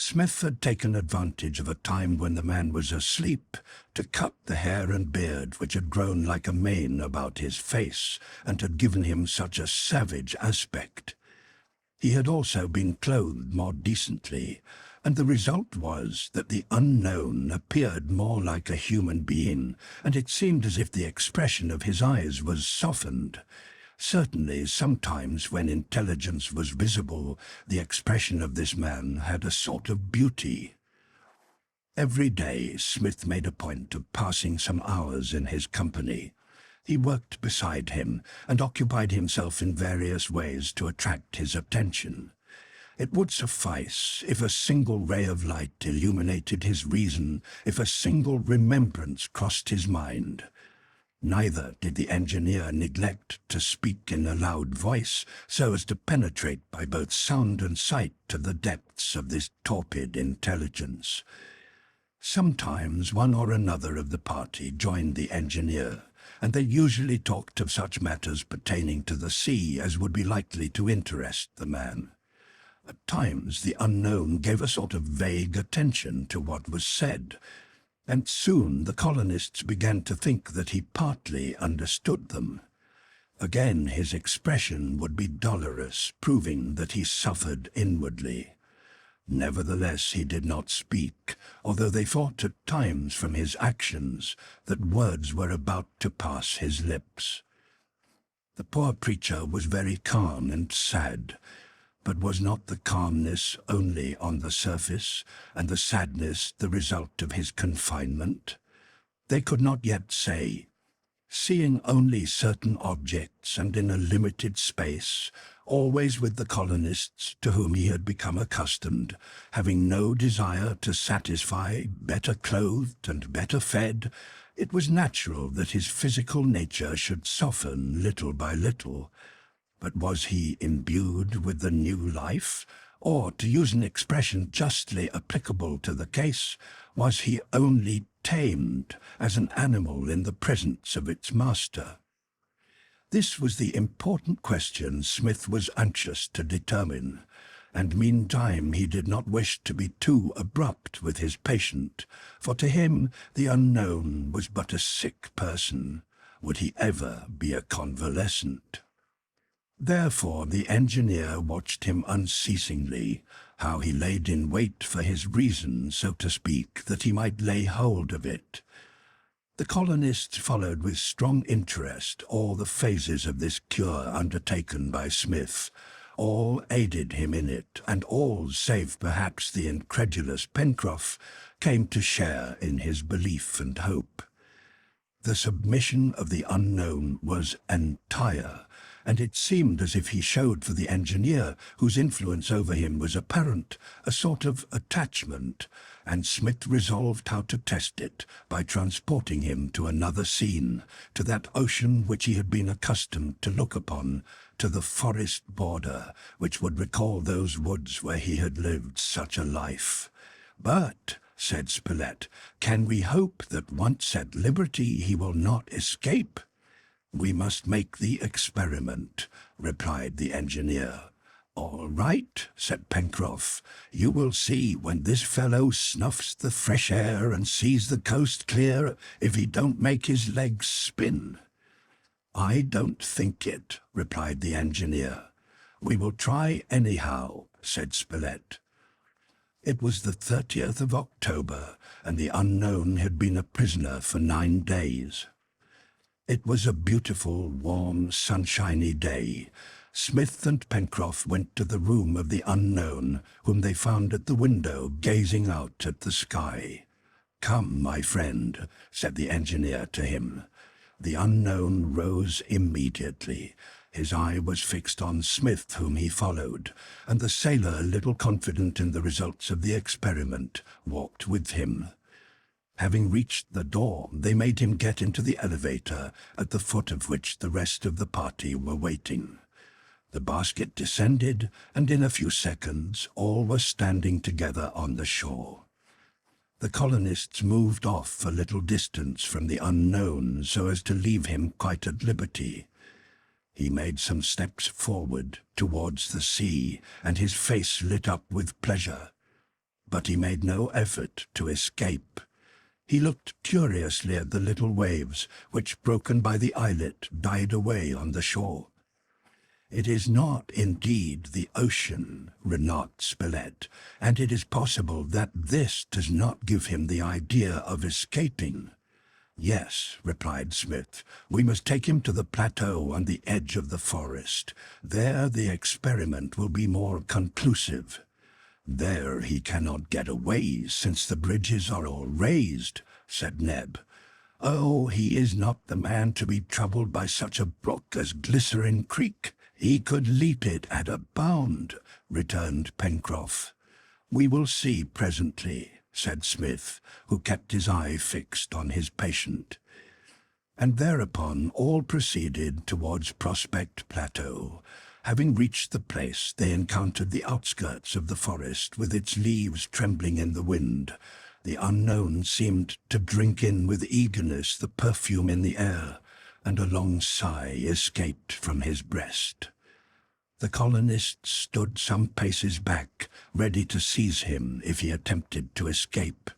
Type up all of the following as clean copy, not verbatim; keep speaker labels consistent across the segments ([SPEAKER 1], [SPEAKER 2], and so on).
[SPEAKER 1] Smith had taken advantage of a time when the man was asleep to cut the hair and beard which had grown like a mane about his face and had given him such a savage aspect. He had also been clothed more decently, and the result was that the unknown appeared more like a human being, and it seemed as if the expression of his eyes was softened. Certainly, sometimes when intelligence was visible, the expression of this man had a sort of beauty. Every day Smith made a point of passing some hours in his company. He worked beside him and occupied himself in various ways to attract his attention. It would suffice if a single ray of light illuminated his reason, if a single remembrance crossed his mind. Neither did the engineer neglect to speak in a loud voice so as to penetrate by both sound and sight to the depths of this torpid intelligence. Sometimes one or another of the party joined the engineer, and they usually talked of such matters pertaining to the sea as would be likely to interest the man. At times the unknown gave a sort of vague attention to what was said, and soon the colonists began to think that he partly understood them. Again his expression would be dolorous, proving that he suffered inwardly. Nevertheless he did not speak, although they thought at times from his actions that words were about to pass his lips. The poor preacher was very calm and sad, but was not the calmness only on the surface, and the sadness the result of his confinement? They could not yet say. Seeing only certain objects and in a limited space, always with the colonists to whom he had become accustomed, having no desire to satisfy, better clothed and better fed, it was natural that his physical nature should soften little by little. But was he imbued with the new life? Or, to use an expression justly applicable to the case, was he only tamed as an animal in the presence of its master? This was the important question Smith was anxious to determine, and meantime he did not wish to be too abrupt with his patient, for to him the unknown was but a sick person. Would he ever be a convalescent? Therefore the engineer watched him unceasingly, how he laid in wait for his reason, so to speak, that he might lay hold of it. The colonists followed with strong interest all the phases of this cure undertaken by Smith. All aided him in it, and all, save perhaps the incredulous Pencroff, came to share in his belief and hope. The submission of the unknown was entire, and it seemed as if he showed for the engineer, whose influence over him was apparent, a sort of attachment, and Smith resolved how to test it by transporting him to another scene, to that ocean which he had been accustomed to look upon, to the forest border, which would recall those woods where he had lived such a life. "But," said Spilett, "can we hope that once at liberty he will not escape?" "We must make the experiment," replied the engineer. "All right," said Pencroff. "You will see when this fellow snuffs the fresh air and sees the coast clear, if he don't make his legs spin." "I don't think it," replied the engineer. "We will try anyhow," said Spilett. It was the 30th of October, and the unknown had been a prisoner for 9 days. It was a beautiful, warm, sunshiny day. Smith and Pencroff went to the room of the unknown, whom they found at the window gazing out at the sky. "Come, my friend," said the engineer to him. The unknown rose immediately. His eye was fixed on Smith, whom he followed, and the sailor, little confident in the results of the experiment, walked with him. Having reached the door, they made him get into the elevator, at the foot of which the rest of the party were waiting. The basket descended, and in a few seconds all were standing together on the shore. The colonists moved off a little distance from the unknown so as to leave him quite at liberty. He made some steps forward towards the sea, and his face lit up with pleasure. but he made no effort to escape. He looked curiously at the little waves, which, broken by the islet, died away on the shore. "It is not indeed the ocean," remarked Spilett, "and it is possible that this does not give him the idea of escaping." "Yes," replied Smith, "we must take him to the plateau on the edge of the forest. There the experiment will be more conclusive." "There he cannot get away, since the bridges are all raised," said Neb. "Oh, he is not the man to be troubled by such a brook as Glycerine Creek. He could leap it at a bound," returned Pencroff. "We will see presently," said Smith, who kept his eye fixed on his patient. And thereupon all proceeded towards Prospect Plateau. Having reached the place, they encountered the outskirts of the forest, with its leaves trembling in the wind. The unknown seemed to drink in with eagerness the perfume in the air, and a long sigh escaped from his breast. The colonists stood some paces back, ready to seize him if he attempted to escape.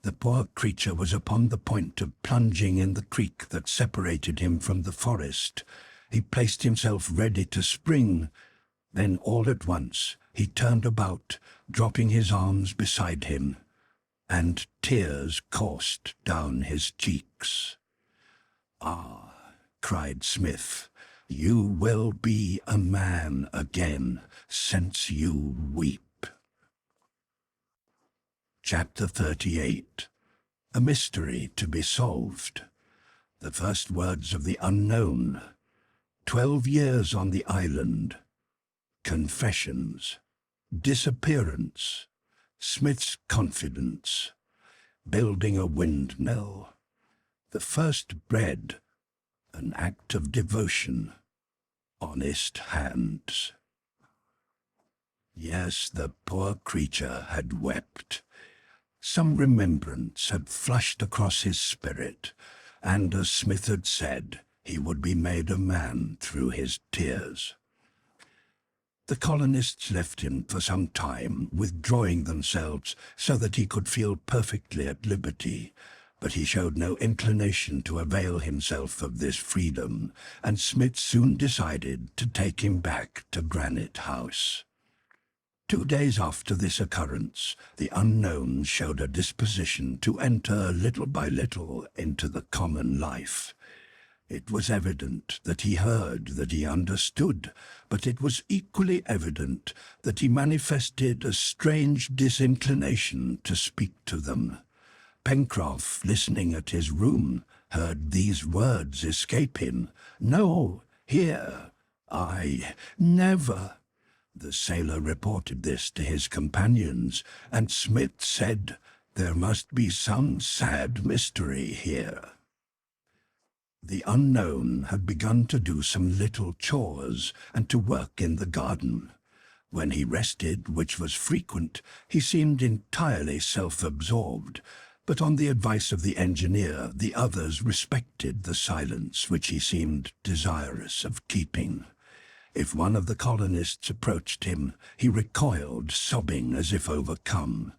[SPEAKER 1] The poor creature was upon the point of plunging in the creek that separated him from the forest. He placed himself ready to spring. Then all at once he turned about, dropping his arms beside him, and tears coursed down his cheeks. "Ah," cried Smith, "you will be a man again, since you weep." Chapter 38. A mystery to be solved. The first words of the unknown. 12 years on the island. Confessions. Disappearance. Smith's confidence. Building a windmill. The first bread. An act of devotion. Honest hands. Yes, the poor creature had wept. Some remembrance had flushed across his spirit, and as Smith had said, he would be made a man through his tears. The colonists left him for some time, withdrawing themselves so that he could feel perfectly at liberty, but he showed no inclination to avail himself of this freedom, and Smith soon decided to take him back to Granite House. 2 days after this occurrence, the unknown showed a disposition to enter little by little into the common life. It was evident that he heard, that he understood, but it was equally evident that he manifested a strange disinclination to speak to them. Pencroff, listening at his room, heard these words escape him: "No, here, I, never." The sailor reported this to his companions, and Smith said, "There must be some sad mystery here." The unknown had begun to do some little chores and to work in the garden. When he rested, which was frequent, he seemed entirely self-absorbed, but on the advice of the engineer, the others respected the silence which he seemed desirous of keeping. If one of the colonists approached him, he recoiled, sobbing as if overcome.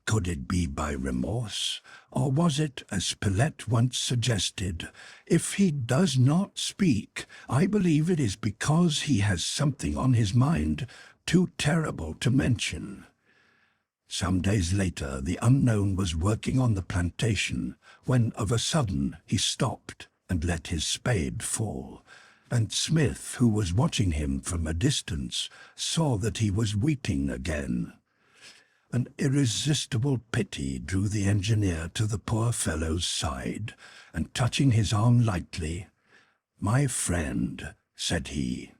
[SPEAKER 1] Could it be by remorse, or was it, as Spilett once suggested, "If he does not speak, I believe it is because he has something on his mind too terrible to mention"? Some days later, the unknown was working on the plantation, when of a sudden he stopped and let his spade fall, and Smith, who was watching him from a distance, saw that he was weeping again. An irresistible pity drew the engineer to the poor fellow's side, and touching his arm lightly, "My friend," said he.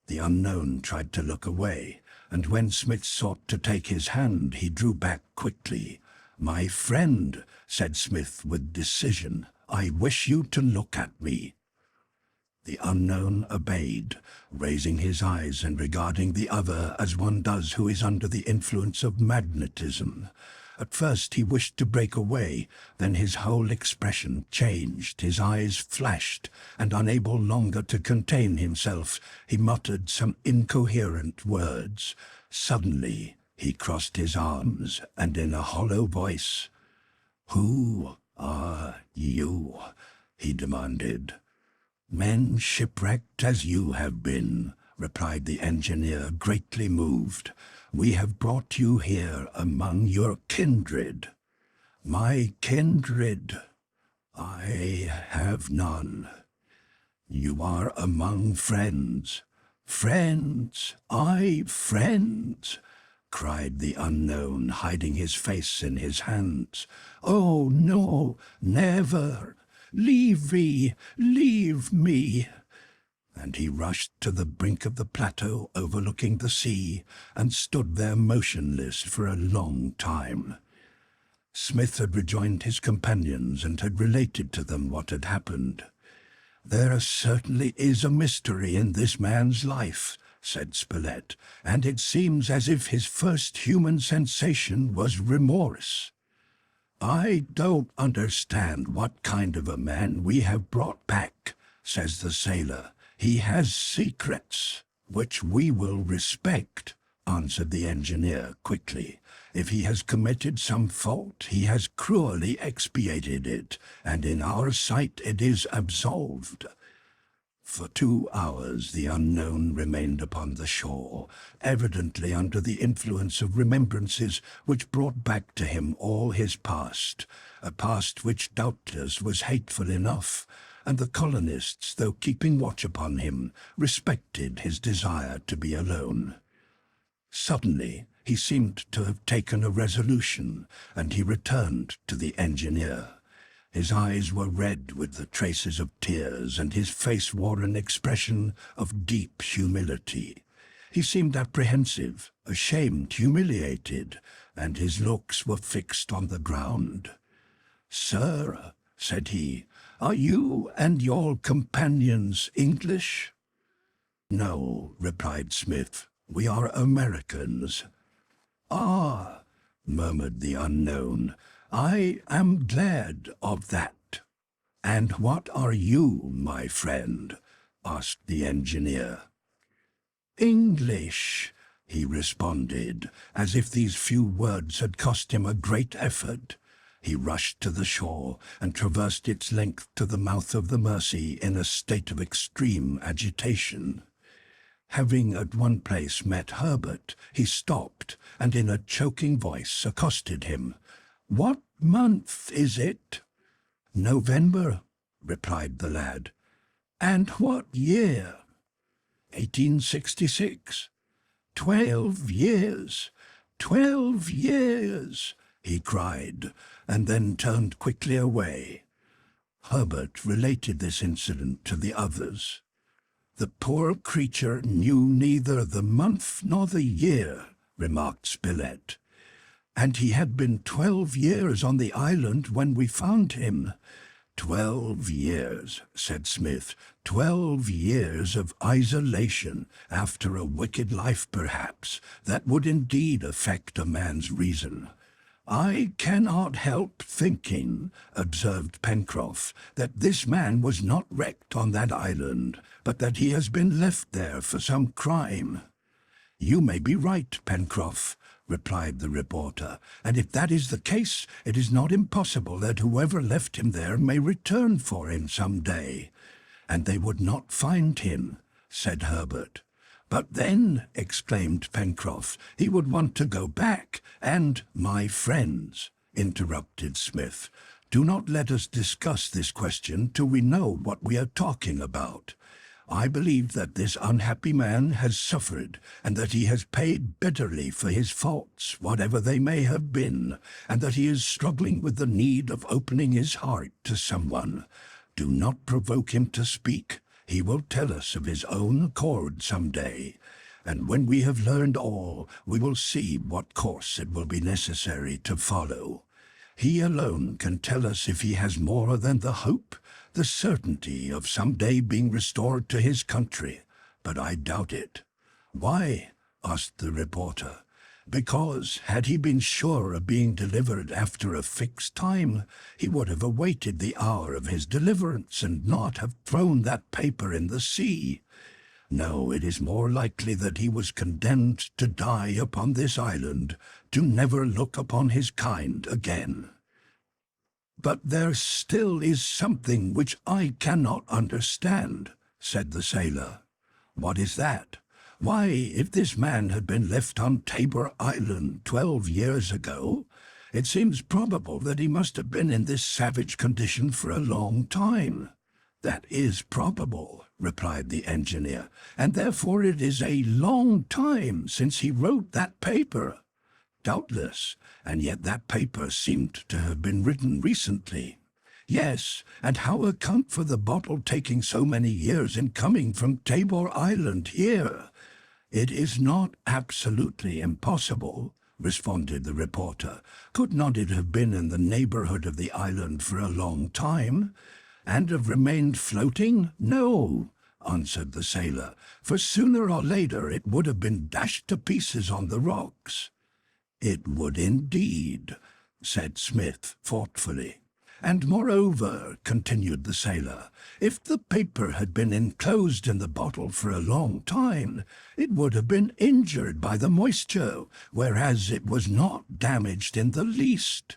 [SPEAKER 1] The unknown tried to look away, and when Smith sought to take his hand, he drew back quickly. "My friend," said Smith with decision, "I wish you to look at me." The unknown obeyed, raising his eyes and regarding the other as one does who is under the influence of magnetism. At first he wished to break away, then his whole expression changed, his eyes flashed, and unable longer to contain himself, he muttered some incoherent words. Suddenly He crossed his arms, and in a hollow voice, "Who are you?" he demanded. "Men shipwrecked as you have been," replied the engineer, greatly moved. "We have brought you here among your kindred." "My kindred? I have none." "You are among friends." "Friends? I friends?" cried the unknown, hiding his face in his hands. "Oh, no, never! Leave me! Leave me!" And he rushed to the brink of the plateau overlooking the sea, and stood there motionless for a long time. Smith had rejoined his companions and had related to them what had happened. "There certainly is a mystery in this man's life," said Spilett, "and it seems as if his first human sensation was remorse. I don't understand what kind of a man we have brought back," says the sailor. "He has secrets, which we will respect," answered the engineer quickly. "If he has committed some fault, he has cruelly expiated it, and in our sight it is absolved." For 2 hours the unknown remained upon the shore, evidently under the influence of remembrances which brought back to him all his past, a past which doubtless was hateful enough, and the colonists, though keeping watch upon him, respected his desire to be alone. Suddenly he seemed to have taken a resolution, and he returned to the engineer. His eyes were red with the traces of tears, and his face wore an expression of deep humility. He seemed apprehensive, ashamed, humiliated, and his looks were fixed on the ground. "Sir," said he, "are you and your companions English?" "No," replied Smith, "we are Americans." "Ah," murmured the unknown, "I am glad of that." "And what are you, my friend?" asked the engineer. "English," he responded, as if these few words had cost him a great effort. He rushed to the shore and traversed its length to the mouth of the Mersey in a state of extreme agitation. Having at one place met Harbert, he stopped, and in a choking voice accosted him. "What month is it?" "November," replied the lad. "And what year?" 1866. 12 years! 12 years! he cried, and then turned quickly away. Harbert related this incident to the others. "The poor creature knew neither the month nor the year," remarked Spilett. "And he had been 12 years on the island when we found him." 12 years, said Smith. 12 years of isolation, after a wicked life perhaps, that would indeed affect a man's reason. "I cannot help thinking," observed Pencroff, "that this man was not wrecked on that island, but that he has been left there for some crime." "You may be right, Pencroff," replied the reporter, "and if that is the case, it is not impossible that whoever left him there may return for him some day." "And they would not find him," said Harbert. "But then," exclaimed Pencroff, "he would want to go back, and—" "My friends," interrupted Smith, "do not let us discuss this question till we know what we are talking about. I believe that this unhappy man has suffered, and that he has paid bitterly for his faults, whatever they may have been, and that he is struggling with the need of opening his heart to someone. Do not provoke him to speak. He will tell us of his own accord some day, and when we have learned all, we will see what course it will be necessary to follow. He alone can tell us if he has more than the hope, the certainty of some day being restored to his country, but I doubt it." "Why?" asked the reporter. "Because, had he been sure of being delivered after a fixed time, he would have awaited the hour of his deliverance and not have thrown that paper in the sea. No, it is more likely that he was condemned to die upon this island, to never look upon his kind again. But there still is something which I cannot understand, said the sailor. What is that? Why, if this man had been left on Tabor Island 12 years ago, it seems probable that he must have been in this savage condition for a long time. That is probable, replied the engineer, and therefore it is a long time since he wrote that paper. Doubtless, and yet that paper seemed to have been written recently. Yes, and how account for the bottle taking so many years in coming from Tabor Island here? It is not absolutely impossible, responded the reporter. Could not it have been in the neighborhood of the island for a long time, and have remained floating? No, answered the sailor, for sooner or later it would have been dashed to pieces on the rocks. It would indeed, said Smith thoughtfully. And moreover, continued the sailor, if the paper had been enclosed in the bottle for a long time, it would have been injured by the moisture, whereas it was not damaged in the least.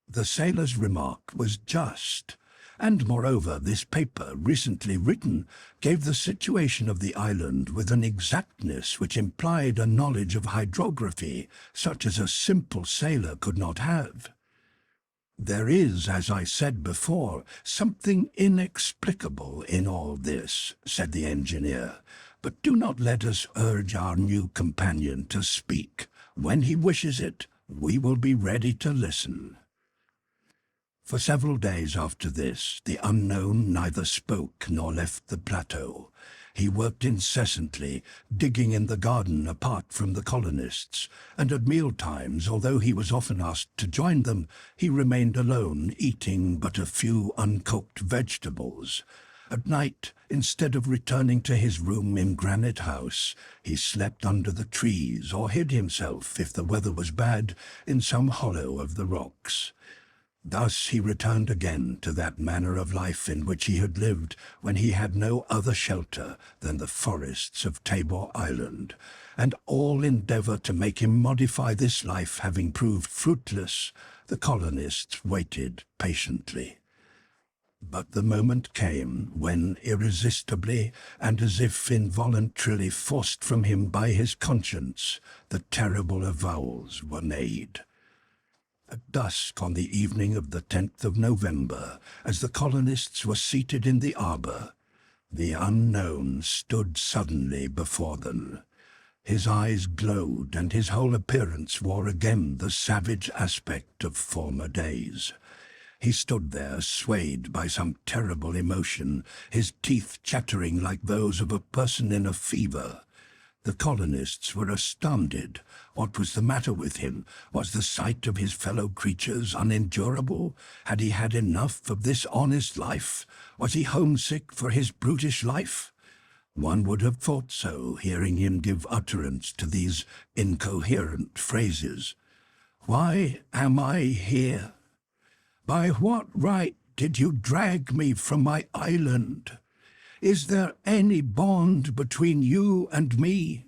[SPEAKER 1] The sailor's remark was just, and moreover this paper, recently written, gave the situation of the island with an exactness which implied a knowledge of hydrography such as a simple sailor could not have. There is, as I said before, something inexplicable in all this, said the engineer, but do not let us urge our new companion to speak. When he wishes it, we will be ready to listen. For several days after this, the unknown neither spoke nor left the plateau. He worked incessantly, digging in the garden apart from the colonists, and at mealtimes, although he was often asked to join them, he remained alone, eating but a few uncooked vegetables. At night, instead of returning to his room in Granite House, he slept under the trees or hid himself, if the weather was bad, in some hollow of the rocks. Thus he returned again to that manner of life in which he had lived when he had no other shelter than the forests of Tabor Island, and all endeavor to make him modify this life having proved fruitless, the colonists waited patiently. But the moment came when, irresistibly, and as if involuntarily forced from him by his conscience, the terrible avowals were made. At dusk on the evening of the 10th of November, as the colonists were seated in the arbor, the unknown stood suddenly before them. His eyes glowed, and his whole appearance wore again the savage aspect of former days. He stood there, swayed by some terrible emotion, his teeth chattering like those of a person in a fever. The colonists were astounded. What was the matter with him? Was the sight of his fellow creatures unendurable? Had he had enough of this honest life? Was he homesick for his brutish life? One would have thought so, hearing him give utterance to these incoherent phrases. Why am I here? By what right did you drag me from my island? Is there any bond between you and me?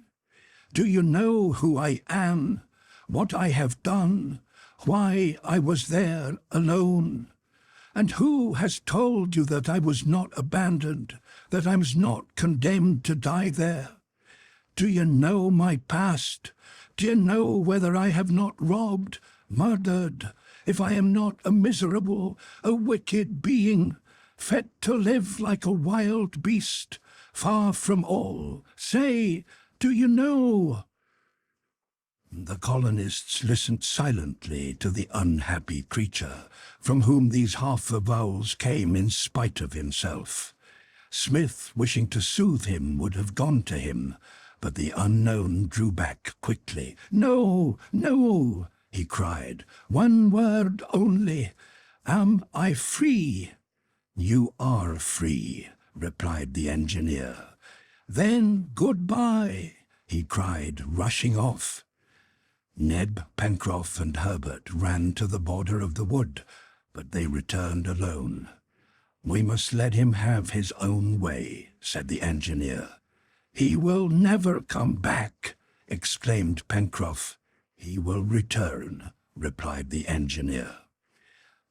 [SPEAKER 1] Do you know who I am, what I have done, why I was there alone? And who has told you that I was not abandoned, that I was not condemned to die there? Do you know my past? Do you know whether I have not robbed, murdered, if I am not a miserable, a wicked being, fit to live like a wild beast, far from all? Say, do you know? The colonists listened silently to the unhappy creature, from whom these half-avowals came in spite of himself. Smith, wishing to soothe him, would have gone to him, but the unknown drew back quickly. "No, no," he cried. "One word only. Am I free?" "You are free," replied the engineer. "Then goodbye," he cried, rushing off. Neb, Pencroff, and Harbert ran to the border of the wood, but they returned alone. "We must let him have his own way," said the engineer. "He will never come back," exclaimed Pencroff. "He will return," replied the engineer.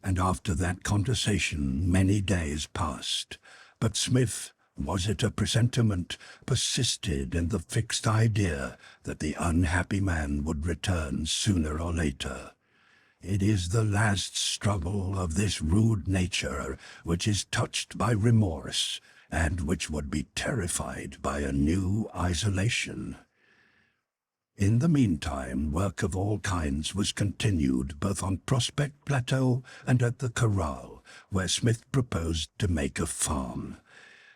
[SPEAKER 1] And after that conversation many days passed, but Smith, was it a presentiment, persisted in the fixed idea that the unhappy man would return sooner or later. It is the last struggle of this rude nature which is touched by remorse, and which would be terrified by a new isolation. In the meantime, work of all kinds was continued both on Prospect Plateau and at the corral, where Smith proposed to make a farm.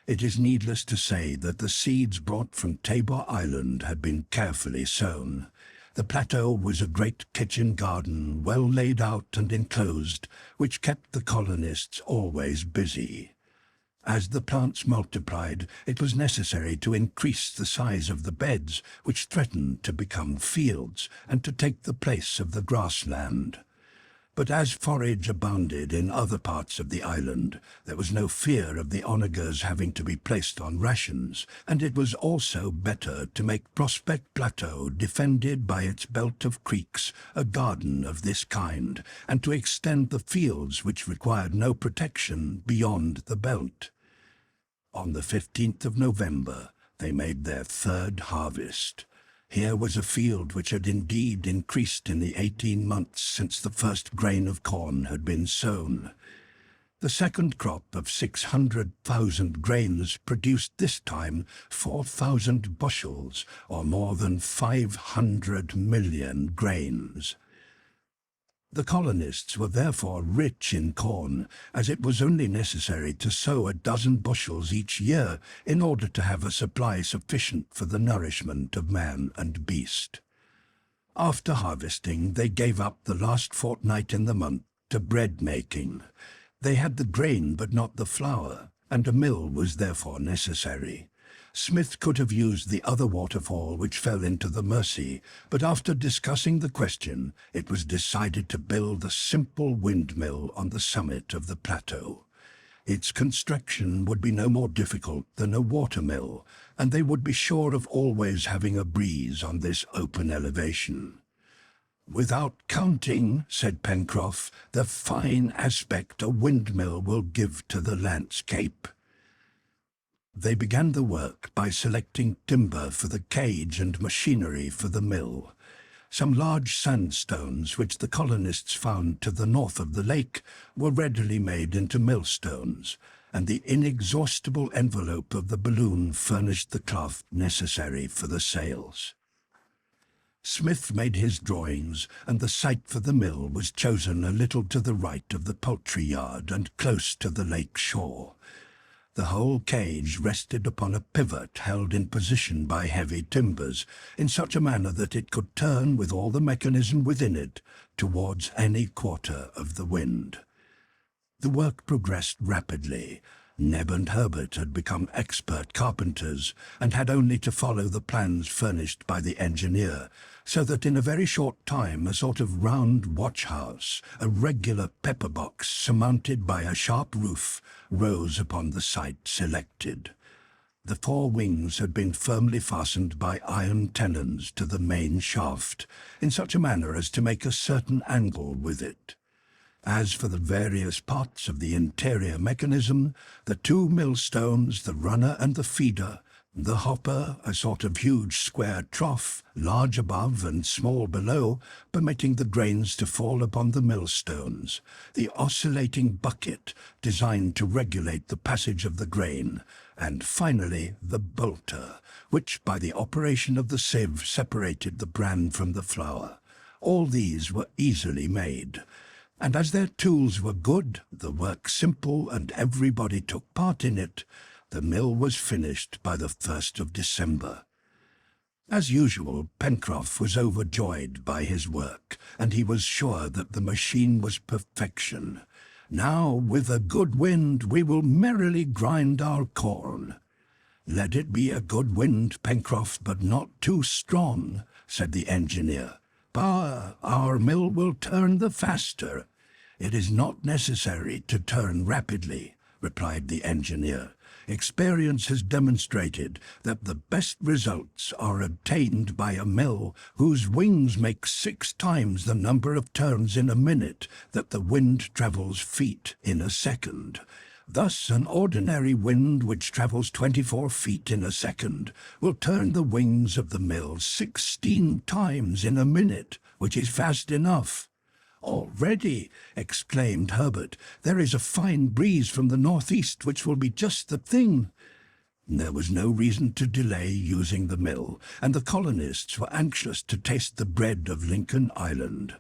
[SPEAKER 1] It is needless to say that the seeds brought from Tabor Island had been carefully sown. The plateau was a great kitchen garden, well laid out and enclosed, which kept the colonists always busy. As the plants multiplied, it was necessary to increase the size of the beds, which threatened to become fields and to take the place of the grassland. But as forage abounded in other parts of the island, there was no fear of the onagers having to be placed on rations, and it was also better to make Prospect Plateau, defended by its belt of creeks, a garden of this kind, and to extend the fields which required no protection beyond the belt. On the 15th of November, they made their third harvest. Here was a field which had indeed increased in the 18 months since the first grain of corn had been sown. The second crop of 600,000 grains produced this time 4,000 bushels, or more than 500 million grains. The colonists were therefore rich in corn, as it was only necessary to sow a dozen bushels each year in order to have a supply sufficient for the nourishment of man and beast. After harvesting, they gave up the last fortnight in the month to bread-making. They had the grain but not the flour, and a mill was therefore necessary. Smith could have used the other waterfall which fell into the Mersey, but after discussing the question, it was decided to build a simple windmill on the summit of the plateau. Its construction would be no more difficult than a watermill, and they would be sure of always having a breeze on this open elevation. "Without counting," said Pencroff, "the fine aspect a windmill will give to the landscape." They began the work by selecting timber for the cage and machinery for the mill. Some large sandstones which the colonists found to the north of the lake were readily made into millstones, and the inexhaustible envelope of the balloon furnished the cloth necessary for the sails. Smith made his drawings, and the site for the mill was chosen a little to the right of the poultry yard and close to the lake shore. The whole cage rested upon a pivot held in position by heavy timbers, in such a manner that it could turn with all the mechanism within it towards any quarter of the wind. The work progressed rapidly. Neb and Harbert had become expert carpenters, and had only to follow the plans furnished by the engineer, so that in a very short time a sort of round watch-house, a regular pepper-box surmounted by a sharp roof, rose upon the site selected. The four wings had been firmly fastened by iron tenons to the main shaft, in such a manner as to make a certain angle with it. As for the various parts of the interior mechanism, the two millstones, the runner and the feeder, the hopper, a sort of huge square trough, large above and small below, permitting the grains to fall upon the millstones, the oscillating bucket, designed to regulate the passage of the grain, and finally the bolter, which by the operation of the sieve separated the bran from the flour. All these were easily made, and as their tools were good, the work simple, and everybody took part in it, the mill was finished by the 1st of December. As usual, Pencroff was overjoyed by his work, and he was sure that the machine was perfection. "Now, with a good wind, we will merrily grind our corn." "Let it be a good wind, Pencroff, but not too strong," said the engineer. "Bah, our mill will turn the faster." "It is not necessary to turn rapidly," replied the engineer. Experience has demonstrated that the best results are obtained by a mill whose wings make 6 times the number of turns in a minute that the wind travels feet in a second. Thus, an ordinary wind which travels 24 feet in a second will turn the wings of the mill 16 times in a minute, which is fast enough. "Already," exclaimed Harbert, "there is a fine breeze from the northeast which will be just the thing." There was no reason to delay using the mill, and the colonists were anxious to taste the bread of Lincoln Island.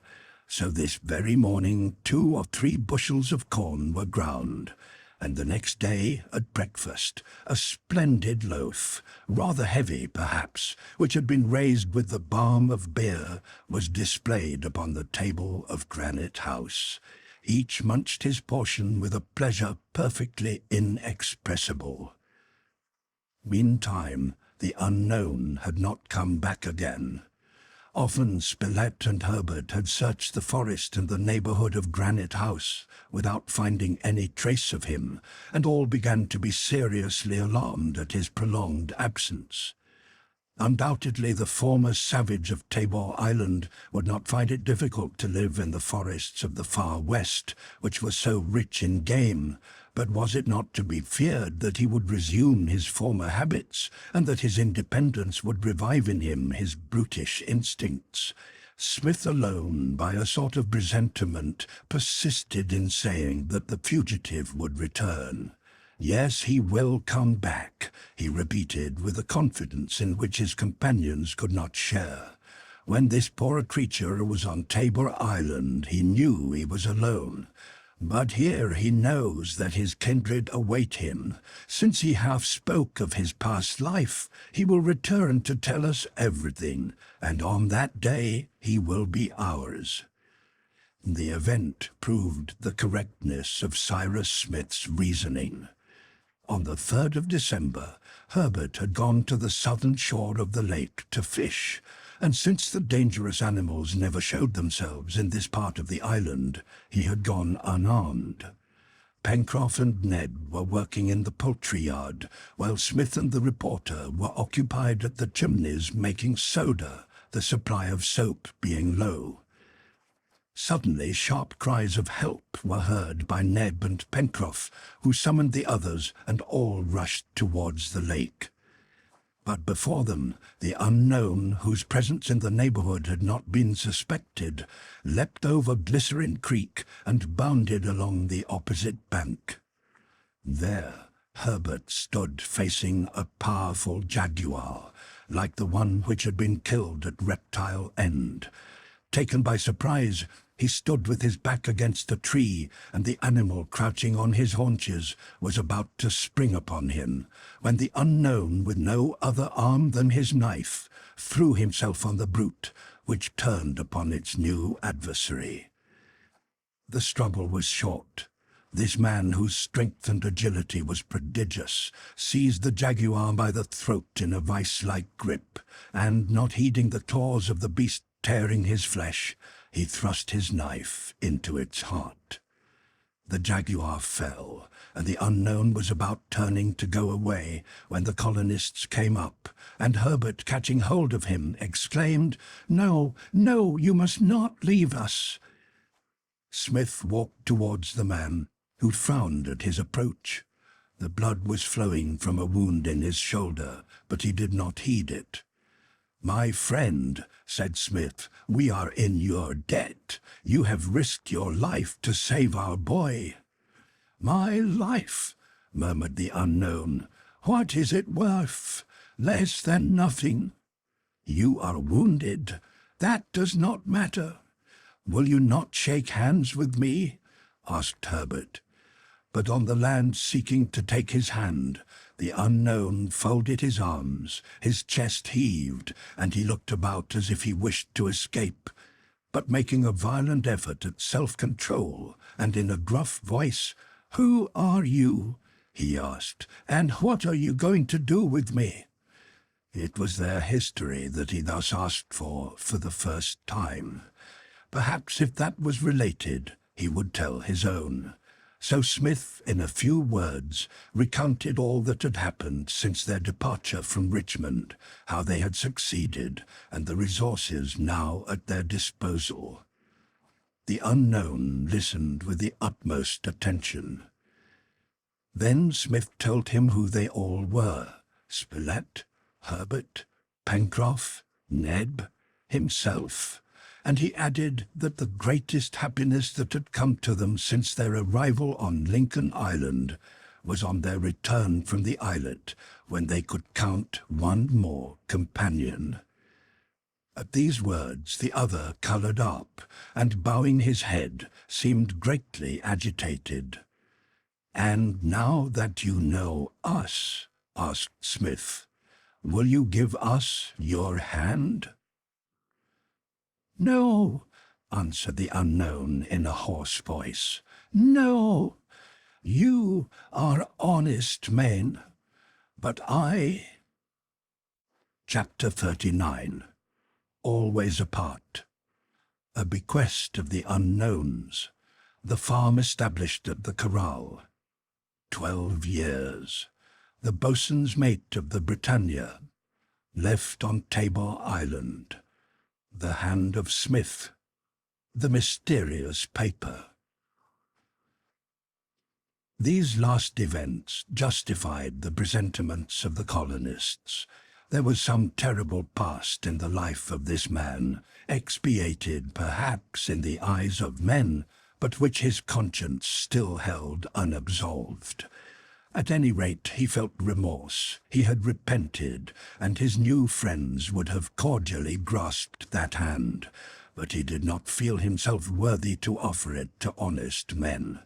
[SPEAKER 1] So this very morning 2 or 3 bushels of corn were ground, and the next day at breakfast a splendid loaf, rather heavy perhaps, which had been raised with the balm of beer, was displayed upon the table of Granite House. Each munched his portion with a pleasure perfectly inexpressible. Meantime, the unknown had not come back again. Often Spilett and Harbert had searched the forest and the neighborhood of Granite House without finding any trace of him, and all began to be seriously alarmed at his prolonged absence. Undoubtedly the former savage of Tabor Island would not find it difficult to live in the forests of the far west, which were so rich in game, but was it not to be feared that he would resume his former habits, and that his independence would revive in him his brutish instincts? Smith alone, by a sort of presentiment, persisted in saying that the fugitive would return. "Yes, he will come back," he repeated with a confidence in which his companions could not share. When this poor creature was on Tabor Island, he knew he was alone. But here he knows that his kindred await him. Since he half spoke of his past life, he will return to tell us everything, and on that day he will be ours. The event proved the correctness of Cyrus Smith's reasoning. On the 3rd of December, Harbert had gone to the southern shore of the lake to fish, and since the dangerous animals never showed themselves in this part of the island, he had gone unarmed. Pencroff and Ned were working in the poultry yard, while Smith and the reporter were occupied at the chimneys making soda, the supply of soap being low. Suddenly sharp cries of help were heard by Ned and Pencroff, who summoned the others, and all rushed towards the lake. But before them, the unknown, whose presence in the neighborhood had not been suspected, leapt over Glycerine Creek and bounded along the opposite bank. There Harbert stood facing a powerful jaguar, like the one which had been killed at Reptile End. Taken by surprise, he stood with his back against a tree, and the animal, crouching on his haunches, was about to spring upon him, when the unknown, with no other arm than his knife, threw himself on the brute, which turned upon its new adversary. The struggle was short. This man, whose strength and agility was prodigious, seized the jaguar by the throat in a vice-like grip, and, not heeding the claws of the beast tearing his flesh, he thrust his knife into its heart. The jaguar fell, and the unknown was about turning to go away when the colonists came up, and Harbert, catching hold of him, exclaimed, "No, no, you must not leave us." Smith walked towards the man, who frowned at his approach. The blood was flowing from a wound in his shoulder, but he did not heed it. "My friend," said Smith, "we are in your debt. You have risked your life to save our boy." "My life," murmured the unknown. "What is it worth? Less than nothing." "You are wounded. That does not matter." "Will you not shake hands with me?" asked Harbert. But on the land seeking to take his hand, the unknown folded his arms, his chest heaved, and he looked about as if he wished to escape. But making a violent effort at self-control, and in a gruff voice, "Who are you?" he asked, "and what are you going to do with me?" It was their history that he thus asked for the first time. Perhaps if that was related, he would tell his own. So Smith, in a few words, recounted all that had happened since their departure from Richmond, how they had succeeded, and the resources now at their disposal. The unknown listened with the utmost attention. Then Smith told him who they all were: Spilett, Harbert, Pencroff, Neb, himself, and he added that the greatest happiness that had come to them since their arrival on Lincoln Island was on their return from the islet, when they could count one more companion. At these words the other coloured up, and bowing his head, seemed greatly agitated. "And now that you know us," asked Smith, "will you give us your hand?" "No," answered the unknown in a hoarse voice. "No. You are honest men, but I—" Chapter 39. Always Apart. A bequest of the unknown's. The farm established at the corral. 12 years. The boatswain's mate of the Britannia. Left on Tabor Island. The hand of Smith. The mysterious paper. These last events justified the presentiments of the colonists. There was some terrible past in the life of this man, expiated perhaps in the eyes of men, but which his conscience still held unabsolved. At any rate, he felt remorse. He had repented, and his new friends would have cordially grasped that hand, but he did not feel himself worthy to offer it to honest men.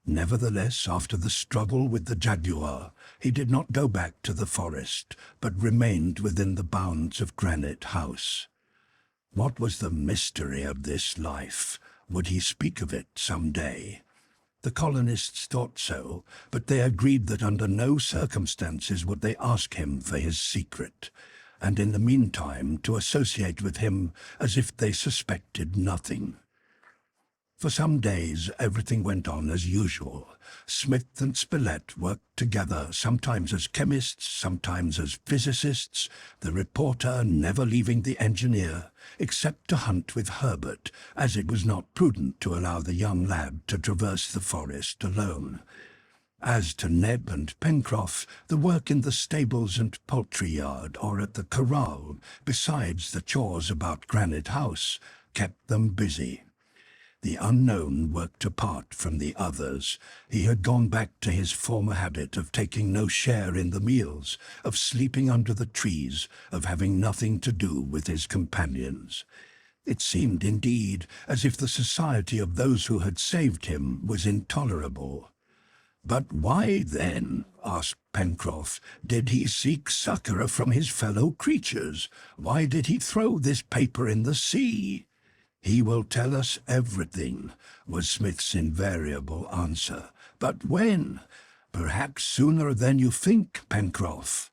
[SPEAKER 1] Nevertheless, after the struggle with the jaguar, he did not go back to the forest, but remained within the bounds of Granite House. What was the mystery of this life? Would he speak of it some day? The colonists thought so, but they agreed that under no circumstances would they ask him for his secret, and in the meantime to associate with him as if they suspected nothing. For some days everything went on as usual. Smith and Spilett worked together, sometimes as chemists, sometimes as physicists, the reporter never leaving the engineer, except to hunt with Harbert, as it was not prudent to allow the young lad to traverse the forest alone. As to Neb and Pencroff, the work in the stables and poultry yard or at the corral, besides the chores about Granite House, kept them busy. The unknown worked apart from the others. He had gone back to his former habit of taking no share in the meals, of sleeping under the trees, of having nothing to do with his companions. It seemed, indeed, as if the society of those who had saved him was intolerable. "But why, then," asked Pencroff, "did he seek succour from his fellow creatures? Why did he throw this paper in the sea?" "He will tell us everything," was Smith's invariable answer. "But when? Perhaps sooner than you think, Pencroff."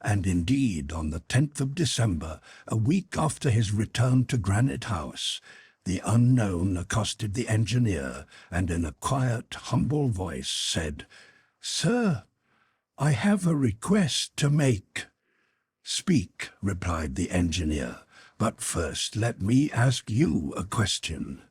[SPEAKER 1] And indeed, on the 10th of December, a week after his return to Granite House, the unknown accosted the engineer, and in a quiet, humble voice said, "Sir, I have a request to make." "Speak," replied the engineer. "But first let me ask you a question."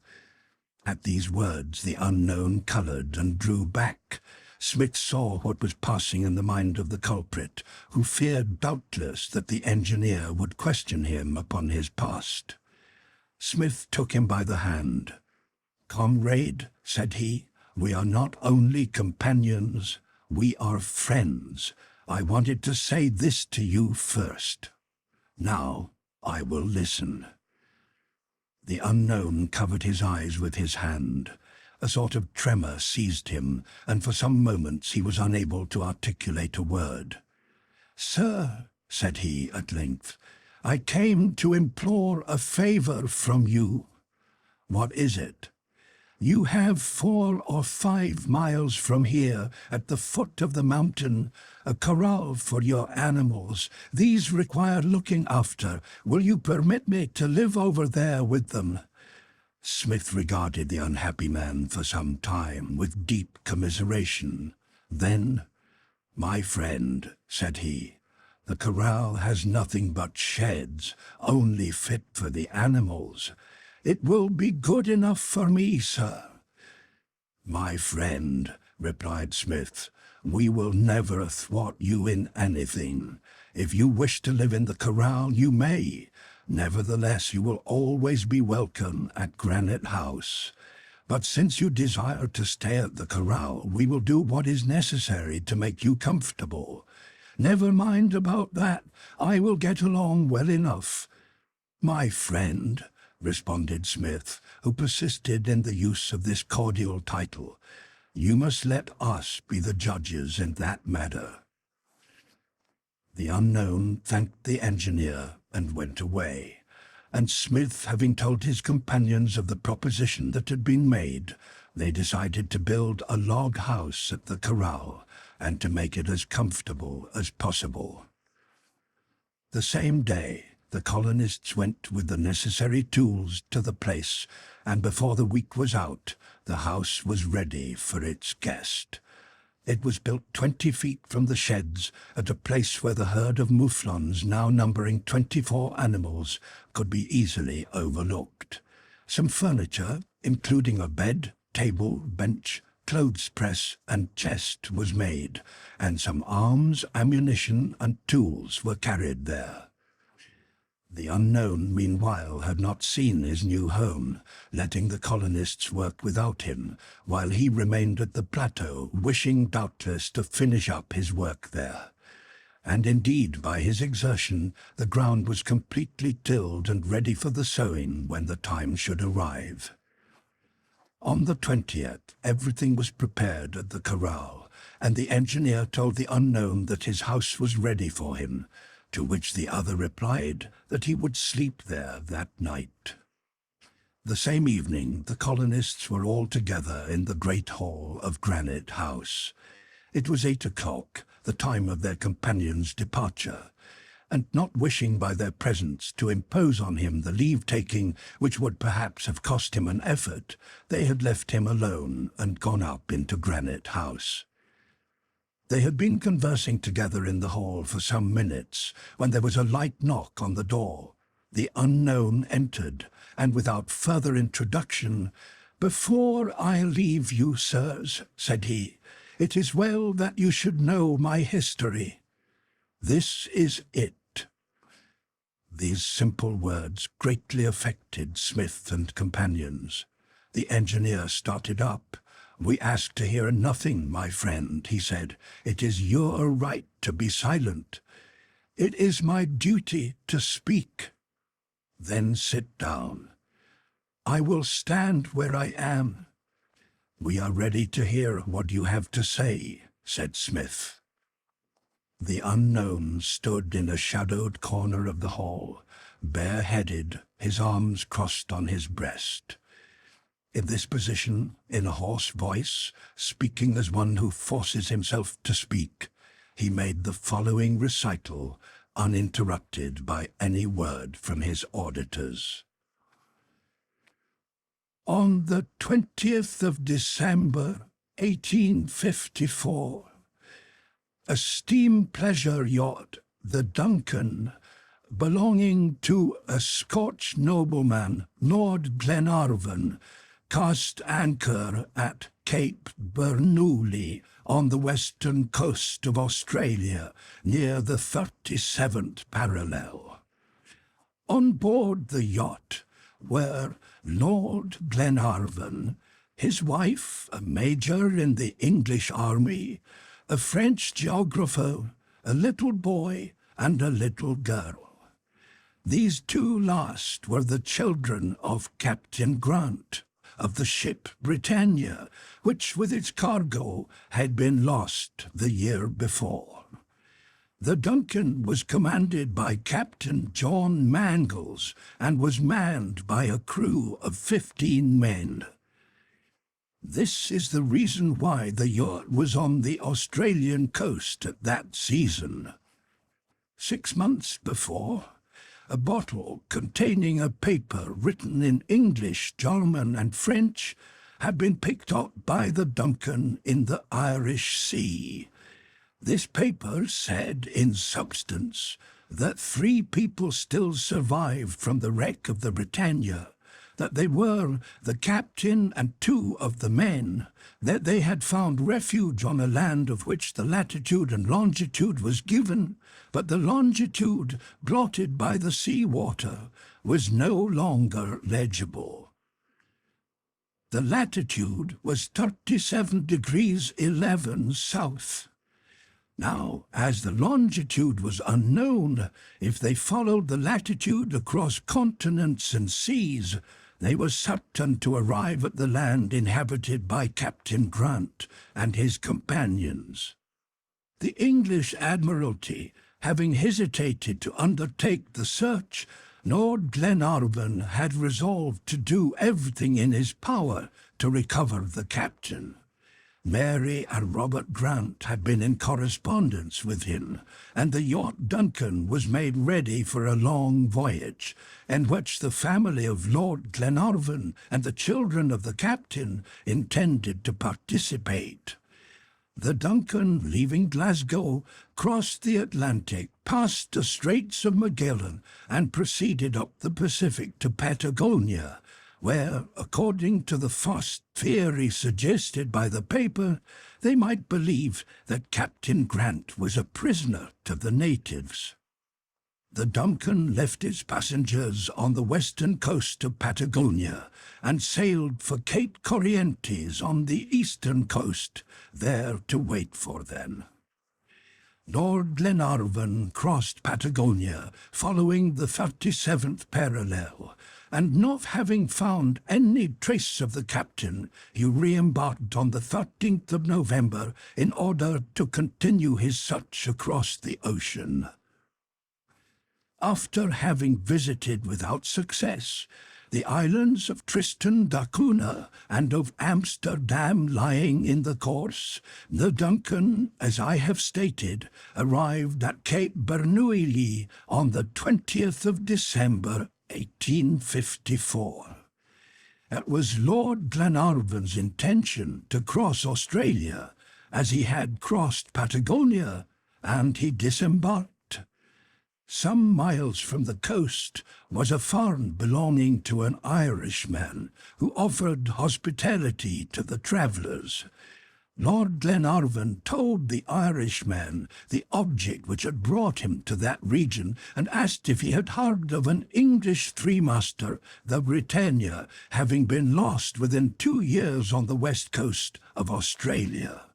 [SPEAKER 1] At these words the unknown coloured and drew back. Smith saw what was passing in the mind of the culprit, who feared doubtless that the engineer would question him upon his past. Smith took him by the hand. "Comrade," said he, "we are not only companions, we are friends. I wanted to say this to you first. Now I will listen." The unknown covered his eyes with his hand. A sort of tremor seized him, and for some moments he was unable to articulate a word. "Sir," said he at length, "I came to implore a favour from you." "What is it?" "You have 4 or 5 miles from here, at the foot of the mountain, a corral for your animals. These require looking after. Will you permit me to live over there with them?" Smith regarded the unhappy man for some time with deep commiseration. Then, "My friend," said he, "the corral has nothing but sheds, only fit for the animals. It will be good enough for me, sir." "My friend," replied Smith, "we will never thwart you in anything. If you wish to live in the corral, you may. Nevertheless, you will always be welcome at Granite House. But since you desire to stay at the corral, we will do what is necessary to make you comfortable. Never mind about that. I will get along well enough." "My friend," responded Smith, who persisted in the use of this cordial title, "you must let us be the judges in that matter." The unknown thanked the engineer and went away, and Smith, having told his companions of the proposition that had been made, they decided to build a log house at the corral and to make it as comfortable as possible. The same day, the colonists went with the necessary tools to the place, and before the week was out, the house was ready for its guest. It was built 20 feet from the sheds at a place where the herd of mouflons, now numbering 24 animals, could be easily overlooked. Some furniture, including a bed, table, bench, clothes press, and chest, was made, and some arms, ammunition, and tools were carried there. The unknown, meanwhile, had not seen his new home, letting the colonists work without him, while he remained at the plateau, wishing doubtless to finish up his work there. And indeed, by his exertion, the ground was completely tilled and ready for the sowing when the time should arrive. On the 20th, everything was prepared at the corral, and the engineer told the unknown that his house was ready for him, to which the other replied that he would sleep there that night. The same evening, the colonists were all together in the great hall of Granite House. It was 8 o'clock, the time of their companion's departure, and not wishing by their presence to impose on him the leave-taking which would perhaps have cost him an effort, they had left him alone and gone up into Granite House. They had been conversing together in the hall for some minutes when there was a light knock on the door. The unknown entered, and without further introduction, "Before I leave you, sirs," said he, "it is well that you should know my history. This is it." These simple words greatly affected Smith and companions. The engineer started up. "We ask to hear nothing, my friend," he said. "It is your right to be silent." "It is my duty to speak." "Then sit down." "I will stand where I am." "We are ready to hear what you have to say," said Smith. The unknown stood in a shadowed corner of the hall, bareheaded, his arms crossed on his breast. In this position, in a hoarse voice, speaking as one who forces himself to speak, he made the following recital, uninterrupted by any word from his auditors. On the 20th of December, 1854, a steam pleasure yacht, the Duncan, belonging to a Scotch nobleman, Lord Glenarvan, cast anchor at Cape Bernoulli on the western coast of Australia, near the 37th parallel. On board the yacht were Lord Glenarvan, his wife, a major in the English army, a French geographer, a little boy, and a little girl. These two last were the children of Captain Grant, of the ship Britannia, which with its cargo had been lost the year before. The Duncan was commanded by Captain John Mangles and was manned by a crew of 15 men. This is the reason why the yacht was on the Australian coast at that season. 6 months before, a bottle containing a paper written in English, German, and French had been picked up by the Duncan in the Irish Sea. This paper said, in substance, that 3 people still survived from the wreck of the Britannia, that they were the captain and 2 of the men, that they had found refuge on a land of which the latitude and longitude was given, but the longitude, blotted by the sea water, was no longer legible. The latitude was 37 degrees 11 south. Now, as the longitude was unknown, if they followed the latitude across continents and seas, they were certain to arrive at the land inhabited by Captain Grant and his companions. The English Admiralty, having hesitated to undertake the search, Lord Glenarvan had resolved to do everything in his power to recover the captain. Mary and Robert Grant had been in correspondence with him, and the yacht Duncan was made ready for a long voyage, in which the family of Lord Glenarvan and the children of the captain intended to participate. The Duncan, leaving Glasgow, crossed the Atlantic, passed the Straits of Magellan, and proceeded up the Pacific to Patagonia, where, according to the first theory suggested by the paper, they might believe that Captain Grant was a prisoner to the natives. The Duncan left its passengers on the western coast of Patagonia and sailed for Cape Corrientes on the eastern coast, there to wait for them. Lord Glenarvan crossed Patagonia, following the 37th parallel, and not having found any trace of the captain, he re-embarked on the 13th of November in order to continue his search across the ocean. After having visited without success the islands of Tristan da Cunha and of Amsterdam lying in the course, the Duncan, as I have stated, arrived at Cape Bernouilli on the 20th of December, 1854. It was Lord Glenarvan's intention to cross Australia, as he had crossed Patagonia, and he disembarked. Some miles from the coast was a farm belonging to an Irishman who offered hospitality to the travellers. Lord Glenarvan told the Irishman the object which had brought him to that region, and asked if he had heard of an English three-master, the Britannia, having been lost within 2 years on the west coast of Australia.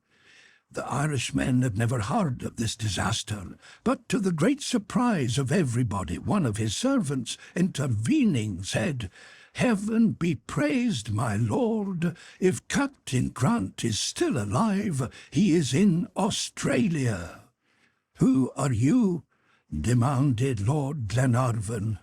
[SPEAKER 1] The Irishman had never heard of this disaster, but to the great surprise of everybody, one of his servants, intervening, said, "Heaven be praised, my lord! If Captain Grant is still alive, he is in Australia." "Who are you?" demanded Lord Glenarvan.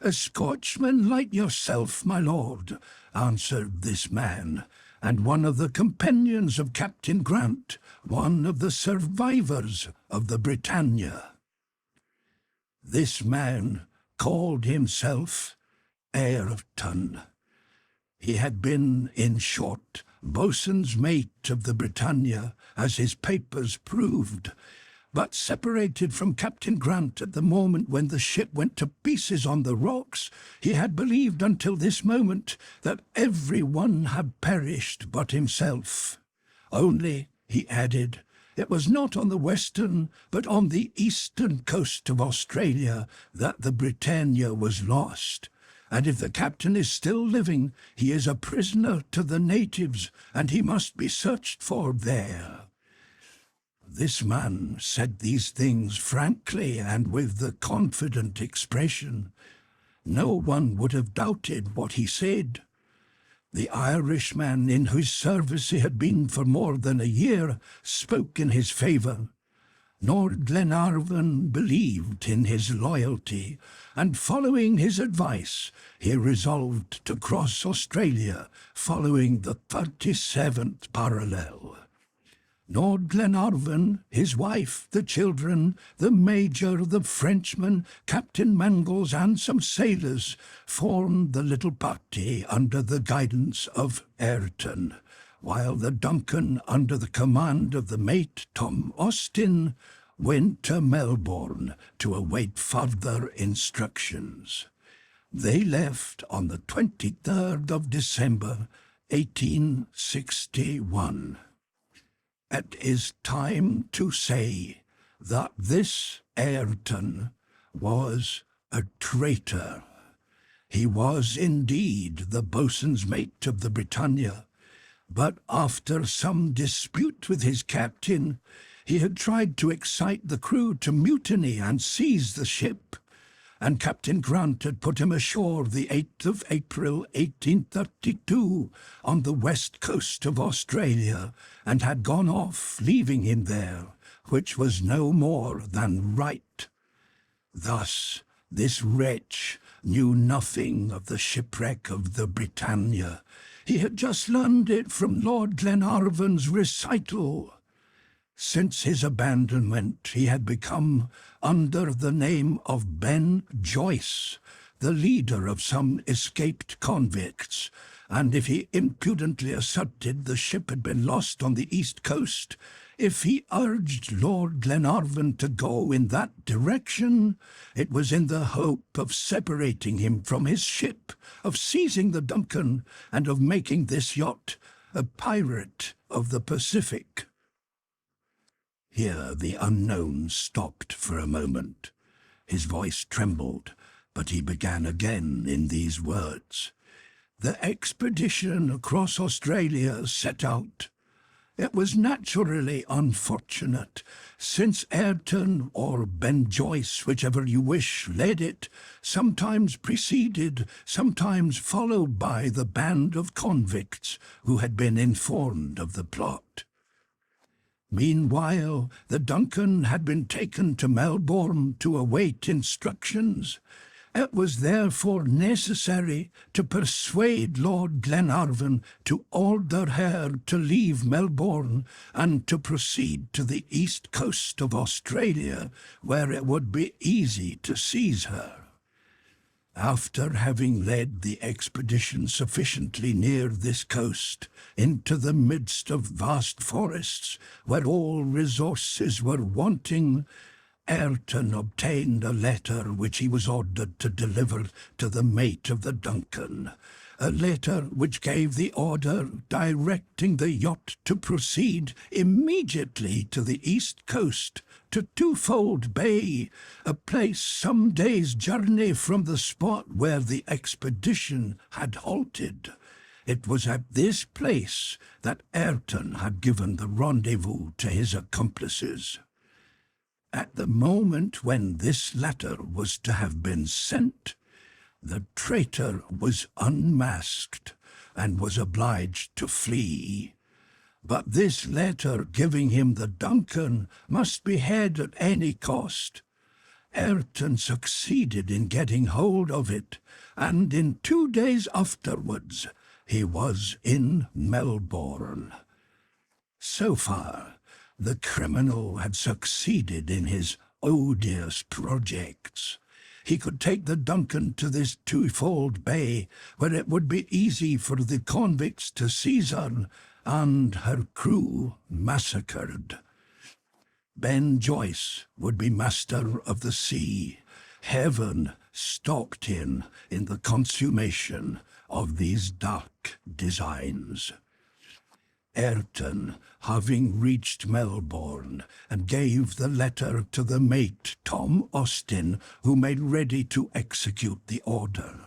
[SPEAKER 1] "A Scotchman like yourself, my lord," answered this man, "and one of the companions of Captain Grant, one of the survivors of the Britannia." This man called himself Ayrton. He had been, in short, boatswain's mate of the Britannia, as his papers proved, but separated from Captain Grant at the moment when the ship went to pieces on the rocks, he had believed until this moment that every one had perished but himself. Only, he added, it was not on the western, but on the eastern coast of Australia that the Britannia was lost, and if the captain is still living, he is a prisoner to the natives, and he must be searched for there. This man said these things frankly and with the confident expression. No one would have doubted what he said. The Irishman, in whose service he had been for more than a year, spoke in his favour. Lord Glenarvan believed in his loyalty, and following his advice, he resolved to cross Australia, following the 37th parallel. Lord Glenarvan, his wife, the children, the Major, the Frenchman, Captain Mangles, and some sailors formed the little party under the guidance of Ayrton, while the Duncan, under the command of the mate, Tom Austin, went to Melbourne to await further instructions. They left on the 23rd of December, 1861. It is time to say that this Ayrton was a traitor. He was indeed the boatswain's mate of the Britannia, but after some dispute with his captain, he had tried to excite the crew to mutiny and seize the ship, and Captain Grant had put him ashore the 8th of April, 1832, on the west coast of Australia, and had gone off, leaving him there, which was no more than right. Thus, this wretch knew nothing of the shipwreck of the Britannia. He had just learned it from Lord Glenarvan's recital. Since his abandonment, he had become, under the name of Ben Joyce, the leader of some escaped convicts, and if he impudently asserted the ship had been lost on the east coast, if he urged Lord Glenarvan to go in that direction, it was in the hope of separating him from his ship, of seizing the Duncan, and of making this yacht a pirate of the Pacific. Here the unknown stopped for a moment. His voice trembled, but he began again in these words. The expedition across Australia set out. It was naturally unfortunate, since Ayrton, or Ben Joyce, whichever you wish, led it, sometimes preceded, sometimes followed by the band of convicts who had been informed of the plot. Meanwhile, the Duncan had been taken to Melbourne to await instructions. It was therefore necessary to persuade Lord Glenarvan to order her to leave Melbourne and to proceed to the east coast of Australia, where it would be easy to seize her. After having led the expedition sufficiently near this coast, into the midst of vast forests, where all resources were wanting, Ayrton obtained a letter which he was ordered to deliver to the mate of the Duncan, a letter which gave the order directing the yacht to proceed immediately to the east coast, to Twofold Bay, a place some days' journey from the spot where the expedition had halted. It was at this place that Ayrton had given the rendezvous to his accomplices. At the moment when this letter was to have been sent, the traitor was unmasked and was obliged to flee. But this letter giving him the Duncan must be had at any cost. Ayrton succeeded in getting hold of it, and in 2 days afterwards he was in Melbourne. So far, the criminal had succeeded in his odious projects. He could take the Duncan to this Twofold Bay, where it would be easy for the convicts to seize her, and her crew massacred. Ben Joyce would be master of the sea. Heaven stalked in the consummation of these dark designs. Ayrton, having reached Melbourne, and gave the letter to the mate, Tom Austin, who made ready to execute the order.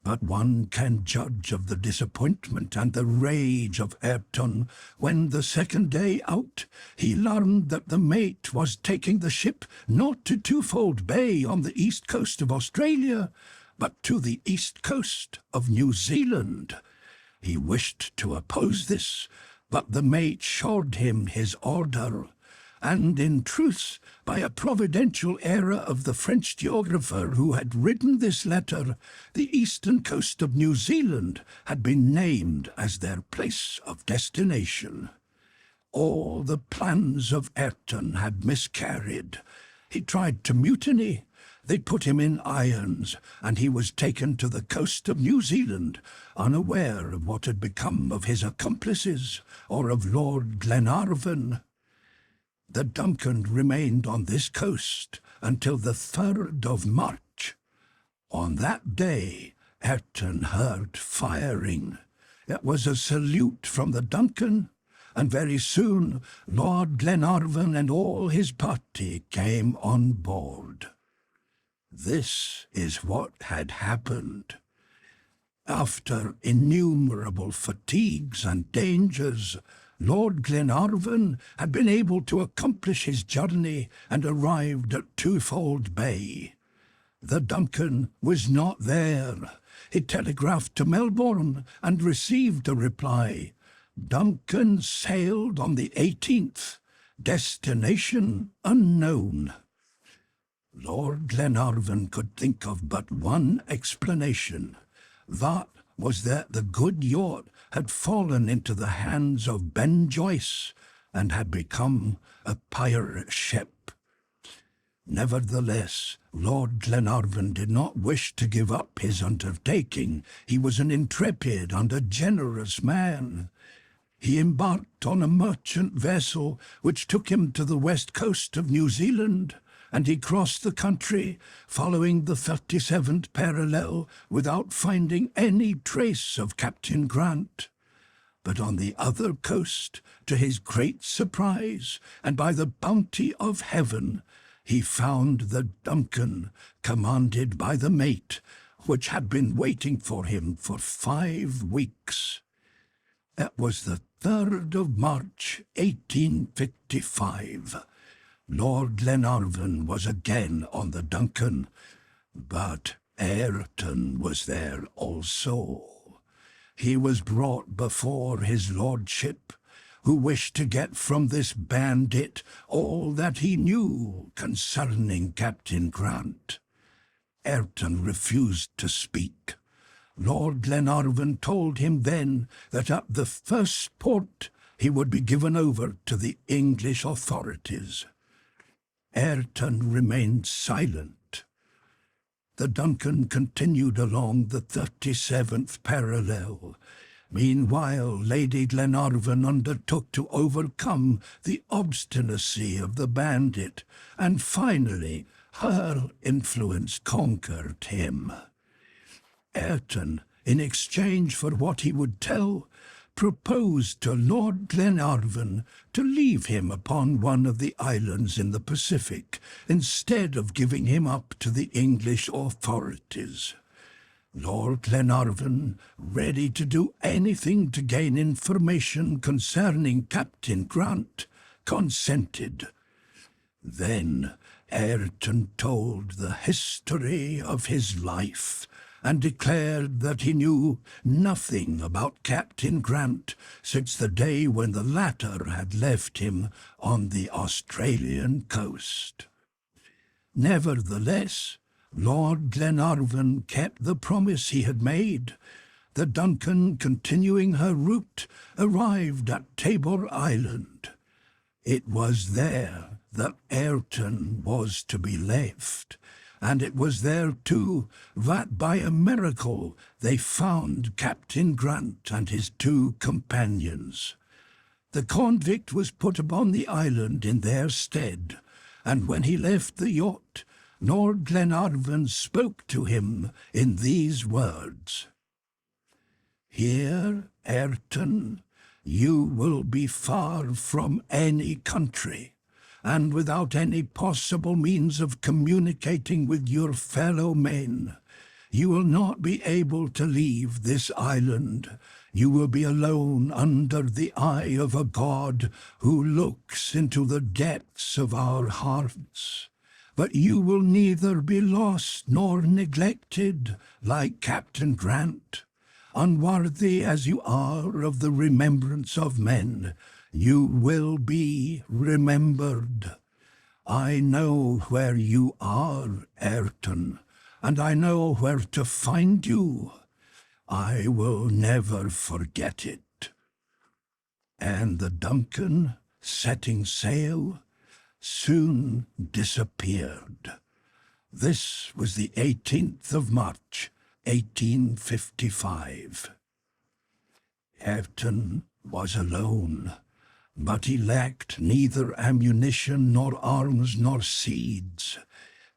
[SPEAKER 1] But one can judge of the disappointment and the rage of Ayrton when, the second day out, he learned that the mate was taking the ship not to Twofold Bay on the east coast of Australia, but to the east coast of New Zealand. He wished to oppose this, but the mate showed him his order, and in truth, by a providential error of the French geographer who had written this letter, the eastern coast of New Zealand had been named as their place of destination. All the plans of Ayrton had miscarried. He tried to mutiny. They put him in irons, and he was taken to the coast of New Zealand, unaware of what had become of his accomplices or of Lord Glenarvan. The Duncan remained on this coast until the 3rd of March. On that day, Ayrton heard firing. It was a salute from the Duncan, and very soon Lord Glenarvan and all his party came on board. This is what had happened. After innumerable fatigues and dangers, Lord Glenarvan had been able to accomplish his journey and arrived at Twofold Bay. The Duncan was not there. He telegraphed to Melbourne and received a reply. Duncan sailed on the 18th. Destination unknown. Lord Glenarvan could think of but one explanation. That was that the good yacht had fallen into the hands of Ben Joyce and had become a pirate ship. Nevertheless, Lord Glenarvan did not wish to give up his undertaking. He was an intrepid and a generous man. He embarked on a merchant vessel which took him to the west coast of New Zealand, and he crossed the country, following the 37th parallel, without finding any trace of Captain Grant. But on the other coast, to his great surprise, and by the bounty of heaven, he found the Duncan, commanded by the mate, which had been waiting for him for 5 weeks. It was the 3rd of March, 1855. Lord Glenarvan was again on the Duncan, but Ayrton was there also. He was brought before his lordship, who wished to get from this bandit all that he knew concerning Captain Grant. Ayrton refused to speak. Lord Glenarvan told him then that at the first port he would be given over to the English authorities. Ayrton remained silent. The Duncan continued along the 37th parallel. Meanwhile, Lady Glenarvan undertook to overcome the obstinacy of the bandit, and finally her influence conquered him. Ayrton, in exchange for what he would tell, proposed to Lord Glenarvan to leave him upon one of the islands in the Pacific, instead of giving him up to the English authorities. Lord Glenarvan, ready to do anything to gain information concerning Captain Grant, consented. Then Ayrton told the history of his life, and declared that he knew nothing about Captain Grant since the day when the latter had left him on the Australian coast. Nevertheless, Lord Glenarvan kept the promise he had made. The Duncan, continuing her route, arrived at Tabor Island. It was there that Ayrton was to be left, and it was there, too, that by a miracle they found Captain Grant and his 2 companions. The convict was put upon the island in their stead, and when he left the yacht, Lord Glenarvan spoke to him in these words. "Here, Ayrton, you will be far from any country, and without any possible means of communicating with your fellow men. You will not be able to leave this island. You will be alone under the eye of a God who looks into the depths of our hearts. But you will neither be lost nor neglected, like Captain Grant. Unworthy as you are of the remembrance of men, you will be remembered. I know where you are, Ayrton, and I know where to find you. I will never forget it." and the Duncan, setting sail, soon disappeared. This was the 18th of March, 1855. Ayrton was alone, but he lacked neither ammunition nor arms nor seeds.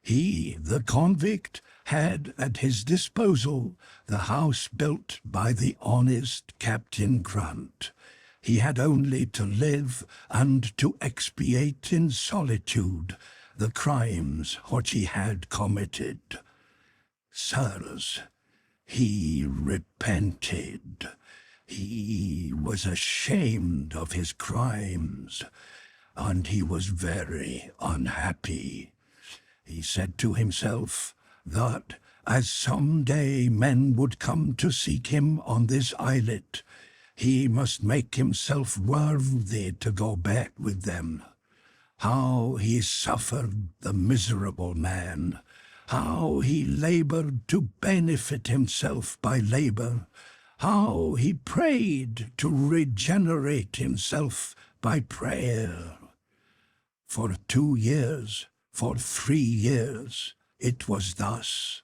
[SPEAKER 1] He, the convict, had at his disposal the house built by the honest Captain Grant. He had only to live and to expiate in solitude the crimes which he had committed. Sirs, he repented. He was ashamed of his crimes, and he was very unhappy. He said to himself that, as some day men would come to seek him on this islet, he must make himself worthy to go back with them. How he suffered, the miserable man! How he labored to benefit himself by labor! How he prayed to regenerate himself by prayer! For 2 years, for 3 years, it was thus.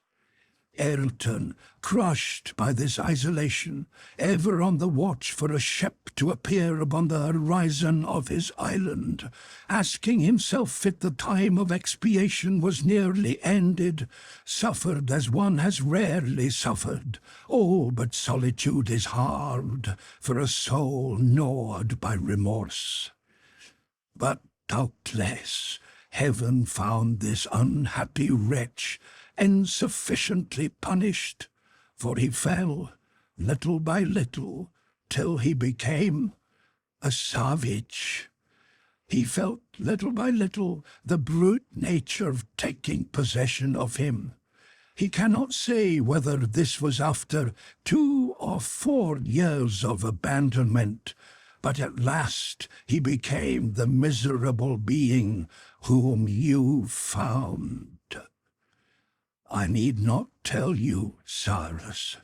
[SPEAKER 1] Ayrton, crushed by this isolation, ever on the watch for a ship to appear upon the horizon of his island, asking himself if the time of expiation was nearly ended, suffered as one has rarely suffered. Oh, but solitude is hard for a soul gnawed by remorse. But doubtless heaven found this unhappy wretch insufficiently punished, for he fell, little by little, till he became a savage. He felt, little by little, the brute nature taking possession of him. He cannot say whether this was after 2 or 4 years of abandonment, but at last he became the miserable being whom you found. I need not tell you, Cyrus,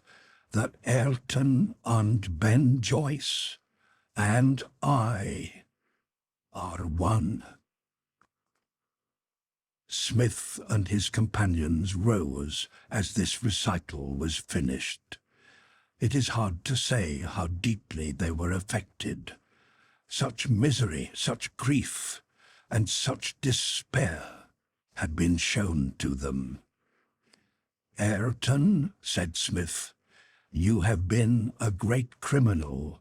[SPEAKER 1] that Ayrton and Ben Joyce and I are one. Smith and his companions rose as this recital was finished. It is hard to say how deeply they were affected. Such misery, such grief, and such despair had been shown to them. Ayrton, said Smith, you have been a great criminal,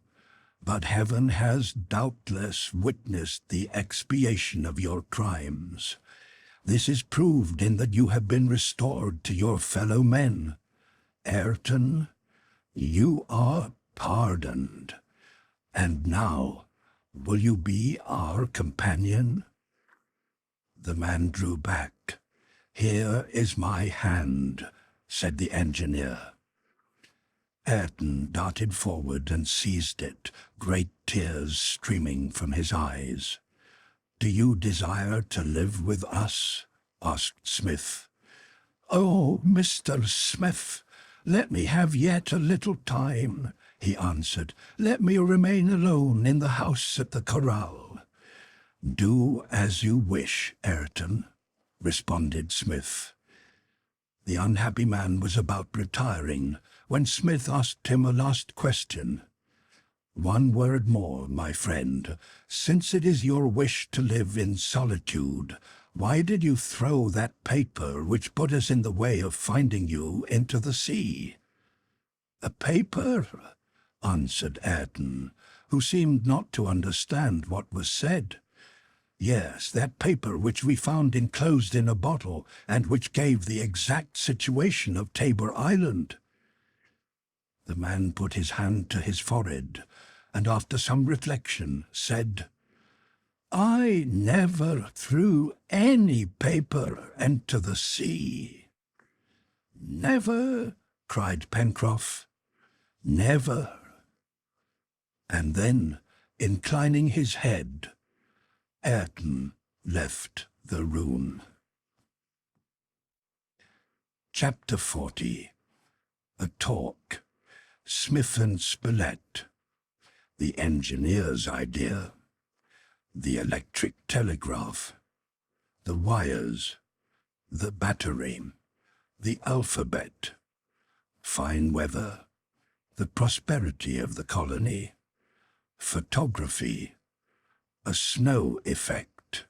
[SPEAKER 1] but heaven has doubtless witnessed the expiation of your crimes. This is proved in that you have been restored to your fellow men. Ayrton, you are pardoned. And now, will you be our companion? The man drew back. Here is my hand, said the engineer. Ayrton darted forward and seized it, great tears streaming from his eyes. Do you desire to live with us? Asked Smith. Oh, Mr. Smith, let me have yet a little time, he answered. Let me remain alone in the house at the corral. Do as you wish, Ayrton, responded Smith. The unhappy man was about retiring when Smith asked him a last question. One word more, my friend. Since it is your wish to live in solitude, why did you throw that paper which put us in the way of finding you into the sea? A paper? Answered Ayrton, who seemed not to understand what was said. Yes, that paper which we found enclosed in a bottle, and which gave the exact situation of Tabor Island. The man put his hand to his forehead, and after some reflection said, I never threw any paper into the sea. Never, cried Pencroff, never. And then, inclining his head, Ayrton left the room. Chapter 40. A Talk. Smith and Spilett. The engineer's idea. The electric telegraph. The wires. The battery. The alphabet. Fine weather. The prosperity of the colony. Photography. A snow effect.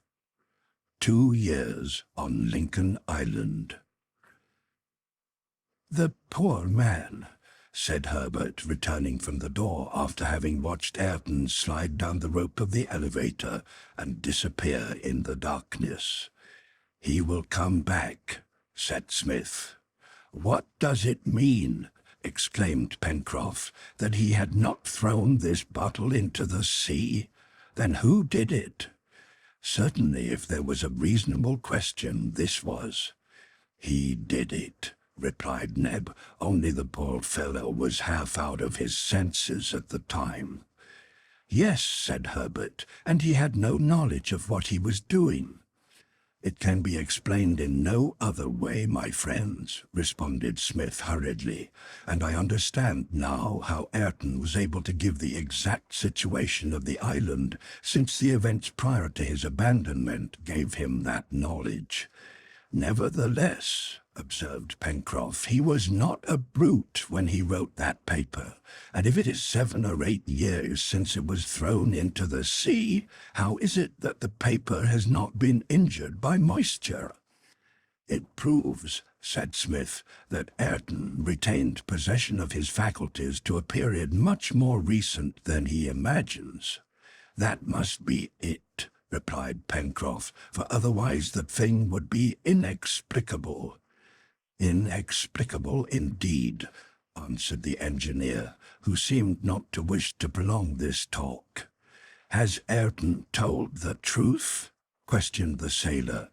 [SPEAKER 1] 2 years on Lincoln Island. "The poor man," said Harbert, returning from the door after having watched Ayrton slide down the rope of the elevator and disappear in the darkness. "He will come back," said Smith. "What does it mean," exclaimed Pencroff, "that he had not thrown this bottle into the sea? Then who did it?" Certainly, if there was a reasonable question, this was. "He did it," replied Neb, "only the poor fellow was half out of his senses at the time." "Yes," said Herbert, "and he had no knowledge of what he was doing." "It can be explained in no other way, my friends," responded Smith hurriedly, "and I understand now how Ayrton was able to give the exact situation of the island, since the events prior to his abandonment gave him that knowledge." "Nevertheless," observed Pencroff, "he was not a brute when he wrote that paper, and if it is 7 or 8 years since it was thrown into the sea, how is it that the paper has not been injured by moisture?" "It proves," said Smith, "that Ayrton retained possession of his faculties to a period much more recent than he imagines." "That must be it," replied Pencroff, "for otherwise the thing would be inexplicable." "Inexplicable indeed," answered the engineer, who seemed not to wish to prolong this talk. "Has Ayrton told the truth?" questioned the sailor.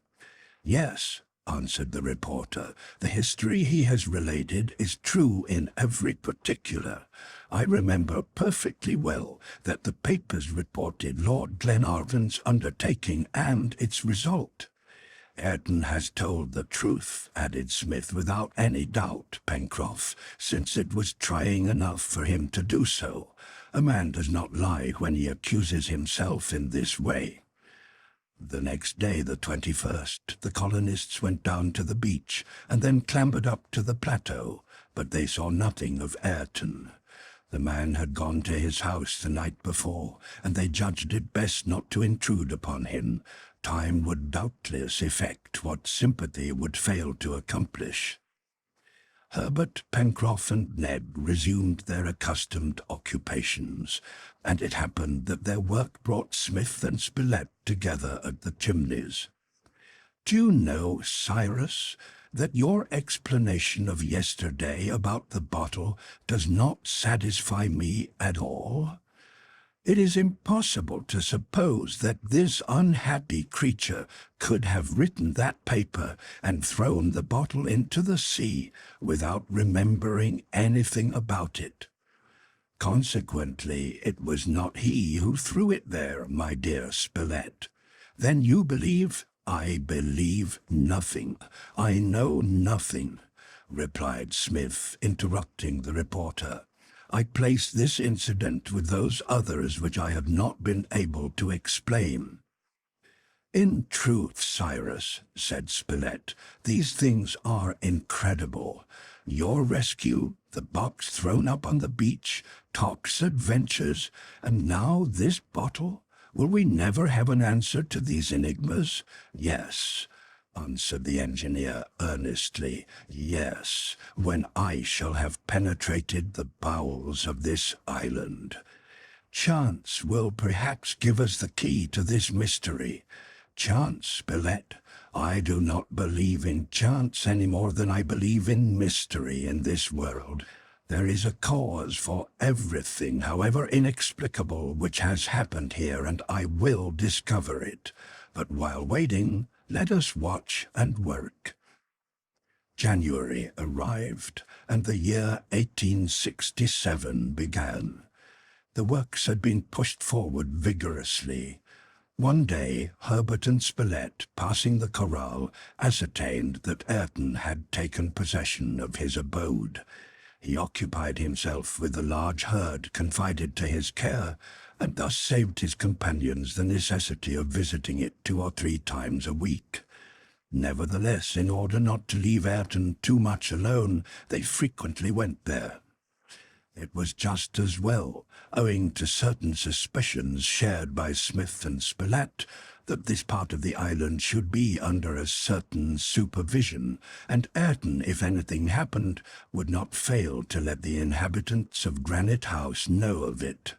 [SPEAKER 1] "Yes," answered the reporter, "the history he has related is true in every particular. I remember perfectly well that the papers reported Lord Glenarvan's undertaking and its result." "Ayrton has told the truth," added Smith, "without any doubt, Pencroff, since it was trying enough for him to do so. A man does not lie when he accuses himself in this way." The next day, the 21st, the colonists went down to the beach and then clambered up to the plateau, but they saw nothing of Ayrton. The man had gone to his house the night before, and they judged it best not to intrude upon him. Time would doubtless effect what sympathy would fail to accomplish. Herbert, Pencroff, and Neb resumed their accustomed occupations, and it happened that their work brought Smith and Spilett together at the Chimneys. "Do you know, Cyrus, that your explanation of yesterday about the bottle does not satisfy me at all? It is impossible to suppose that this unhappy creature could have written that paper and thrown the bottle into the sea without remembering anything about it. Consequently, it was not he who threw it there, my dear Spilett. Then you believe—" "I believe nothing. I know nothing," replied Smith, interrupting the reporter. "I place this incident with those others which I have not been able to explain." "In truth, Cyrus," said Spilett, "these things are incredible. Your rescue, the box thrown up on the beach, Top's adventures, and now this bottle. Will we never have an answer to these enigmas? Yes," answered the engineer earnestly, "yes, when I shall have penetrated the bowels of this island. Chance will perhaps give us the key to this mystery. Chance, Spilett. I do not believe in chance any more than I believe in mystery in this world. There is a cause for everything, however inexplicable, which has happened here, and I will discover it. But while waiting, let us watch and work." January arrived, and the year 1867 began. The works had been pushed forward vigorously. One day, Herbert and Spilett, passing the corral, ascertained that Ayrton had taken possession of his abode. He occupied himself with the large herd confided to his care, and thus saved his companions the necessity of visiting it 2 or 3 times a week. Nevertheless, in order not to leave Ayrton too much alone, they frequently went there. It was just as well, owing to certain suspicions shared by Smith and Spilett, that this part of the island should be under a certain supervision, and Ayrton, if anything happened, would not fail to let the inhabitants of Granite House know of it.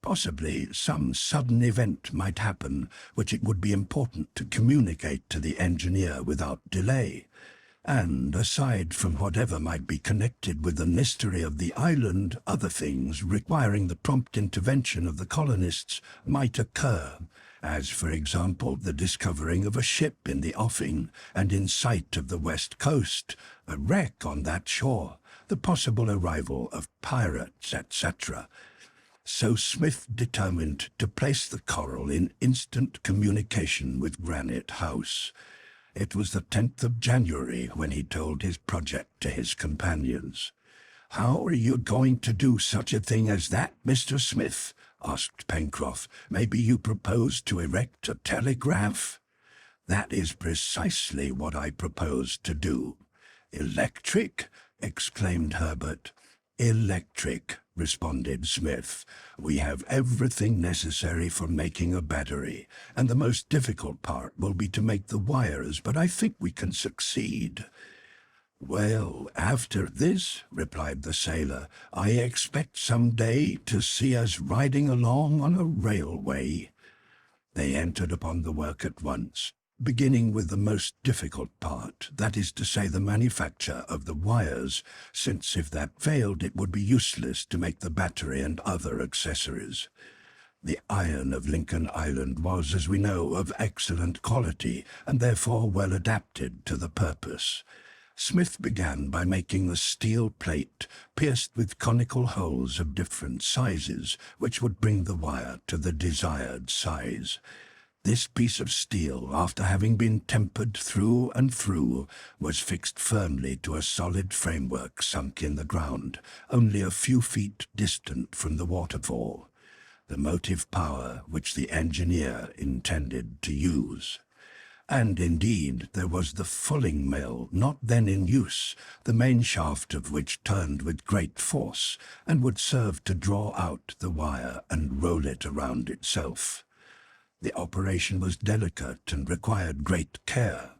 [SPEAKER 1] Possibly some sudden event might happen which it would be important to communicate to the engineer without delay, and, aside from whatever might be connected with the mystery of the island, other things requiring the prompt intervention of the colonists might occur, as, for example, the discovering of a ship in the offing and in sight of the west coast, a wreck on that shore, the possible arrival of pirates, etc. So Smith determined to place the coral in instant communication with Granite House. It was the 10th of January when he told his project to his companions. "How are you going to do such a thing as that, Mr. Smith?" asked Pencroff. "Maybe you propose to erect a telegraph?" "That is precisely what I propose to do." "Electric?" exclaimed Harbert. "Electric," responded Smith. "We have everything necessary for making a battery, and the most difficult part will be to make the wires, but I think we can succeed." "Well, after this," replied the sailor, "I expect some day to see us riding along on a railway." They entered upon the work at once, beginning with the most difficult part, that is to say the manufacture of the wires, since if that failed it would be useless to make the battery and other accessories. The iron of Lincoln Island was, as we know, of excellent quality, and therefore well adapted to the purpose. Smith began by making the steel plate pierced with conical holes of different sizes, which would bring the wire to the desired size. This piece of steel, after having been tempered through and through, was fixed firmly to a solid framework sunk in the ground, only a few feet distant from the waterfall, the motive power which the engineer intended to use. And indeed there was the fulling mill, not then in use, the main shaft of which turned with great force, and would serve to draw out the wire and roll it around itself. The operation was delicate and required great care.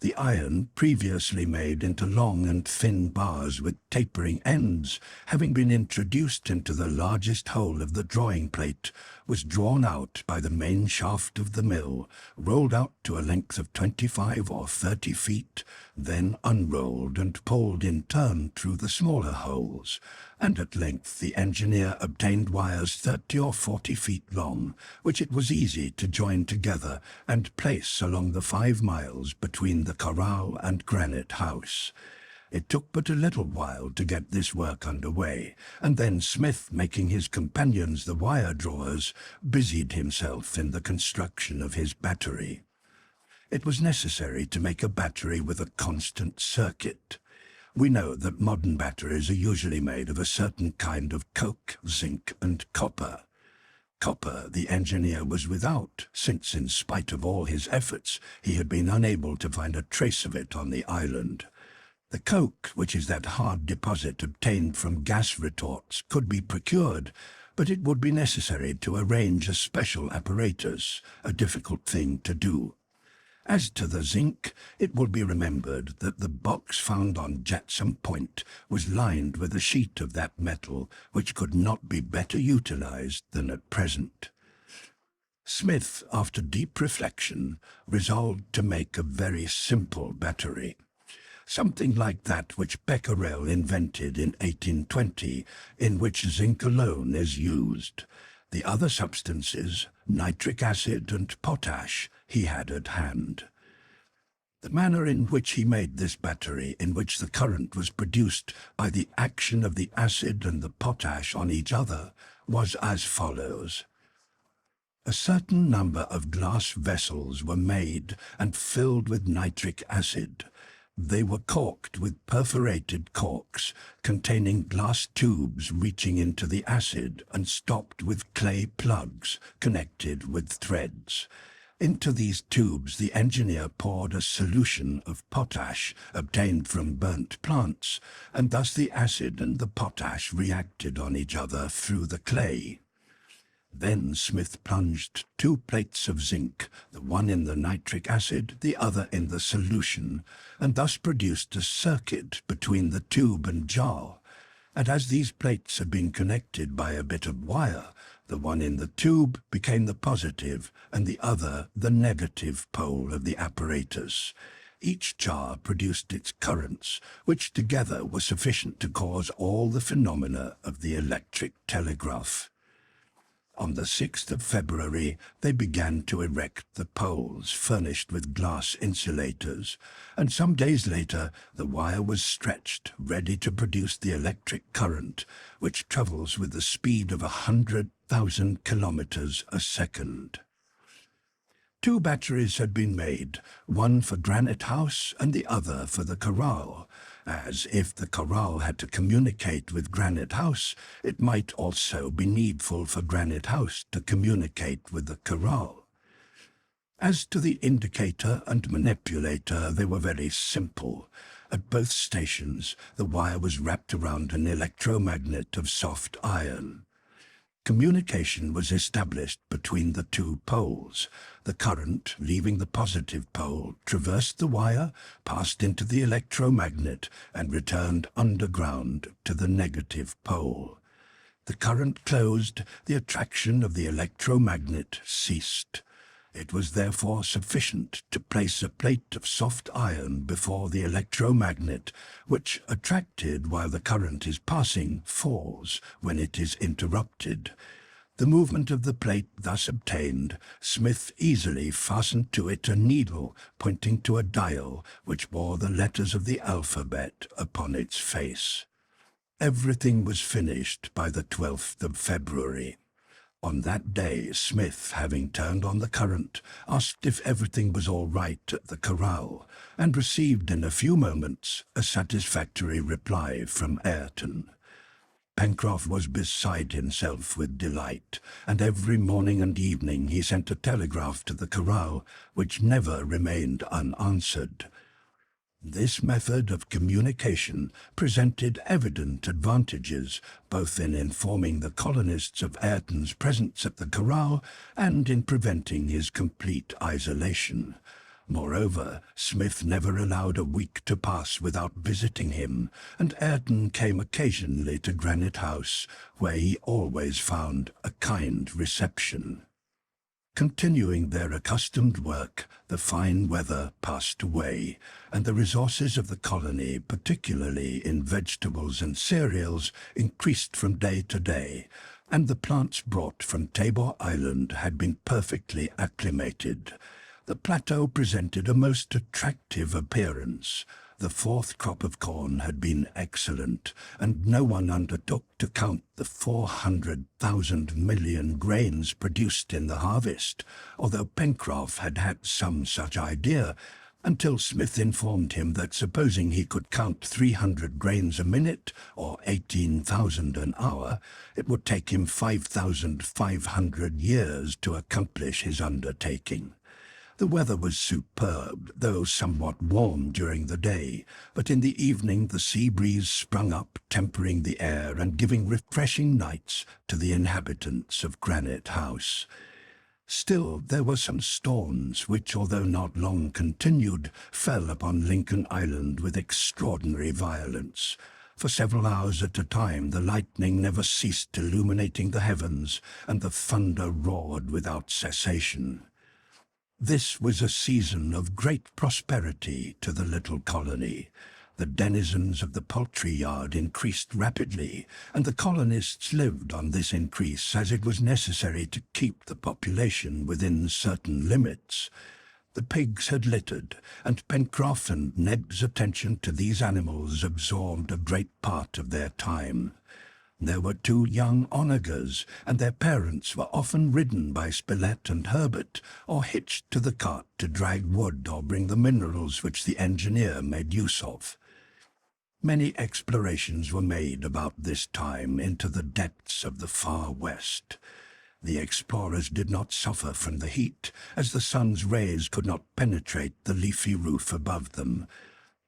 [SPEAKER 1] The iron, previously made into long and thin bars with tapering ends, having been introduced into the largest hole of the drawing plate, was drawn out by the main shaft of the mill, rolled out to a length of 25 or 30 feet, then unrolled and pulled in turn through the smaller holes, and at length the engineer obtained wires 30 or 40 feet long, which it was easy to join together and place along the 5 miles between the corral and Granite House. It took but a little while to get this work under way, and then Smith, making his companions the wire drawers, busied himself in the construction of his battery. It was necessary to make a battery with a constant circuit. We know that modern batteries are usually made of a certain kind of coke, zinc, and copper. Copper the engineer was without, since in spite of all his efforts he had been unable to find a trace of it on the island. The coke, which is that hard deposit obtained from gas retorts, could be procured, but it would be necessary to arrange a special apparatus, a difficult thing to do. As to the zinc, it will be remembered that the box found on Jetsam Point was lined with a sheet of that metal which could not be better utilized than at present. Smith, after deep reflection, resolved to make a very simple battery, something like that which Becquerel invented in 1820, in which zinc alone is used. The other substances, nitric acid and potash, he had at hand. The manner in which he made this battery, in which the current was produced by the action of the acid and the potash on each other, was as follows. A certain number of glass vessels were made and filled with nitric acid. They were corked with perforated corks containing glass tubes reaching into the acid and stopped with clay plugs connected with threads. Into these tubes the engineer poured a solution of potash obtained from burnt plants, and thus the acid and the potash reacted on each other through the clay. Then Smith plunged 2 plates of zinc, the one in the nitric acid, the other in the solution, and thus produced a circuit between the tube and jar. And as these plates had been connected by a bit of wire, the one in the tube became the positive and the other the negative pole of the apparatus. Each jar produced its currents, which together were sufficient to cause all the phenomena of the electric telegraph. On the 6th of February, they began to erect the poles furnished with glass insulators, and some days later the wire was stretched, ready to produce the electric current, which travels with the speed of 100,000 kilometers a second. 2 batteries had been made, one for Granite House and the other for the corral, as if the corral had to communicate with Granite House, it might also be needful for Granite House to communicate with the corral. As to the indicator and manipulator, they were very simple. At both stations, the wire was wrapped around an electromagnet of soft iron. Communication was established between the 2 poles. The current, leaving the positive pole, traversed the wire, passed into the electromagnet, and returned underground to the negative pole. The current closed, the attraction of the electromagnet ceased. It was therefore sufficient to place a plate of soft iron before the electromagnet, which, attracted while the current is passing, falls when it is interrupted. The movement of the plate thus obtained, Smith easily fastened to it a needle pointing to a dial which bore the letters of the alphabet upon its face. Everything was finished by the 12th of February. On that day, Smith, having turned on the current, asked if everything was all right at the corral, and received in a few moments a satisfactory reply from Ayrton. Pencroff was beside himself with delight, and every morning and evening he sent a telegraph to the corral, which never remained unanswered. This method of communication presented evident advantages, both in informing the colonists of Ayrton's presence at the corral and in preventing his complete isolation. Moreover, Smith never allowed a week to pass without visiting him, and Ayrton came occasionally to Granite House, where he always found a kind reception. Continuing their accustomed work, the fine weather passed away, and the resources of the colony, particularly in vegetables and cereals, increased from day to day, and the plants brought from Tabor Island had been perfectly acclimated. The plateau presented a most attractive appearance. The 4th crop of corn had been excellent, and no one undertook to count the 400,000 million grains produced in the harvest, although Pencroff had had some such idea, until Smith informed him that supposing he could count 300 grains a minute, or 18,000 an hour, it would take him 5,500 years to accomplish his undertaking. The weather was superb, though somewhat warm during the day, but in the evening the sea breeze sprung up, tempering the air and giving refreshing nights to the inhabitants of Granite House. Still, there were some storms which, although not long continued, fell upon Lincoln Island with extraordinary violence. For several hours at a time the lightning never ceased illuminating the heavens, and the thunder roared without cessation. This was a season of great prosperity to the little colony. The denizens of the poultry yard increased rapidly, and the colonists lived on this increase as it was necessary to keep the population within certain limits. The pigs had littered, and Pencroff and Neb's attention to these animals absorbed a great part of their time. There were 2 young onagers, and their parents were often ridden by Spilett and Harbert, or hitched to the cart to drag wood or bring the minerals which the engineer made use of. Many explorations were made about this time into the depths of the far west. The explorers did not suffer from the heat, as the sun's rays could not penetrate the leafy roof above them.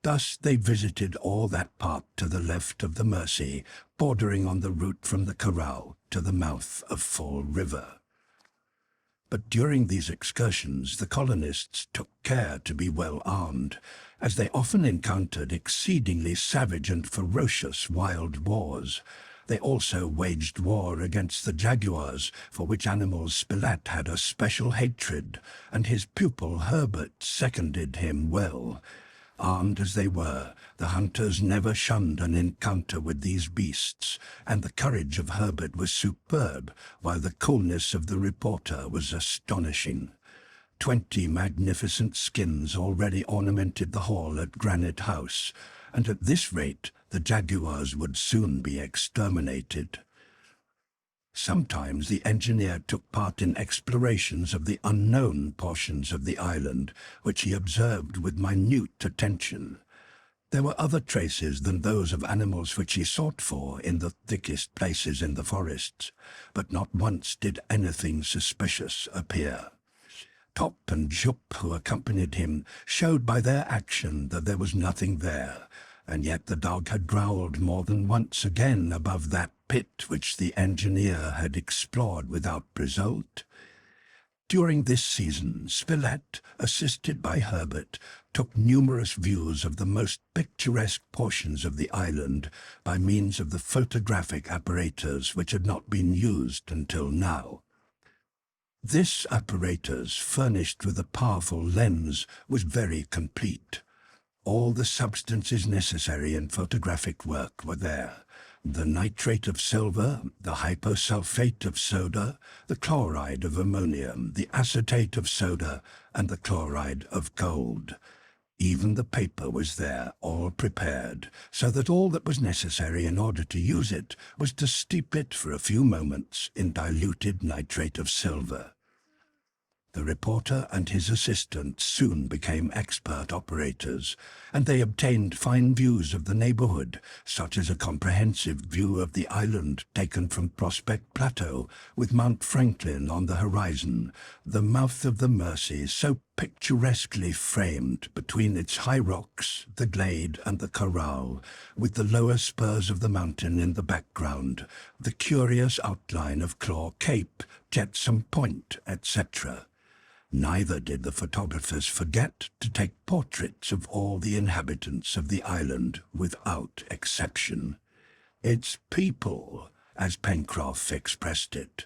[SPEAKER 1] Thus they visited all that part to the left of the Mersey, bordering on the route from the corral to the mouth of Fall River. But during these excursions the colonists took care to be well armed, as they often encountered exceedingly savage and ferocious wild boars. They also waged war against the jaguars, for which animals Spilett had a special hatred, and his pupil Harbert seconded him well. Armed as they were, the hunters never shunned an encounter with these beasts, and the courage of Harbert was superb, while the coolness of the reporter was astonishing. 20 magnificent skins already ornamented the hall at Granite House, and at this rate the jaguars would soon be exterminated. Sometimes the engineer took part in explorations of the unknown portions of the island, which he observed with minute attention. There were other traces than those of animals which he sought for in the thickest places in the forests, but not once did anything suspicious appear. Top and Jup, who accompanied him, showed by their action that there was nothing there, and yet the dog had growled more than once again above that pit which the engineer had explored without result. During this season, Spilett, assisted by Harbert, took numerous views of the most picturesque portions of the island by means of the photographic apparatus which had not been used until now. This apparatus, furnished with a powerful lens, was very complete. All the substances necessary in photographic work were there. The nitrate of silver, the hyposulfate of soda, the chloride of ammonium, the acetate of soda, and the chloride of gold. Even the paper was there, all prepared, so that all that was necessary in order to use it was to steep it for a few moments in diluted nitrate of silver. The reporter and his assistant soon became expert operators, and they obtained fine views of the neighborhood, such as a comprehensive view of the island taken from Prospect Plateau, with Mount Franklin on the horizon, the mouth of the Mersey so picturesquely framed between its high rocks, the glade and the corral, with the lower spurs of the mountain in the background, the curious outline of Claw Cape, Jetsam Point, etc. Neither did the photographers forget to take portraits of all the inhabitants of the island without exception. "Its people," as Pencroff expressed it.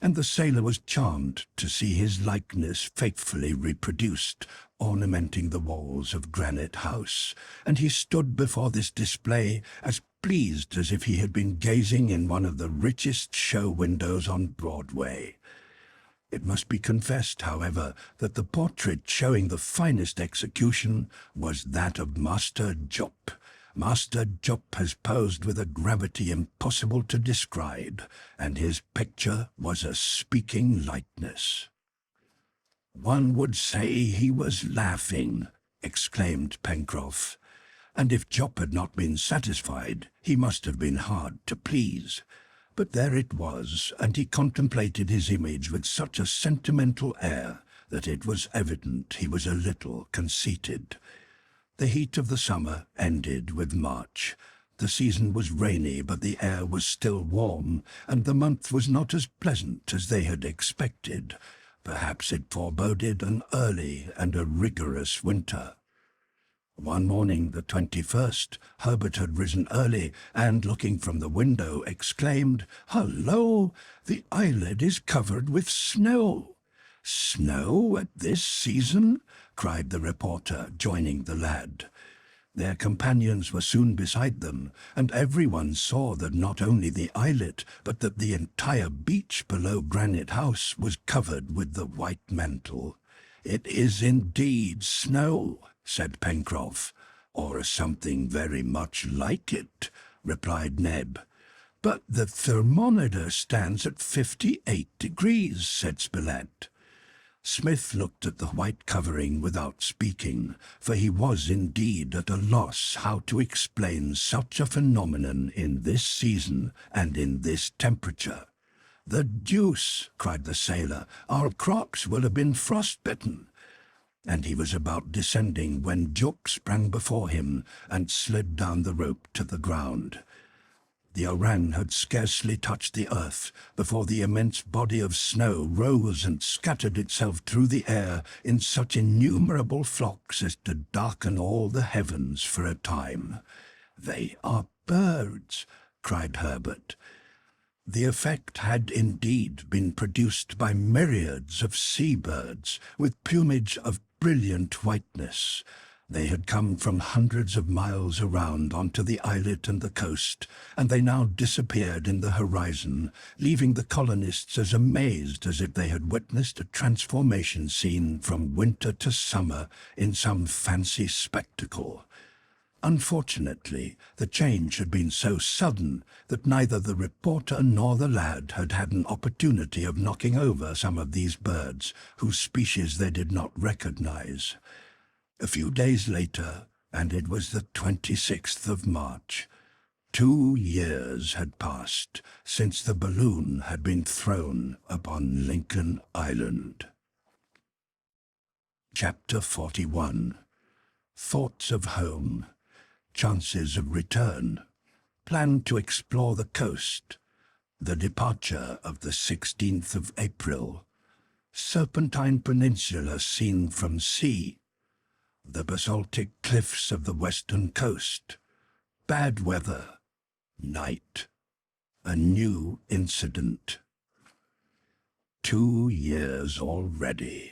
[SPEAKER 1] And the sailor was charmed to see his likeness faithfully reproduced, ornamenting the walls of Granite House, and he stood before this display as pleased as if he had been gazing in one of the richest show windows on Broadway. It must be confessed, however, that the portrait showing the finest execution was that of Master Jup. Master Jup has posed with a gravity impossible to describe, and his picture was a speaking likeness. "One would say he was laughing," exclaimed Pencroff, "and if Jup had not been satisfied, he must have been hard to please. But there it was, and he contemplated his image with such a sentimental air that it was evident he was a little conceited. The heat of the summer ended with March. The season was rainy, but the air was still warm, and the month was not as pleasant as they had expected. Perhaps it foreboded an early and a rigorous winter. One morning, the 21st, Harbert had risen early, and, looking from the window, exclaimed, "Hullo! The islet is covered with snow!" "Snow at this season?" cried the reporter, joining the lad. Their companions were soon beside them, and everyone saw that not only the islet, but that the entire beach below Granite House was covered with the white mantle. "It is indeed snow," said Pencroff. "Or something very much like it," replied Neb. "But the thermometer stands at 58 degrees, said Spilett. Smith looked at the white covering without speaking, for he was indeed at a loss how to explain such a phenomenon in this season and in this temperature. "The deuce!" cried the sailor. "Our crops will have been frostbitten." And he was about descending when Jup sprang before him and slid down the rope to the ground. The orang had scarcely touched the earth before the immense body of snow rose and scattered itself through the air in such innumerable flocks as to darken all the heavens for a time. "They are birds!" cried Harbert. The effect had indeed been produced by myriads of sea-birds with plumage of brilliant whiteness. They had come from hundreds of miles around onto the islet and the coast, and they now disappeared in the horizon, leaving the colonists as amazed as if they had witnessed a transformation scene from winter to summer in some fancy spectacle. Unfortunately, the change had been so sudden that neither the reporter nor the lad had had an opportunity of knocking over some of these birds, whose species they did not recognize. A few days later, and it was the 26th of March, 2 years had passed since the balloon had been thrown upon Lincoln Island. Chapter 41. Thoughts of home, chances of return, plan to explore the coast, the departure of the 16th of April, Serpentine Peninsula seen from sea, the basaltic cliffs of the western coast, bad weather, night, a new incident. 2 years already.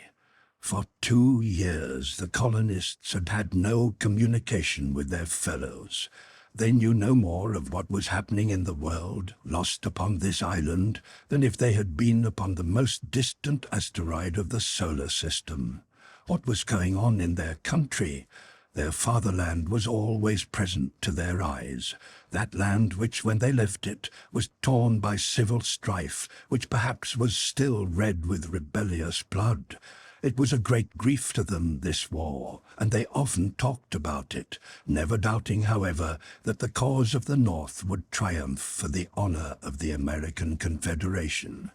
[SPEAKER 1] For 2 years the colonists had had no communication with their fellows. They knew no more of what was happening in the world, lost upon this island, than if they had been upon the most distant asteroid of the solar system. What was going on in their country? Their fatherland was always present to their eyes, that land which, when they left it, was torn by civil strife, which perhaps was still red with rebellious blood. It was a great grief to them, this war, and they often talked about it, never doubting, however, that the cause of the North would triumph for the honor of the American Confederation.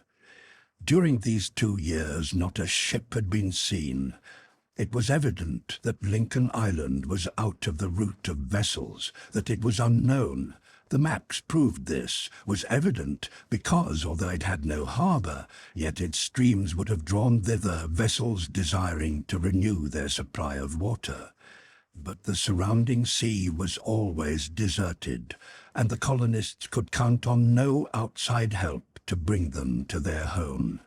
[SPEAKER 1] During these 2 years not a ship had been seen. It was evident that Lincoln Island was out of the route of vessels, that it was unknown. The maps proved this, was evident, because, although it had no harbor, yet its streams would have drawn thither vessels desiring to renew their supply of water. But the surrounding sea was always deserted, and the colonists could count on no outside help to bring them to their home.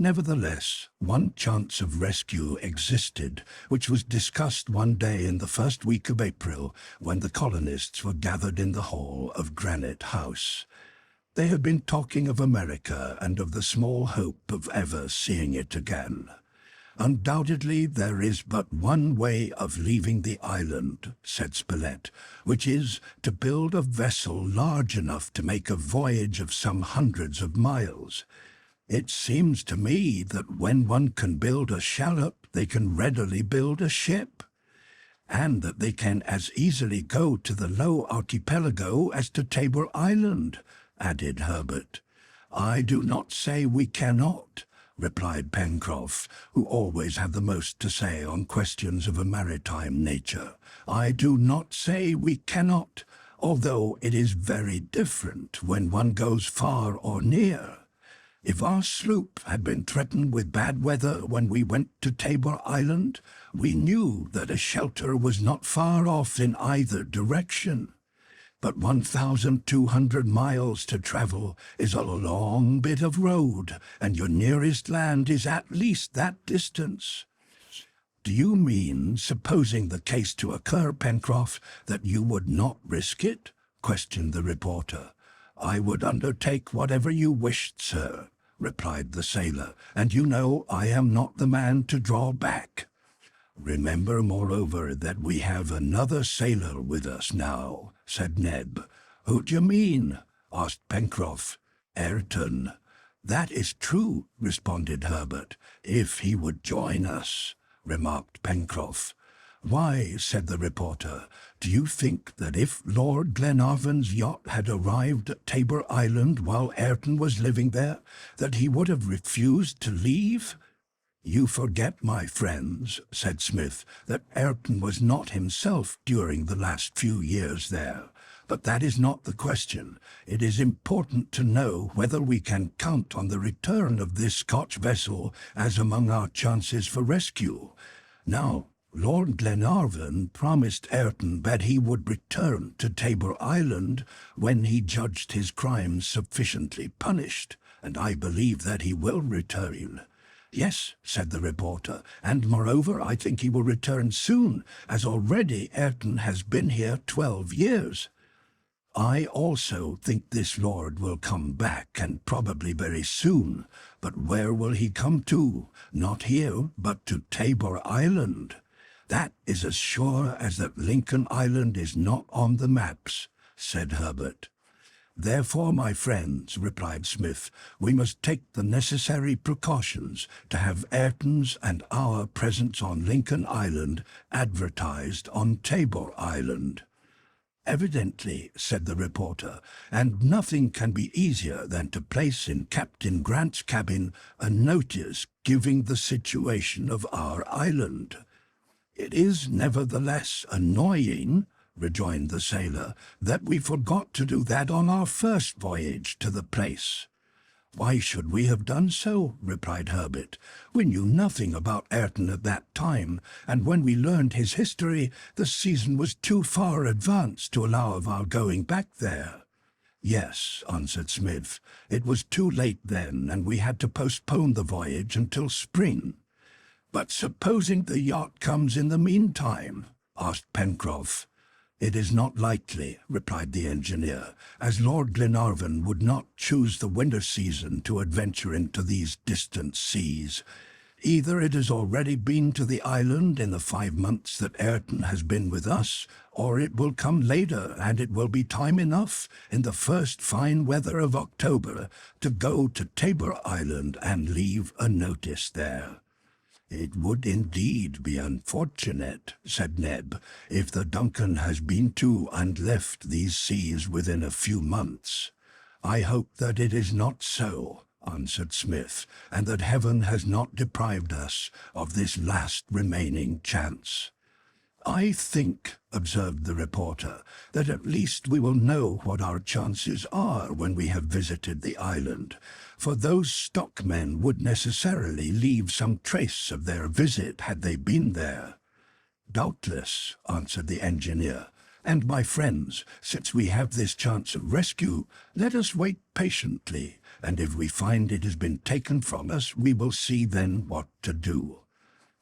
[SPEAKER 1] Nevertheless, one chance of rescue existed, which was discussed one day in the first week of April, when the colonists were gathered in the hall of Granite House. They had been talking of America and of the small hope of ever seeing it again. "Undoubtedly there is but one way of leaving the island," said Spilett, "which is to build a vessel large enough to make a voyage of some hundreds of miles. It seems to me that when one can build a shallop, they can readily build a ship, and that they can as easily go to the Low Archipelago as to Tabor Island," added Harbert. "I do not say we cannot," replied Pencroff, who always had the most to say on questions of a maritime nature. "I do not say we cannot, although it is very different when one goes far or near. If our sloop had been threatened with bad weather when we went to Tabor Island, we knew that a shelter was not far off in either direction. But 1,200 miles to travel is a long bit of road, and your nearest land is at least that distance." "Do you mean, supposing the case to occur, Pencroff, that you would not risk it?" questioned the reporter. "I would undertake whatever you wished, sir," replied the sailor, "and you know I am not the man to draw back." "Remember, moreover, that we have another sailor with us now," said Neb. "Who d'ye mean?" asked Pencroff. "Ayrton." "That is true," responded Herbert. "If he would join us," remarked Pencroff. "Why," said the reporter, "do you think that if Lord Glenarvan's yacht had arrived at Tabor Island while Ayrton was living there, that he would have refused to leave?" "You forget, my friends," said Smith, "that Ayrton was not himself during the last few years there. But that is not the question. It is important to know whether we can count on the return of this Scotch vessel as among our chances for rescue. Now, Lord Glenarvan promised Ayrton that he would return to Tabor Island when he judged his crimes sufficiently punished, and I believe that he will return." "Yes," said the reporter, "and moreover I think he will return soon, as already Ayrton has been here 12 years. "I also think this lord will come back, and probably very soon. But where will he come to? Not here, but to Tabor Island. "That is as sure as that Lincoln Island is not on the maps," said Herbert. "Therefore, my friends," replied Smith, "we must take the necessary precautions to have Ayrton's and our presence on Lincoln Island advertised on Tabor Island." "Evidently," said the reporter, "and nothing can be easier than to place in Captain Grant's cabin a notice giving the situation of our island." "It is nevertheless annoying," rejoined the sailor, "that we forgot to do that on our first voyage to the place." "Why should we have done so?" replied Herbert. "We knew nothing about Ayrton at that time, and when we learned his history, the season was too far advanced to allow of our going back there." "Yes," answered Smith, "it was too late then, and we had to postpone the voyage until spring." "But supposing the yacht comes in the meantime?" asked Pencroff. "It is not likely," replied the engineer, "as Lord Glenarvan would not choose the winter season to adventure into these distant seas. Either it has already been to the island in the 5 months that Ayrton has been with us, or it will come later, and it will be time enough, in the first fine weather of October, to go to Tabor Island and leave a notice there." "It would indeed be unfortunate," said Neb, "if the Duncan has been to and left these seas within a few months." "I hope that it is not so," answered Smith, "and that heaven has not deprived us of this last remaining chance." "I think," observed the reporter, "that at least we will know what our chances are when we have visited the island, for those stockmen would necessarily leave some trace of their visit had they been there." "Doubtless," answered the engineer, "and my friends, since we have this chance of rescue, let us wait patiently, and if we find it has been taken from us, we will see then what to do."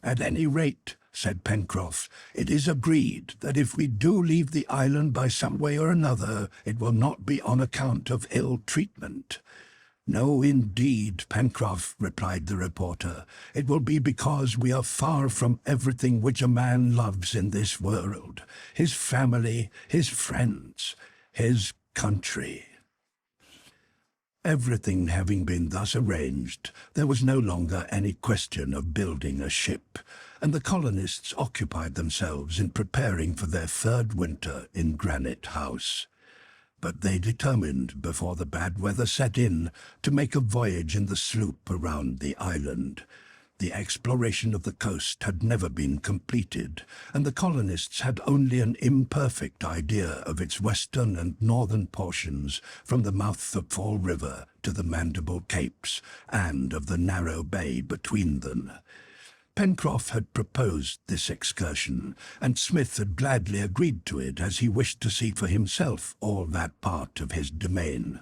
[SPEAKER 1] "At any rate," said Pencroff, "it is agreed that if we do leave the island by some way or another, it will not be on account of ill treatment." "No, indeed, Pencroff," replied the reporter. "It will be because we are far from everything which a man loves in this world, his family, his friends, his country." Everything having been thus arranged, there was no longer any question of building a ship, and the colonists occupied themselves in preparing for their 3rd winter in Granite House. But they determined, before the bad weather set in, to make a voyage in the sloop around the island. The exploration of the coast had never been completed, and the colonists had only an imperfect idea of its western and northern portions from the mouth of Fall River to the Mandible Capes, and of the narrow bay between them. Pencroff had proposed this excursion, and Smith had gladly agreed to it, as he wished to see for himself all that part of his domain.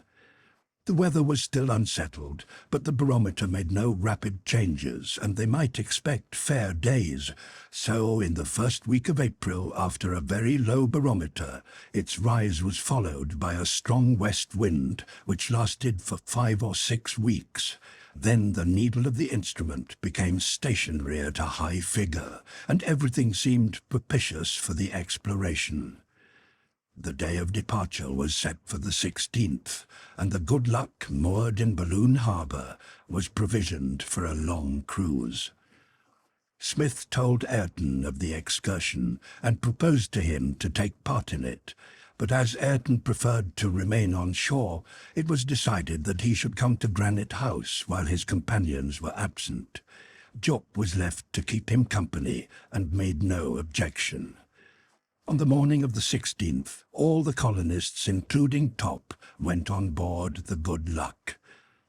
[SPEAKER 1] The weather was still unsettled, but the barometer made no rapid changes, and they might expect fair days. So in the first week of April, after a very low barometer, its rise was followed by a strong west wind, which lasted for 5 or 6 weeks. Then the needle of the instrument became stationary at a high figure, and everything seemed propitious for the exploration. The day of departure was set for the 16th, and the Good Luck, moored in Balloon Harbour, was provisioned for a long cruise. Smith told Ayrton of the excursion and proposed to him to take part in it, but as Ayrton preferred to remain on shore, it was decided that he should come to Granite House while his companions were absent. Jup was left to keep him company and made no objection. On the morning of the 16th, all the colonists, including Top, went on board the Good Luck.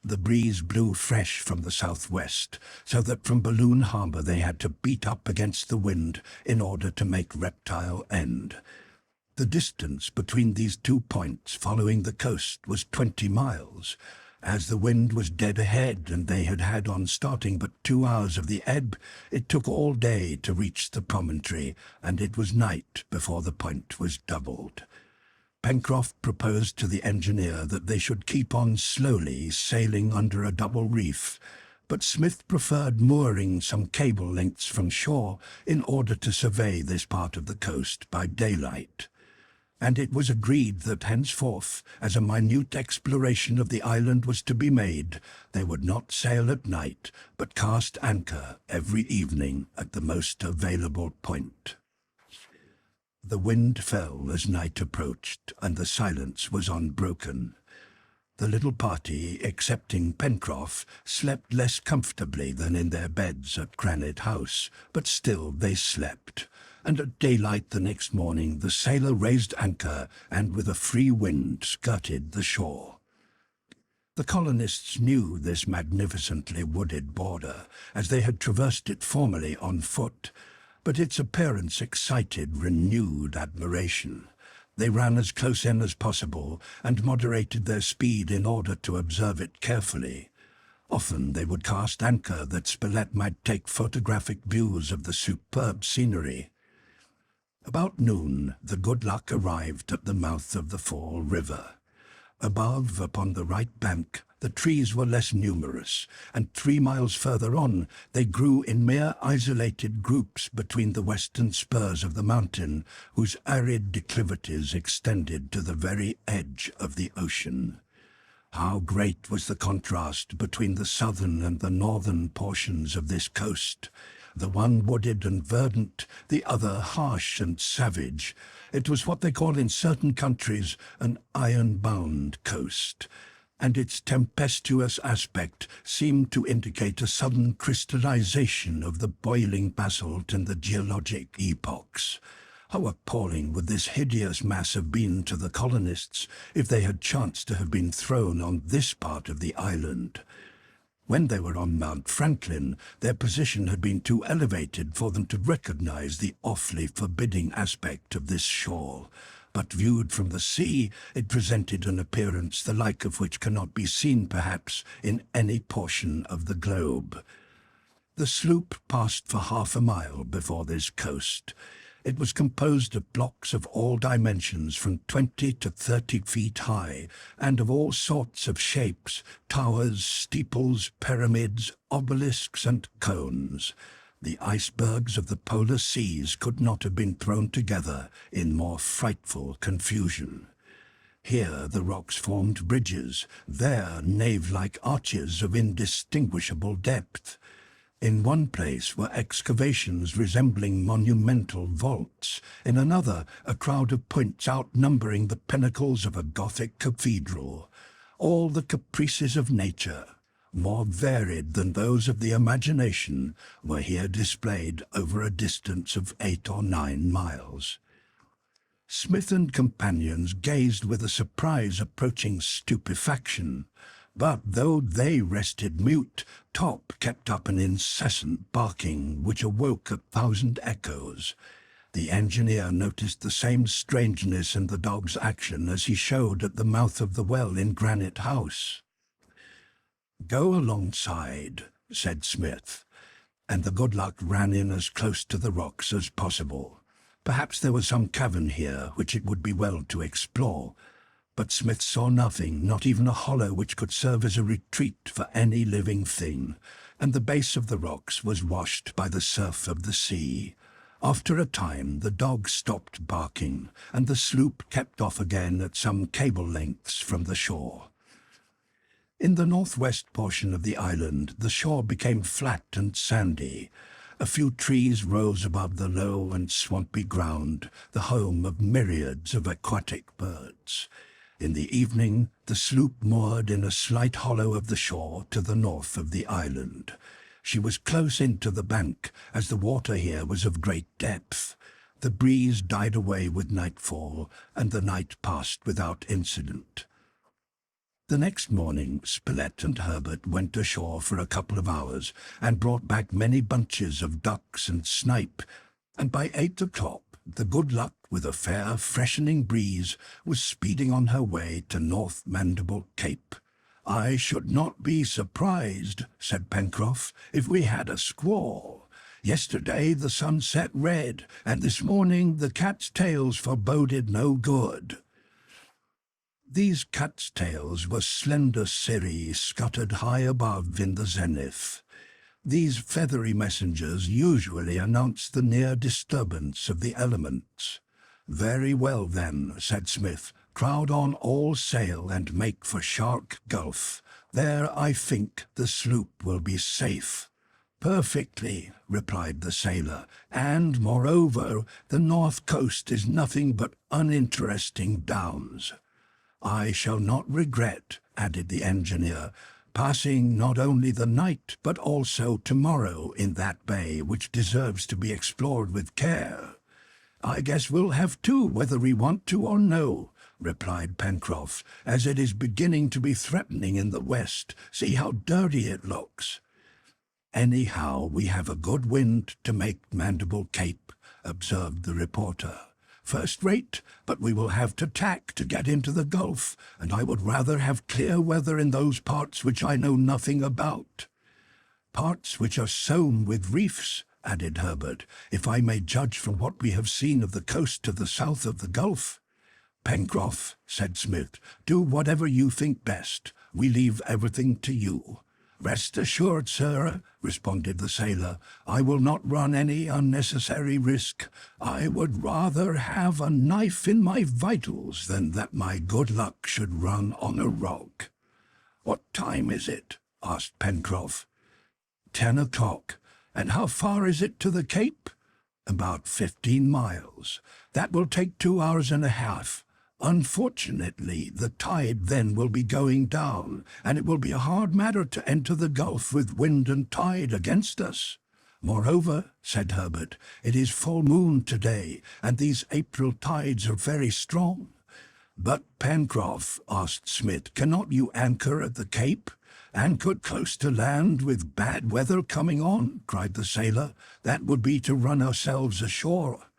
[SPEAKER 1] The breeze blew fresh from the southwest, so that from Balloon Harbour they had to beat up against the wind in order to make Reptile End. The distance between these 2 points following the coast was 20 miles. As the wind was dead ahead and they had had on starting but 2 hours of the ebb, it took all day to reach the promontory, and it was night before the point was doubled. Pencroff proposed to the engineer that they should keep on slowly sailing under a double reef, but Smith preferred mooring some cable lengths from shore in order to survey this part of the coast by daylight. And it was agreed that henceforth, as a minute exploration of the island was to be made, they would not sail at night, but cast anchor every evening at the most available point. The wind fell as night approached, and the silence was unbroken. The little party, excepting Pencroff, slept less comfortably than in their beds at Granite House, but still they slept. And at daylight the next morning the sailor raised anchor and with a free wind skirted the shore. The colonists knew this magnificently wooded border, as they had traversed it formerly on foot, but its appearance excited renewed admiration. They ran as close in as possible and moderated their speed in order to observe it carefully. Often they would cast anchor that Spilett might take photographic views of the superb scenery. About noon, the Good Luck arrived at the mouth of the Fall River. Above, upon the right bank, the trees were less numerous, and 3 miles further on they grew in mere isolated groups between the western spurs of the mountain, whose arid declivities extended to the very edge of the ocean. How great was the contrast between the southern and the northern portions of this coast! The one wooded and verdant, the other harsh and savage. It was what they call in certain countries an iron-bound coast, and its tempestuous aspect seemed to indicate a sudden crystallization of the boiling basalt in the geologic epochs. How appalling would this hideous mass have been to the colonists if they had chanced to have been thrown on this part of the island! When they were on Mount Franklin, their position had been too elevated for them to recognize the awfully forbidding aspect of this shore, but viewed from the sea, it presented an appearance the like of which cannot be seen, perhaps, in any portion of the globe. The sloop passed for half a mile before this coast. It was composed of blocks of all dimensions from 20 to 30 feet high, and of all sorts of shapes, towers, steeples, pyramids, obelisks, and cones. The icebergs of the polar seas could not have been thrown together in more frightful confusion. Here the rocks formed bridges, there nave-like arches of indistinguishable depth. In one place were excavations resembling monumental vaults, in another a crowd of points outnumbering the pinnacles of a Gothic cathedral. All the caprices of nature, more varied than those of the imagination, were here displayed over a distance of 8 or 9 miles. Smith and companions gazed with a surprise approaching stupefaction. But though they rested mute, Top kept up an incessant barking which awoke 1,000 echoes. The engineer noticed the same strangeness in the dog's action as he showed at the mouth of the well in Granite House. "Go alongside," said Smith, and the Good Luck ran in as close to the rocks as possible. Perhaps there was some cavern here which it would be well to explore. But Smith saw nothing, not even a hollow which could serve as a retreat for any living thing, and the base of the rocks was washed by the surf of the sea. After a time, the dog stopped barking, and the sloop kept off again at some cable lengths from the shore. In the northwest portion of the island, the shore became flat and sandy. A few trees rose above the low and swampy ground, the home of myriads of aquatic birds. In the evening, the sloop moored in a slight hollow of the shore to the north of the island. She was close into the bank, as the water here was of great depth. The breeze died away with nightfall, and the night passed without incident. The next morning, Spilett and Harbert went ashore for a couple of hours and brought back many bunches of ducks and snipe, and by 8 o'clock, the Good Luck, with a fair, freshening breeze, was speeding on her way to North Mandible Cape. "I should not be surprised," said Pencroff, "if we had a squall. Yesterday the sun set red, and this morning the cat's tails foreboded no good." These cat's tails were slender cirri scattered high above in the zenith. These feathery messengers usually announced the near disturbance of the elements. "Very well, then," said Smith, "crowd on all sail and make for Shark Gulf. There, I think, the sloop will be safe." "Perfectly," replied the sailor, "and, moreover, the north coast is nothing but uninteresting downs." "I shall not regret," added the engineer, "passing not only the night but also tomorrow in that bay which deserves to be explored with care." "I guess we'll have to, whether we want to or no," replied Pencroff, "as it is beginning to be threatening in the west. See how dirty it looks." "Anyhow, we have a good wind to make Mandible Cape," observed the reporter. "First rate, but we will have to tack to get into the Gulf, and I would rather have clear weather in those parts which I know nothing about." "Parts which are sown with reefs," added Harbert, "if I may judge from what we have seen of the coast to the south of the Gulf." "Pencroff," said Smith, "do whatever you think best. We leave everything to you." "Rest assured, sir," responded the sailor, "I will not run any unnecessary risk. I would rather have a knife in my vitals than that my good luck should run on a rock." "What time is it?" asked Pencroff. 10 o'clock. "And how far is it to the Cape?" "About 15 miles. That will take 2 hours and a half. Unfortunately, the tide then will be going down, and it will be a hard matter to enter the Gulf with wind and tide against us." "Moreover," said Harbert, "it is full moon today, and these April tides are very strong." "But, Pencroff," asked Smith, "cannot you anchor at the Cape?" "Anchor close to land with bad weather coming on?" cried the sailor. "That would be to run ourselves ashore."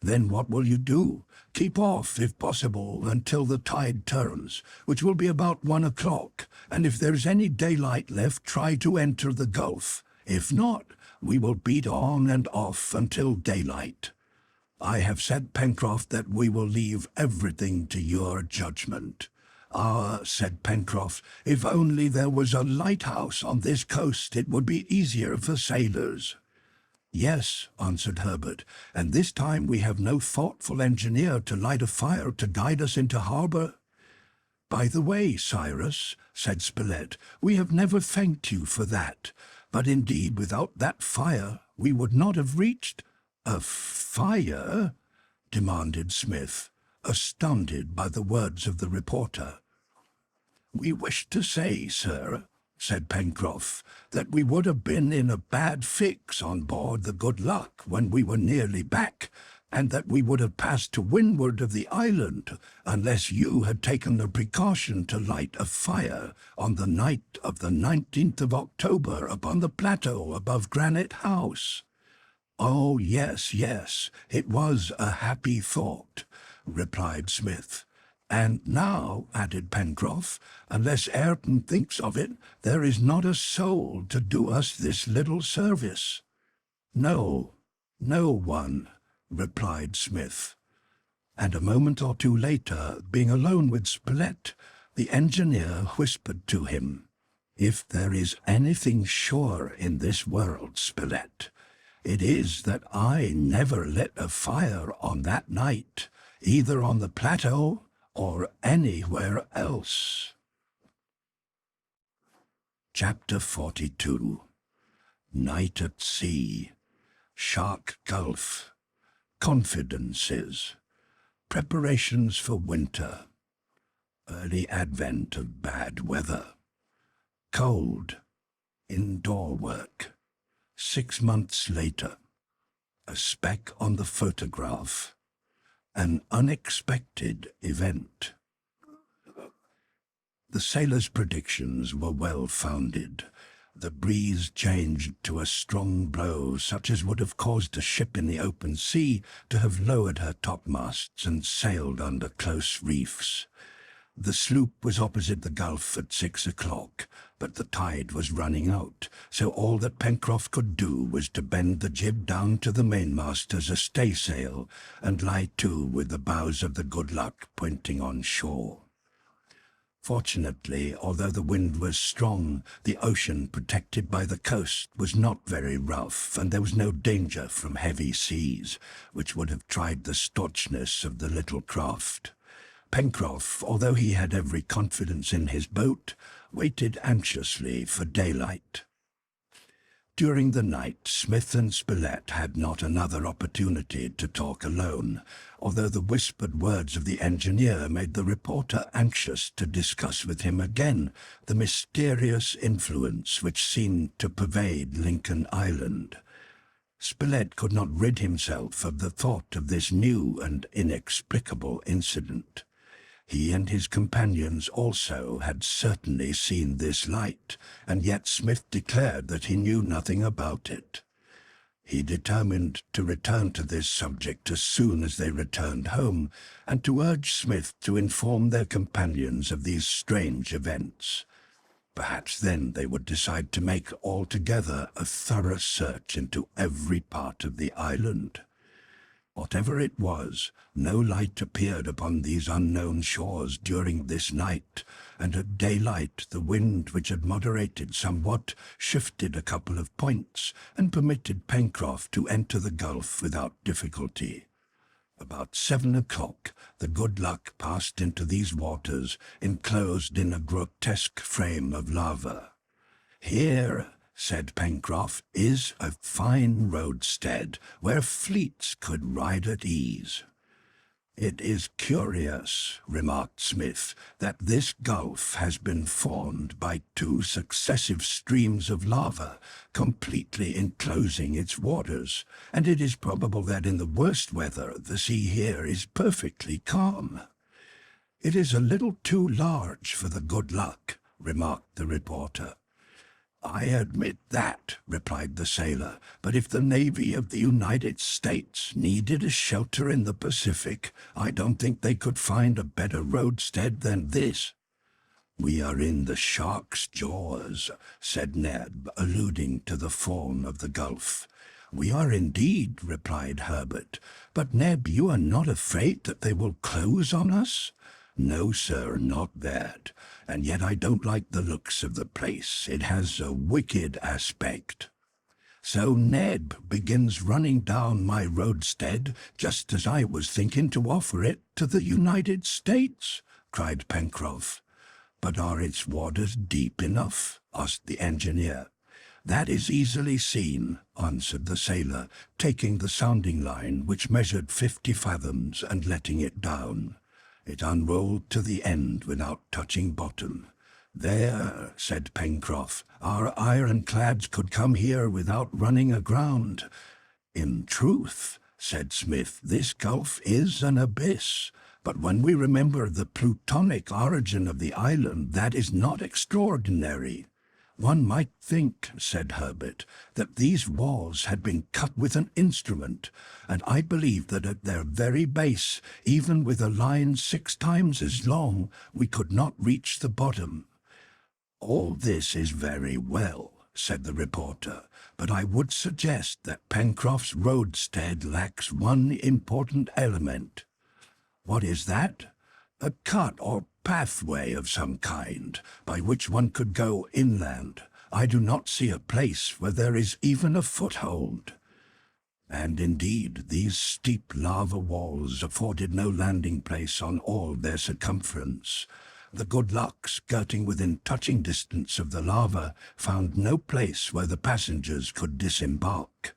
[SPEAKER 1] "Then what will you do?" "Keep off, if possible, until the tide turns, which will be about 1 o'clock, and if there's any daylight left, try to enter the Gulf. If not, we will beat on and off until daylight." "I have said, Pencroff, that we will leave everything to your judgment." "Ah," said Pencroff, "if only there was a lighthouse on this coast, it would be easier for sailors." "Yes," answered Harbert, "and this time we have no thoughtful engineer to light a fire to guide us into harbor." "By the way, Cyrus," said Spilett, "we have never thanked you for that. But indeed, without that fire, we would not have reached—" "A fire?" demanded Smith, astounded by the words of the reporter. "We wish to say, sir," said Pencroff, "that we would have been in a bad fix on board the Good Luck when we were nearly back, and that we would have passed to windward of the island, unless you had taken the precaution to light a fire on the night of the 19th of October upon the plateau above Granite House." "Oh, yes, yes, it was a happy thought," replied Smith. "And now," added Pencroff, "unless Ayrton thinks of it, there is not a soul to do us this little service." "No, no one," replied Smith. And a moment or two later, being alone with Spilett, the engineer whispered to him, "If there is anything sure in this world, Spilett, It is that I never lit a fire on that night, either on the plateau or anywhere else. Chapter 42. Night at Sea, Shark Gulf, Confidences, Preparations for Winter, Early Advent of Bad Weather, Cold, Indoor Work, 6 months later, A Speck on the Photograph, An Unexpected Event. The sailors' predictions were well founded. The breeze changed to a strong blow, such as would have caused a ship in the open sea to have lowered her topmasts and sailed under close reefs. The sloop was opposite the Gulf at 6 o'clock, but the tide was running out, so all that Pencroff could do was to bend the jib down to the mainmast as a staysail and lie to with the bows of the Good Luck pointing on shore. Fortunately, although the wind was strong, the ocean protected by the coast was not very rough, and there was no danger from heavy seas, which would have tried the staunchness of the little craft. Pencroff, although he had every confidence in his boat, waited anxiously for daylight. During the night, Smith and Spilett had not another opportunity to talk alone, although the whispered words of the engineer made the reporter anxious to discuss with him again the mysterious influence which seemed to pervade Lincoln Island. Spilett could not rid himself of the thought of this new and inexplicable incident. He and his companions also had certainly seen this light, and yet Smith declared that he knew nothing about it. He determined to return to this subject as soon as they returned home, and to urge Smith to inform their companions of these strange events. Perhaps then they would decide to make altogether a thorough search into every part of the island. Whatever it was, no light appeared upon these unknown shores during this night, and at daylight the wind, which had moderated somewhat, shifted a couple of points, and permitted Pencroff to enter the gulf without difficulty. About 7 o'clock, the Good Luck passed into these waters, enclosed in a grotesque frame of lava. "Here," said Pencroff, "is a fine roadstead, where fleets could ride at ease." "It is curious," remarked Smith, "that this gulf has been formed by 2 successive streams of lava, completely enclosing its waters, and it is probable that in the worst weather the sea here is perfectly calm." "It is a little too large for the Good Luck," remarked the reporter. "I admit that," replied the sailor, "but if the Navy of the United States needed a shelter in the Pacific, I don't think they could find a better roadstead than this." "We are in the shark's jaws," said Neb, alluding to the form of the gulf. "We are indeed," replied Harbert. "But, Neb, you are not afraid that they will close on us?" "No, sir, not that. And yet I don't like the looks of the place. It has a wicked aspect." "So Neb begins running down my roadstead, just as I was thinking to offer it to the United States," cried Pencroff. "But are its waters deep enough?" asked the engineer. "That is easily seen," answered the sailor, taking the sounding line, which measured 50 fathoms, and letting it down. It unrolled to the end without touching bottom. "There," said Pencroff, "our ironclads could come here without running aground." "In truth," said Smith, "this gulf is an abyss, but when we remember the plutonic origin of the island, that is not extraordinary." "One might think," said Harbert, "that these walls had been cut with an instrument, and I believe that at their very base, even with a line 6 times as long, we could not reach the bottom." "All this is very well," said the reporter, "but I would suggest that Pencroff's roadstead lacks one important element." "What is that?" "A cut or pathway of some kind, by which one could go inland. I do not see a place where there is even a foothold." And indeed, these steep lava walls afforded no landing place on all their circumference. The good luck, skirting within touching distance of the lava, found no place where the passengers could disembark.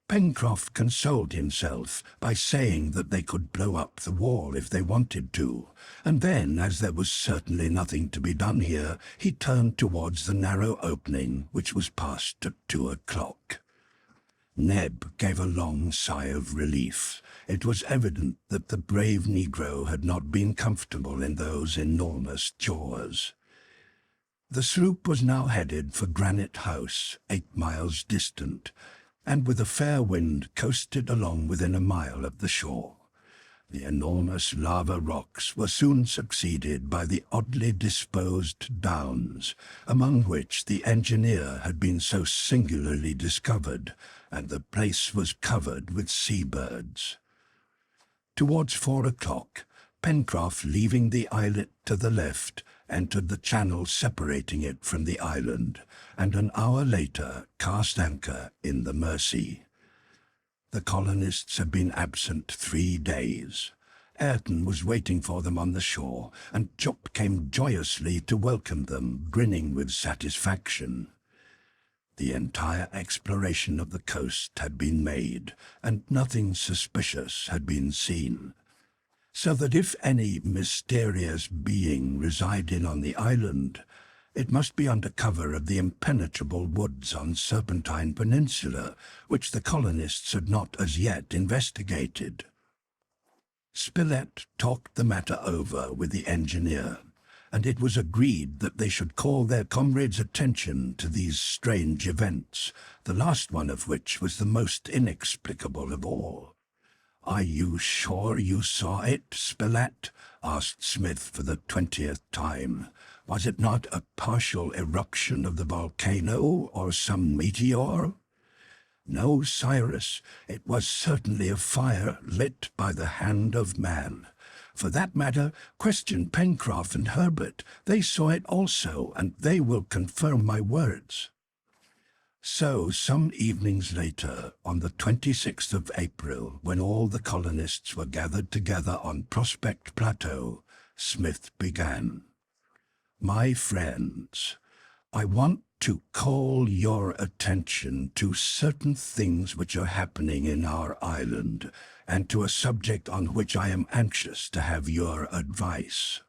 [SPEAKER 1] Pencroff consoled himself by saying that they could blow up the wall if they wanted to, and then, as there was certainly nothing to be done here, he turned towards the narrow opening which was past at 2 o'clock. Neb gave a long sigh of relief. It was evident that the brave negro had not been comfortable in those enormous jaws. The sloop was now headed for Granite House, 8 miles distant, and with a fair wind coasted along within a mile of the shore. The enormous lava rocks were soon succeeded by the oddly disposed downs, among which the engineer had been so singularly discovered, and the place was covered with sea-birds. Towards 4 o'clock, Pencroff, leaving the islet to the left, entered the channel separating it from the island, and an hour later cast anchor in the Mersey. The colonists had been absent 3 days. Ayrton was waiting for them on the shore, and Jup came joyously to welcome them, grinning with satisfaction. The entire exploration of the coast had been made, and nothing suspicious had been seen, so that if any mysterious being resided on the island, it must be under cover of the impenetrable woods on Serpentine Peninsula, which the colonists had not as yet investigated. Spilett talked the matter over with the engineer, and it was agreed that they should call their comrades' attention to these strange events, the last one of which was the most inexplicable of all. "Are you sure you saw it, Spilett?" asked Smith for the 20th time. "Was it not a partial eruption of the volcano or some meteor?" "No, Cyrus, it was certainly a fire lit by the hand of man. For that matter, question Pencroff and Harbert. They saw it also, and they will confirm my words." So, some evenings later, on the 26th of April, when all the colonists were gathered together on Prospect Plateau, Smith began. "My friends, I want to call your attention to certain things which are happening in our island, and to a subject on which I am anxious to have your advice.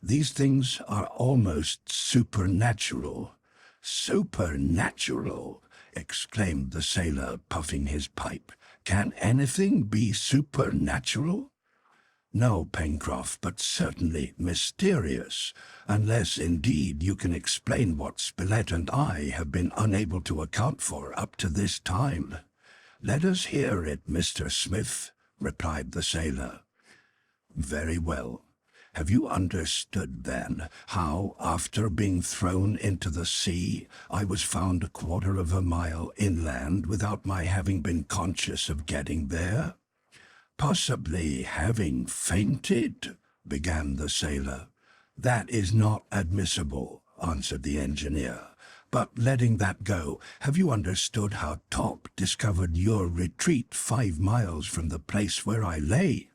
[SPEAKER 1] These things are almost supernatural." "Supernatural!" exclaimed the sailor, puffing his pipe. "Can anything be supernatural?" "No, Pencroff, but certainly mysterious, unless indeed you can explain what Spilett and I have been unable to account for up to this time." "Let us hear it, Mr. Smith," replied the sailor. "Very well. Have you understood, then, how, after being thrown into the sea, I was found 1/4 of a mile inland without my having been conscious of getting there?" "Possibly having fainted," began the sailor. "That is not admissible," answered the engineer. "But letting that go, have you understood how Top discovered your retreat 5 miles from the place where I lay?"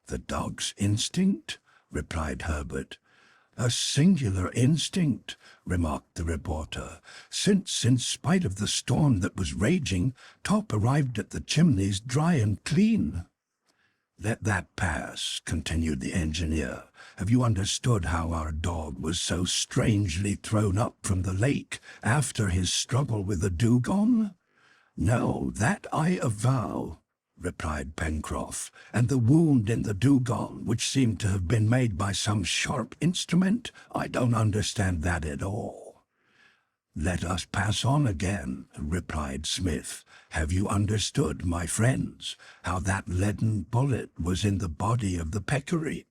[SPEAKER 1] "The dog's instinct?" replied Harbert. "A singular instinct," remarked the reporter, "since, in spite of the storm that was raging, Top arrived at the Chimneys dry and clean." "Let that pass," continued the engineer. "Have you understood how our dog was so strangely thrown up from the lake after his struggle with the dugong?" "No, that I avow," replied Pencroff. "And the wound in the dugong, which seemed to have been made by some sharp instrument, I don't understand that at all." "Let us pass on again," replied Smith. "Have you understood, my friends, how that leaden bullet was in the body of the peccary?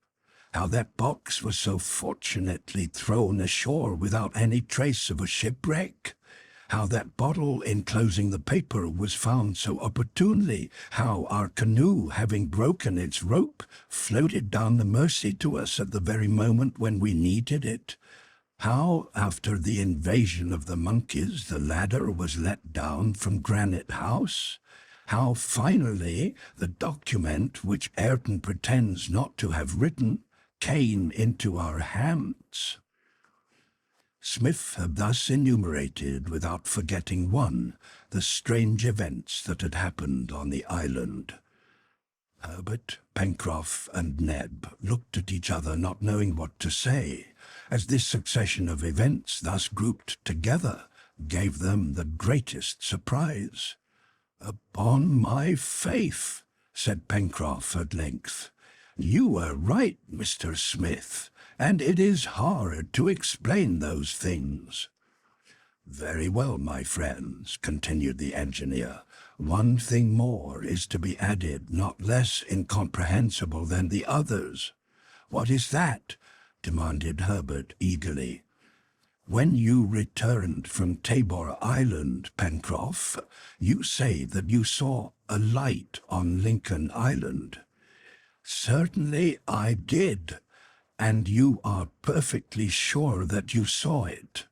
[SPEAKER 1] How that box was so fortunately thrown ashore without any trace of a shipwreck? How that bottle enclosing the paper was found so opportunely? How our canoe, having broken its rope, floated down the Mersey to us at the very moment when we needed it? How, after the invasion of the monkeys, the ladder was let down from Granite House? how finally the document which Ayrton pretends not to have written came into our hands. Smith had thus enumerated, without forgetting one, the strange events that had happened on the island. Herbert, Pencroff, and Neb looked at each other, not knowing what to say, as this succession of events, thus grouped together, gave them the greatest surprise. "Upon my faith," said Pencroff at length, "you were right, Mr. Smith, and it is hard to explain those things." "Very well, my friends," continued the engineer, "one thing more is to be added, not less incomprehensible than the others." "What is that?" demanded Herbert eagerly. "When you returned from Tabor Island, Pencroff, you say that you saw a light on Lincoln Island." "Certainly I did. And you are perfectly sure that you saw it?"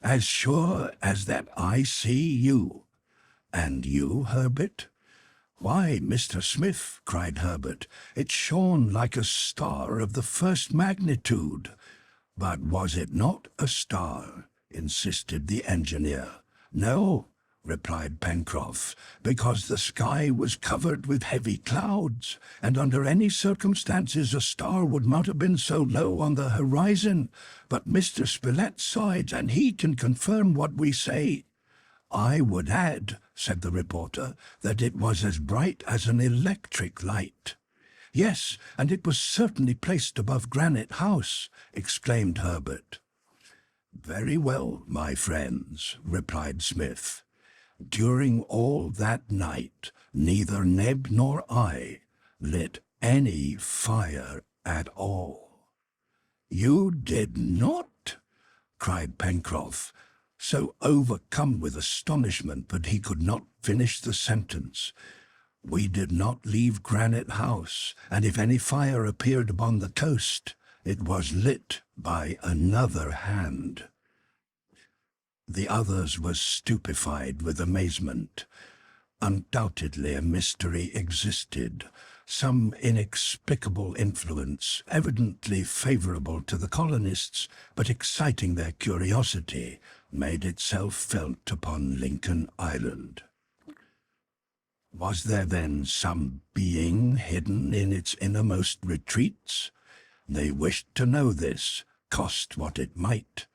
[SPEAKER 1] "As sure as that I see you." "And you, Herbert?" "Why, Mr. Smith," cried Herbert, "it shone like a star of the first magnitude." "But was it not a star?" insisted the engineer. "No," replied Pencroff, "because the sky was covered with heavy clouds, and under any circumstances a star would not have been so low on the horizon. But Mr. Spilett saw it, and he can confirm what we say." "I would add," said the reporter, "that it was as bright as an electric light." "Yes, and it was certainly placed above Granite House," exclaimed Herbert. "Very well, my friends," replied Smith. "During all that night, neither Neb nor I lit any fire at all." "You did not?" cried Pencroff, so overcome with astonishment that he could not finish the sentence. "We did not leave Granite House, and if any fire appeared upon the coast, it was lit by another hand." The others were stupefied with amazement. Undoubtedly a mystery existed, some inexplicable influence, evidently favorable to the colonists, but exciting their curiosity, made itself felt upon Lincoln Island. Was there then some being hidden in its innermost retreats? They wished to know this, cost what it might.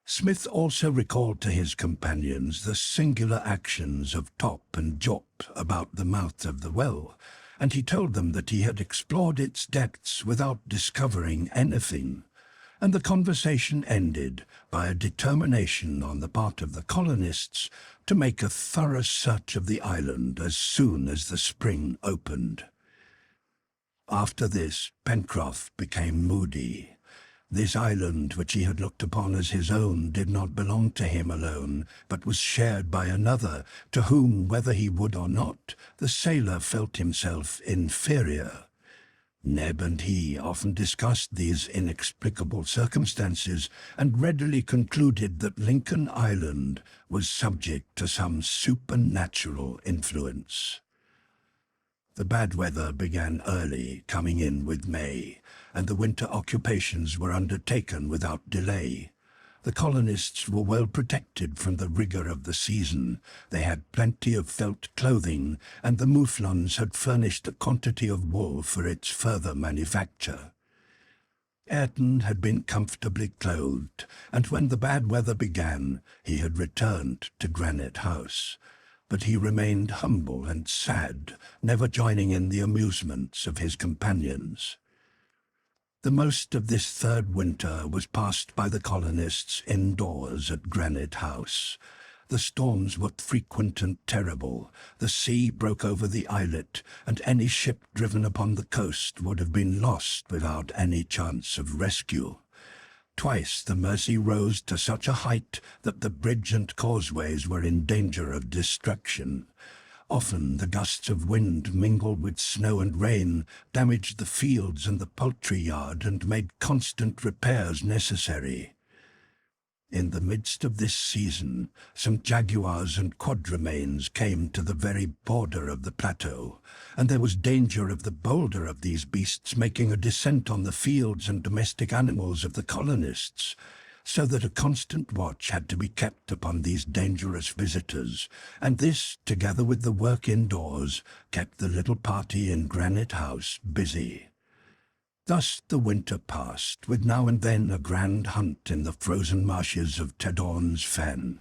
[SPEAKER 1] Smith also recalled to his companions the singular actions of Top and Jop about the mouth of the well, and he told them that he had explored its depths without discovering anything, and the conversation ended by a determination on the part of the colonists to make a thorough search of the island as soon as the spring opened. After this, Pencroff became moody. This island, which he had looked upon as his own, did not belong to him alone, but was shared by another, to whom, whether he would or not, the sailor felt himself inferior. Neb and he often discussed these inexplicable circumstances, and readily concluded that Lincoln Island was subject to some supernatural influence. The bad weather began early, coming in with May, and the winter occupations were undertaken without delay. The colonists were well protected from the rigor of the season. They had plenty of felt clothing, and the mouflons had furnished a quantity of wool for its further manufacture. Ayrton had been comfortably clothed, and when the bad weather began, he had returned to Granite House. But he remained humble and sad, never joining in the amusements of his companions. The most of this third winter was passed by the colonists indoors at Granite House. The storms were frequent and terrible. The sea broke over the islet, and any ship driven upon the coast would have been lost without any chance of rescue. Twice the Mercy rose to such a height that the bridge and causeways were in danger of destruction. Often the gusts of wind mingled with snow and rain, damaged the fields and the poultry yard, and made constant repairs necessary. In the midst of this season, some jaguars and quadrumanes came to the very border of the plateau, and there was danger of the bolder of these beasts making a descent on the fields and domestic animals of the colonists, so that a constant watch had to be kept upon these dangerous visitors, and this, together with the work indoors, kept the little party in Granite House busy. Thus the winter passed, with now and then a grand hunt in the frozen marshes of Tedorn's Fen.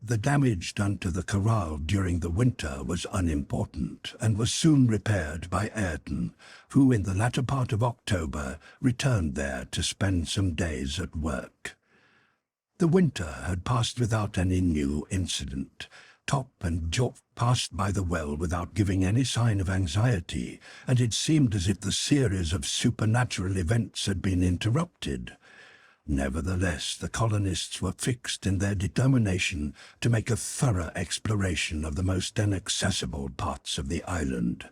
[SPEAKER 1] The damage done to the corral during the winter was unimportant, and was soon repaired by Ayrton, who in the latter part of October returned there to spend some days at work. The winter had passed without any new incident. Top and Joff passed by the well without giving any sign of anxiety, and it seemed as if the series of supernatural events had been interrupted. Nevertheless, the colonists were fixed in their determination to make a thorough exploration of the most inaccessible parts of the island,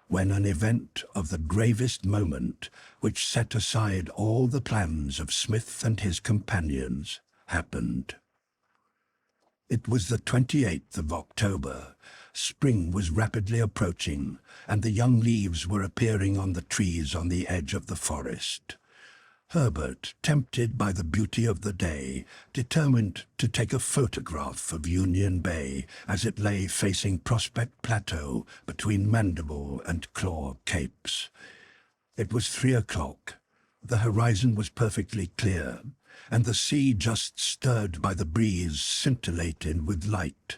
[SPEAKER 1] when an event of the gravest moment, which set aside all the plans of Smith and his companions, happened. It was the 28th of October. Spring was rapidly approaching, and the young leaves were appearing on the trees on the edge of the forest. Harbert, tempted by the beauty of the day, determined to take a photograph of Union Bay as it lay facing Prospect Plateau between Mandible and Claw Capes. It was 3 o'clock. The horizon was perfectly clear, and the sea, just stirred by the breeze, scintillated with light.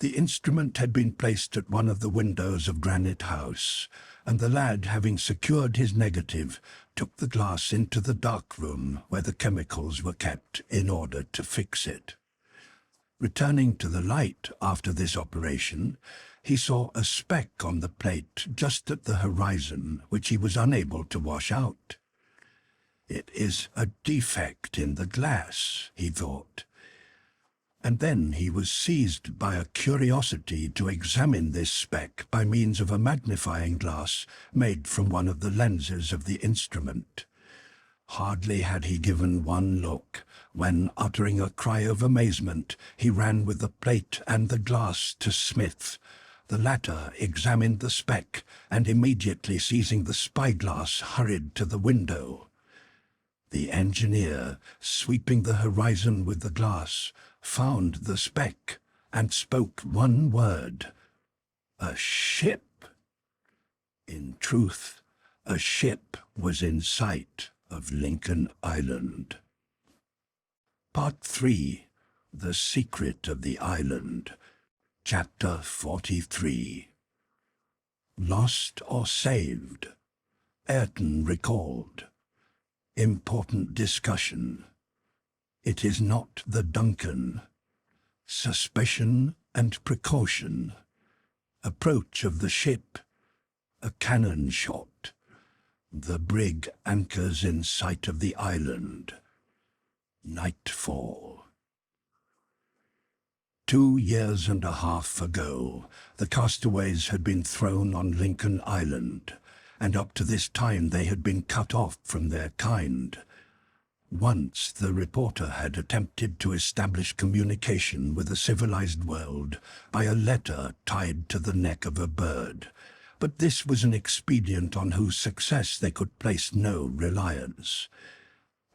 [SPEAKER 1] The instrument had been placed at one of the windows of Granite House, and the lad, having secured his negative, took the glass into the dark room where the chemicals were kept in order to fix it. Returning to the light after this operation, he saw a speck on the plate just at the horizon which he was unable to wash out. "It is a defect in the glass," he thought. And then he was seized by a curiosity to examine this speck by means of a magnifying glass made from one of the lenses of the instrument. Hardly had he given one look, when, uttering a cry of amazement, he ran with the plate and the glass to Smith. The latter examined the speck, and immediately seizing the spyglass hurried to the window. The engineer, sweeping the horizon with the glass, found the speck and spoke one word: "A ship." In truth, a ship was in sight of Lincoln Island. Part 3. The Secret of the Island. Chapter 43. Lost or saved? Ayrton recalled. Important discussion. It is not the Duncan. Suspicion and precaution. Approach of the ship. A cannon shot. The brig anchors in sight of the island. Nightfall. 2 years and a half ago, the castaways had been thrown on Lincoln Island, and up to this time they had been cut off from their kind. Once the reporter had attempted to establish communication with the civilized world by a letter tied to the neck of a bird, but this was an expedient on whose success they could place no reliance.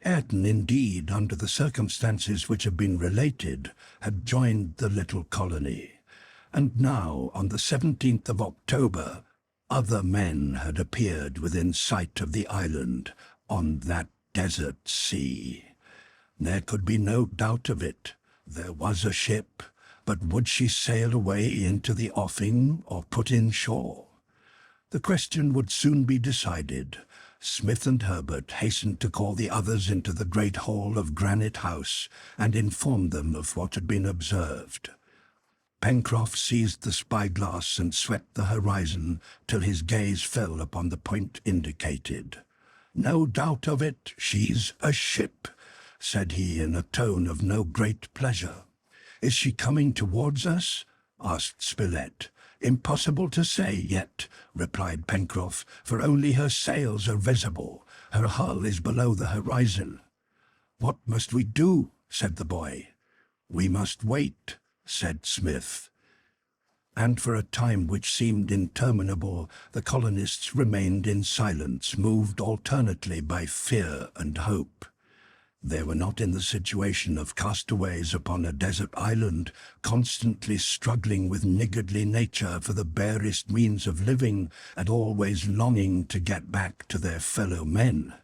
[SPEAKER 1] Ayrton, indeed, under the circumstances which have been related, had joined the little colony, and now, on the 17th of October, other men had appeared within sight of the island on that desert sea. There could be no doubt of it. There was a ship, but would she sail away into the offing or put in shore? The question would soon be decided. Smith and Harbert hastened to call the others into the great hall of Granite House and inform them of what had been observed. Pencroff seized the spyglass and swept the horizon till his gaze fell upon the point indicated. "No doubt of it, she's a ship," said he in a tone of no great pleasure. "Is she coming towards us?" asked Spilett. "Impossible to say yet," replied Pencroff, "for only her sails are visible. Her hull is below the horizon." "What must we do?" said the boy. "We must wait," said Smith. And for a time which seemed interminable, the colonists remained in silence, moved alternately by fear and hope. They were not in the situation of castaways upon a desert island, constantly struggling with niggardly nature for the barest means of living and always longing to get back to their fellow men.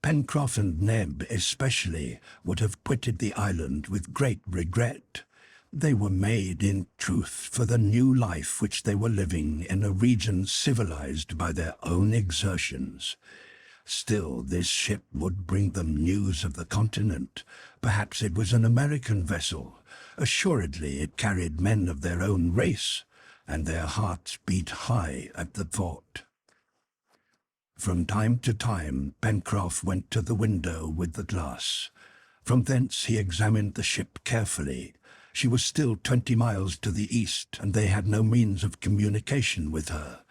[SPEAKER 1] Pencroff and Neb especially would have quitted the island with great regret. They were made, in truth, for the new life which they were living in a region civilized by their own exertions. Still, this ship would bring them news of the continent. Perhaps it was an American vessel. Assuredly it carried men of their own race, and their hearts beat high at the thought. From time to time, Pencroff went to the window with the glass. From thence he examined the ship carefully. She was still 20 miles to the east, and they had no means of communication with her.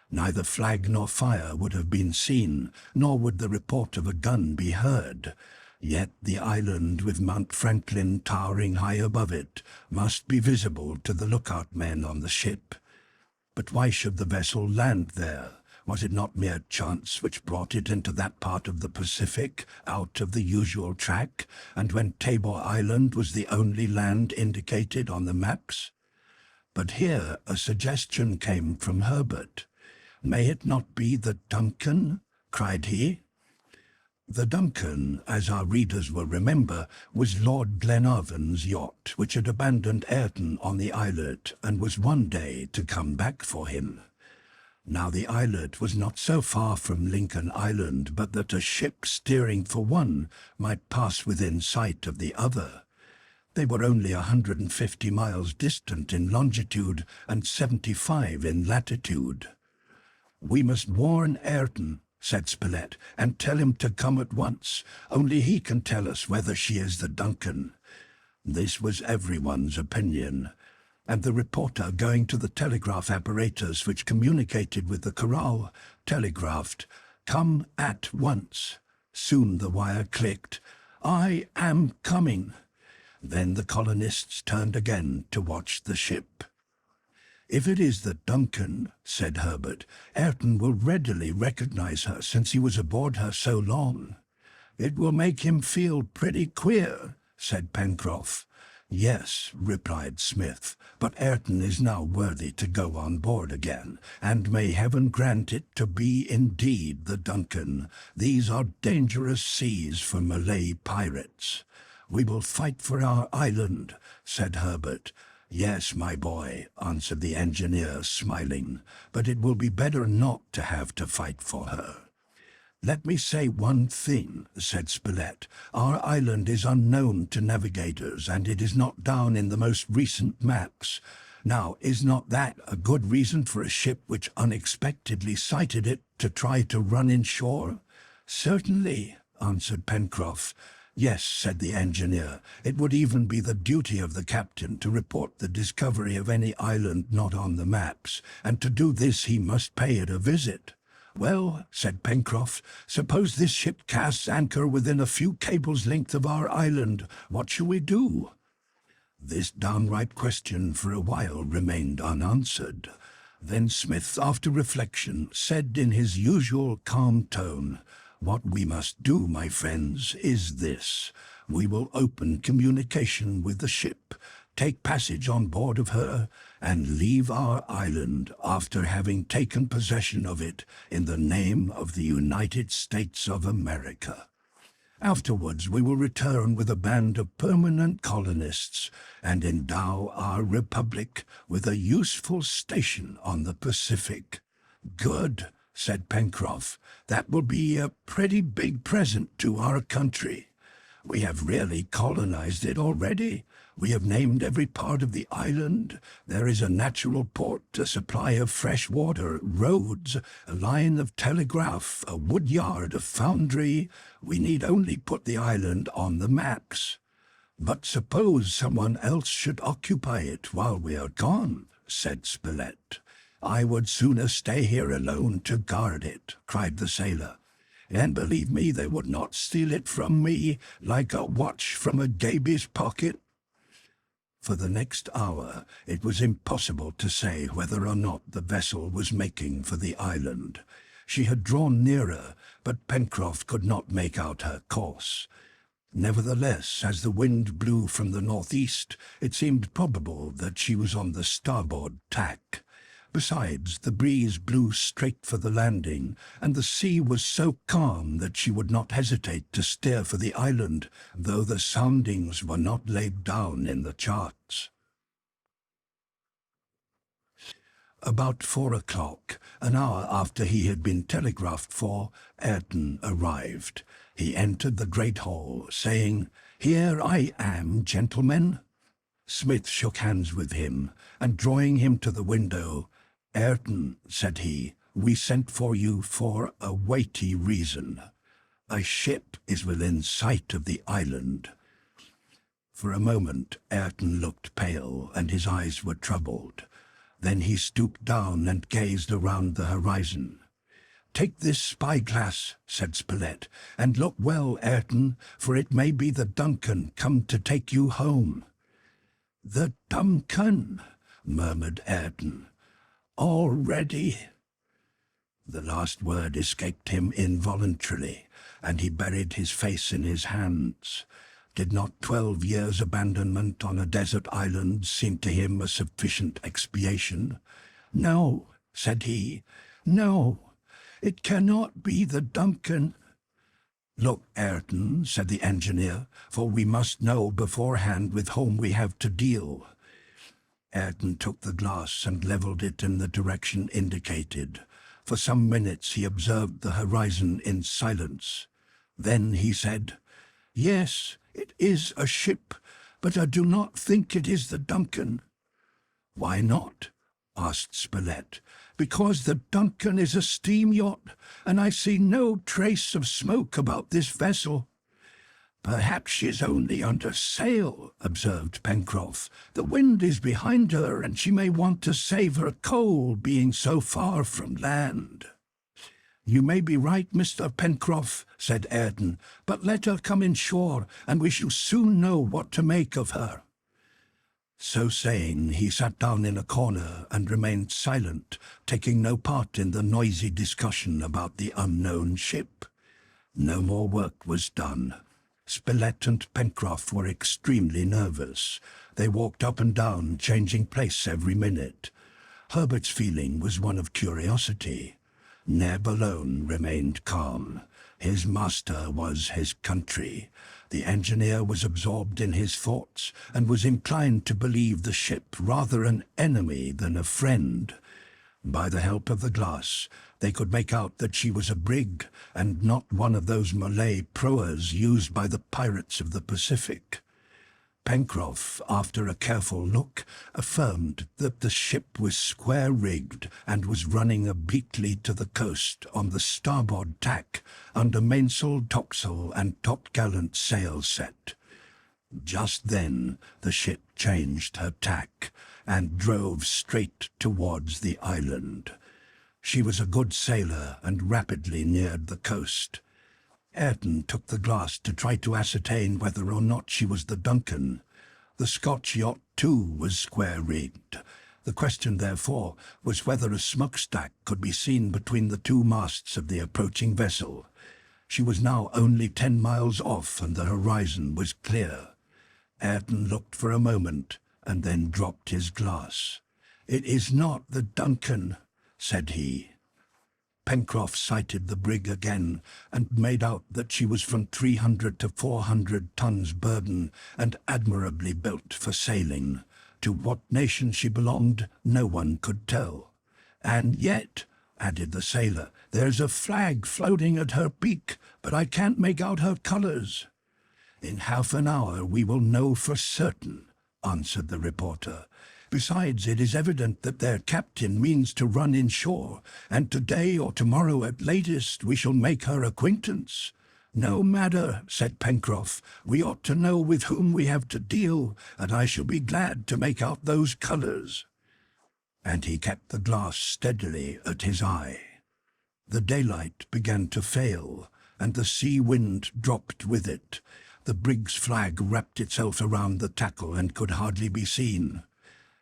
[SPEAKER 1] Neither flag nor fire would have been seen, nor would the report of a gun be heard. Yet the island, with Mount Franklin towering high above it, must be visible to the lookout men on the ship. But why should the vessel land there? Was it not mere chance which brought it into that part of the Pacific, out of the usual track, and when Tabor Island was the only land indicated on the maps? But here a suggestion came from Harbert. "May it not be the Duncan?" cried he. The Duncan, as our readers will remember, was Lord Glenarvan's yacht, which had abandoned Ayrton on the islet and was one day to come back for him. Now the islet was not so far from Lincoln Island but that a ship steering for one might pass within sight of the other. They were only 150 miles distant in longitude and 75 in latitude. "We must warn Ayrton," said Spilett, "and tell him to come at once. Only he can tell us whether she is the Duncan." This was everyone's opinion, and the reporter, going to the telegraph apparatus which communicated with the corral, telegraphed, "Come at once." Soon the wire clicked, "I am coming." Then the colonists turned again to watch the ship. "If it is the Duncan," said Harbert, "Ayrton will readily recognize her since he was aboard her so long." "It will make him feel pretty queer," said Pencroff. "Yes," replied Smith, "but Ayrton is now worthy to go on board again, and may heaven grant it to be indeed the Duncan. These are dangerous seas for Malay pirates." "We will fight for our island," said Harbert. "Yes, my boy," answered the engineer, smiling, "but it will be better not to have to fight for her." "Let me say one thing," said Spilett. "Our island is unknown to navigators, and it is not down in the most recent maps. Now, is not that a good reason for a ship which unexpectedly sighted it to try to run inshore?" "Certainly," answered Pencroff. "Yes," said the engineer, "it would even be the duty of the captain to report the discovery of any island not on the maps, and to do this he must pay it a visit." "Well," said Pencroff, "suppose this ship casts anchor within a few cables' length of our island, what shall we do?" This downright question for a while remained unanswered. Then Smith, after reflection, said in his usual calm tone, "What we must do, my friends, is this. We will open communication with the ship, take passage on board of her, and leave our island after having taken possession of it in the name of the United States of America. Afterwards we will return with a band of permanent colonists and endow our republic with a useful station on the Pacific." "Good," said Pencroff. "That will be a pretty big present to our country. We have really colonized it already. We have named every part of the island. There is a natural port, a supply of fresh water, roads, a line of telegraph, a wood yard, a foundry. We need only put the island on the maps." "But suppose someone else should occupy it while we are gone," said Spilett. "I would sooner stay here alone to guard it," cried the sailor. and believe me, they would not steal it from me like a watch from a gaby's pocket." For the next hour it was impossible to say whether or not the vessel was making for the island. She had drawn nearer, but Pencroff could not make out her course. Nevertheless, as the wind blew from the northeast, it seemed probable that she was on the starboard tack. Besides, the breeze blew straight for the landing, and the sea was so calm that she would not hesitate to steer for the island, though the soundings were not laid down in the charts. About 4 o'clock, an hour after he had been telegraphed for, Ayrton arrived. He entered the great hall, saying, "Here I am, gentlemen." Smith shook hands with him, and drawing him to the window, "Ayrton," said he, "we sent for you for a weighty reason. A ship is within sight of the island." For a moment Ayrton looked pale, and his eyes were troubled. Then he stooped down and gazed around the horizon. "Take this spyglass," said Spilett, "and look well, Ayrton, for it may be the Duncan come to take you home." "The Duncan," murmured Ayrton. "Already?" The last word escaped him involuntarily, and he buried his face in his hands. Did not 12 years' abandonment on a desert island seem to him a sufficient expiation? "No," said he, "no, it cannot be the Duncan." "Look, Ayrton," said the engineer, "for we must know beforehand with whom we have to deal." Ayrton took the glass and levelled it in the direction indicated. For some minutes he observed the horizon in silence. Then he said, "Yes, it is a ship, but I do not think it is the Duncan." "Why not?" asked Spilett. "Because the Duncan is a steam yacht, and I see no trace of smoke about this vessel." "Perhaps she is only under sail," observed Pencroff. "The wind is behind her, and she may want to save her coal, being so far from land." "You may be right, Mr. Pencroff," said Ayrton, "but let her come inshore, and we shall soon know what to make of her." So saying, he sat down in a corner and remained silent, taking no part in the noisy discussion about the unknown ship. No more work was done. Spilett and Pencroff were extremely nervous. They walked up and down, changing place every minute. Herbert's feeling was one of curiosity. Neb alone remained calm. His master was his country. The engineer was absorbed in his thoughts, and was inclined to believe the ship rather an enemy than a friend. By the help of the glass, they could make out that she was a brig, and not one of those Malay proas used by the pirates of the Pacific. Pencroff, after a careful look, affirmed that the ship was square-rigged and was running obliquely to the coast on the starboard tack, under mainsail, topsail, and topgallant sail set. Just then the ship changed her tack, and drove straight towards the island. She was a good sailor, and rapidly neared the coast. Ayrton took the glass to try to ascertain whether or not she was the Duncan. The Scotch yacht, too, was square-rigged. The question, therefore, was whether a smokestack could be seen between the two masts of the approaching vessel. She was now only 10 miles off, and the horizon was clear. Ayrton looked for a moment, and then dropped his glass. "It is not the Duncan," said he. Pencroff sighted the brig again, and made out that she was from 300 to 400 tons burden, and admirably built for sailing. To what nation she belonged, no one could tell. "And yet," added the sailor, "there's a flag floating at her peak, but I can't make out her colours." "In half an hour we will know for certain," answered the reporter. "Besides, it is evident that their captain means to run inshore, and today or tomorrow at latest we shall make her acquaintance." "No matter," said Pencroff, "we ought to know with whom we have to deal, and I shall be glad to make out those colours." And he kept the glass steadily at his eye. The daylight began to fail, and the sea wind dropped with it. The brig's flag wrapped itself around the tackle and could hardly be seen.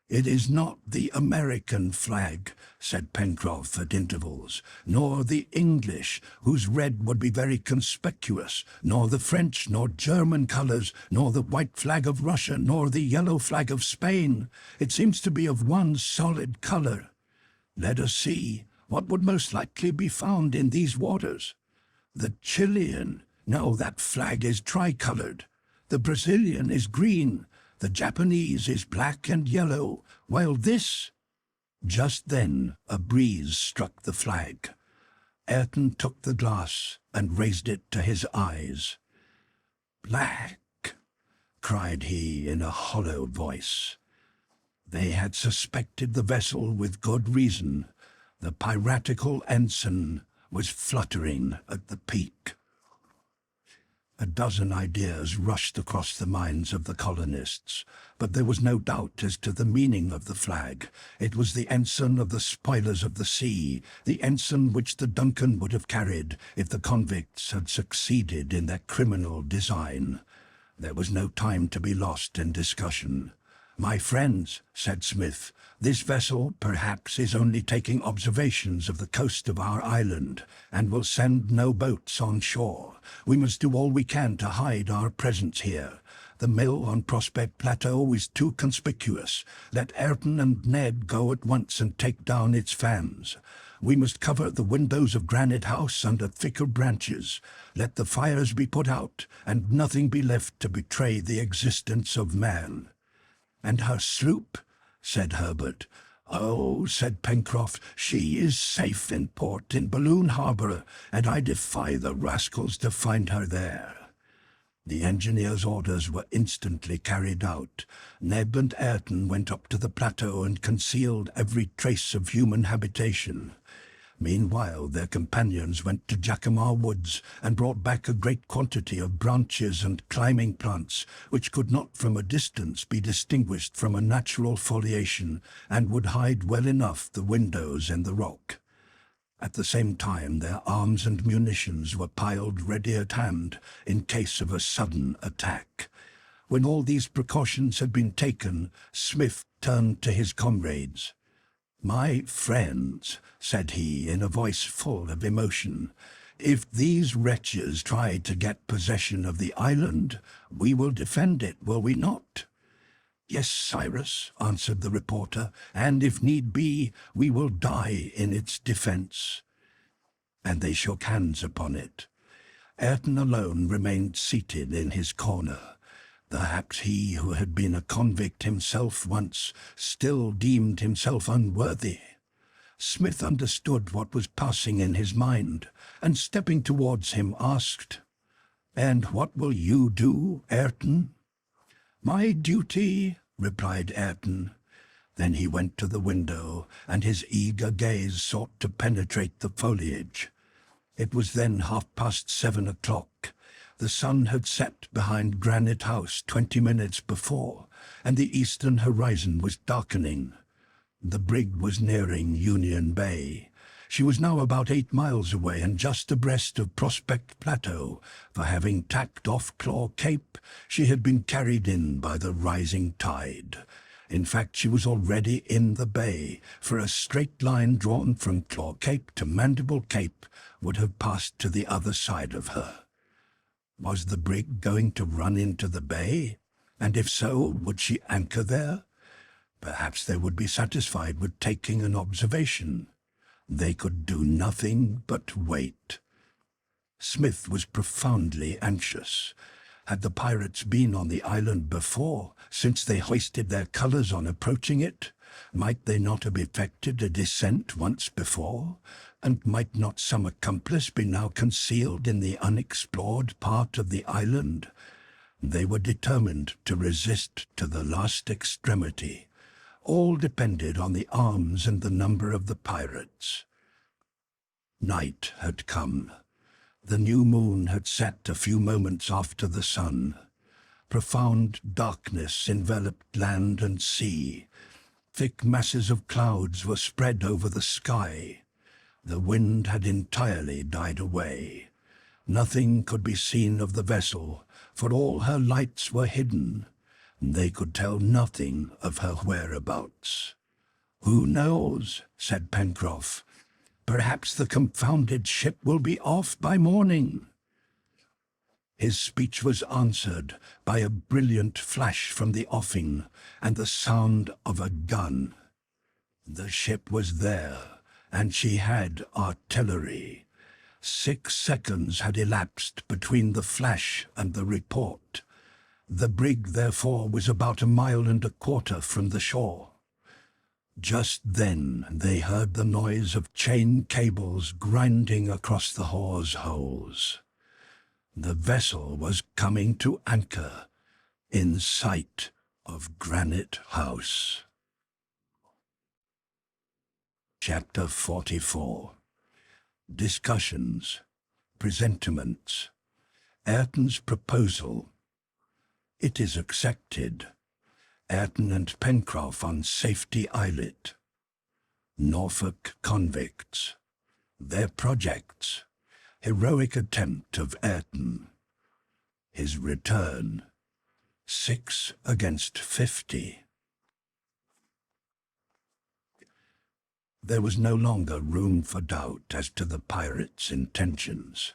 [SPEAKER 1] "It is not the American flag," said Pencroff at intervals, "nor the English, whose red would be very conspicuous, nor the French nor German colours, nor the white flag of Russia, nor the yellow flag of Spain. It seems to be of one solid colour. Let us see, what would most likely be found in these waters? The Chilean, no, that flag is tricoloured. The Brazilian is green. The Japanese is black and yellow, while this—" Just then a breeze struck the flag. Ayrton took the glass and raised it to his eyes. "Black!" cried he in a hollow voice. They had suspected the vessel with good reason. The piratical ensign was fluttering at the peak. A dozen ideas rushed across the minds of the colonists, but there was no doubt as to the meaning of the flag. It was the ensign of the spoilers of the sea, the ensign which the Duncan would have carried if the convicts had succeeded in their criminal design. There was no time to be lost in discussion. "My friends," said Smith, "this vessel perhaps is only taking observations of the coast of our island, and will send no boats on shore. We must do all we can to hide our presence here. The mill on Prospect Plateau is too conspicuous. Let Ayrton and Ned go at once and take down its fans. We must cover the windows of Granite House under thicker branches. Let the fires be put out, and nothing be left to betray the existence of man." "And her sloop?" said Harbert. "Oh," said Pencroff, "she is safe in port in Balloon Harbour, and I defy the rascals to find her there." The engineer's orders were instantly carried out. Neb and Ayrton went up to the plateau and concealed every trace of human habitation. Meanwhile, their companions went to Jacamar Woods and brought back a great quantity of branches and climbing plants, which could not from a distance be distinguished from a natural foliation, and would hide well enough the windows in the rock. At the same time, their arms and munitions were piled ready at hand in case of a sudden attack. When all these precautions had been taken, Smith turned to his comrades. "My friends," said he in a voice full of emotion, "if these wretches try to get possession of the island, we will defend it, will we not?" "Yes, Cyrus," answered the reporter, "and if need be, we will die in its defence." And they shook hands upon it. Ayrton alone remained seated in his corner. Perhaps he, who had been a convict himself once, still deemed himself unworthy. Smith understood what was passing in his mind, and stepping towards him asked, "And what will you do, Ayrton?" "My duty," replied Ayrton. Then he went to the window, and his eager gaze sought to penetrate the foliage. It was then 7:30. The sun had set behind Granite House 20 minutes before, and the eastern horizon was darkening. The brig was nearing Union Bay. She was now about 8 miles away and just abreast of Prospect Plateau, for having tacked off Claw Cape, she had been carried in by the rising tide. In fact, she was already in the bay, for a straight line drawn from Claw Cape to Mandible Cape would have passed to the other side of her. Was the brig going to run into the bay? And if so, would she anchor there? Perhaps they would be satisfied with taking an observation. They could do nothing but wait. Smith was profoundly anxious. Had the pirates been on the island before, since they hoisted their colours on approaching it? Might they not have effected a descent once before? And might not some accomplice be now concealed in the unexplored part of the island? They were determined to resist to the last extremity. All depended on the arms and the number of the pirates. Night had come. The new moon had set a few moments after the sun. Profound darkness enveloped land and sea. Thick masses of clouds were spread over the sky. The wind had entirely died away. Nothing could be seen of the vessel, for all her lights were hidden, and they could tell nothing of her whereabouts. "Who knows?" said Pencroff. "Perhaps the confounded ship will be off by morning." His speech was answered by a brilliant flash from the offing and the sound of a gun. The ship was there, and she had artillery. 6 seconds had elapsed between the flash and the report. The brig, therefore, was about 1.25 miles from the shore. Just then they heard the noise of chain cables grinding across the hawse holes. The vessel was coming to anchor in sight of Granite House. Chapter 44. Discussions, Presentiments, Ayrton's Proposal. It is accepted. Ayrton and Pencroff on Safety Islet. Norfolk convicts. Their projects. Heroic attempt of Ayrton. His return. 6 against 50. There was no longer room for doubt as to the pirates' intentions.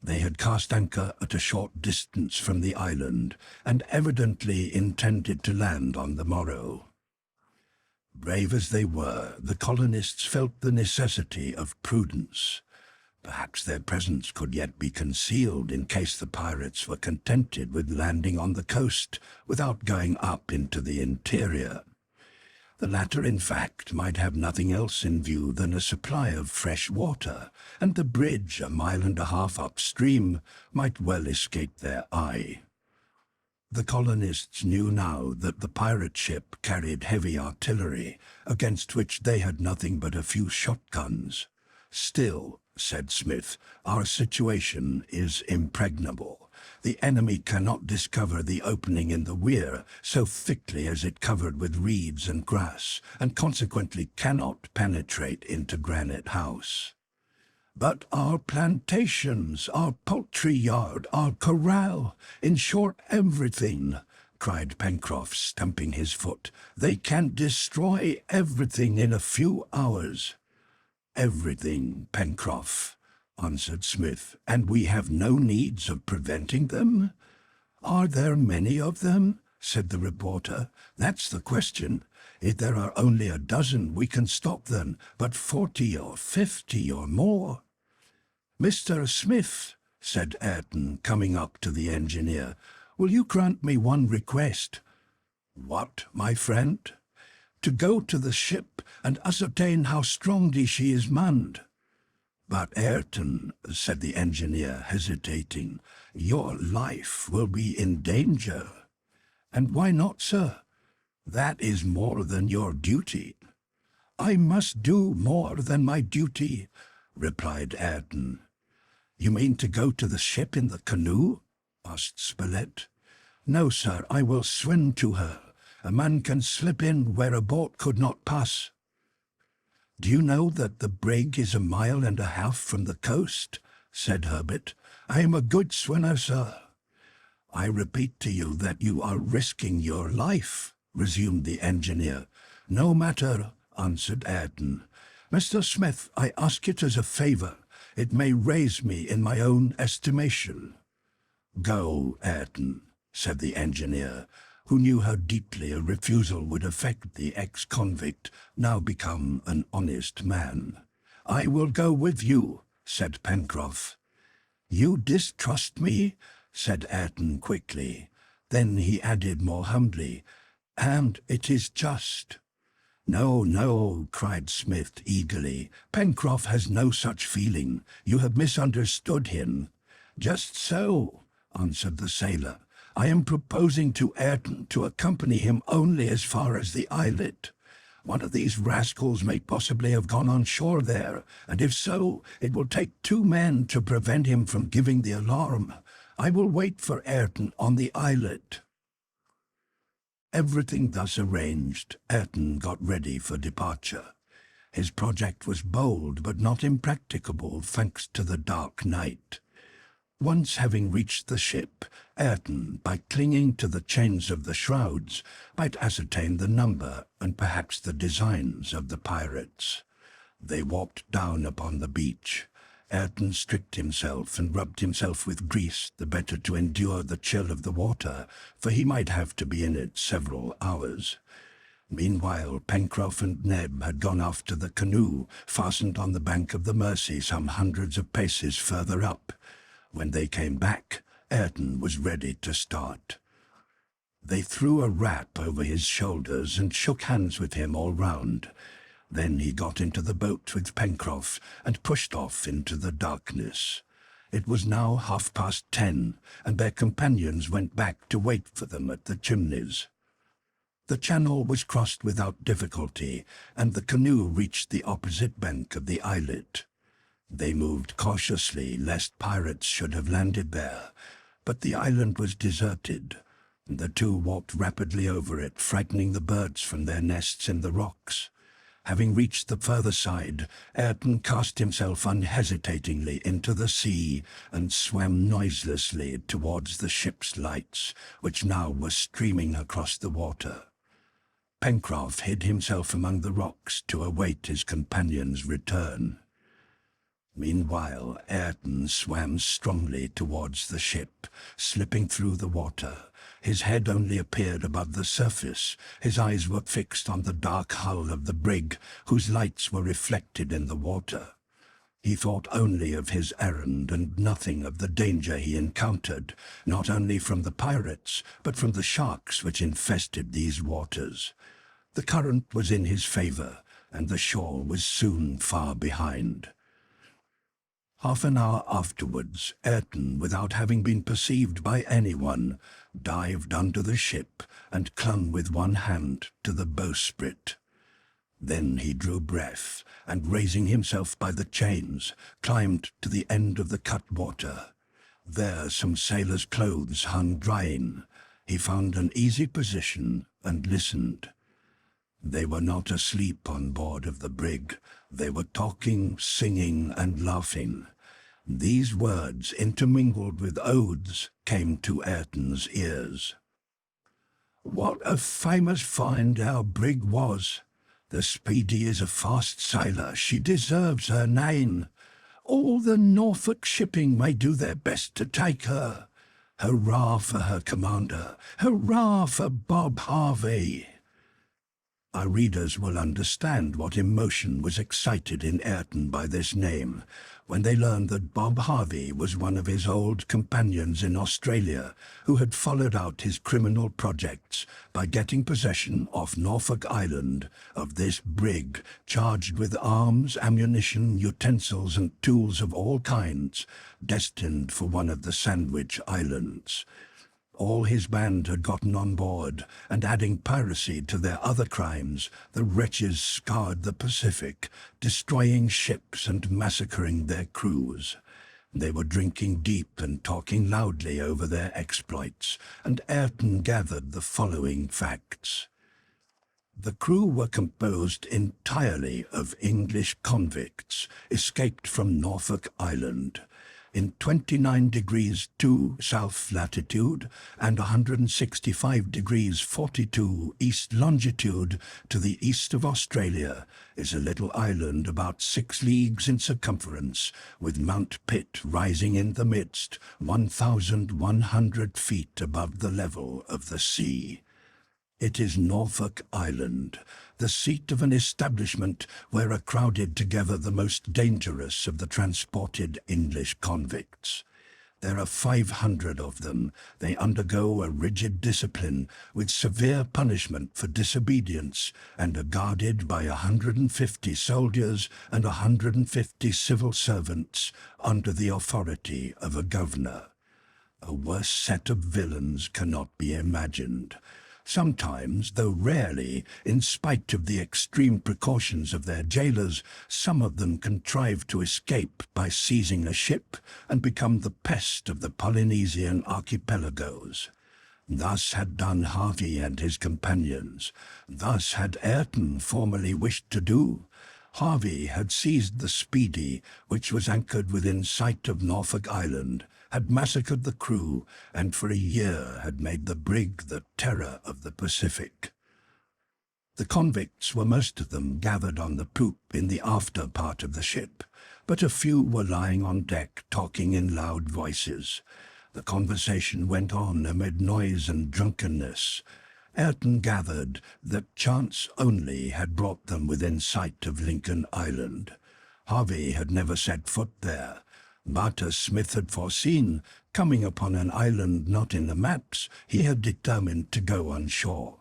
[SPEAKER 1] They had cast anchor at a short distance from the island, and evidently intended to land on the morrow. Brave as they were, the colonists felt the necessity of prudence. Perhaps their presence could yet be concealed in case the pirates were contented with landing on the coast without going up into the interior. The latter, in fact, might have nothing else in view than a supply of fresh water, and the bridge, 1.5 miles upstream, might well escape their eye. The colonists knew now that the pirate ship carried heavy artillery, against which they had nothing but a few shotguns. "Still," said Smith, "our situation is impregnable. The enemy cannot discover the opening in the weir so thickly as it covered with reeds and grass, and consequently cannot penetrate into Granite House." "But our plantations, our poultry yard, our corral, in short, everything," cried Pencroff, stamping his foot. "They can destroy everything in a few hours." "Everything, Pencroff," answered Smith, "and we have no needs of preventing them?" "Are there many of them?" said the reporter. "That's the question. If there are only a dozen, we can stop them, but 40 or 50 or more." "Mr. Smith," said Ayrton, coming up to the engineer, "will you grant me one request?" "What, my friend?" "To go to the ship and ascertain how strongly she is manned." "But Ayrton," said the engineer, hesitating, "your life will be in danger." "And why not, sir?" "That is more than your duty." "I must do more than my duty," replied Ayrton. "You mean to go to the ship in the canoe?" asked Spilett. "No, sir, I will swim to her. A man can slip in where a boat could not pass." "Do you know that the brig is 1.5 miles from the coast?" said Harbert. "I am a good swimmer, sir." "I repeat to you that you are risking your life," resumed the engineer. "No matter," answered Ayrton. "Mr. Smith, I ask it as a favour. It may raise me in my own estimation." "Go, Ayrton," said the engineer, who knew how deeply a refusal would affect the ex-convict, now become an honest man. "I will go with you," said Pencroff. "You distrust me?" said Ayrton quickly. Then he added more humbly, "And it is just." "No, no," cried Smith eagerly. "Pencroff has no such feeling. You have misunderstood him." "Just so," answered the sailor. "I am proposing to Ayrton to accompany him only as far as the islet. One of these rascals may possibly have gone on shore there, and if so, it will take 2 men to prevent him from giving the alarm. I will wait for Ayrton on the islet." Everything thus arranged, Ayrton got ready for departure. His project was bold but not impracticable, thanks to the dark night. Once having reached the ship, Ayrton, by clinging to the chains of the shrouds, might ascertain the number and perhaps the designs of the pirates. They walked down upon the beach. Ayrton stripped himself and rubbed himself with grease, the better to endure the chill of the water, for he might have to be in it several hours. Meanwhile, Pencroff and Neb had gone after the canoe, fastened on the bank of the Mersey some hundreds of paces further up. When they came back, Ayrton was ready to start. They threw a wrap over his shoulders and shook hands with him all round. Then he got into the boat with Pencroff and pushed off into the darkness. It was now 10:30, and their companions went back to wait for them at the Chimneys. The channel was crossed without difficulty, and the canoe reached the opposite bank of the islet. They moved cautiously, lest pirates should have landed there, but the island was deserted. The two walked rapidly over it, frightening the birds from their nests in the rocks. Having reached the further side, Ayrton cast himself unhesitatingly into the sea and swam noiselessly towards the ship's lights, which now were streaming across the water. Pencroff hid himself among the rocks to await his companion's return. Meanwhile, Ayrton swam strongly towards the ship, slipping through the water. His head only appeared above the surface. His eyes were fixed on the dark hull of the brig, whose lights were reflected in the water. He thought only of his errand and nothing of the danger he encountered, not only from the pirates, but from the sharks which infested these waters. The current was in his favor, and the shore was soon far behind. Half an hour afterwards, Ayrton, without having been perceived by anyone, dived under the ship and clung with one hand to the bowsprit. Then he drew breath, and raising himself by the chains, climbed to the end of the cutwater. There some sailors' clothes hung drying. He found an easy position and listened. They were not asleep on board of the brig. They were talking, singing, and laughing. These words, intermingled with oaths, came to Ayrton's ears. "What a famous find our brig was! The Speedy is a fast sailor. She deserves her name. All the Norfolk shipping may do their best to take her. Hurrah for her commander! Hurrah for Bob Harvey!" Our readers will understand what emotion was excited in Ayrton by this name, when they learned that Bob Harvey was one of his old companions in Australia, who had followed out his criminal projects by getting possession off Norfolk Island of this brig, charged with arms, ammunition, utensils, and tools of all kinds, destined for one of the Sandwich Islands. All his band had gotten on board, and adding piracy to their other crimes, the wretches scoured the Pacific, destroying ships and massacring their crews. They were drinking deep and talking loudly over their exploits, and Ayrton gathered the following facts. The crew were composed entirely of English convicts, escaped from Norfolk Island. In 29 degrees 2 south latitude and 165 degrees 42 east longitude to the east of Australia is a little island about 6 leagues in circumference, with Mount Pitt rising in the midst, 1,100 feet above the level of the sea. It is Norfolk Island, the seat of an establishment where are crowded together the most dangerous of the transported English convicts. There are 500 of them. They undergo a rigid discipline with severe punishment for disobedience, and are guarded by 150 soldiers and 150 civil servants under the authority of a governor. A worse set of villains cannot be imagined. Sometimes, though rarely, in spite of the extreme precautions of their jailers, some of them contrive to escape by seizing a ship and become the pest of the Polynesian archipelagos. Thus had done Harvey and his companions. Thus had Ayrton formerly wished to do. Harvey had seized the Speedy, which was anchored within sight of Norfolk Island, had massacred the crew, and for a year had made the brig the terror of the Pacific. The convicts were most of them gathered on the poop in the after part of the ship, but a few were lying on deck talking in loud voices. The conversation went on amid noise and drunkenness. Ayrton gathered that chance only had brought them within sight of Lincoln Island. Harvey had never set foot there, but as Smith had foreseen, coming upon an island not in the maps, he had determined to go on shore,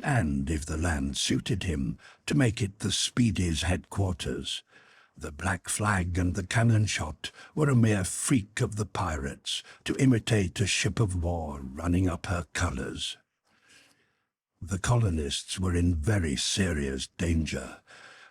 [SPEAKER 1] and, if the land suited him, to make it the Speedy's headquarters. The black flag and the cannon shot were a mere freak of the pirates, to imitate a ship of war running up her colours. The colonists were in very serious danger.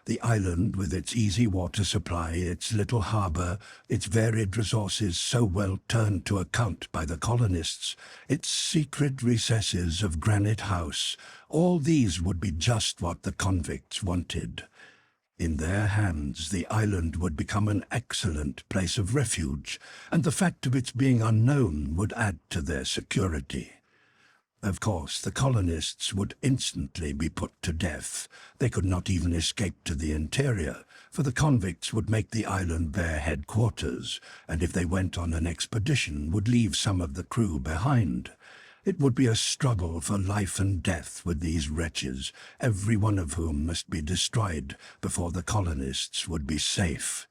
[SPEAKER 1] The island, with its easy water supply, its little harbour, its varied resources so well turned to account by the colonists, its secret recesses of Granite House, all these would be just what the convicts wanted. In their hands the island would become an excellent place of refuge, and the fact of its being unknown would add to their security. Of course, the colonists would instantly be put to death. They could not even escape to the interior, for the convicts would make the island their headquarters, and if they went on an expedition would leave some of the crew behind. It would be a struggle for life and death with these wretches, every one of whom must be destroyed before the colonists would be safe.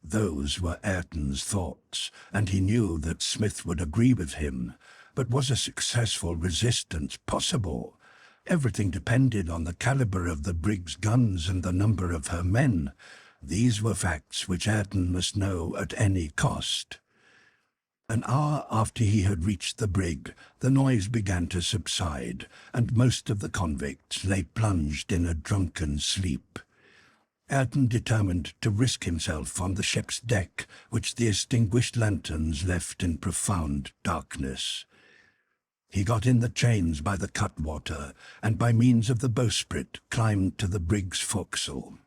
[SPEAKER 1] Those were Ayrton's thoughts, and he knew that Smith would agree with him. But was a successful resistance possible? Everything depended on the caliber of the brig's guns and the number of her men. These were facts which Ayrton must know at any cost. An hour after he had reached the brig, the noise began to subside, and most of the convicts lay plunged in a drunken sleep. Ayrton determined to risk himself on the ship's deck, which the extinguished lanterns left in profound darkness. He got in the chains by the cutwater, and by means of the bowsprit climbed to the brig's forecastle.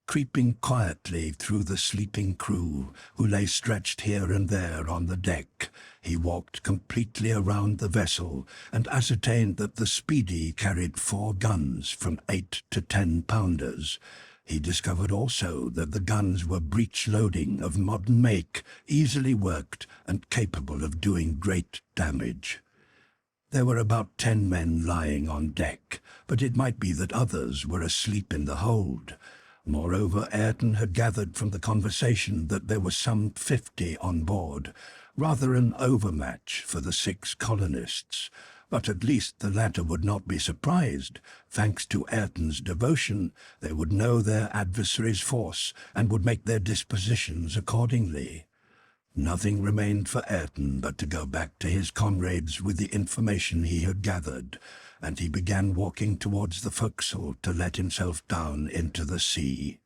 [SPEAKER 1] Creeping quietly through the sleeping crew, who lay stretched here and there on the deck, he walked completely around the vessel and ascertained that the Speedy carried 4 guns from 8 to 10-pounders. He discovered also that the guns were breech-loading of modern make, easily worked and capable of doing great damage. There were about 10 men lying on deck, but it might be that others were asleep in the hold. Moreover, Ayrton had gathered from the conversation that there were some 50 on board, rather an overmatch for the 6 colonists. But at least the latter would not be surprised. Thanks to Ayrton's devotion, they would know their adversary's force and would make their dispositions accordingly. Nothing remained for Ayrton but to go back to his comrades with the information he had gathered, and he began walking towards the forecastle to let himself down into the sea.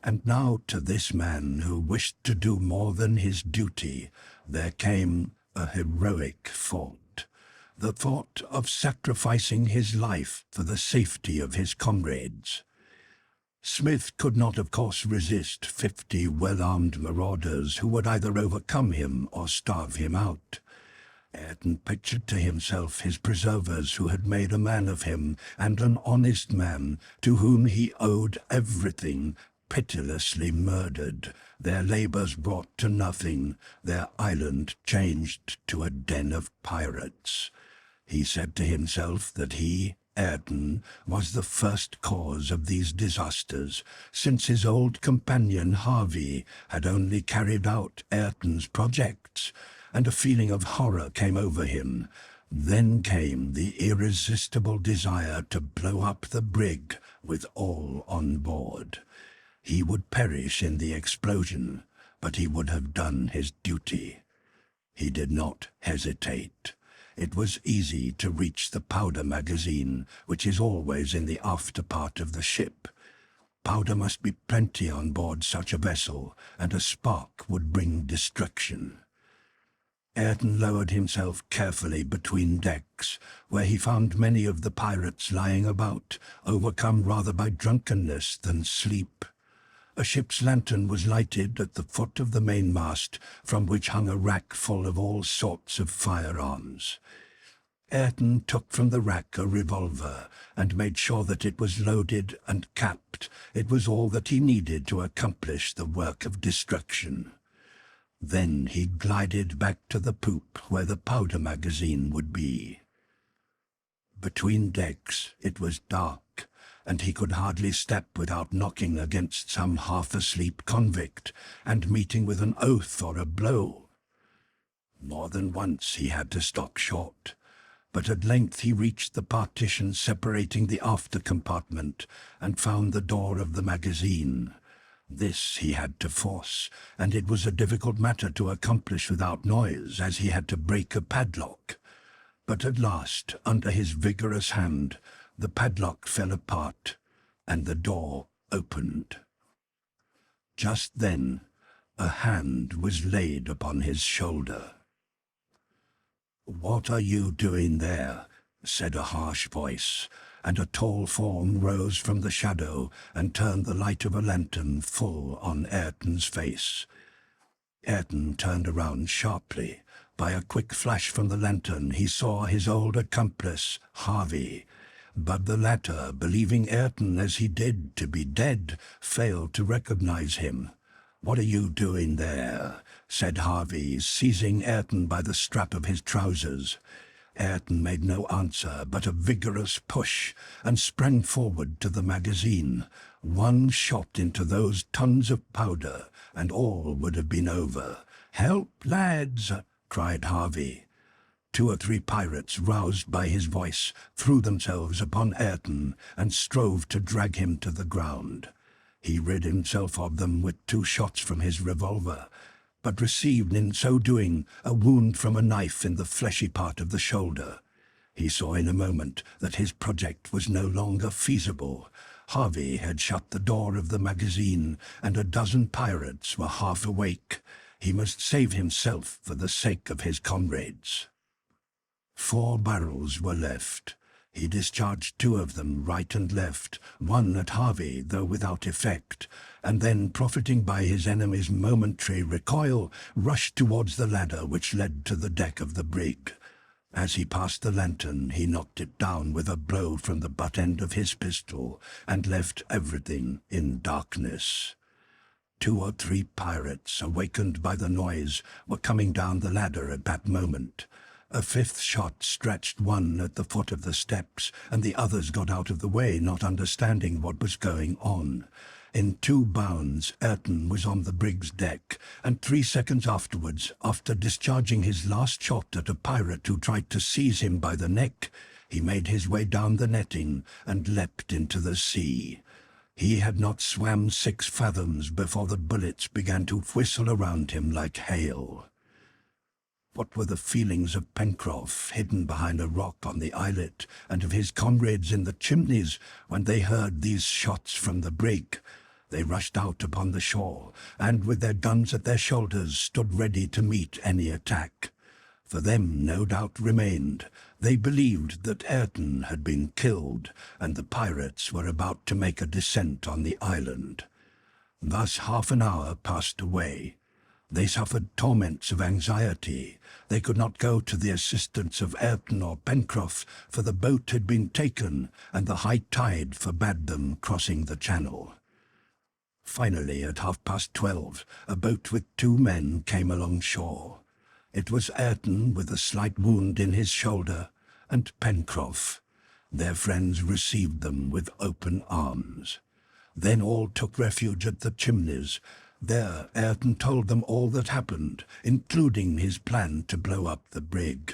[SPEAKER 1] And now to this man who wished to do more than his duty, there came a heroic thought. The thought of sacrificing his life for the safety of his comrades. Smith could not, of course, resist 50 well-armed marauders who would either overcome him or starve him out. Ayrton pictured to himself his preservers who had made a man of him, and an honest man to whom he owed everything, pitilessly murdered, their labours brought to nothing, their island changed to a den of pirates. He said to himself that he, Ayrton, was the first cause of these disasters, since his old companion Harvey had only carried out Ayrton's projects, and a feeling of horror came over him. Then came the irresistible desire to blow up the brig with all on board. He would perish in the explosion, but he would have done his duty. He did not hesitate. It was easy to reach the powder magazine, which is always in the after part of the ship. Powder must be plenty on board such a vessel, and a spark would bring destruction. Ayrton lowered himself carefully between decks, where he found many of the pirates lying about, overcome rather by drunkenness than sleep. A ship's lantern was lighted at the foot of the mainmast, from which hung a rack full of all sorts of firearms. Ayrton took from the rack a revolver and made sure that it was loaded and capped. It was all that he needed to accomplish the work of destruction. Then he glided back to the poop where the powder magazine would be. Between decks it was dark, and he could hardly step without knocking against some half-asleep convict and meeting with an oath or a blow. More than once he had to stop short, but at length he reached the partition separating the after compartment and found the door of the magazine. This he had to force, and it was a difficult matter to accomplish without noise, as he had to break a padlock. But at last, under his vigorous hand, the padlock fell apart, and the door opened. Just then, a hand was laid upon his shoulder. "What are you doing there?" said a harsh voice, and a tall form rose from the shadow and turned the light of a lantern full on Ayrton's face. Ayrton turned around sharply. By a quick flash from the lantern he saw his old accomplice, Harvey, but the latter, believing Ayrton as he did to be dead, failed to recognize him. "What are you doing there?" said Harvey, seizing Ayrton by the strap of his trousers. Ayrton made no answer but a vigorous push, and sprang forward to the magazine. One shot into those tons of powder, and all would have been over. "Help, lads!" cried Harvey. 2 or 3 pirates, roused by his voice, threw themselves upon Ayrton and strove to drag him to the ground. He rid himself of them with 2 shots from his revolver, but received in so doing a wound from a knife in the fleshy part of the shoulder. He saw in a moment that his project was no longer feasible. Harvey had shut the door of the magazine, and a dozen pirates were half awake. He must save himself for the sake of his comrades. 4 barrels were left. He discharged 2 of them right and left, one at Harvey, though without effect, and then, profiting by his enemy's momentary recoil, rushed towards the ladder which led to the deck of the brig. As he passed the lantern, he knocked it down with a blow from the butt end of his pistol, and left everything in darkness. 2 or 3 pirates, awakened by the noise, were coming down the ladder at that moment. A 5th shot stretched one at the foot of the steps, and the others got out of the way, not understanding what was going on. In 2 bounds, Ayrton was on the brig's deck, and 3 seconds afterwards, after discharging his last shot at a pirate who tried to seize him by the neck, he made his way down the netting and leapt into the sea. He had not swam 6 fathoms before the bullets began to whistle around him like hail. What were the feelings of Pencroff, hidden behind a rock on the islet, and of his comrades in the Chimneys, when they heard these shots from the brig? They rushed out upon the shore, and with their guns at their shoulders stood ready to meet any attack. For them no doubt remained. They believed that Ayrton had been killed, and the pirates were about to make a descent on the island. Thus half an hour passed away. They suffered torments of anxiety. They could not go to the assistance of Ayrton or Pencroff, for the boat had been taken, and the high tide forbade them crossing the channel. Finally, at 12:30, a boat with 2 men came along shore. It was Ayrton with a slight wound in his shoulder, and Pencroff. Their friends received them with open arms. Then all took refuge at the Chimneys. There Ayrton told them all that happened, including his plan to blow up the brig.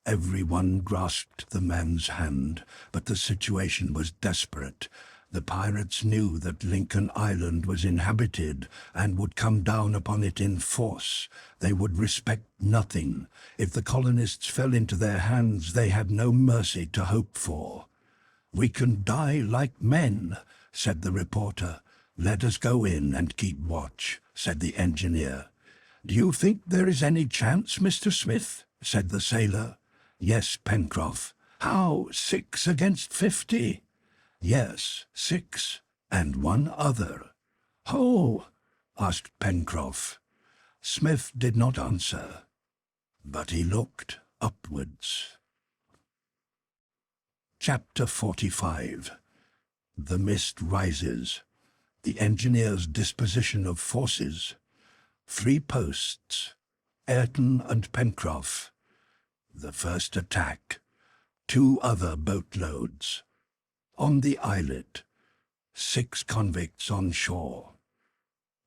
[SPEAKER 1] Everyone grasped the man's hand, but the situation was desperate. The pirates knew that Lincoln Island was inhabited and would come down upon it in force. They would respect nothing. If the colonists fell into their hands, they had no mercy to hope for. "We can die like men," said the reporter. "Let us go in and keep watch," said the engineer. "Do you think there is any chance, Mr. Smith?" said the sailor. "Yes, Pencroff." "How, 6 against 50? "Yes, 6, and 1 other." "Oh?" asked Pencroff. Smith did not answer, but he looked upwards. Chapter 45. The mist rises. The engineer's disposition of forces. 3 posts. Ayrton and Pencroff. The first attack. 2 other boatloads. On the islet. 6 convicts on shore.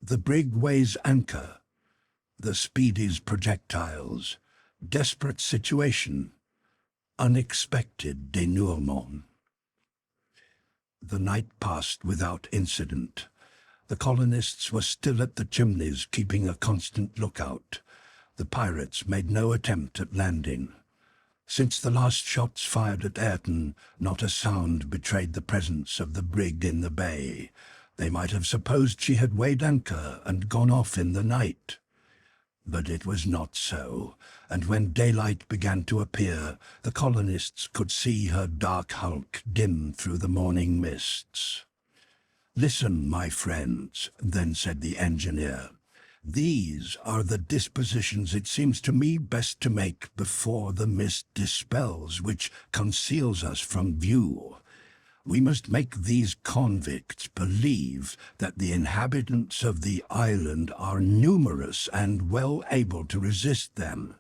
[SPEAKER 1] The brig weighs anchor. The Speedy's projectiles. Desperate situation. Unexpected denouement. The night passed without incident. The colonists were still at the Chimneys, keeping a constant lookout. The pirates made no attempt at landing. Since the last shots fired at Ayrton, not a sound betrayed the presence of the brig in the bay. They might have supposed she had weighed anchor and gone off in the night. But it was not so, and when daylight began to appear, the colonists could see her dark hulk dim through the morning mists. "Listen, my friends," then said the engineer. "These are the dispositions it seems to me best to make before the mist dispels, which conceals us from view. We must make these convicts believe that the inhabitants of the island are numerous and well able to resist them.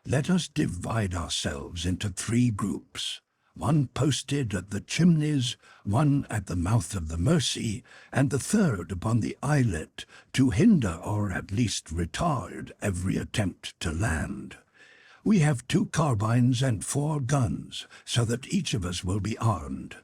[SPEAKER 1] Let us divide ourselves into 3 groups, 1 posted at the Chimneys, 1 at the mouth of the Mersey, and the 3rd upon the islet, to hinder or at least retard every attempt to land. We have 2 carbines and 4 guns, so that each of us will be armed.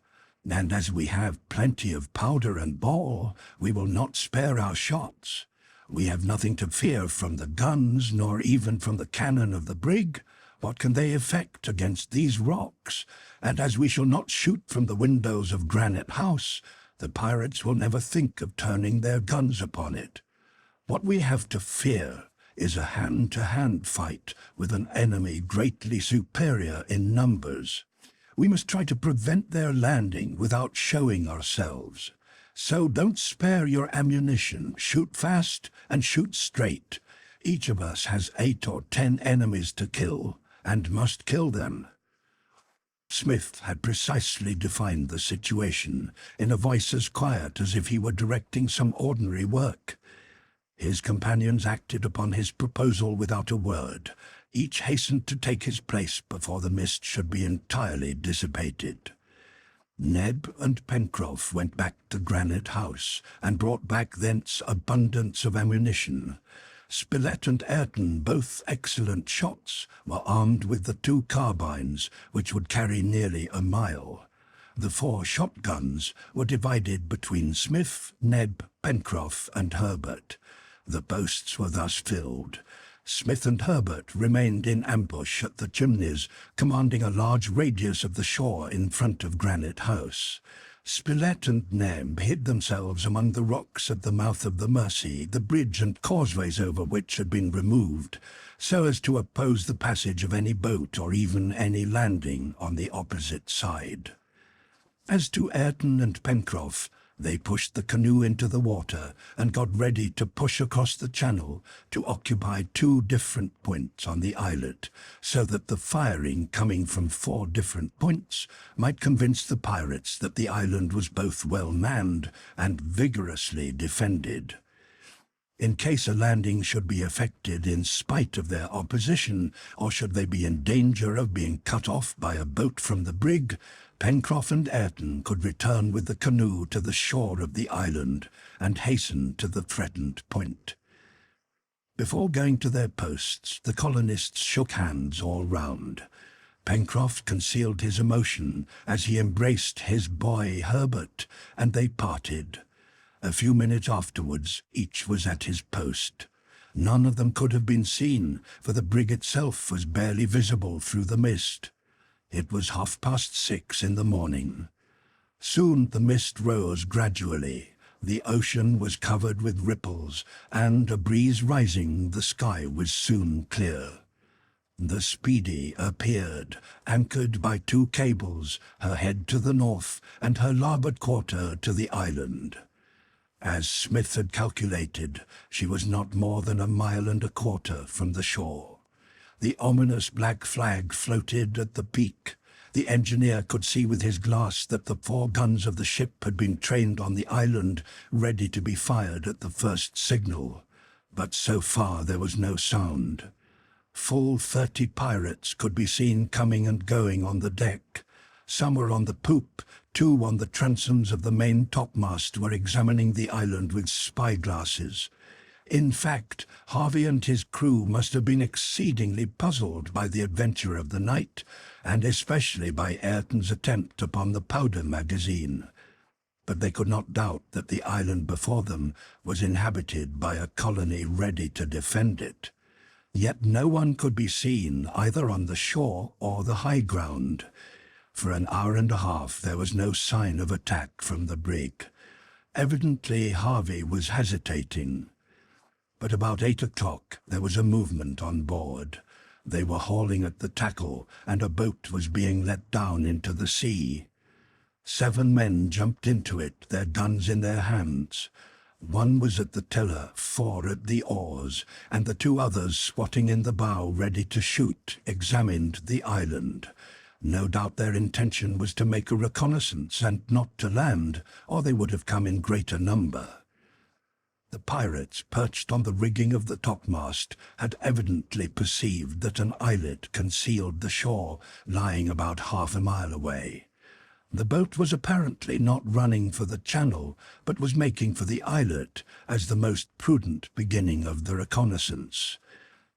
[SPEAKER 1] And as we have plenty of powder and ball, we will not spare our shots. We have nothing to fear from the guns, nor even from the cannon of the brig. What can they effect against these rocks? And as we shall not shoot from the windows of Granite House, the pirates will never think of turning their guns upon it. What we have to fear is a hand-to-hand fight with an enemy greatly superior in numbers. We must try to prevent their landing without showing ourselves. So don't spare your ammunition. Shoot fast and shoot straight. Each of us has 8 or 10 enemies to kill, and must kill them." Smith had precisely defined the situation, in a voice as quiet as if he were directing some ordinary work. His companions acted upon his proposal without a word. Each hastened to take his place before the mist should be entirely dissipated. Neb and Pencroff went back to Granite House, and brought back thence abundance of ammunition. Spilett and Ayrton, both excellent shots, were armed with the 2 carbines, which would carry nearly a mile. The 4 shotguns were divided between Smith, Neb, Pencroff, and Harbert. The posts were thus filled. Smith and Harbert remained in ambush at the Chimneys, commanding a large radius of the shore in front of Granite House. Spilett and Neb hid themselves among the rocks at the mouth of the Mersey, the bridge and causeways over which had been removed, so as to oppose the passage of any boat or even any landing on the opposite side. As to Ayrton and Pencroff, they pushed the canoe into the water and got ready to push across the channel to occupy 2 different points on the islet, so that the firing coming from 4 different points might convince the pirates that the island was both well manned and vigorously defended. In case a landing should be effected in spite of their opposition, or should they be in danger of being cut off by a boat from the brig, Pencroff and Ayrton could return with the canoe to the shore of the island and hasten to the threatened point. Before going to their posts, the colonists shook hands all round. Pencroff concealed his emotion as he embraced his boy Harbert, and they parted. A few minutes afterwards, each was at his post. None of them could have been seen, for the brig itself was barely visible through the mist. It was 6:30 in the morning. Soon the mist rose gradually. The ocean was covered with ripples, and a breeze rising, the sky was soon clear. The Speedy appeared, anchored by 2 cables, her head to the north and her larboard quarter to the island. As Smith had calculated, she was not more than 1.25 miles from the shore. The ominous black flag floated at the peak. The engineer could see with his glass that the 4 guns of the ship had been trained on the island, ready to be fired at the first signal. But so far there was no sound. Full 30 pirates could be seen coming and going on the deck. Some were on the poop, 2 on the transoms of the main topmast were examining the island with spyglasses. In fact, Harvey and his crew must have been exceedingly puzzled by the adventure of the night, and especially by Ayrton's attempt upon the powder magazine. But they could not doubt that the island before them was inhabited by a colony ready to defend it. Yet no one could be seen either on the shore or the high ground. For an hour and a half there was no sign of attack from the brig. Evidently Harvey was hesitating. But about 8 o'clock there was a movement on board. They were hauling at the tackle, and a boat was being let down into the sea. 7 men jumped into it, their guns in their hands. 1 was at the tiller, 4 at the oars, and the 2 others, squatting in the bow ready to shoot, examined the island. No doubt their intention was to make a reconnaissance and not to land, or they would have come in greater number. The pirates, perched on the rigging of the topmast, had evidently perceived that an islet concealed the shore, lying about half a mile away. The boat was apparently not running for the channel, but was making for the islet as the most prudent beginning of the reconnaissance.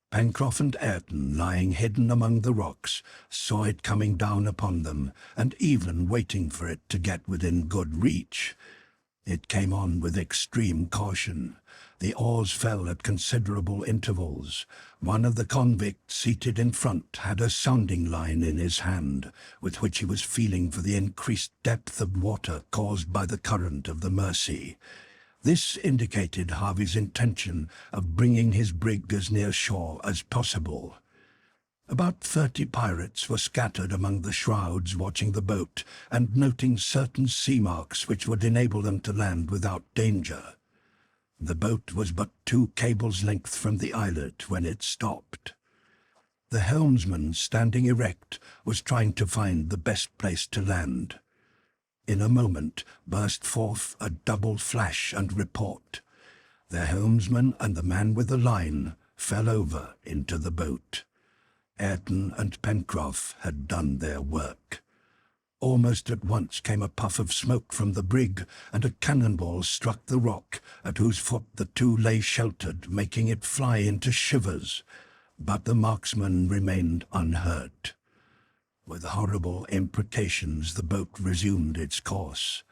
[SPEAKER 1] Pencroff and Ayrton, lying hidden among the rocks, saw it coming down upon them, and even waiting for it to get within good reach. It came on with extreme caution. The oars fell at considerable intervals. One of the convicts seated in front had a sounding line in his hand, with which he was feeling for the increased depth of water caused by the current of the Mercy. This indicated Harvey's intention of bringing his brig as near shore as possible. About 30 pirates were scattered among the shrouds watching the boat and noting certain sea marks which would enable them to land without danger. The boat was but 2 cables' length from the islet when it stopped. The helmsman, standing erect, was trying to find the best place to land. In a moment burst forth a double flash and report. The helmsman and the man with the line fell over into the boat. Ayrton and Pencroff had done their work. Almost at once came a puff of smoke from the brig, and a cannonball struck the rock, at whose foot the 2 lay sheltered, making it fly into shivers. But the marksman remained unhurt. With horrible imprecations, the boat resumed its course.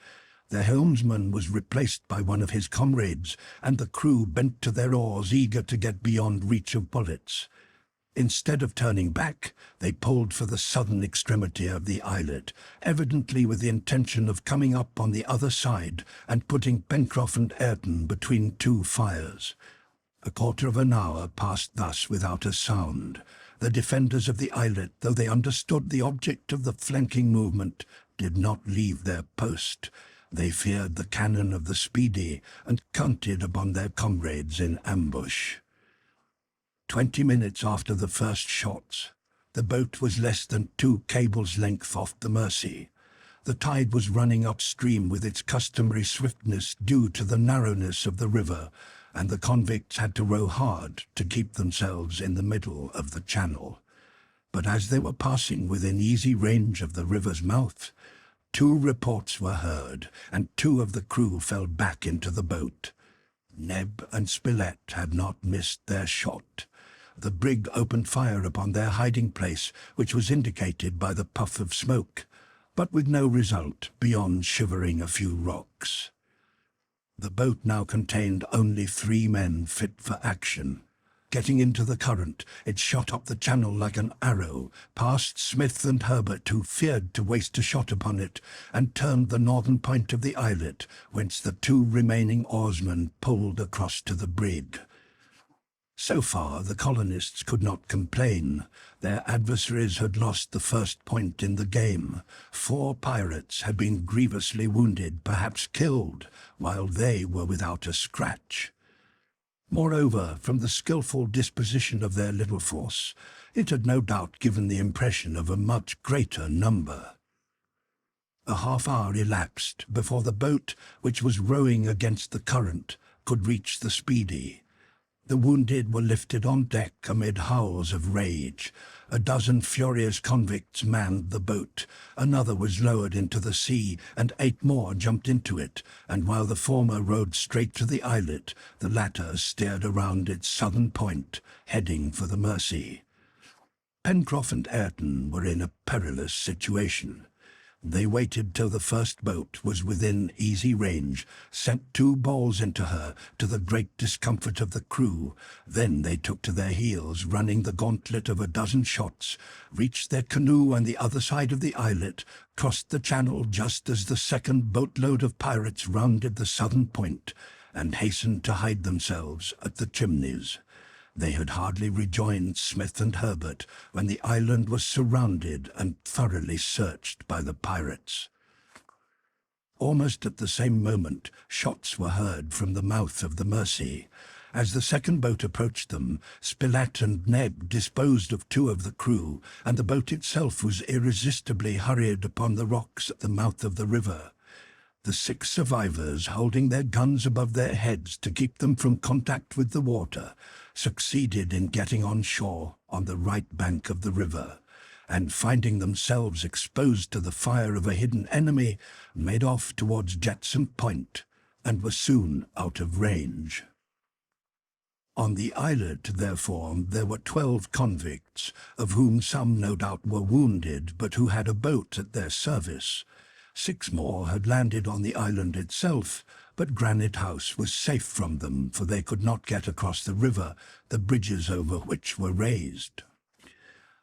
[SPEAKER 1] The helmsman was replaced by one of his comrades, and the crew bent to their oars, eager to get beyond reach of bullets. Instead of turning back, they pulled for the southern extremity of the islet, evidently with the intention of coming up on the other side and putting Pencroff and Ayrton between 2 fires. A quarter of an hour passed thus without a sound. The defenders of the islet, though they understood the object of the flanking movement, did not leave their post. They feared the cannon of the Speedy and counted upon their comrades in ambush. 20 minutes after the first shots, the boat was less than 2 cables' length off the Mercy. The tide was running upstream with its customary swiftness due to the narrowness of the river, and the convicts had to row hard to keep themselves in the middle of the channel. But as they were passing within easy range of the river's mouth, 2 reports were heard, and 2 of the crew fell back into the boat. Neb and Spilett had not missed their shot. The brig opened fire upon their hiding place, which was indicated by the puff of smoke, but with no result beyond shivering a few rocks. The boat now contained only 3 men fit for action. Getting into the current, it shot up the channel like an arrow, past Smith and Harbert, who feared to waste a shot upon it, and turned the northern point of the islet, whence the 2 remaining oarsmen pulled across to the brig. So far, the colonists could not complain. Their adversaries had lost the first point in the game. 4 pirates had been grievously wounded, perhaps killed, while they were without a scratch. Moreover, from the skilful disposition of their little force, it had no doubt given the impression of a much greater number. A half-hour elapsed before the boat, which was rowing against the current, could reach the Speedy. The wounded were lifted on deck amid howls of rage. A dozen furious convicts manned the boat. Another was lowered into the sea, and 8 more jumped into it, and while the former rowed straight to the islet, the latter steered around its southern point, heading for the Mersey. Pencroff and Ayrton were in a perilous situation. They waited till the first boat was within easy range, sent 2 balls into her, to the great discomfort of the crew. Then they took to their heels, running the gauntlet of a dozen shots, reached their canoe on the other side of the islet, crossed the channel just as the second boatload of pirates rounded the southern point, and hastened to hide themselves at the Chimneys. They had hardly rejoined Smith and Harbert when the island was surrounded and thoroughly searched by the pirates. Almost at the same moment, shots were heard from the mouth of the Mersey. As the second boat approached them, Spilett and Neb disposed of 2 of the crew, and the boat itself was irresistibly hurried upon the rocks at the mouth of the river. The 6 survivors, holding their guns above their heads to keep them from contact with the water, succeeded in getting on shore on the right bank of the river, and finding themselves exposed to the fire of a hidden enemy, made off towards Jetsam Point, and were soon out of range. On the islet, therefore, there were 12 convicts, of whom some no doubt were wounded, but who had a boat at their service. 6 more had landed on the island itself, but Granite House was safe from them, for they could not get across the river, the bridges over which were raised.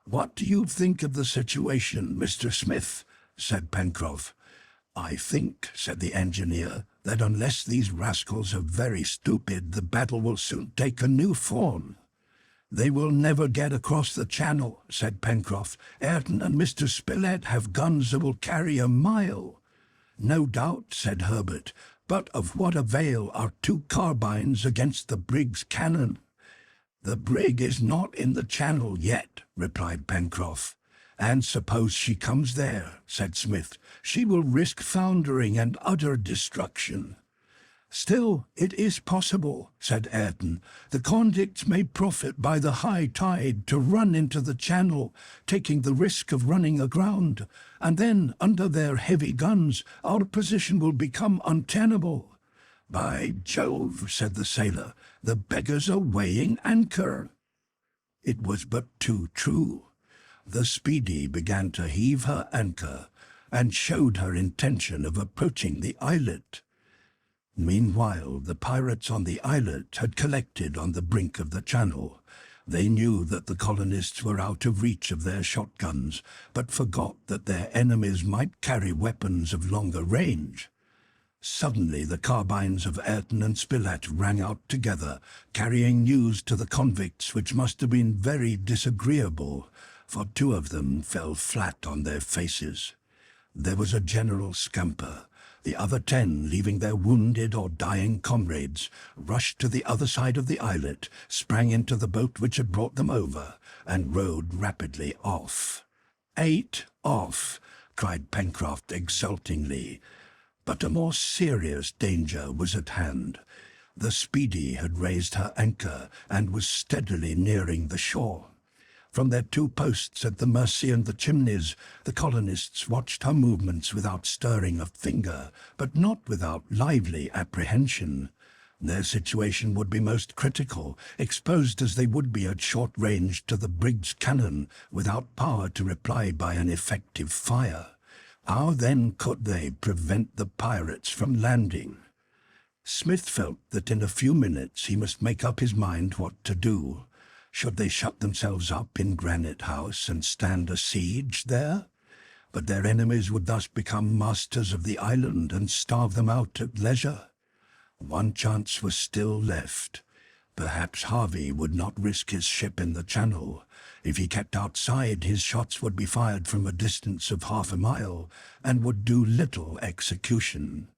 [SPEAKER 1] "What do you think of the situation, Mr. Smith?" said Pencroff. "I think," said the engineer, "that unless these rascals are very stupid, the battle will soon take a new form." "They will never get across the channel," said Pencroff. "Ayrton and Mr. Spilett have guns that will carry a mile." "No doubt," said Harbert, "but of what avail are 2 carbines against the brig's cannon?" "The brig is not in the channel yet," replied Pencroff. "And suppose she comes there," said Smith, "she will risk foundering and utter destruction." "Still, it is possible," said Ayrton. "The convicts may profit by the high tide to run into the channel, taking the risk of running aground, and then, under their heavy guns, our position will become untenable." "By Jove," said the sailor, "the beggars are weighing anchor." It was but too true. The Speedy began to heave her anchor, and showed her intention of approaching the islet. Meanwhile, the pirates on the islet had collected on the brink of the channel. They knew that the colonists were out of reach of their shotguns, but forgot that their enemies might carry weapons of longer range. Suddenly the carbines of Ayrton and Spilett rang out together, carrying news to the convicts which must have been very disagreeable, for 2 of them fell flat on their faces. There was a general scamper. The other 10, leaving their wounded or dying comrades, rushed to the other side of the islet, sprang into the boat which had brought them over, and rowed rapidly off. 8 off, cried Pencroff exultingly. But a more serious danger was at hand. The Speedy had raised her anchor, and was steadily nearing the shore. From their 2 posts at the Mersey and the Chimneys, the colonists watched her movements without stirring a finger, but not without lively apprehension. Their situation would be most critical, exposed as they would be at short range to the brig's cannon, without power to reply by an effective fire. How then could they prevent the pirates from landing? Smith felt that in a few minutes he must make up his mind what to do. Should they shut themselves up in Granite House and stand a siege there? But their enemies would thus become masters of the island and starve them out at leisure. One chance was still left. Perhaps Harvey would not risk his ship in the channel. If he kept outside, his shots would be fired from a distance of half a mile, and would do little execution.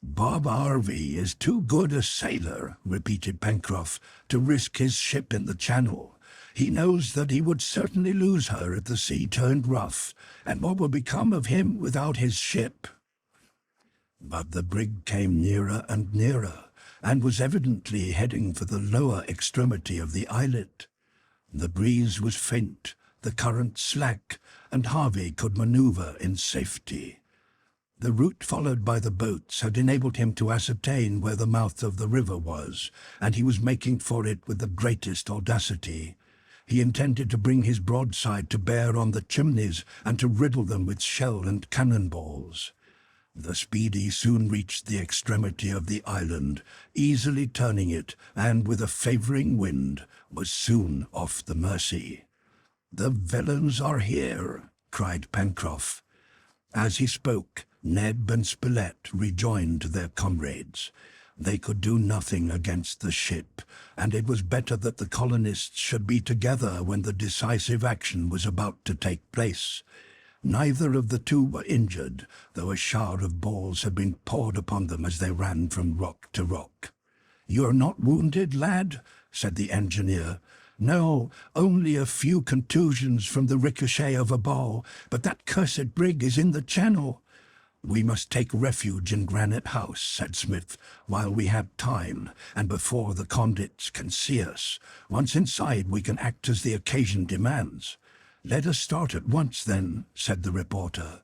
[SPEAKER 1] "Bob Harvey is too good a sailor," repeated Pencroff, "to risk his ship in the channel. He knows that he would certainly lose her if the sea turned rough, and what will become of him without his ship?" But the brig came nearer and nearer, and was evidently heading for the lower extremity of the islet. The breeze was faint, the current slack, and Harvey could maneuver in safety. The route followed by the boats had enabled him to ascertain where the mouth of the river was, and he was making for it with the greatest audacity. He intended to bring his broadside to bear on the chimneys and to riddle them with shell and cannon balls. The Speedy soon reached the extremity of the island, easily turning it, and with a favouring wind was soon off the Mersey. "The villains are here!" cried Pencroff. As he spoke, Neb and Spilett rejoined their comrades. They could do nothing against the ship, and it was better that the colonists should be together when the decisive action was about to take place. Neither of the two were injured, though a shower of balls had been poured upon them as they ran from rock to rock. "You're not wounded, lad?" said the engineer. "No, only a few contusions from the ricochet of a ball, but that cursed brig is in the channel." "We must take refuge in Granite House," said Smith, "while we have time, and before the convicts can see us. Once inside, we can act as the occasion demands." "Let us start at once, then," said the reporter.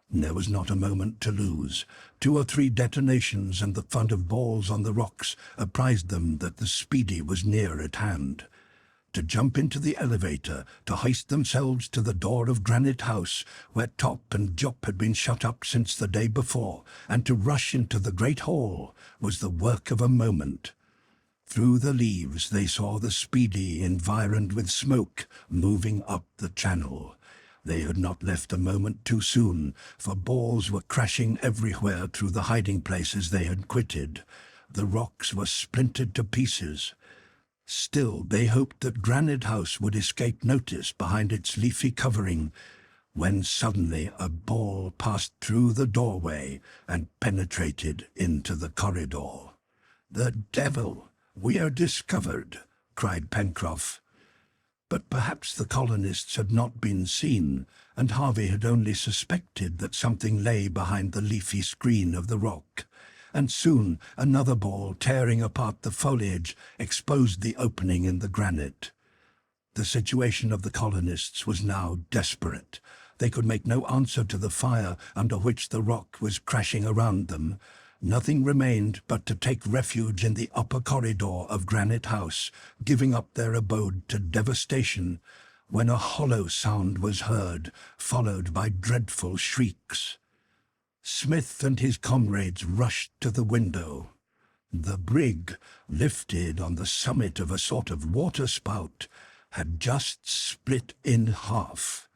[SPEAKER 1] There was not a moment to lose. 2 or 3 detonations and the thud of balls on the rocks apprised them that the Speedy was near at hand. To jump into the elevator, to hoist themselves to the door of Granite House, where Top and Jup had been shut up since the day before, and to rush into the great hall, was the work of a moment. Through the leaves they saw the Speedy, environed with smoke, moving up the channel. They had not left a moment too soon, for balls were crashing everywhere through the hiding places they had quitted. The rocks were splintered to pieces. Still they hoped that Granite House would escape notice behind its leafy covering, when suddenly a ball passed through the doorway and penetrated into the corridor. "The devil! We are discovered!" cried Pencroff. But perhaps the colonists had not been seen, and Harvey had only suspected that something lay behind the leafy screen of the rock. And soon another ball, tearing apart the foliage, exposed the opening in the granite. The situation of the colonists was now desperate. They could make no answer to the fire under which the rock was crashing around them. Nothing remained but to take refuge in the upper corridor of Granite House, giving up their abode to devastation, when a hollow sound was heard, followed by dreadful shrieks. Smith and his comrades rushed to the window. The brig, lifted on the summit of a sort of water-spout, had just split in half,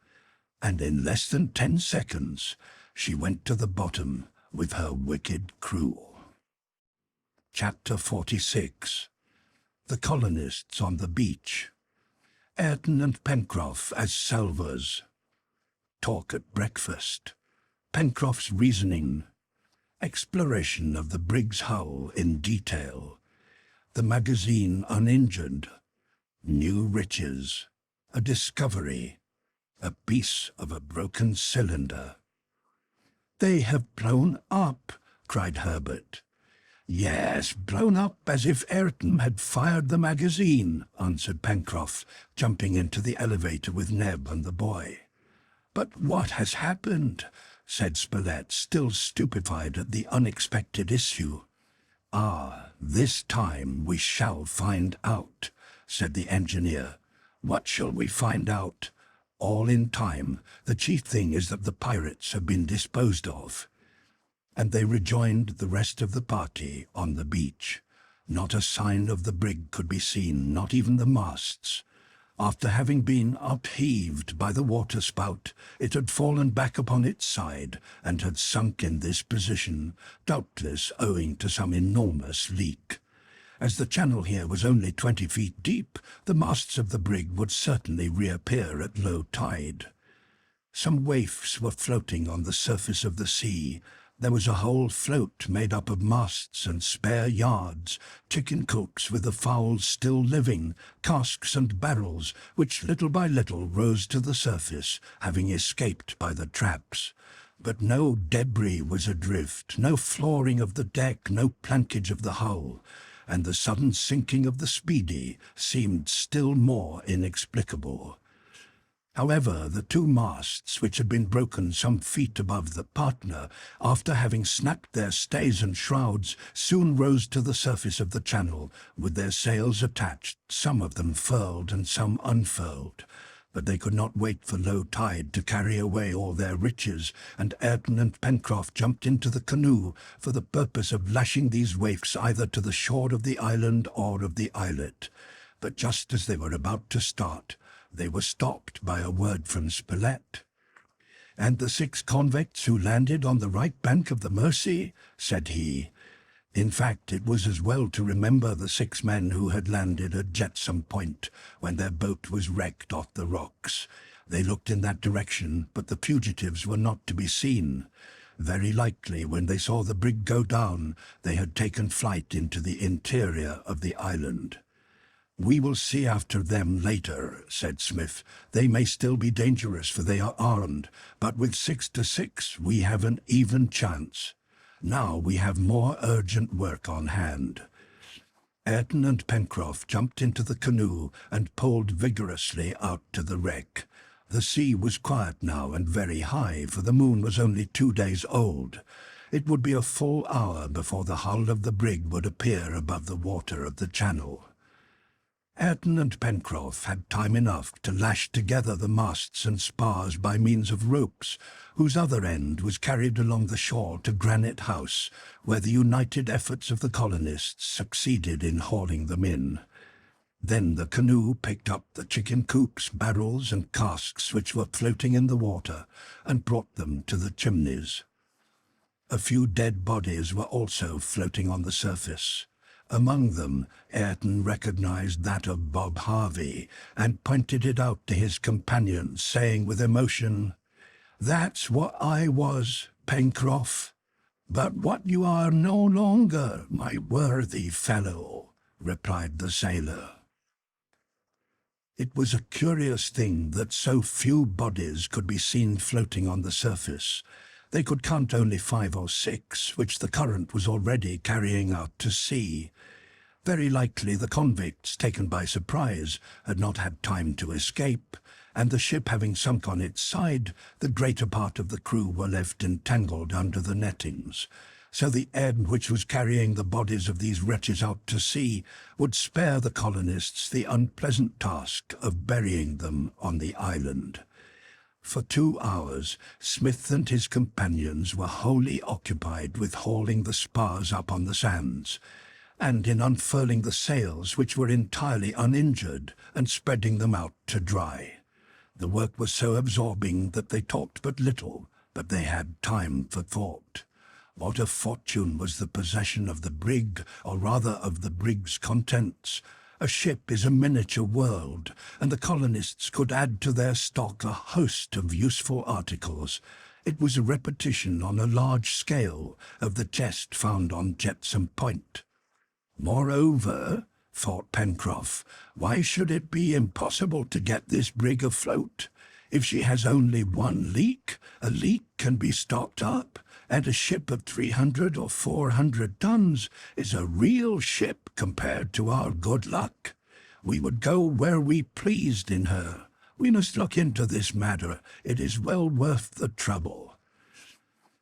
[SPEAKER 1] and in less than 10 seconds she went to the bottom with her wicked crew. Chapter 46. The colonists on the beach. Ayrton and Pencroff as salvors. Talk at breakfast. Pencroff's reasoning. Exploration of the brig's hull in detail. The magazine uninjured. New riches. A discovery. A piece of a broken cylinder. "They have blown up!" cried Harbert. "Yes, blown up as if Ayrton had fired the magazine," answered Pencroff, jumping into the elevator with Neb and the boy. "But what has happened?" said Spilett, still stupefied at the unexpected issue. "Ah, this time we shall find out," said the engineer. "What shall we find out? All in time. The chief thing is that the pirates have been disposed of." And they rejoined the rest of the party on the beach. Not a sign of the brig could be seen, not even the masts. After having been upheaved by the water-spout, it had fallen back upon its side and had sunk in this position, doubtless owing to some enormous leak. As the channel here was only 20 feet deep, the masts of the brig would certainly reappear at low tide. Some waifs were floating on the surface of the sea. There was a whole float made up of masts and spare yards, chicken cooks with the fowls still living, casks and barrels, which little by little rose to the surface, having escaped by the traps. But no debris was adrift, no flooring of the deck, no plankage of the hull, and the sudden sinking of the Speedy seemed still more inexplicable. However, the two masts, which had been broken some feet above the partner, after having snapped their stays and shrouds, soon rose to the surface of the channel, with their sails attached, some of them furled and some unfurled. But they could not wait for low tide to carry away all their riches, and Ayrton and Pencroff jumped into the canoe for the purpose of lashing these waifs either to the shore of the island or of the islet. But just as they were about to start, they were stopped by a word from Spilett. "And the 6 convicts who landed on the right bank of the Mersey?" said he. In fact, it was as well to remember the 6 men who had landed at Jetsam Point when their boat was wrecked off the rocks. They looked in that direction, but the fugitives were not to be seen. Very likely, when they saw the brig go down, they had taken flight into the interior of the island. "We will see after them later," said Smith. "They may still be dangerous, for they are armed, but with 6 to 6 we have an even chance. Now we have more urgent work on hand." Ayrton and Pencroff jumped into the canoe and pulled vigorously out to the wreck. The sea was quiet now and very high, for the moon was only 2 days old. It would be a full hour before the hull of the brig would appear above the water of the channel. Ayrton and Pencroff had time enough to lash together the masts and spars by means of ropes, whose other end was carried along the shore to Granite House, where the united efforts of the colonists succeeded in hauling them in. Then the canoe picked up the chicken coops, barrels, and casks which were floating in the water, and brought them to the Chimneys. A few dead bodies were also floating on the surface. Among them, Ayrton recognized that of Bob Harvey, and pointed it out to his companions, saying with emotion, "That's what I was, Pencroff, but what you are no longer, my worthy fellow," replied the sailor. It was a curious thing that so few bodies could be seen floating on the surface. They could count only 5 or 6, which the current was already carrying out to sea. Very likely the convicts, taken by surprise, had not had time to escape, and the ship having sunk on its side, the greater part of the crew were left entangled under the nettings. So the end which was carrying the bodies of these wretches out to sea would spare the colonists the unpleasant task of burying them on the island. For 2 hours, Smith and his companions were wholly occupied with hauling the spars up on the sands, and in unfurling the sails, which were entirely uninjured, and spreading them out to dry. The work was so absorbing that they talked but little, but they had time for thought. What a fortune was the possession of the brig, or rather of the brig's contents. A ship is a miniature world, and the colonists could add to their stock a host of useful articles. It was a repetition on a large scale of the chest found on Jetsam Point. "Moreover," thought Pencroff, "why should it be impossible to get this brig afloat? If she has only one leak, a leak can be stopped up, and a ship of 300 or 400 tons is a real ship compared to our good luck. We would go where we pleased in her. We must look into this matter. It is well worth the trouble."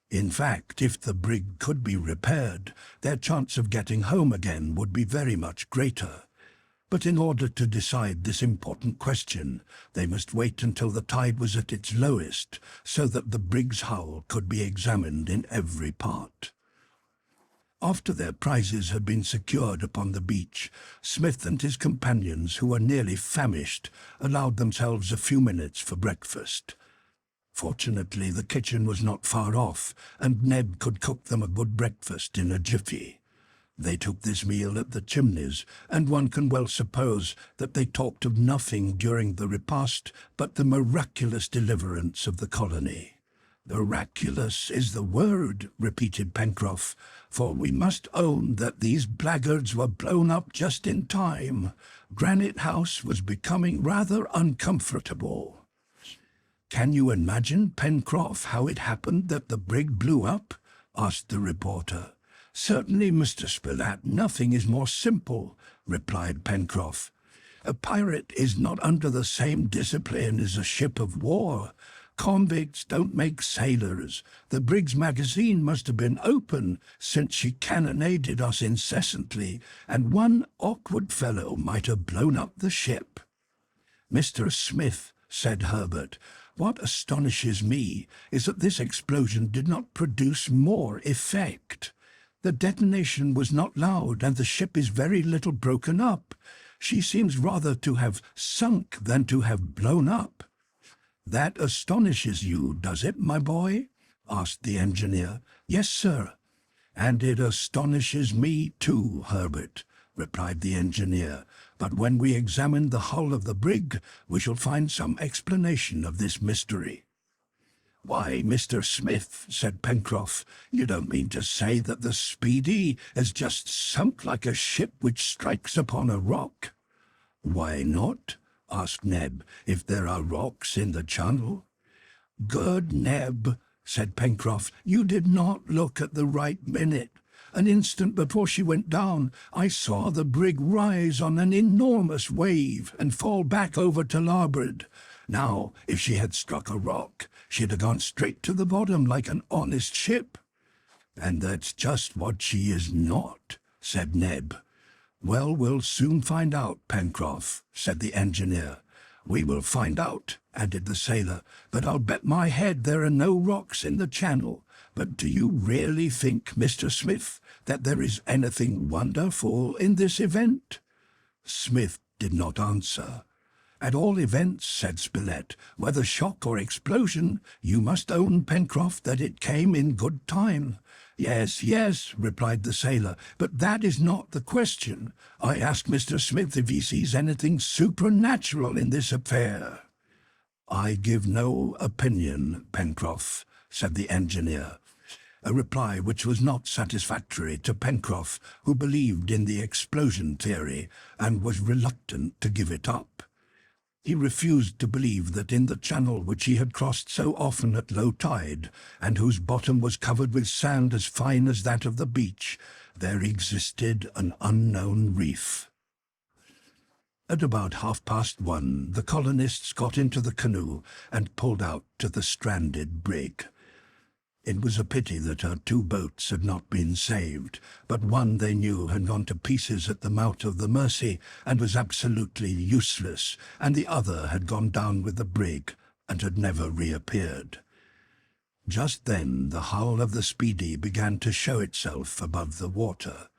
[SPEAKER 1] In fact, if the brig could be repaired, their chance of getting home again would be very much greater. But in order to decide this important question, they must wait until the tide was at its lowest, so that the brig's hull could be examined in every part. After their prizes had been secured upon the beach, Smith and his companions, who were nearly famished, allowed themselves a few minutes for breakfast. Fortunately, the kitchen was not far off, and Ned could cook them a good breakfast in a jiffy. They took this meal at the Chimneys, and one can well suppose that they talked of nothing during the repast but the miraculous deliverance of the colony. "Miraculous is the word," repeated Pencroff, "for we must own that these blackguards were blown up just in time. Granite House was becoming rather uncomfortable." "Can you imagine, Pencroff, how it happened that the brig blew up?" asked the reporter. "Certainly, Mr. Spilett, nothing is more simple," replied Pencroff. "A pirate is not under the same discipline as a ship of war. Convicts don't make sailors. The brig's magazine must have been open, since she cannonaded us incessantly, and one awkward fellow might have blown up the ship." "Mr. Smith," said Harbert, "what astonishes me is that this explosion did not produce more effect. The detonation was not loud, and the ship is very little broken up. She seems rather to have sunk than to have blown up." "That astonishes you, does it, my boy?" asked the engineer. "Yes, sir." "And it astonishes me too, Herbert," replied the engineer. "But when we examine the hull of the brig, we shall find some explanation of this mystery." "Why, Mr. Smith," said Pencroff, "you don't mean to say that the Speedy has just sunk like a ship which strikes upon a rock?" "Why not?" asked Neb, "if there are rocks in the channel." "Good Neb," said Pencroff, "you did not look at the right minute. An instant before she went down, I saw the brig rise on an enormous wave and fall back over to larboard. Now, if she had struck a rock, she'd have gone straight to the bottom like an honest ship." "And that's just what she is not," said Neb. "Well, we'll soon find out, Pencroff," said the engineer. "We will find out," added the sailor, "but I'll bet my head there are no rocks in the channel. But do you really think, Mr. Smith, that there is anything wonderful in this event?" Smith did not answer. "At all events," said Spilett, "whether shock or explosion, you must own, Pencroff, that it came in good time." "Yes, yes," replied the sailor, "but that is not the question. I ask Mr. Smith if he sees anything supernatural in this affair." "I give no opinion, Pencroff," said the engineer, a reply which was not satisfactory to Pencroff, who believed in the explosion theory and was reluctant to give it up. He refused to believe that in the channel which he had crossed so often at low tide, and whose bottom was covered with sand as fine as that of the beach, there existed an unknown reef. At about 1:30, the colonists got into the canoe and pulled out to the stranded brig. It was a pity that our 2 boats had not been saved, but one they knew had gone to pieces at the mouth of the Mercy and was absolutely useless, and the other had gone down with the brig and had never reappeared. Just then the hull of the Speedy began to show itself above the water.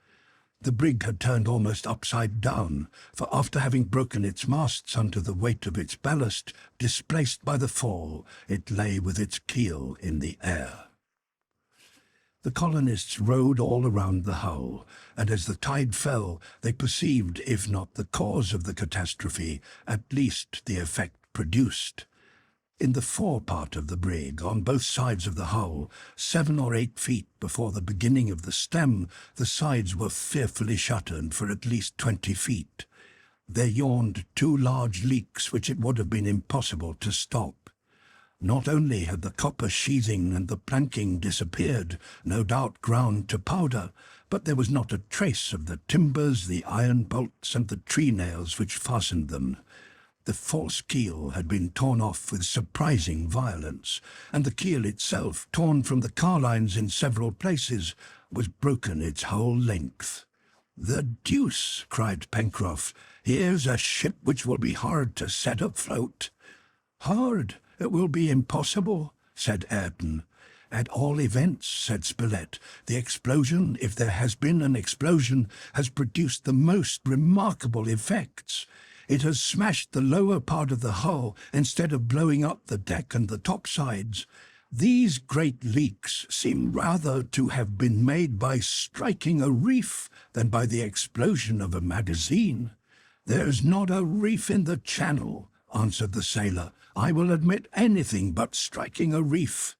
[SPEAKER 1] The brig had turned almost upside down, for after having broken its masts under the weight of its ballast, displaced by the fall, it lay with its keel in the air. The colonists rowed all around the hull, and as the tide fell, they perceived, if not the cause of the catastrophe, at least the effect produced. In the fore part of the brig, on both sides of the hull, 7 or 8 feet before the beginning of the stem, the sides were fearfully shattered for at least 20 feet. There yawned 2 large leaks which it would have been impossible to stop. Not only had the copper sheathing and the planking disappeared, no doubt ground to powder, but there was not a trace of the timbers, the iron bolts, and the tree nails which fastened them. The false keel had been torn off with surprising violence, and the keel itself, torn from the carlines in several places, was broken its whole length. "The deuce!" cried Pencroff. "Here's a ship which will be hard to set afloat." "Hard? It will be impossible," said Ayrton. "At all events," said Spilett, "the explosion, if there has been an explosion, has produced the most remarkable effects. It has smashed the lower part of the hull instead of blowing up the deck and the topsides. These great leaks seem rather to have been made by striking a reef than by the explosion of a magazine. There's not a reef in the channel, answered the sailor. I will admit anything but striking a reef.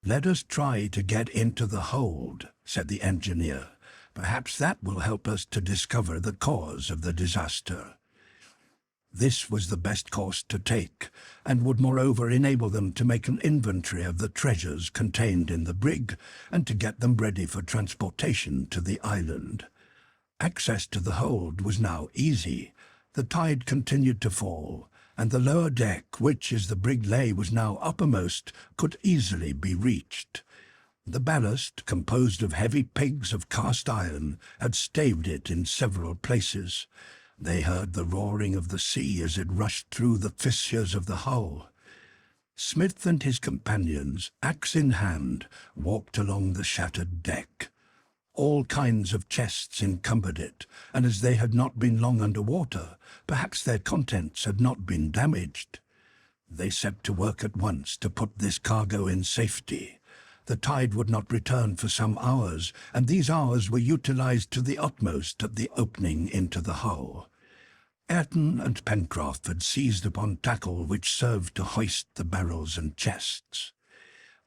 [SPEAKER 1] Let us try to get into the hold, said the engineer. Perhaps that will help us to discover the cause of the disaster. This was the best course to take, and would moreover enable them to make an inventory of the treasures contained in the brig, and to get them ready for transportation to the island. Access to the hold was now easy. The tide continued to fall, and the lower deck, which as the brig lay was now uppermost, could easily be reached. The ballast, composed of heavy pegs of cast iron, had staved it in several places. They heard the roaring of the sea as it rushed through the fissures of the hull. Smith and his companions, axe in hand, walked along the shattered deck. All kinds of chests encumbered it, and as they had not been long under water, perhaps their contents had not been damaged. They set to work at once to put this cargo in safety. The tide would not return for some hours, and these hours were utilized to the utmost at the opening into the hull. Ayrton and Pencroff had seized upon tackle which served to hoist the barrels and chests.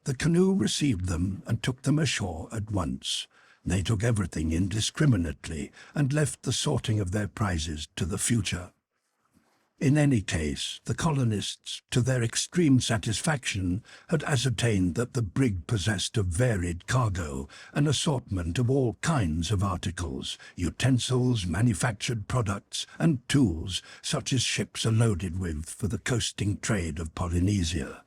[SPEAKER 1] The canoe received them and took them ashore at once. They took everything indiscriminately and left the sorting of their prizes to the future. In any case, the colonists, to their extreme satisfaction, had ascertained that the brig possessed a varied cargo, an assortment of all kinds of articles, utensils, manufactured products, and tools, such as ships are loaded with for the coasting trade of Polynesia.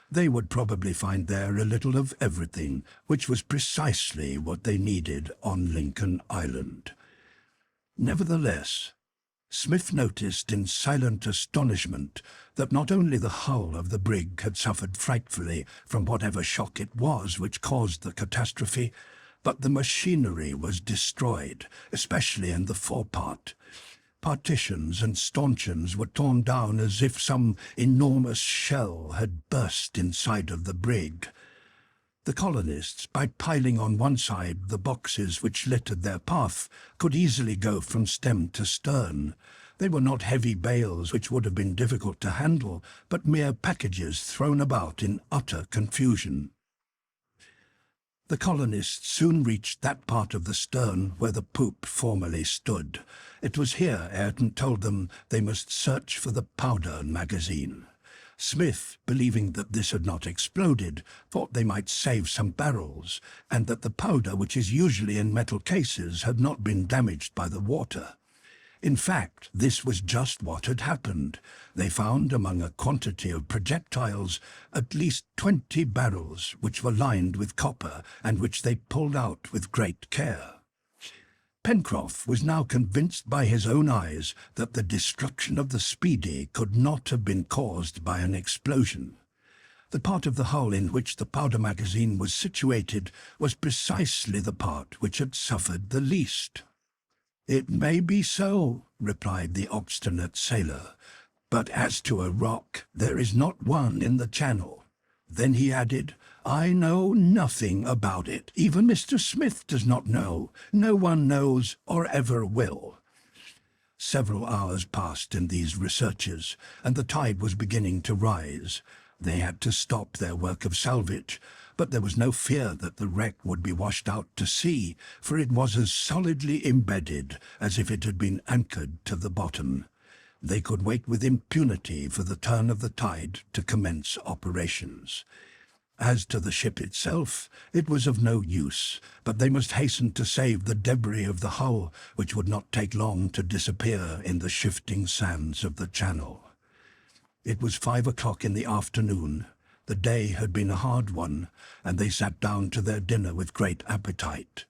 [SPEAKER 1] They would probably find there a little of everything, which was precisely what they needed on Lincoln Island. Nevertheless, Smith noticed in silent astonishment that not only the hull of the brig had suffered frightfully from whatever shock it was which caused the catastrophe, but the machinery was destroyed, especially in the forepart. Partitions and stanchions were torn down as if some enormous shell had burst inside of the brig. The colonists, by piling on one side the boxes which littered their path, could easily go from stem to stern. They were not heavy bales which would have been difficult to handle, but mere packages thrown about in utter confusion. The colonists soon reached that part of the stern where the poop formerly stood. It was here, Ayrton told them, they must search for the powder magazine. Smith, believing that this had not exploded, thought they might save some barrels, and that the powder, which is usually in metal cases, had not been damaged by the water. In fact, this was just what had happened. They found among a quantity of projectiles at least 20 barrels, which were lined with copper, and which they pulled out with great care. Pencroff was now convinced by his own eyes that the destruction of the Speedy could not have been caused by an explosion. The part of the hull in which the powder magazine was situated was precisely the part which had suffered the least. "It may be so," replied the obstinate sailor, "but as to a rock, there is not one in the channel." Then he added, "I know nothing about it. Even Mr. Smith does not know. No one knows or ever will." Several hours passed in these researches, and the tide was beginning to rise. They had to stop their work of salvage, but there was no fear that the wreck would be washed out to sea, for it was as solidly embedded as if it had been anchored to the bottom. They could wait with impunity for the turn of the tide to commence operations. As to the ship itself, it was of no use, but they must hasten to save the debris of the hull, which would not take long to disappear in the shifting sands of the channel. It was 5 o'clock in the afternoon. The day had been a hard one, and they sat down to their dinner with great appetite.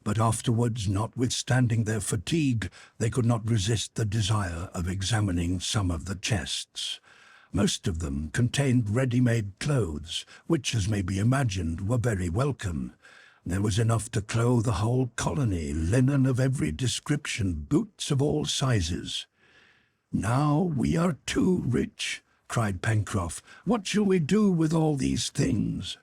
[SPEAKER 1] But afterwards, notwithstanding their fatigue, they could not resist the desire of examining some of the chests. Most of them contained ready-made clothes, which, as may be imagined, were very welcome. There was enough to clothe the whole colony, linen of every description, boots of all sizes. "Now we are too rich," cried Pencroff. "What shall we do with all these things?"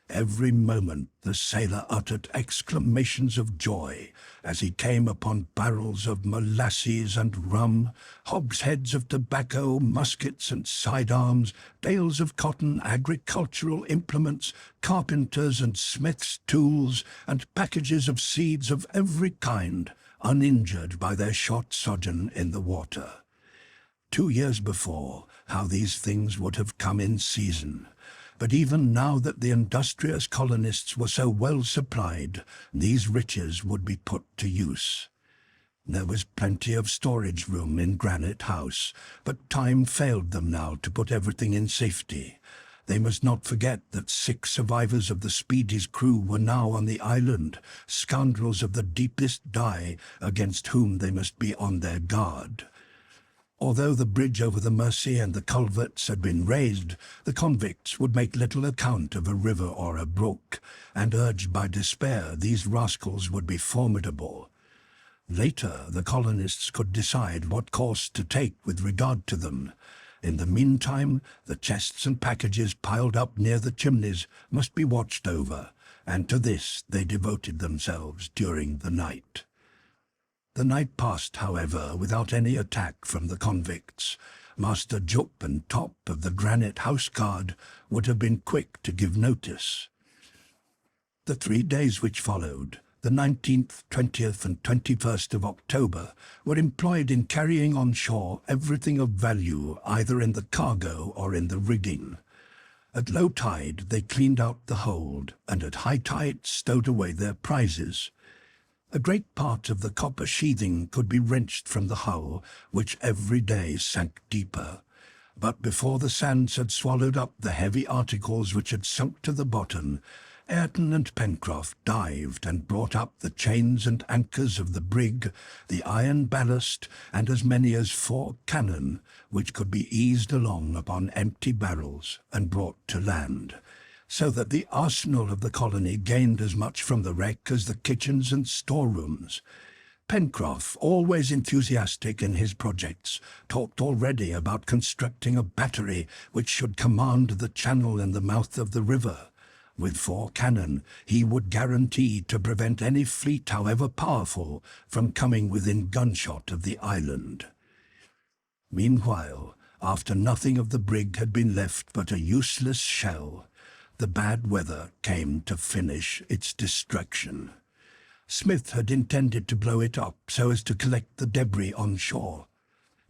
[SPEAKER 1] Every moment the sailor uttered exclamations of joy as he came upon barrels of molasses and rum, hogsheads of tobacco, muskets and sidearms, bales of cotton, agricultural implements, carpenters' and smiths' tools, and packages of seeds of every kind, uninjured by their short sojourn in the water. 2 years before, how these things would have come in season! But even now that the industrious colonists were so well supplied, these riches would be put to use. There was plenty of storage room in Granite House, but time failed them now to put everything in safety. They must not forget that 6 survivors of the Speedy's crew were now on the island, scoundrels of the deepest dye against whom they must be on their guard. Although the bridge over the Mersey and the culverts had been raised, the convicts would make little account of a river or a brook, and urged by despair, these rascals would be formidable. Later, the colonists could decide what course to take with regard to them. In the meantime, the chests and packages piled up near the chimneys must be watched over, and to this they devoted themselves during the night. The night passed, however, without any attack from the convicts. Master Jup and Top of the Granite House Guard would have been quick to give notice. The 3 days which followed, the 19th, 20th and 21st of October, were employed in carrying on shore everything of value either in the cargo or in the rigging. At low tide they cleaned out the hold, and at high tide stowed away their prizes. A great part of the copper sheathing could be wrenched from the hull, which every day sank deeper. But before the sands had swallowed up the heavy articles which had sunk to the bottom, Ayrton and Pencroff dived and brought up the chains and anchors of the brig, the iron ballast, and as many as 4 cannon, which could be eased along upon empty barrels and brought to land, so that the arsenal of the colony gained as much from the wreck as the kitchens and storerooms. Pencroff, always enthusiastic in his projects, talked already about constructing a battery which should command the channel and the mouth of the river. With 4 cannon, he would guarantee to prevent any fleet, however powerful, from coming within gunshot of the island. Meanwhile, after nothing of the brig had been left but a useless shell, the bad weather came to finish its destruction. Smith had intended to blow it up so as to collect the debris on shore,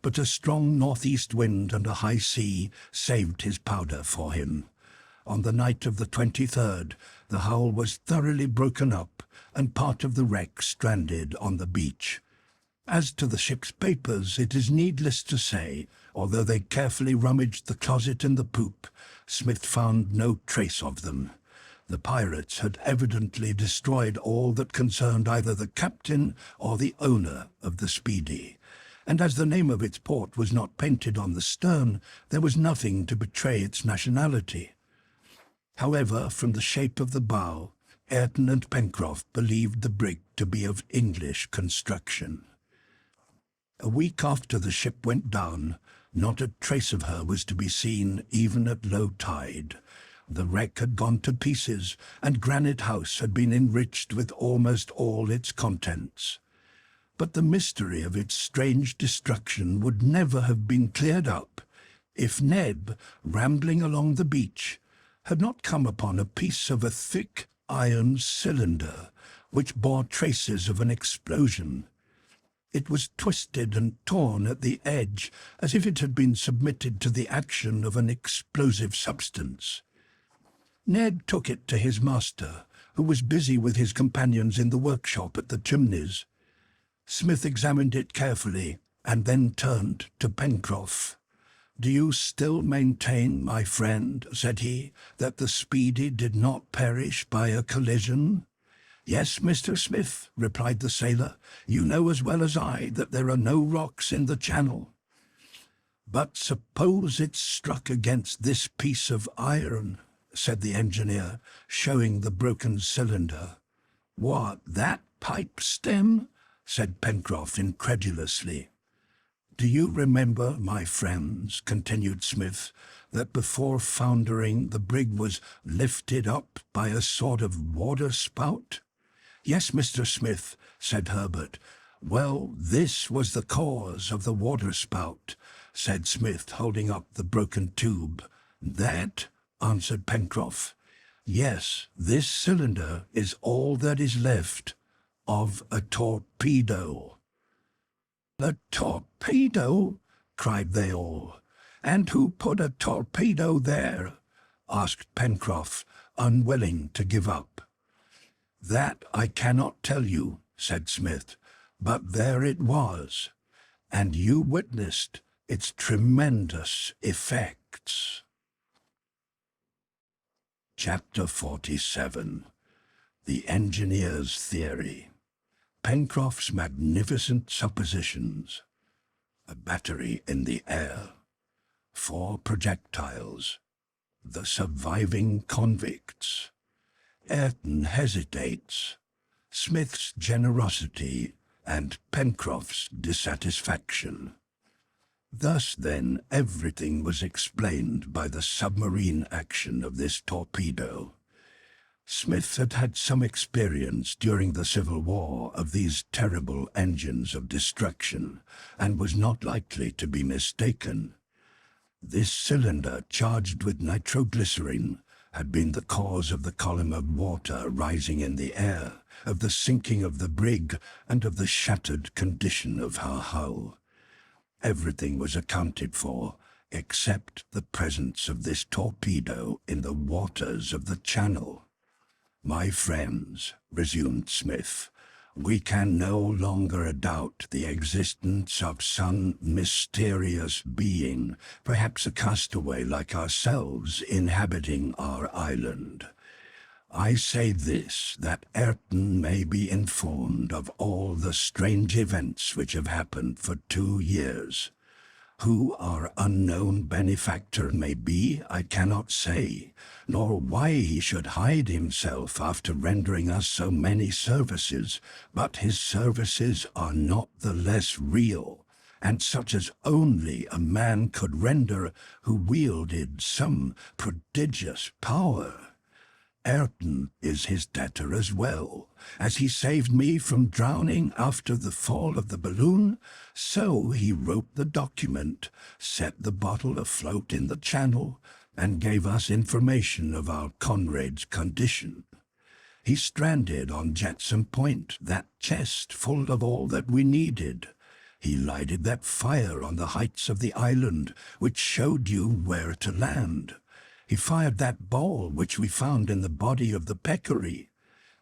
[SPEAKER 1] but a strong northeast wind and a high sea saved his powder for him. On the night of the 23rd, the hull was thoroughly broken up and part of the wreck stranded on the beach. As to the ship's papers, it is needless to say, although they carefully rummaged the closet and the poop, Smith found no trace of them. The pirates had evidently destroyed all that concerned either the captain or the owner of the Speedy, and as the name of its port was not painted on the stern, there was nothing to betray its nationality. However, from the shape of the bow, Ayrton and Pencroff believed the brig to be of English construction. A week after the ship went down, not a trace of her was to be seen even at low tide. The wreck had gone to pieces, and Granite House had been enriched with almost all its contents. But the mystery of its strange destruction would never have been cleared up if Neb, rambling along the beach, had not come upon a piece of a thick iron cylinder which bore traces of an explosion. It was twisted and torn at the edge as if it had been submitted to the action of an explosive substance. Ned took it to his master, who was busy with his companions in the workshop at the Chimneys. Smith examined it carefully and then turned to Pencroff. "Do you still maintain, my friend," said he, "that the Speedy did not perish by a collision?" "Yes, Mr. Smith," replied the sailor. "You know as well as I that there are no rocks in the channel." "But suppose it struck against this piece of iron," said the engineer, showing the broken cylinder. "What, that pipe stem?" said Pencroff incredulously. Do you remember, my friends, continued Smith, that before foundering the brig was lifted up by a sort of water-spout? Yes, Mr. Smith, said Harbert. Well, this was the cause of the water-spout, said Smith, holding up the broken tube. That, answered Pencroff. Yes, this cylinder is all that is left of a torpedo. A torpedo? Cried they all. And who put a torpedo there? Asked Pencroff, unwilling to give up. That I cannot tell you, said Smith, but there it was, and you witnessed its tremendous effects. Chapter 47. The Engineer's Theory. Pencroff's magnificent suppositions. A battery in the air. 4 projectiles. The surviving convicts. Ayrton hesitates. Smith's generosity and Pencroff's dissatisfaction. Thus, then, everything was explained by the submarine action of this torpedo. Smith had had some experience during the Civil War of these terrible engines of destruction, and was not likely to be mistaken. This cylinder, charged with nitroglycerine, had been the cause of the column of water rising in the air, of the sinking of the brig, and of the shattered condition of her hull. Everything was accounted for, except the presence of this torpedo in the waters of the Channel. My friends, resumed Smith, we can no longer doubt the existence of some mysterious being, perhaps a castaway like ourselves, inhabiting our island. I say this, that Ayrton may be informed of all the strange events which have happened for 2 years. Who our unknown benefactor may be, I cannot say, nor why he should hide himself after rendering us so many services, but his services are not the less real, and such as only a man could render who wielded some prodigious power. Ayrton is his debtor as well. As he saved me from drowning after the fall of the balloon, so he wrote the document, set the bottle afloat in the Channel, and gave us information of our comrade's condition. He stranded on Jetsam Point that chest full of all that we needed. He lighted that fire on the heights of the island, which showed you where to land. He fired that ball which we found in the body of the peccary.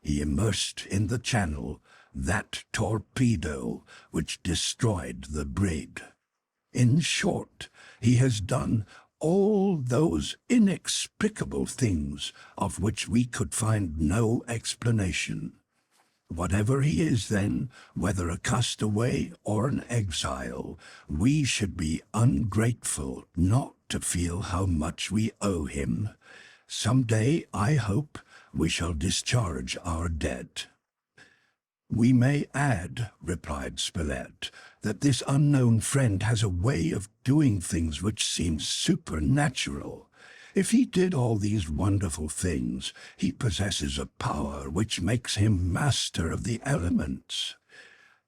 [SPEAKER 1] He immersed in the Channel that torpedo which destroyed the brig. In short, he has done all those inexplicable things of which we could find no explanation. Whatever he is, then, whether a castaway or an exile, we should be ungrateful not to feel how much we owe him. Some day, I hope, we shall discharge our debt. We may add, replied Spilett, that this unknown friend has a way of doing things which seems supernatural. If he did all these wonderful things, he possesses a power which makes him master of the elements.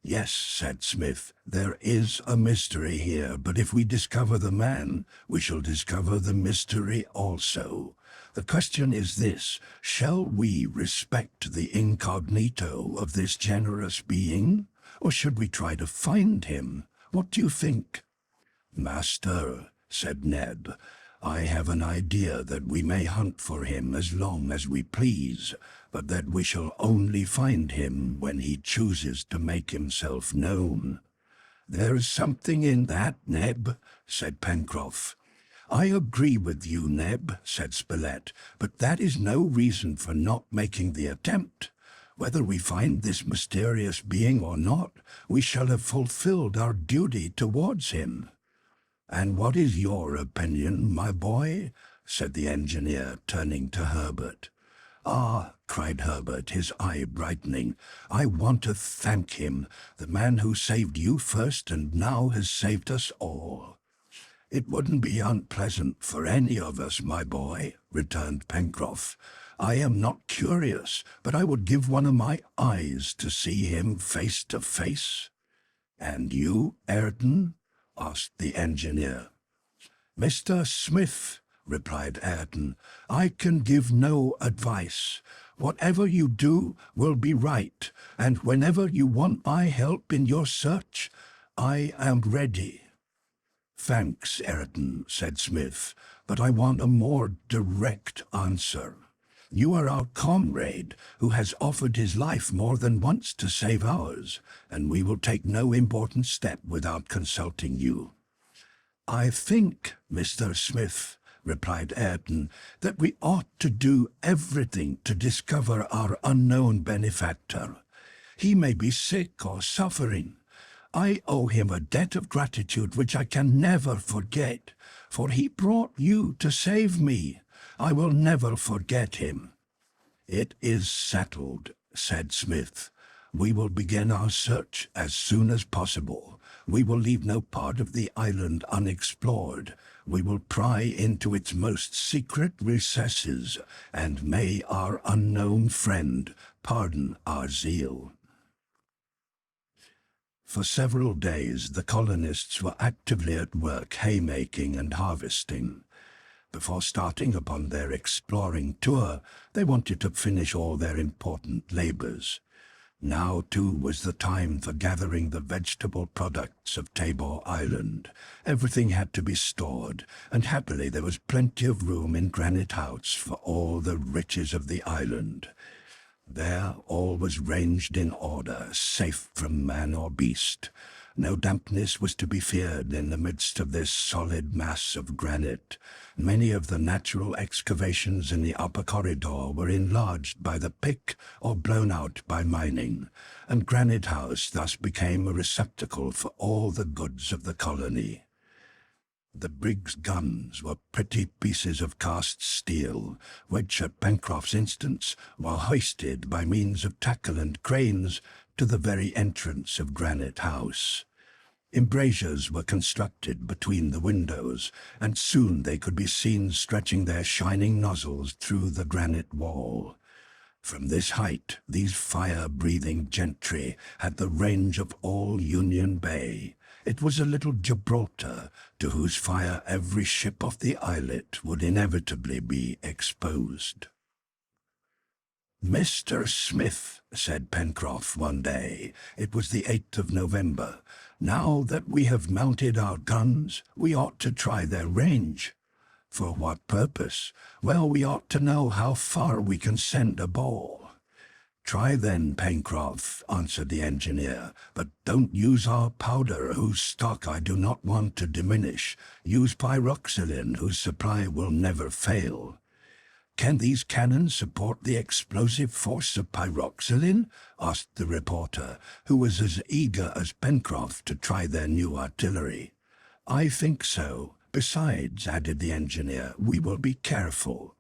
[SPEAKER 1] Yes, said Smith, there is a mystery here, but if we discover the man, we shall discover the mystery also. The question is this: shall we respect the incognito of this generous being, or should we try to find him? What do you think? Master, said Neb, I have an idea that we may hunt for him as long as we please, but that we shall only find him when he chooses to make himself known. There's something in that, Neb, said Pencroff. I agree with you, Neb, said Spilett, but that is no reason for not making the attempt. Whether we find this mysterious being or not, we shall have fulfilled our duty towards him. And what is your opinion, my boy? Said the engineer, turning to Harbert. "Ah," cried Herbert, his eye brightening, "I want to thank him, the man who saved you first and now has saved us all." "It wouldn't be unpleasant for any of us, my boy," returned Pencroff. "I am not curious, but I would give one of my eyes to see him face to face." "And you, Ayrton?" asked the engineer. "Mr. Smith," replied Ayrton, "I can give no advice. Whatever you do will be right, and whenever you want my help in your search, I am ready." "Thanks, Ayrton," said Smith, "but I want a more direct answer. You are our comrade, who has offered his life more than once to save ours, and we will take no important step without consulting you." "I think, Mr. Smith," replied Ayrton, "that we ought to do everything to discover our unknown benefactor. He may be sick or suffering. I owe him a debt of gratitude which I can never forget, for he brought you to save me. I will never forget him." "It is settled," said Smith. "We will begin our search as soon as possible. We will leave no part of the island unexplored. We will pry into its most secret recesses, and may our unknown friend pardon our zeal." For several days the colonists were actively at work haymaking and harvesting. Before starting upon their exploring tour, they wanted to finish all their important labors. Now, too, was the time for gathering the vegetable products of Tabor Island. Everything had to be stored, and happily there was plenty of room in Granite House for all the riches of the island. There all was ranged in order, safe from man or beast. No dampness was to be feared in the midst of this solid mass of granite. Many of the natural excavations in the upper corridor were enlarged by the pick or blown out by mining, and Granite House thus became a receptacle for all the goods of the colony. The brig's guns were pretty pieces of cast steel, which, at Pencroff's instance, were hoisted by means of tackle and cranes to the very entrance of Granite House. Embrasures were constructed between the windows, and soon they could be seen stretching their shining nozzles through the granite wall. From this height, these fire-breathing gentry had the range of all Union Bay. It was a little Gibraltar, to whose fire every ship of the islet would inevitably be exposed. "Mr. Smith," said Pencroff one day, it was the 8th of November, "now that we have mounted our guns, we ought to try their range." "For what purpose?" "Well, we ought to know how far we can send a ball." "Try then, Pencroff," answered the engineer, "but don't use our powder, whose stock I do not want to diminish. Use pyroxylin, whose supply will never fail." "Can these cannon support the explosive force of pyroxylin?" asked the reporter, who was as eager as Pencroff to try their new artillery. "I think so. Besides," added the engineer, "we will be careful."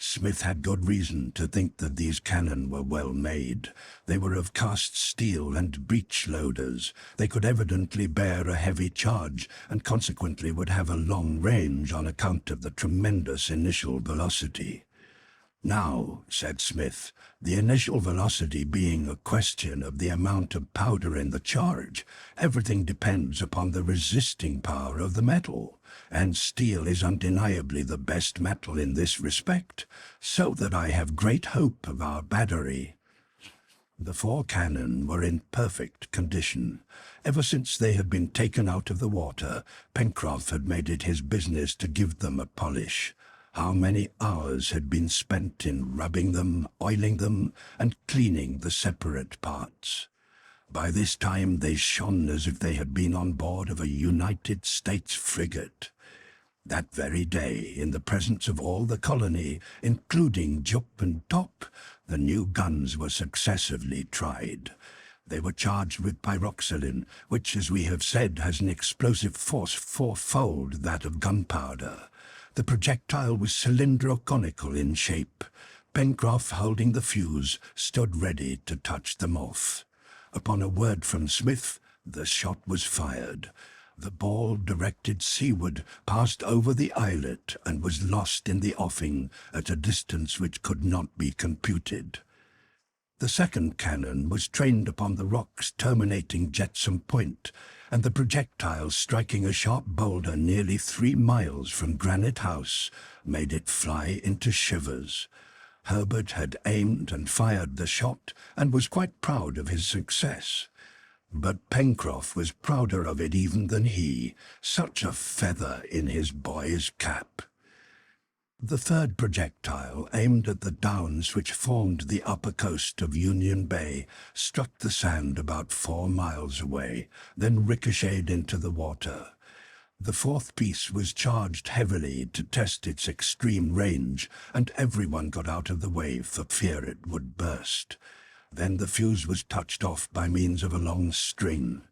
[SPEAKER 1] Smith had good reason to think that these cannon were well made. They were of cast steel and breech loaders. They could evidently bear a heavy charge, and consequently would have a long range on account of the tremendous initial velocity. "Now," said Smith, "the initial velocity being a question of the amount of powder in the charge, everything depends upon the resisting power of the metal, and steel is undeniably the best metal in this respect, so that I have great hope of our battery." The 4 cannon were in perfect condition. Ever since they had been taken out of the water, Pencroff had made it his business to give them a polish. How many hours had been spent in rubbing them, oiling them, and cleaning the separate parts. By this time they shone as if they had been on board of a United States frigate. That very day, in the presence of all the colony, including Jup and Top, the new guns were successively tried. They were charged with pyroxylin, which, as we have said, has an explosive force 4-fold that of gunpowder. The projectile was cylindro-conical in shape. Pencroff, holding the fuse, stood ready to touch them off. Upon a word from Smith, the shot was fired. The ball, directed seaward, passed over the islet and was lost in the offing at a distance which could not be computed. The second cannon was trained upon the rocks terminating Jetsam Point, and the projectile, striking a sharp boulder nearly 3 miles from Granite House, made it fly into shivers. Harbert had aimed and fired the shot, and was quite proud of his success. But Pencroff was prouder of it even than he, such a feather in his boy's cap. The third projectile, aimed at the downs which formed the upper coast of Union Bay, struck the sand about 4 miles away, then ricocheted into the water. The fourth piece was charged heavily to test its extreme range, and everyone got out of the way for fear it would burst. Then the fuse was touched off by means of a long string.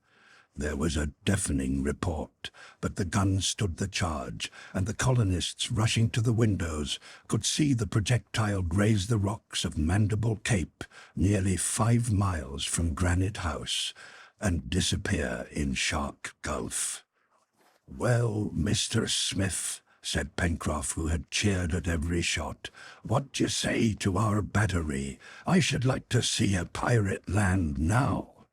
[SPEAKER 1] There was a deafening report, but the gun stood the charge, and the colonists, rushing to the windows, could see the projectile graze the rocks of Mandible Cape, nearly 5 miles from Granite House, and disappear in Shark Gulf. "Well, Mr. Smith," said Pencroff, who had cheered at every shot, "what d'ye say to our battery? I should like to see a pirate land now."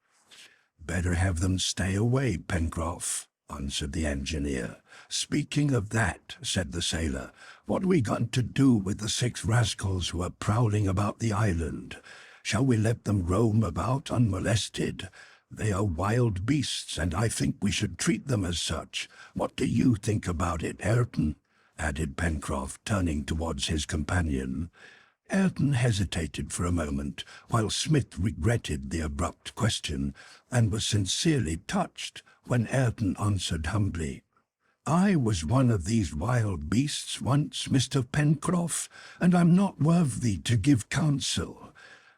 [SPEAKER 1] "Better have them stay away, Pencroff," answered the engineer. "Speaking of that," said the sailor, "what are we going to do with the 6 rascals who are prowling about the island? Shall we let them roam about unmolested? They are wild beasts, and I think we should treat them as such. What do you think about it, Ayrton?" added Pencroff, turning towards his companion. Ayrton hesitated for a moment, while Smith regretted the abrupt question, and was sincerely touched when Ayrton answered humbly, "I was one of these wild beasts once, Mr. Pencroff, and I'm not worthy to give counsel."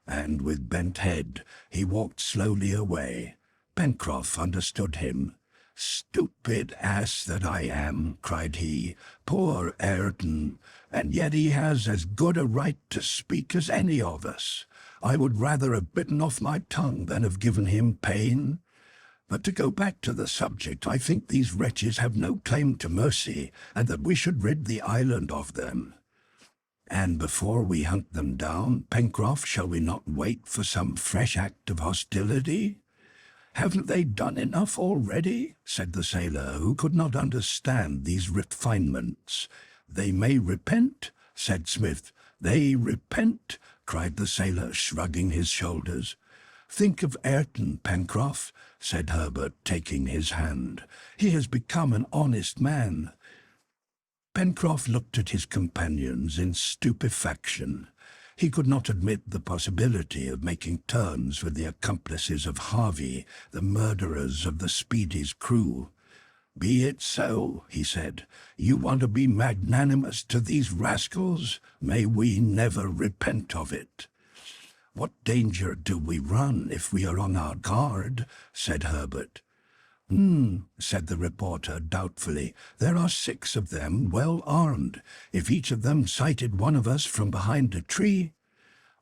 [SPEAKER 1] And with bent head he walked slowly away. Pencroff understood him. "Stupid ass that I am," cried he. "Poor Ayrton! And yet he has as good a right to speak as any of us. I would rather have bitten off my tongue than have given him pain. But to go back to the subject, I think these wretches have no claim to mercy, and that we should rid the island of them." "And before we hunt them down, Pencroff, shall we not wait for some fresh act of hostility?" "Haven't they done enough already?" said the sailor, who could not understand these refinements. "They may repent," said Smith. "They repent," cried the sailor, shrugging his shoulders. "Think of Ayrton, Pencroff," said Harbert, taking his hand. "He has become an honest man." Pencroff looked at his companions in stupefaction. He could not admit the possibility of making terms with the accomplices of Harvey, the murderers of the Speedy's crew. "Be it so," he said. "You want to be magnanimous to these rascals? May we never repent of it." "What danger do we run if we are on our guard?" said Harbert. Said the reporter doubtfully. "There are 6 of them, well armed. If each of them sighted one of us from behind a tree—"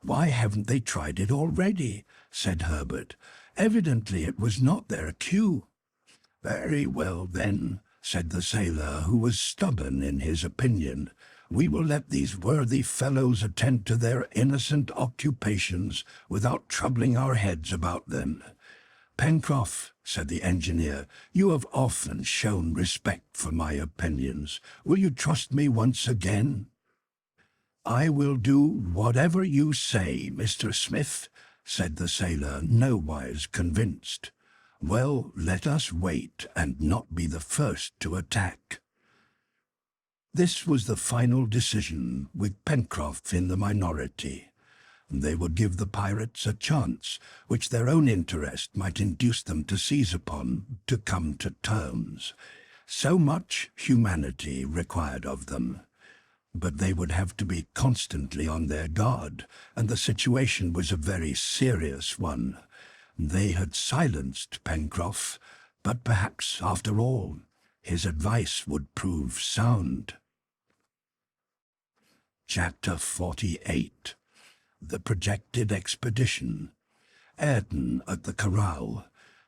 [SPEAKER 1] "Why haven't they tried it already?" said Harbert. "Evidently it was not their cue." "Very well, then," said the sailor, who was stubborn in his opinion. "We will let these worthy fellows attend to their innocent occupations without troubling our heads about them. Pencroff," said the engineer, "you have often shown respect for my opinions. Will you trust me once again?" "I will do whatever you say, Mr. Smith," said the sailor, nowise convinced. "Well, let us wait, and not be the first to attack." This was the final decision, with Pencroff in the minority. They would give the pirates a chance, which their own interest might induce them to seize upon, to come to terms. So much humanity required of them. But they would have to be constantly on their guard, and the situation was a very serious one. They had silenced Pencroff, but perhaps, after all, his advice would prove sound. Chapter 48. The projected expedition. Ayrton at the corral.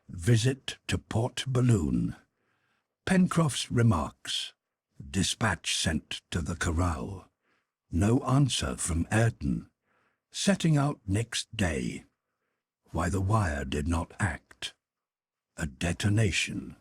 [SPEAKER 1] Visit to Port Balloon. Pencroff's remarks. Dispatch sent to the corral. No answer from Ayrton. Setting out next day. Why the wire did not act. A detonation.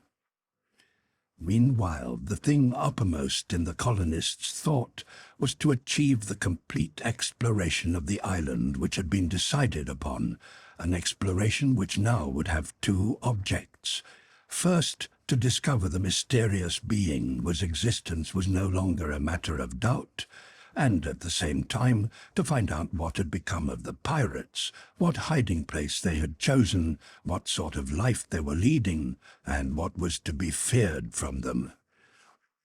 [SPEAKER 1] Meanwhile, the thing uppermost in the colonists' thought was to achieve the complete exploration of the island which had been decided upon, an exploration which now would have two objects. First, to discover the mysterious being whose existence was no longer a matter of doubt, and at the same time to find out what had become of the pirates, what hiding place they had chosen, what sort of life they were leading, and what was to be feared from them.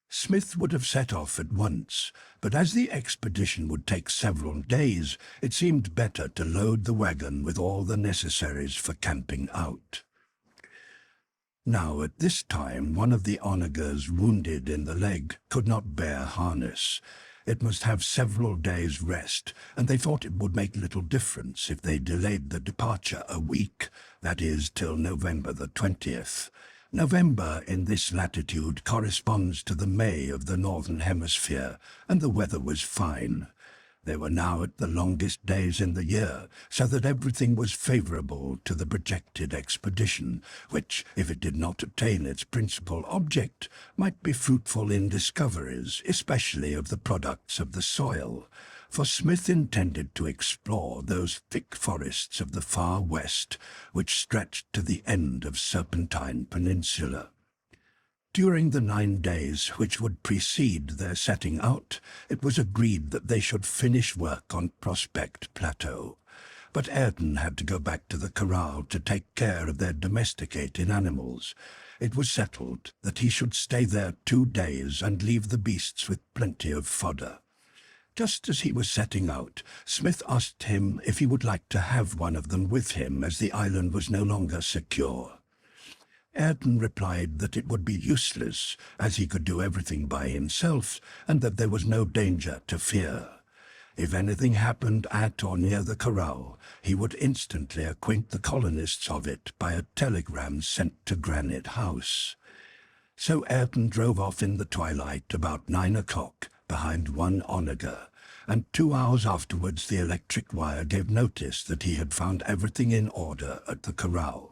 [SPEAKER 1] Smith would have set off at once, but as the expedition would take several days, it seemed better to load the wagon with all the necessaries for camping out. Now at this time one of the onagers wounded in the leg could not bear harness. It must have several days' rest, and they thought it would make little difference if they delayed the departure a week, that is, till November the 20th. November in this latitude corresponds to the May of the Northern Hemisphere, and the weather was fine. They were now at the longest days in the year, so that everything was favourable to the projected expedition, which, if it did not attain its principal object, might be fruitful in discoveries, especially of the products of the soil, for Smith intended to explore those thick forests of the far west, which stretched to the end of Serpentine Peninsula. During the 9 days which would precede their setting out, it was agreed that they should finish work on Prospect Plateau. But Ayrton had to go back to the corral to take care of their domesticated animals. It was settled that he should stay there 2 days and leave the beasts with plenty of fodder. Just as he was setting out, Smith asked him if he would like to have one of them with him, as the island was no longer secure. Ayrton replied that it would be useless, as he could do everything by himself, and that there was no danger to fear. If anything happened at or near the corral, he would instantly acquaint the colonists of it by a telegram sent to Granite House. So Ayrton drove off in the twilight about 9 o'clock behind one onager, and 2 hours afterwards the electric wire gave notice that he had found everything in order at the corral.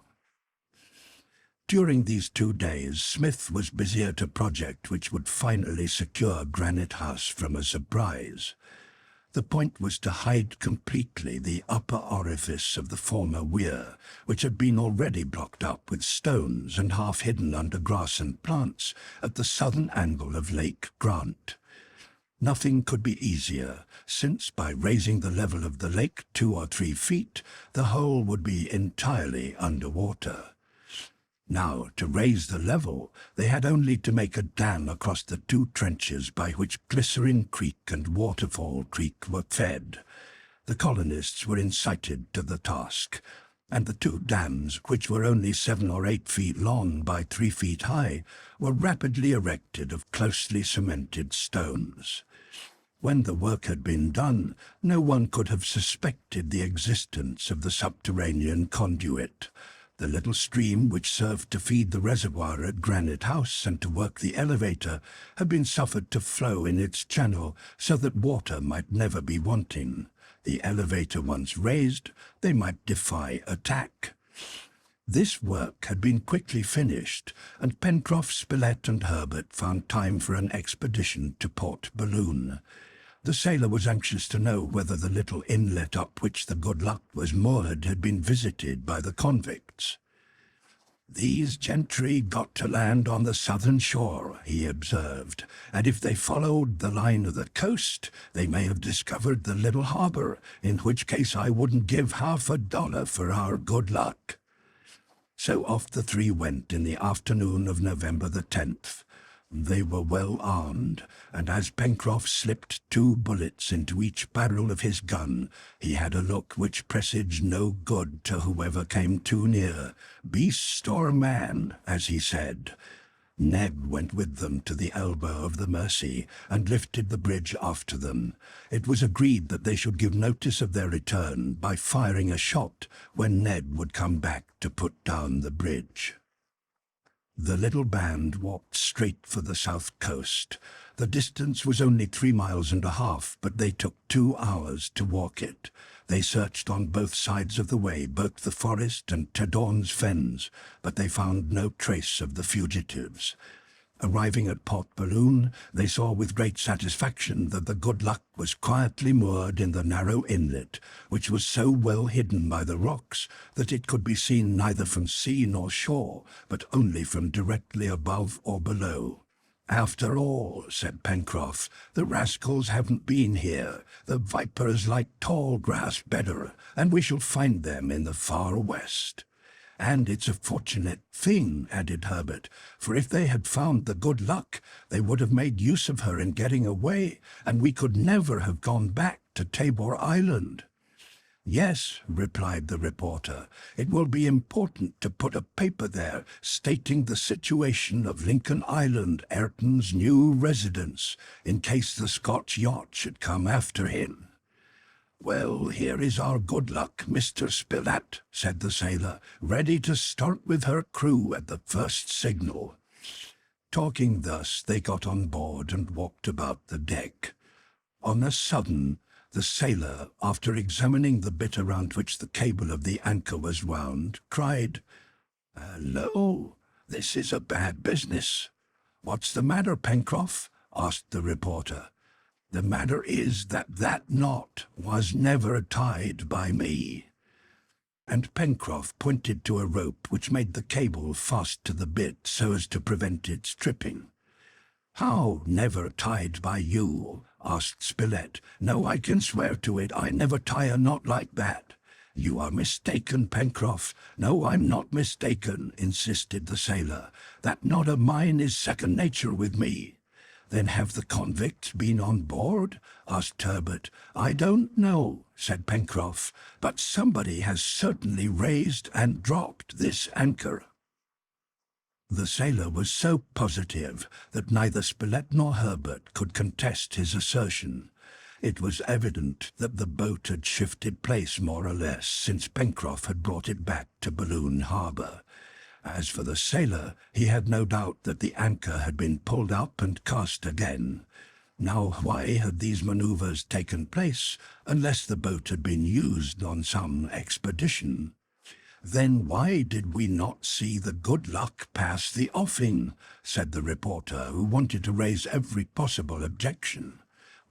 [SPEAKER 1] During these 2 days, Smith was busy at a project which would finally secure Granite House from a surprise. The point was to hide completely the upper orifice of the former weir, which had been already blocked up with stones and half hidden under grass and plants at the southern angle of Lake Grant. Nothing could be easier, since by raising the level of the lake 2 or 3 feet, the hole would be entirely under water. Now, to raise the level, they had only to make a dam across the 2 trenches by which Glycerine Creek and Waterfall Creek were fed. The colonists were incited to the task, and the 2 dams, which were only 7 or 8 feet long by 3 feet high, were rapidly erected of closely cemented stones. When the work had been done, no one could have suspected the existence of the subterranean conduit. The little stream which served to feed the reservoir at Granite House and to work the elevator had been suffered to flow in its channel so that water might never be wanting. The elevator once raised, they might defy attack. This work had been quickly finished, and Pencroff, Spilett, and Harbert found time for an expedition to Port Balloon. The sailor was anxious to know whether the little inlet up which the Good Luck was moored had been visited by the convicts. "These gentry got to land on the southern shore," he observed, "and if they followed the line of the coast, they may have discovered the little harbour, in which case I wouldn't give $50 for our Good Luck." So off the 3 went in the afternoon of November the 10th. They were well armed, and as Pencroff slipped 2 bullets into each barrel of his gun, he had a look which presaged no good to whoever came too near, beast or man, as he said. Ned went with them to the elbow of the Mersey and lifted the bridge after them. It was agreed that they should give notice of their return by firing a shot when Ned would come back to put down the bridge. The little band walked straight for the south coast. The distance was only 3.5 miles, but they took 2 hours to walk it. They searched on both sides of the way, both the forest and Tedorn's fens, but they found no trace of the fugitives. Arriving at Port Balloon, they saw with great satisfaction that the Good Luck was quietly moored in the narrow inlet, which was so well hidden by the rocks that it could be seen neither from sea nor shore, but only from directly above or below. "After all," said Pencroff, "the rascals haven't been here. The vipers like tall grass better, and we shall find them in the far west." "And it's a fortunate thing," added Harbert, "for if they had found the Good Luck, they would have made use of her in getting away, and we could never have gone back to Tabor Island." "Yes," replied the reporter, "it will be important to put a paper there stating the situation of Lincoln Island, Ayrton's new residence, in case the Scotch yacht should come after him." "Well, here is our Good Luck, Mr. Spilett," said the sailor, "ready to start with her crew at the first signal." Talking thus, they got on board and walked about the deck. On a sudden, the sailor, after examining the bit around which the cable of the anchor was wound, cried, "Hello, this is a bad business." "What's the matter, Pencroff?" asked the reporter. "The matter is that knot was never tied by me." And Pencroff pointed to a rope which made the cable fast to the bit so as to prevent its tripping. "How never tied by you?" asked Spilett. "No, I can swear to it, I never tie a knot like that." "You are mistaken, Pencroff." "No, I'm not mistaken," insisted the sailor. "That knot of mine is second nature with me." "Then have the convicts been on board?" asked Harbert. "I don't know," said Pencroff, "but somebody has certainly raised and dropped this anchor." The sailor was so positive that neither Spilett nor Harbert could contest his assertion. It was evident that the boat had shifted place more or less since Pencroff had brought it back to Balloon Harbour. As for the sailor, he had no doubt that the anchor had been pulled up and cast again. Now, why had these manoeuvres taken place unless the boat had been used on some expedition? "Then why did we not see the Good Luck pass the offing?" said the reporter, who wanted to raise every possible objection.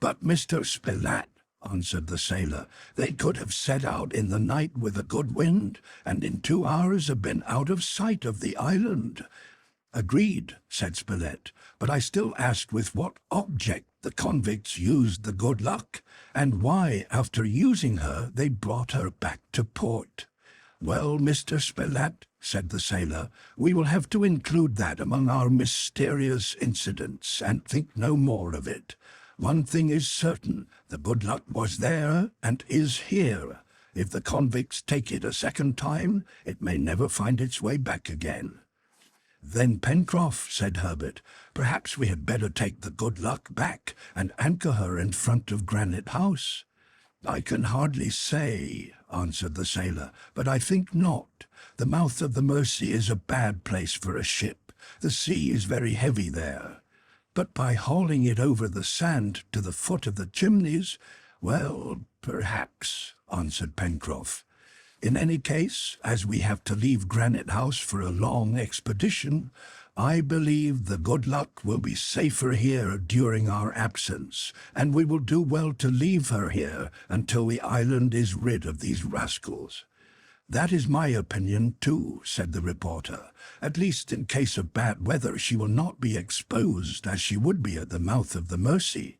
[SPEAKER 1] "But, Mr. Spilett," answered the sailor, "they could have set out in the night with a good wind, and in 2 hours have been out of sight of the island." "Agreed," said Spilett, "but I still asked with what object the convicts used the Good Luck, and why, after using her, they brought her back to port." "Well, Mr. Spilett," said the sailor, "we will have to include that among our mysterious incidents, and think no more of it. One thing is certain, the Good Luck was there and is here. If the convicts take it a second time, it may never find its way back again." "Then, Pencroff," said Harbert, "perhaps we had better take the Good Luck back and anchor her in front of Granite House." "I can hardly say," answered the sailor, "but I think not. The mouth of the Mersey is a bad place for a ship. The sea is very heavy there. But by hauling it over the sand to the foot of the Chimneys, well, perhaps," answered Pencroff. "In any case, as we have to leave Granite House for a long expedition, I believe the Good Luck will be safer here during our absence, and we will do well to leave her here until the island is rid of these rascals." "That is my opinion, too," said the reporter. "At least in case of bad weather she will not be exposed as she would be at the mouth of the Mersey."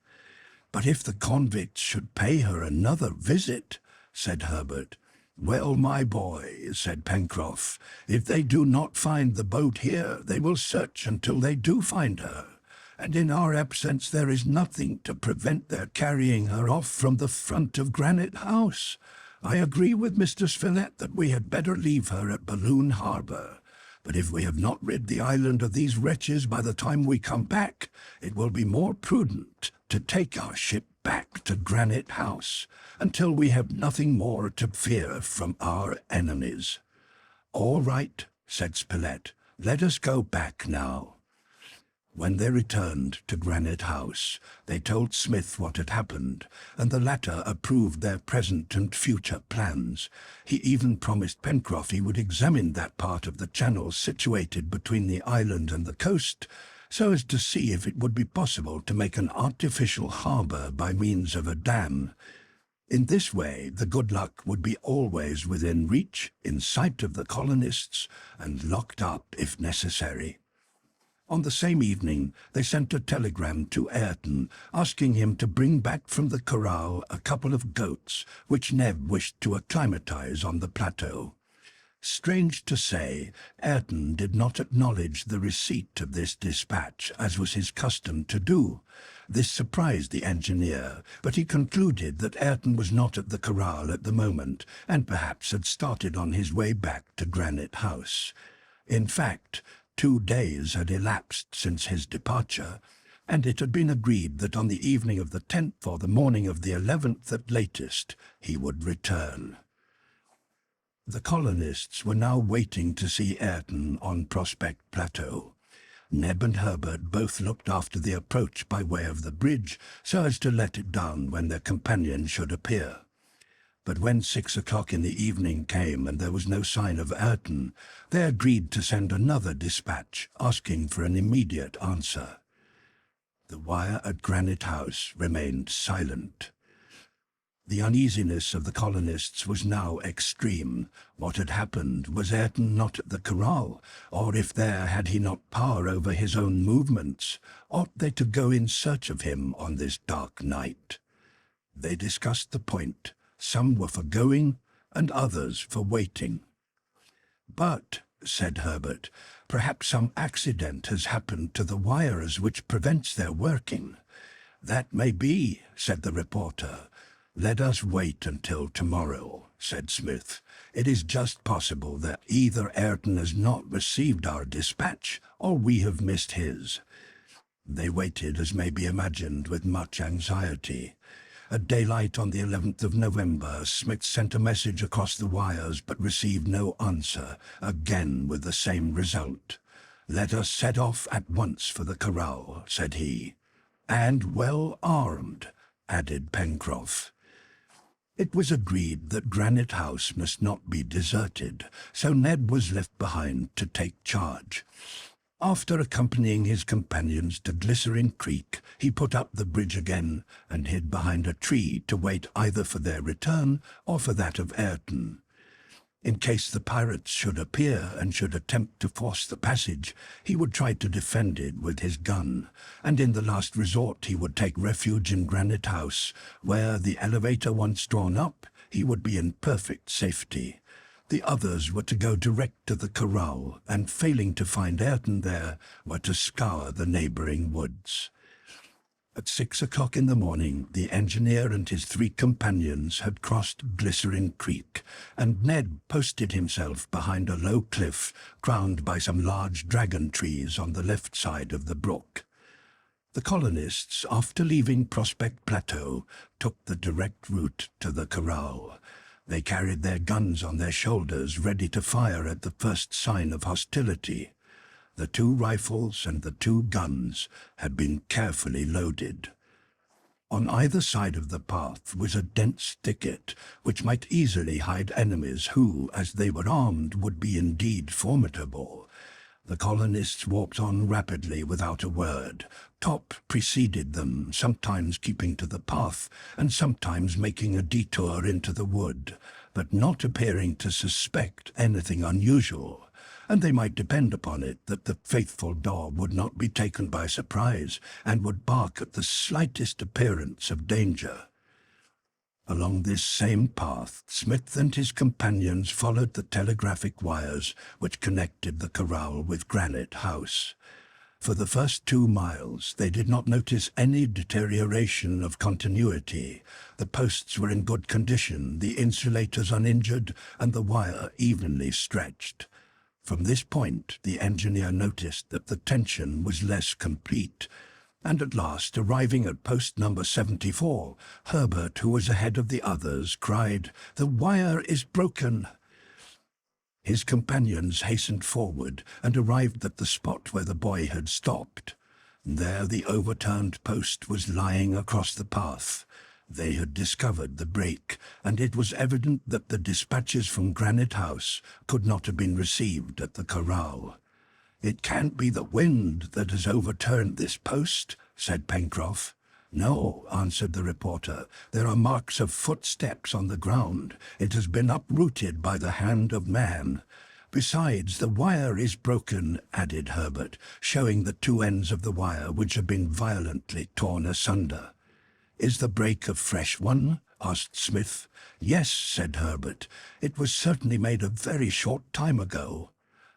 [SPEAKER 1] "But if the convicts should pay her another visit," said Harbert. "Well, my boy," said Pencroff, "if they do not find the boat here, they will search until they do find her. And in our absence there is nothing to prevent their carrying her off from the front of Granite House. I agree with Mr. Spilett that we had better leave her at Balloon Harbour. But if we have not rid the island of these wretches by the time we come back, it will be more prudent to take our ship back to Granite House until we have nothing more to fear from our enemies." "All right," said Spilett. "Let us go back now." When they returned to Granite House, they told Smith what had happened, and the latter approved their present and future plans. He even promised Pencroff he would examine that part of the channel situated between the island and the coast, so as to see if it would be possible to make an artificial harbour by means of a dam. In this way, the Good Luck would be always within reach, in sight of the colonists, and locked up if necessary. On the same evening, they sent a telegram to Ayrton, asking him to bring back from the corral a couple of goats, which Neb wished to acclimatize on the plateau. Strange to say, Ayrton did not acknowledge the receipt of this dispatch, as was his custom to do. This surprised the engineer, but he concluded that Ayrton was not at the corral at the moment, and perhaps had started on his way back to Granite House. In fact, 2 days had elapsed since his departure, and it had been agreed that on the evening of the 10th or the morning of the 11th at latest, he would return. The colonists were now waiting to see Ayrton on Prospect Plateau. Neb and Harbert both looked after the approach by way of the bridge, so as to let it down when their companion should appear. But when 6 o'clock in the evening came and there was no sign of Ayrton, they agreed to send another dispatch, asking for an immediate answer. The wire at Granite House remained silent. The uneasiness of the colonists was now extreme. What had happened? Was Ayrton not at the corral? Or if there, had he not power over his own movements? Ought they to go in search of him on this dark night? They discussed the point. Some were for going, and others for waiting. "But," said Harbert, "perhaps some accident has happened to the wires which prevents their working." "That may be," said the reporter. "Let us wait until tomorrow," said Smith. "It is just possible that either Ayrton has not received our dispatch, or we have missed his." They waited, as may be imagined, with much anxiety. At daylight on the 11th of November, Smith sent a message across the wires, but received no answer, again with the same result. "Let us set off at once for the corral," said he. "And well armed," added Pencroff. It was agreed that Granite House must not be deserted, so Ned was left behind to take charge. After accompanying his companions to Glycerine Creek, he put up the bridge again and hid behind a tree to wait either for their return or for that of Ayrton. In case the pirates should appear and should attempt to force the passage, he would try to defend it with his gun, and in the last resort he would take refuge in Granite House, where, the elevator once drawn up, he would be in perfect safety. The others were to go direct to the corral, and failing to find Ayrton there, were to scour the neighbouring woods. At 6 o'clock in the morning, the engineer and his 3 companions had crossed Glycerine Creek, and Ned posted himself behind a low cliff crowned by some large dragon trees on the left side of the brook. The colonists, after leaving Prospect Plateau, took the direct route to the corral. They carried their guns on their shoulders, ready to fire at the first sign of hostility. The 2 rifles and the 2 guns had been carefully loaded. On either side of the path was a dense thicket, which might easily hide enemies who, as they were armed, would be indeed formidable. The colonists walked on rapidly without a word. Top preceded them, sometimes keeping to the path, and sometimes making a detour into the wood, but not appearing to suspect anything unusual, and they might depend upon it that the faithful dog would not be taken by surprise, and would bark at the slightest appearance of danger. Along this same path, Smith and his companions followed the telegraphic wires which connected the corral with Granite House. For the first 2 miles, they did not notice any deterioration of continuity. The posts were in good condition, the insulators uninjured, and the wire evenly stretched. From this point, the engineer noticed that the tension was less complete, and at last, arriving at post number 74, Harbert, who was ahead of the others, cried, "The wire is broken!" His companions hastened forward and arrived at the spot where the boy had stopped. There the overturned post was lying across the path. They had discovered the break, and it was evident that the dispatches from Granite House could not have been received at the corral. "It can't be the wind that has overturned this post," said Pencroff. "No," answered the reporter. "There are marks of footsteps on the ground. It has been uprooted by the hand of man. Besides, the wire is broken," added Harbert, showing the two ends of the wire which had been violently torn asunder. "Is the break a fresh one?" asked Smith. "Yes," said Harbert. "It was certainly made a very short time ago."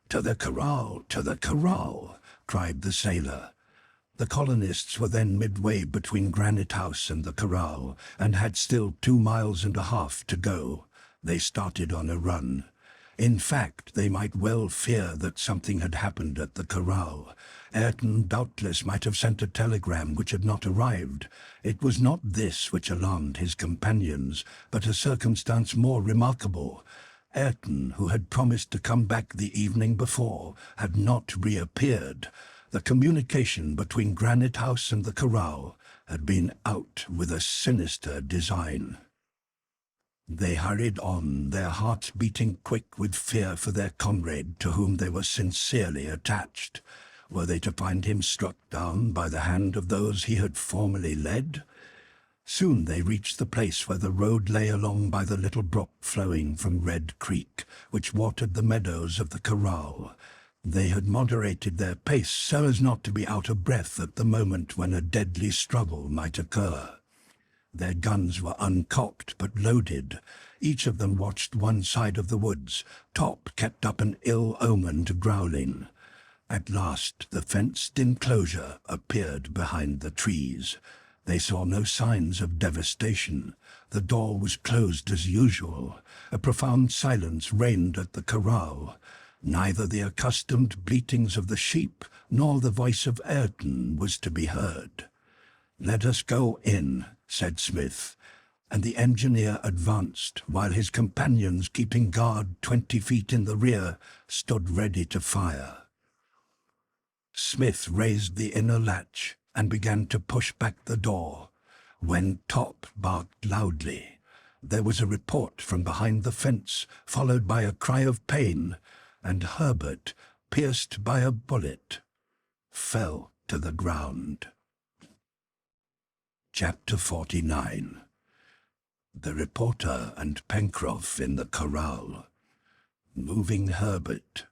[SPEAKER 1] "To the corral! To the corral!" cried the sailor. The colonists were then midway between Granite House and the corral, and had still 2.5 miles to go. They started on a run. In fact, they might well fear that something had happened at the corral. Ayrton doubtless might have sent a telegram which had not arrived. It was not this which alarmed his companions, but a circumstance more remarkable. Ayrton, who had promised to come back the evening before, had not reappeared. The communication between Granite House and the corral had been out with a sinister design. They hurried on, their hearts beating quick with fear for their comrade to whom they were sincerely attached. Were they to find him struck down by the hand of those he had formerly led? Soon they reached the place where the road lay along by the little brook flowing from Red Creek, which watered the meadows of the corral. They had moderated their pace so as not to be out of breath at the moment when a deadly struggle might occur. Their guns were uncocked but loaded. Each of them watched one side of the woods. Top kept up an ill-omened growling. At last the fenced enclosure appeared behind the trees. They saw no signs of devastation. The door was closed as usual. A profound silence reigned at the corral. Neither the accustomed bleatings of the sheep nor the voice of Ayrton was to be heard. "Let us go in," said Smith, and the engineer advanced, while his companions, keeping guard 20 feet in the rear, stood ready to fire. Smith raised the inner latch and began to push back the door, when Top barked loudly. There was a report from behind the fence, followed by a cry of pain, and Harbert, pierced by a bullet, fell to the ground. Chapter 49. The reporter and Pencroff in the corral. Moving Harbert.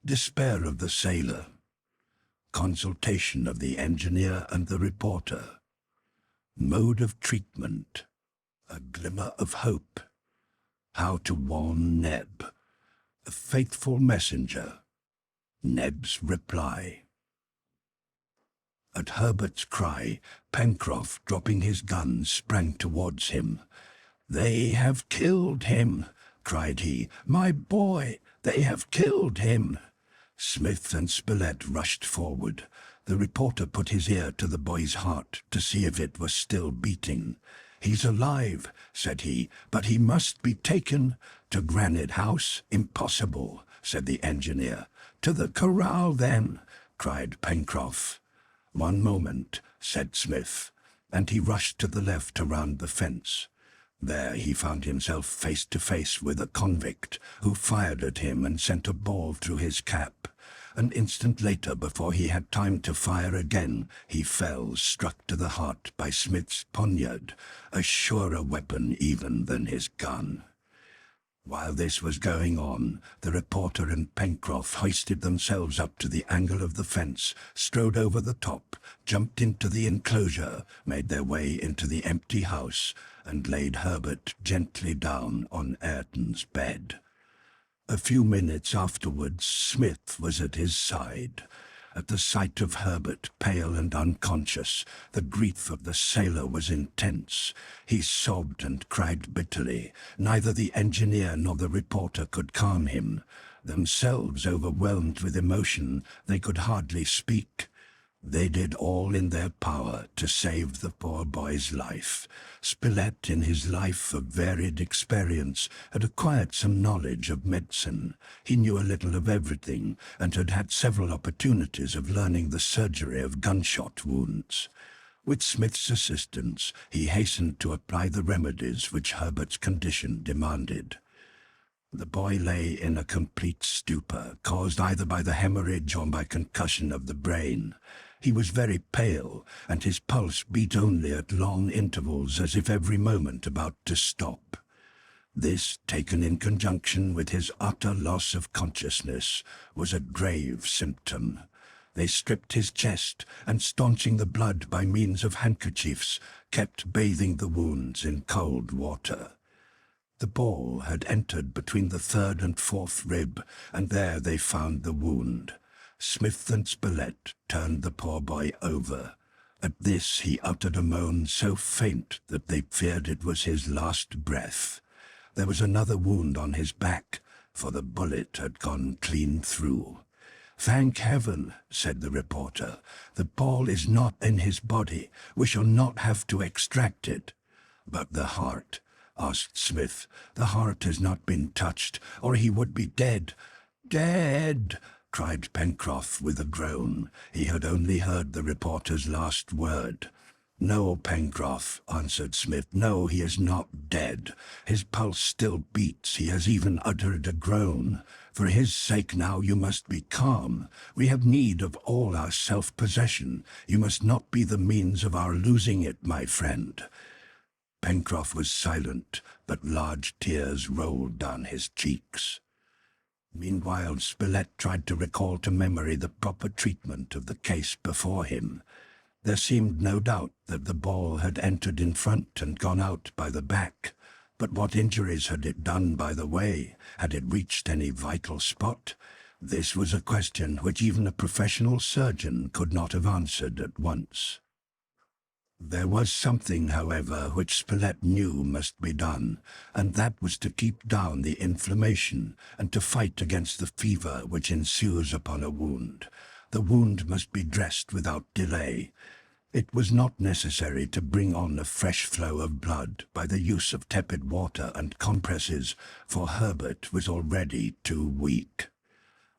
[SPEAKER 1] Despair of the sailor. Consultation of the engineer and the reporter. Mode of treatment. A glimmer of hope. How to warn Neb. A faithful messenger. Neb's reply. At Herbert's cry, Pencroff, dropping his gun, sprang towards him. "They have killed him!" cried he. "My boy! They have killed him!" Smith and Spilett rushed forward. The reporter put his ear to the boy's heart to see if it was still beating. "He's alive," said he, "but he must be taken to Granite House." "Impossible," said the engineer. "To the corral, then," cried Pencroff. "One moment," said Smith, and he rushed to the left around the fence. There he found himself face to face with a convict, who fired at him and sent a ball through his cap. An instant later, before he had time to fire again, he fell, struck to the heart by Smith's poniard, a surer weapon even than his gun. While this was going on, the reporter and Pencroff hoisted themselves up to the angle of the fence, strode over the top, jumped into the enclosure, made their way into the empty house, and laid Harbert gently down on Ayrton's bed. A few minutes afterwards, Smith was at his side. At the sight of Harbert, pale and unconscious, the grief of the sailor was intense. He sobbed and cried bitterly. Neither the engineer nor the reporter could calm him. Themselves overwhelmed with emotion, they could hardly speak. They did all in their power to save the poor boy's life. Spilett, in his life of varied experience, had acquired some knowledge of medicine. He knew a little of everything, and had had several opportunities of learning the surgery of gunshot wounds. With Smith's assistance, he hastened to apply the remedies which Herbert's condition demanded. The boy lay in a complete stupor, caused either by the hemorrhage or by concussion of the brain. He was very pale, and his pulse beat only at long intervals, as if every moment about to stop. This, taken in conjunction with his utter loss of consciousness, was a grave symptom. They stripped his chest, and staunching the blood by means of handkerchiefs, kept bathing the wounds in cold water. The ball had entered between the third and fourth rib, and there they found the wound. Smith and Spilett turned the poor boy over. At this he uttered a moan so faint that they feared it was his last breath. There was another wound on his back, for the bullet had gone clean through. "Thank heaven," said the reporter. "The ball is not in his body. We shall not have to extract it." "But the heart?" asked Smith. "The heart has not been touched, or he would be dead." "Dead!" cried Pencroff with a groan. He had only heard the reporter's last word. "No, Pencroff," answered Smith. "No, he is not dead. His pulse still beats. He has even uttered a groan. For his sake now you must be calm. We have need of all our self-possession. You must not be the means of our losing it, my friend." Pencroff was silent, but large tears rolled down his cheeks. Meanwhile, Spilett tried to recall to memory the proper treatment of the case before him. There seemed no doubt that the ball had entered in front and gone out by the back. But what injuries had it done by the way? Had it reached any vital spot? This was a question which even a professional surgeon could not have answered at once. There was something, however, which Spilett knew must be done, and that was to keep down the inflammation and to fight against the fever which ensues upon a wound. The wound must be dressed without delay. It was not necessary to bring on a fresh flow of blood by the use of tepid water and compresses, for Herbert was already too weak.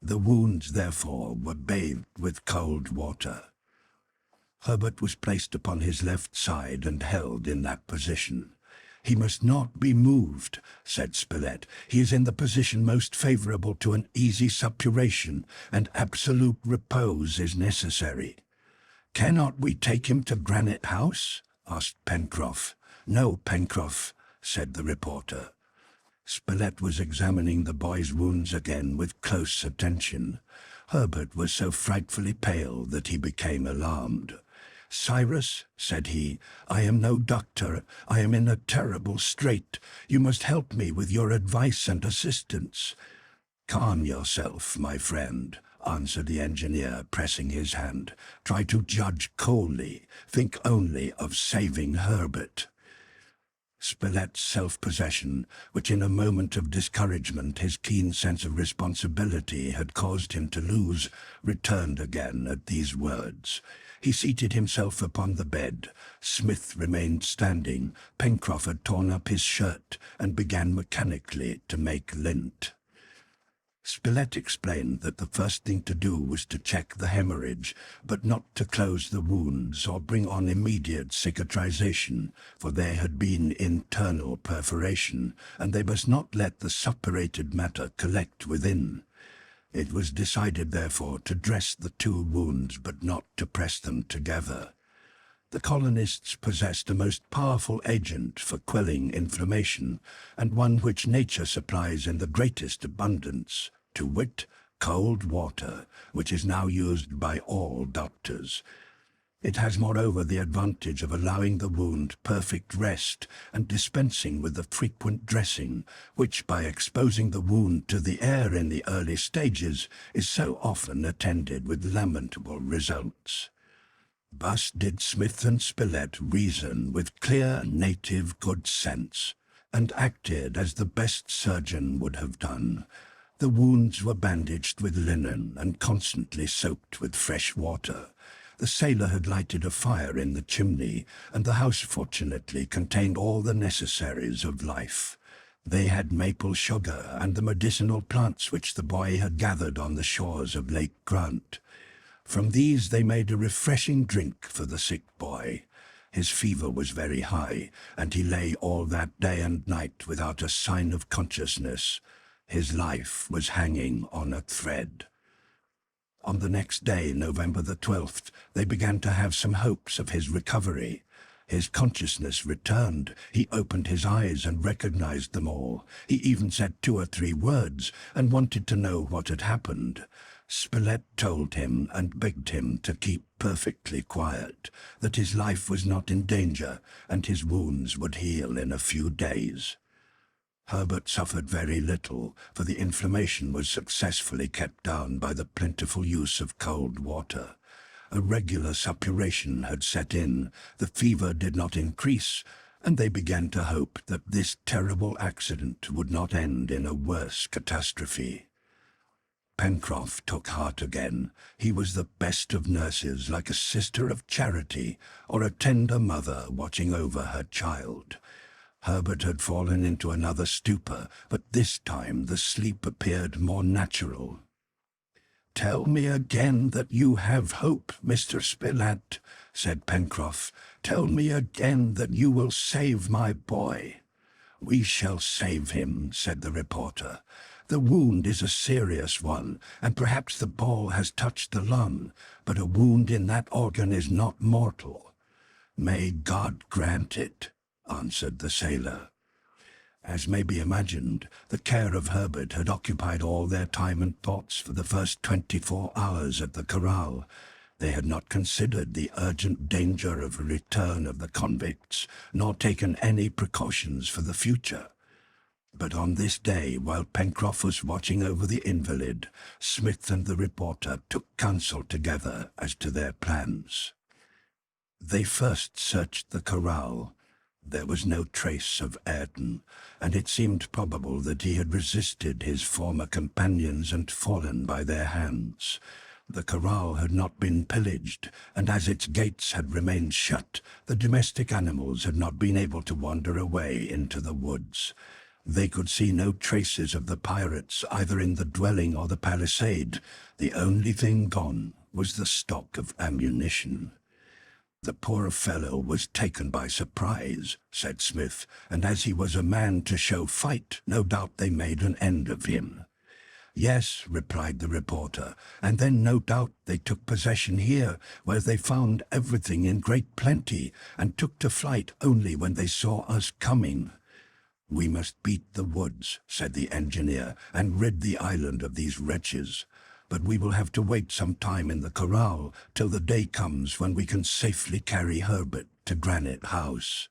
[SPEAKER 1] The wounds, therefore, were bathed with cold water. Herbert was placed upon his left side and held in that position. "He must not be moved," said Spilett. "He is in the position most favorable to an easy suppuration, and absolute repose is necessary." "Cannot we take him to Granite House?" asked Pencroff. "No, Pencroff," said the reporter. Spilett was examining the boy's wounds again with close attention. Herbert was so frightfully pale that he became alarmed. "Cyrus," said he, "I am no doctor. I am in a terrible strait. You must help me with your advice and assistance." "Calm yourself, my friend," answered the engineer, pressing his hand. "Try to judge coolly. Think only of saving Herbert." Spilett's self-possession, which in a moment of discouragement his keen sense of responsibility had caused him to lose, returned again at these words. He seated himself upon the bed. Smith remained standing. Pencroff had torn up his shirt and began mechanically to make lint. Spilett explained that the first thing to do was to check the hemorrhage, but not to close the wounds or bring on immediate cicatrization, for there had been internal perforation, and they must not let the suppurated matter collect within. It was decided, therefore, to dress the two wounds, but not to press them together. The colonists possessed a most powerful agent for quelling inflammation, and one which nature supplies in the greatest abundance, to wit, cold water, which is now used by all doctors. It has moreover the advantage of allowing the wound perfect rest and dispensing with the frequent dressing, which, by exposing the wound to the air in the early stages, is so often attended with lamentable results. Thus did Smith and Spilett reason with clear native good sense, and acted as the best surgeon would have done. The wounds were bandaged with linen and constantly soaked with fresh water. The sailor had lighted a fire in the chimney, and the house fortunately contained all the necessaries of life. They had maple sugar and the medicinal plants which the boy had gathered on the shores of Lake Grant. From these they made a refreshing drink for the sick boy. His fever was very high, and he lay all that day and night without a sign of consciousness. His life was hanging on a thread. On the next day, November the 12th, they began to have some hopes of his recovery. His consciousness returned. He opened his eyes and recognized them all. He even said 2 or 3 words and wanted to know what had happened. Spilett told him and begged him to keep perfectly quiet, that his life was not in danger and his wounds would heal in a few days. Harbert suffered very little, for the inflammation was successfully kept down by the plentiful use of cold water. A regular suppuration had set in, the fever did not increase, and they began to hope that this terrible accident would not end in a worse catastrophe. Pencroff took heart again. He was the best of nurses, like a sister of charity, or a tender mother watching over her child. Harbert had fallen into another stupor, but this time the sleep appeared more natural. "Tell me again that you have hope, Mr. Spilett," said Pencroff. "Tell me again that you will save my boy." "We shall save him," said the reporter. "The wound is a serious one, and perhaps the ball has touched the lung, but a wound in that organ is not mortal." "May God grant it," answered the sailor. As may be imagined, the care of Harbert had occupied all their time and thoughts for the first 24 hours at the corral. They had not considered the urgent danger of a return of the convicts, nor taken any precautions for the future. But on this day, while Pencroff was watching over the invalid, Smith and the reporter took counsel together as to their plans. They first searched the corral. There was no trace of Ayrton, and it seemed probable that he had resisted his former companions and fallen by their hands. The corral had not been pillaged, and as its gates had remained shut, the domestic animals had not been able to wander away into the woods. They could see no traces of the pirates either in the dwelling or the palisade. The only thing gone was the stock of ammunition. "The poor fellow was taken by surprise," said Smith, "and as he was a man to show fight, no doubt they made an end of him." "Yes," replied the reporter, "and then no doubt they took possession here, where they found everything in great plenty, and took to flight only when they saw us coming." "We must beat the woods," said the engineer, "and rid the island of these wretches. But we will have to wait some time in the corral till the day comes when we can safely carry Harbert to Granite House."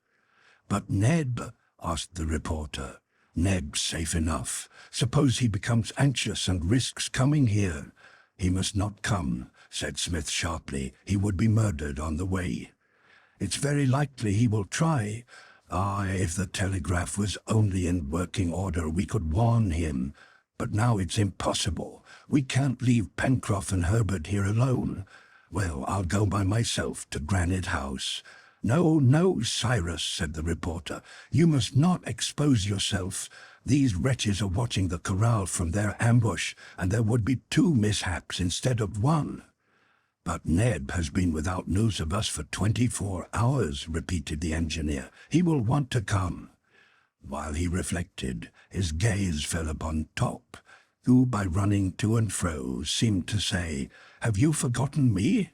[SPEAKER 1] "But Neb?" asked the reporter. "Neb's safe enough. Suppose he becomes anxious and risks coming here?" "He must not come," said Smith sharply. "He would be murdered on the way." "It's very likely he will try. Ah, if the telegraph was only in working order, we could warn him. But now it's impossible. We can't leave Pencroff and Harbert here alone. Well, I'll go by myself to Granite House." "No, no, Cyrus," said the reporter. "You must not expose yourself. These wretches are watching the corral from their ambush, and there would be 2 mishaps instead of 1. "But Neb has been without news of us for 24 hours, repeated the engineer. "He will want to come." While he reflected, his gaze fell upon Top, who, by running to and fro, seemed to say, "Have you forgotten me?"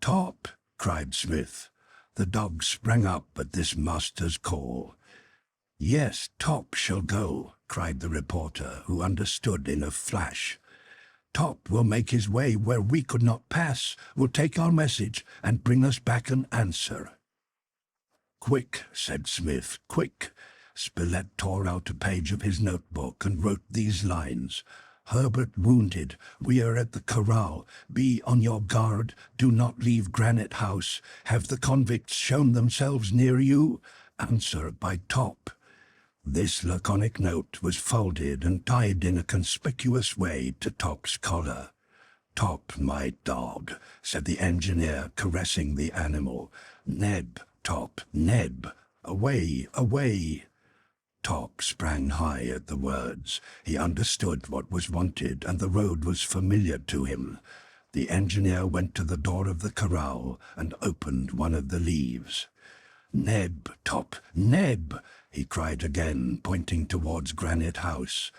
[SPEAKER 1] "Top!" cried Smith. The dog sprang up at this master's call. "Yes, Top shall go," cried the reporter, who understood in a flash. "Top will make his way where we could not pass, will take our message, and bring us back an answer." "Quick," said Smith, "quick." Spilett tore out a page of his notebook and wrote these lines: "Harbert wounded. We are at the corral. Be on your guard. Do not leave Granite House. Have the convicts shown themselves near you? Answer by Top." This laconic note was folded and tied in a conspicuous way to Top's collar. "Top, my dog," said the engineer, caressing the animal. "Neb, Top, Neb. Away, away." Top sprang high at the words. He understood what was wanted, and the road was familiar to him. The engineer went to the door of the corral and opened one of the leaves. "Neb, Top, Neb!" he cried again, pointing towards Granite House.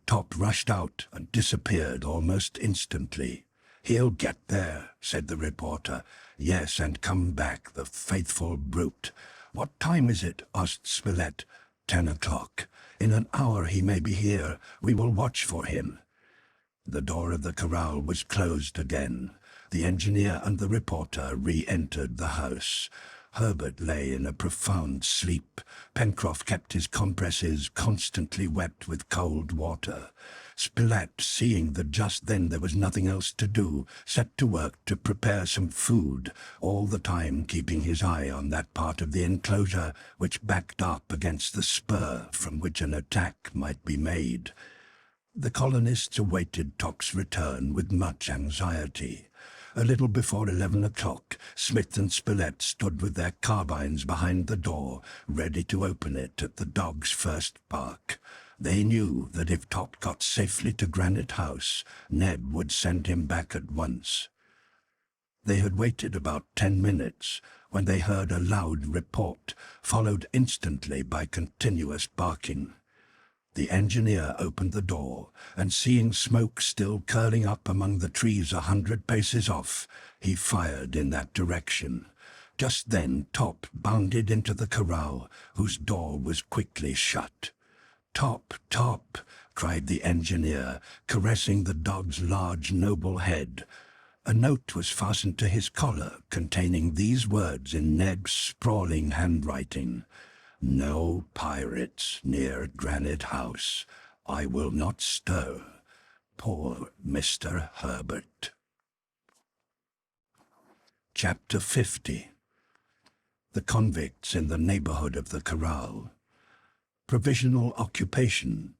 [SPEAKER 1] Top rushed out and disappeared almost instantly. "He'll get there," said the reporter. "Yes, and come back, the faithful brute." "What time is it?" asked Spilett. 10 o'clock. "In an hour he may be here. We will watch for him." The door of the corral was closed again. The engineer and the reporter re-entered the house. Harbert lay in a profound sleep. Pencroff kept his compresses constantly wet with cold water. Spilett, seeing that just then there was nothing else to do, set to work to prepare some food, all the time keeping his eye on that part of the enclosure which backed up against the spur from which an attack might be made. The colonists awaited Top's return with much anxiety. A little before 11 o'clock, Smith and Spilett stood with their carbines behind the door, ready to open it at the dog's first bark. They knew that if Top got safely to Granite House, Neb would send him back at once. They had waited about 10 minutes when they heard a loud report, followed instantly by continuous barking. The engineer opened the door, and seeing smoke still curling up among the trees 100 paces off, he fired in that direction. Just then Top bounded into the corral, whose door was quickly shut. "Top, Top!" cried the engineer, caressing the dog's large, noble head. A note was fastened to his collar, containing these words in Neb's sprawling handwriting: "No pirates near Granite House. I will not stir. Poor Mr. Harbert." Chapter 50. The convicts in the neighborhood of the corral. Provisional occupation.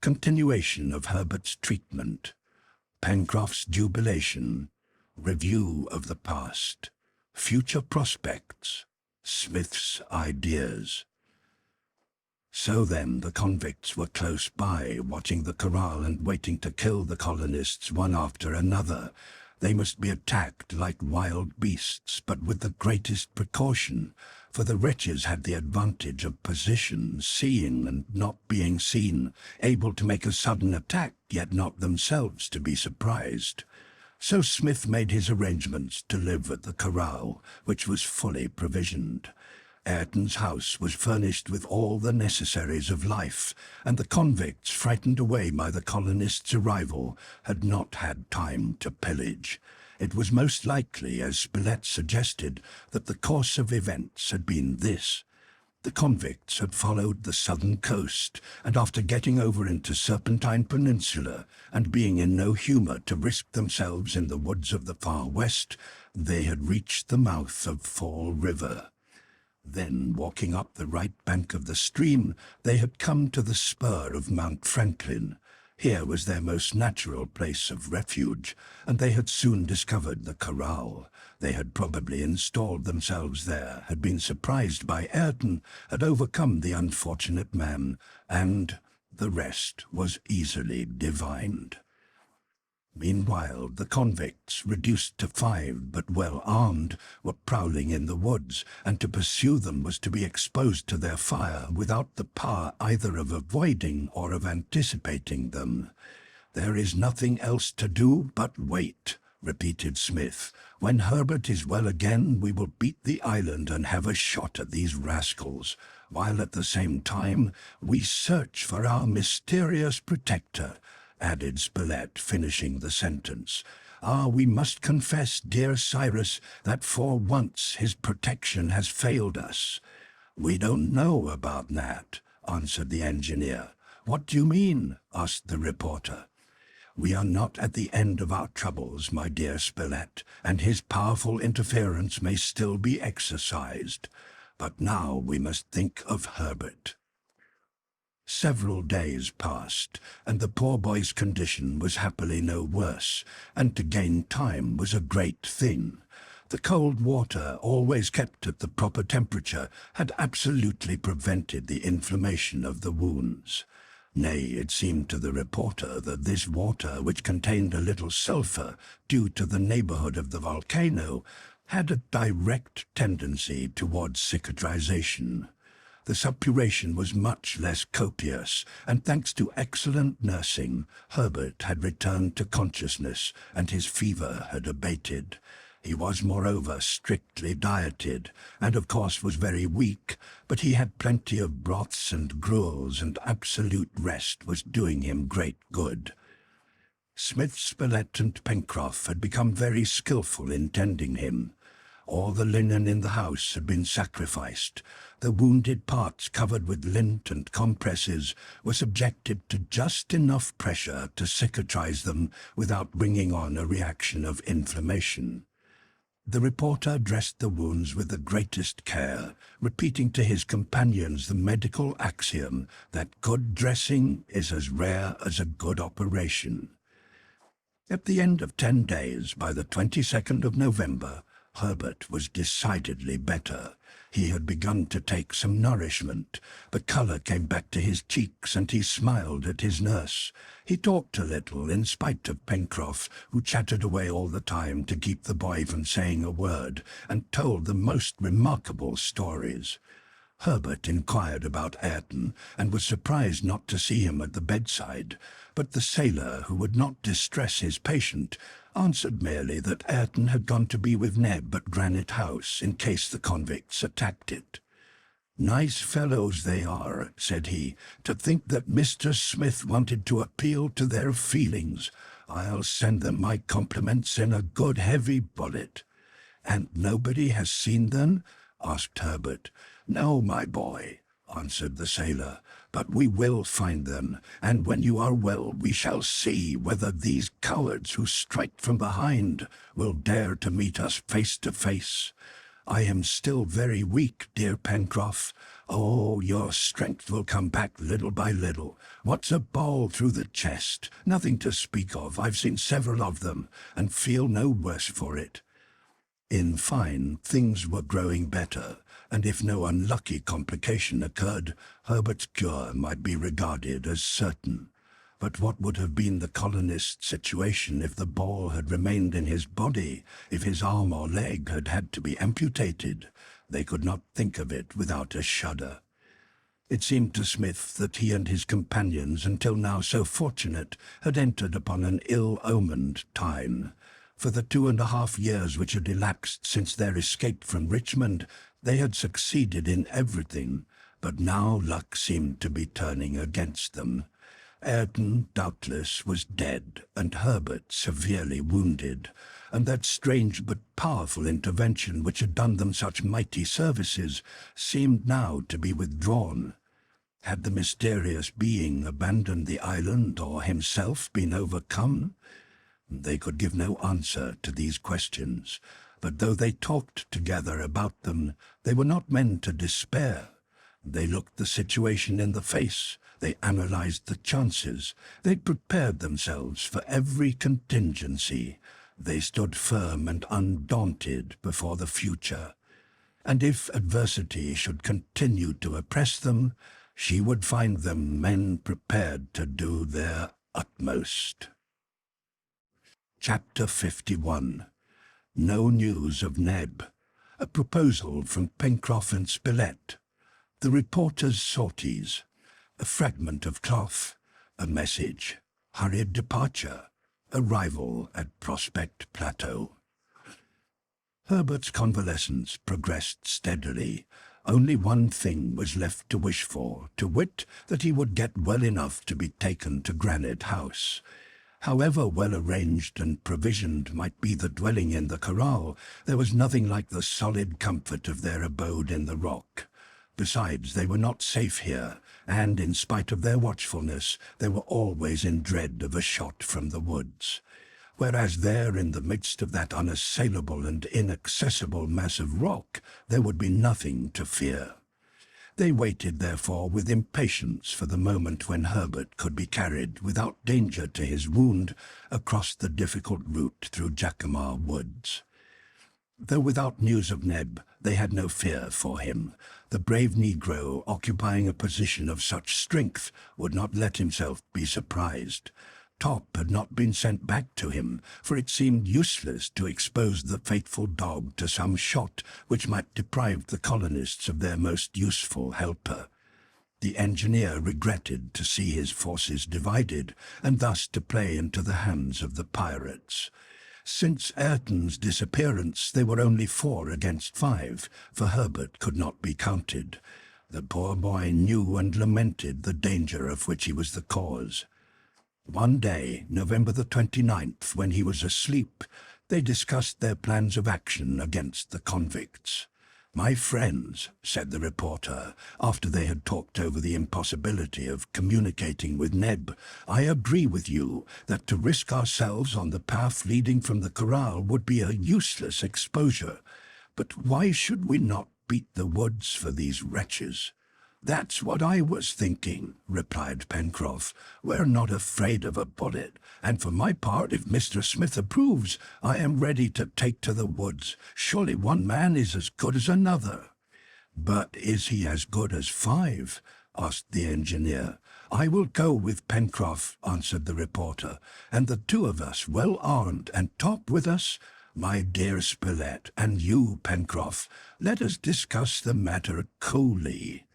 [SPEAKER 1] Continuation of Herbert's treatment. Pencroff's jubilation. Review of the past. Future prospects. Smith's ideas. So then the convicts were close by, watching the corral and waiting to kill the colonists one after another. They must be attacked like wild beasts, but with the greatest precaution, for the wretches had the advantage of position, seeing and not being seen, able to make a sudden attack, yet not themselves to be surprised. So Smith made his arrangements to live at the corral, which was fully provisioned. Ayrton's house was furnished with all the necessaries of life, and the convicts, frightened away by the colonists' arrival, had not had time to pillage. It was most likely, as Spilett suggested, that the course of events had been this. The convicts had followed the southern coast, and after getting over into Serpentine Peninsula, and being in no humour to risk themselves in the woods of the far west, they had reached the mouth of Fall River. Then, walking up the right bank of the stream, they had come to the spur of Mount Franklin. Here was their most natural place of refuge, and they had soon discovered the corral. They had probably installed themselves there, had been surprised by Ayrton, had overcome the unfortunate man, and the rest was easily divined. Meanwhile, the convicts, reduced to 5 but well armed, were prowling in the woods, and to pursue them was to be exposed to their fire without the power either of avoiding or of anticipating them. "There is nothing else to do but wait," repeated Smith. "When Harbert is well again, we will beat the island and have a shot at these rascals, while at the same time we search for our mysterious protector," added Spilett, finishing the sentence. "Ah, we must confess, dear Cyrus, that for once his protection has failed us." "We don't know about that," answered the engineer. "What do you mean?" asked the reporter. "We are not at the end of our troubles, my dear Spilett, and his powerful interference may still be exercised. But now we must think of Harbert." Several days passed, and the poor boy's condition was happily no worse, and to gain time was a great thing. The cold water, always kept at the proper temperature, had absolutely prevented the inflammation of the wounds. Nay, it seemed to the reporter that this water, which contained a little sulphur, due to the neighborhood of the volcano, had a direct tendency towards cicatrization. The suppuration was much less copious, and thanks to excellent nursing, Harbert had returned to consciousness, and his fever had abated. He was, moreover, strictly dieted, and of course was very weak, but he had plenty of broths and gruels, and absolute rest was doing him great good. Smith, Spilett, and Pencroff had become very skilful in tending him. All the linen in the house had been sacrificed. The wounded parts, covered with lint and compresses, were subjected to just enough pressure to cicatrize them without bringing on a reaction of inflammation. The reporter dressed the wounds with the greatest care, repeating to his companions the medical axiom that good dressing is as rare as a good operation. At the end of 10 days, by the 22nd of November, Harbert was decidedly better. He had begun to take some nourishment. The colour came back to his cheeks, and he smiled at his nurse. He talked a little, in spite of Pencroff, who chattered away all the time to keep the boy from saying a word, and told the most remarkable stories. Harbert inquired about Ayrton, and was surprised not to see him at the bedside, but the sailor, who would not distress his patient, answered merely that Ayrton had gone to be with Neb at Granite House in case the convicts attacked it. "Nice fellows they are," said he, "to think that Mr. Smith wanted to appeal to their feelings. I'll send them my compliments in a good heavy bullet." "And nobody has seen them?" asked Harbert. "No, my boy," answered the sailor, "but we will find them, and when you are well we shall see whether these cowards who strike from behind will dare to meet us face to face. I am still very weak, dear Pencroff. Oh, your strength will come back little by little. What's a ball through the chest? Nothing to speak of. I've seen several of them, and feel no worse for it." In fine, things were growing better, and if no unlucky complication occurred, Herbert's cure might be regarded as certain. But what would have been the colonist's situation if the ball had remained in his body, if his arm or leg had had to be amputated? They could not think of it without a shudder. It seemed to Smith that he and his companions, until now so fortunate, had entered upon an ill-omened time. For the 2.5 years which had elapsed since their escape from Richmond, they had succeeded in everything, but now luck seemed to be turning against them. Ayrton, doubtless, was dead, and Harbert severely wounded, and that strange but powerful intervention which had done them such mighty services seemed now to be withdrawn. Had the mysterious being abandoned the island, or himself been overcome? They could give no answer to these questions, but though they talked together about them, they were not men to despair. They looked the situation in the face, they analyzed the chances, they prepared themselves for every contingency. They stood firm and undaunted before the future. And if adversity should continue to oppress them, she would find them men prepared to do their utmost. Chapter 51. No news of Neb. A proposal from Pencroff and Spilett. The reporter's sorties. A fragment of cloth. A message. Hurried departure. Arrival at Prospect Plateau. Herbert's convalescence progressed steadily. Only one thing was left to wish for, to wit, that he would get well enough to be taken to Granite House. However well arranged and provisioned might be the dwelling in the corral, there was nothing like the solid comfort of their abode in the rock. Besides, they were not safe here, and in spite of their watchfulness, they were always in dread of a shot from the woods. Whereas there, in the midst of that unassailable and inaccessible mass of rock, there would be nothing to fear. They waited, therefore, with impatience for the moment when Harbert could be carried, without danger to his wound, across the difficult route through Jacamar Woods. Though without news of Neb, they had no fear for him. The brave Negro, occupying a position of such strength, would not let himself be surprised. Top had not been sent back to him, for it seemed useless to expose the faithful dog to some shot which might deprive the colonists of their most useful helper. The engineer regretted to see his forces divided, and thus to play into the hands of the pirates. Since Ayrton's disappearance, they were only 4 against 5, for Harbert could not be counted. The poor boy knew and lamented the danger of which he was the cause. One day, November the 29th, when he was asleep, they discussed their plans of action against the convicts. "My friends," said the reporter, after they had talked over the impossibility of communicating with Neb, "I agree with you that to risk ourselves on the path leading from the corral would be a useless exposure. But why should we not beat the woods for these wretches?" "That's what I was thinking," replied Pencroff. "We're not afraid of a bullet, and for my part, if Mr. Smith approves, I am ready to take to the woods. Surely one man is as good as another." "But is he as good as 5?" asked the engineer. "I will go with Pencroff," answered the reporter, "and the 2 of us, well armed, and Top with us. My dear Spilett, and you, Pencroff, let us discuss the matter coolly.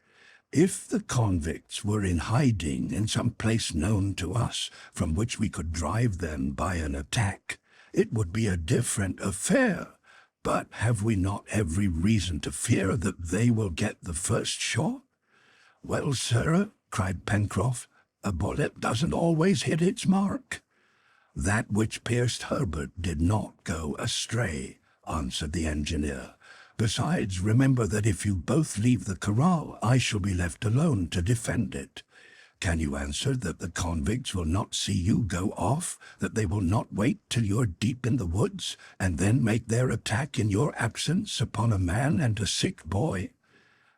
[SPEAKER 1] If the convicts were in hiding in some place known to us, from which we could drive them by an attack, it would be a different affair. But have we not every reason to fear that they will get the first shot?" "Well, sir," cried Pencroff, "a bullet doesn't always hit its mark." "That which pierced Harbert did not go astray," answered the engineer. "Besides, remember that if you both leave the corral, I shall be left alone to defend it. Can you answer that the convicts will not see you go off, that they will not wait till you are deep in the woods, and then make their attack in your absence upon a man and a sick boy?"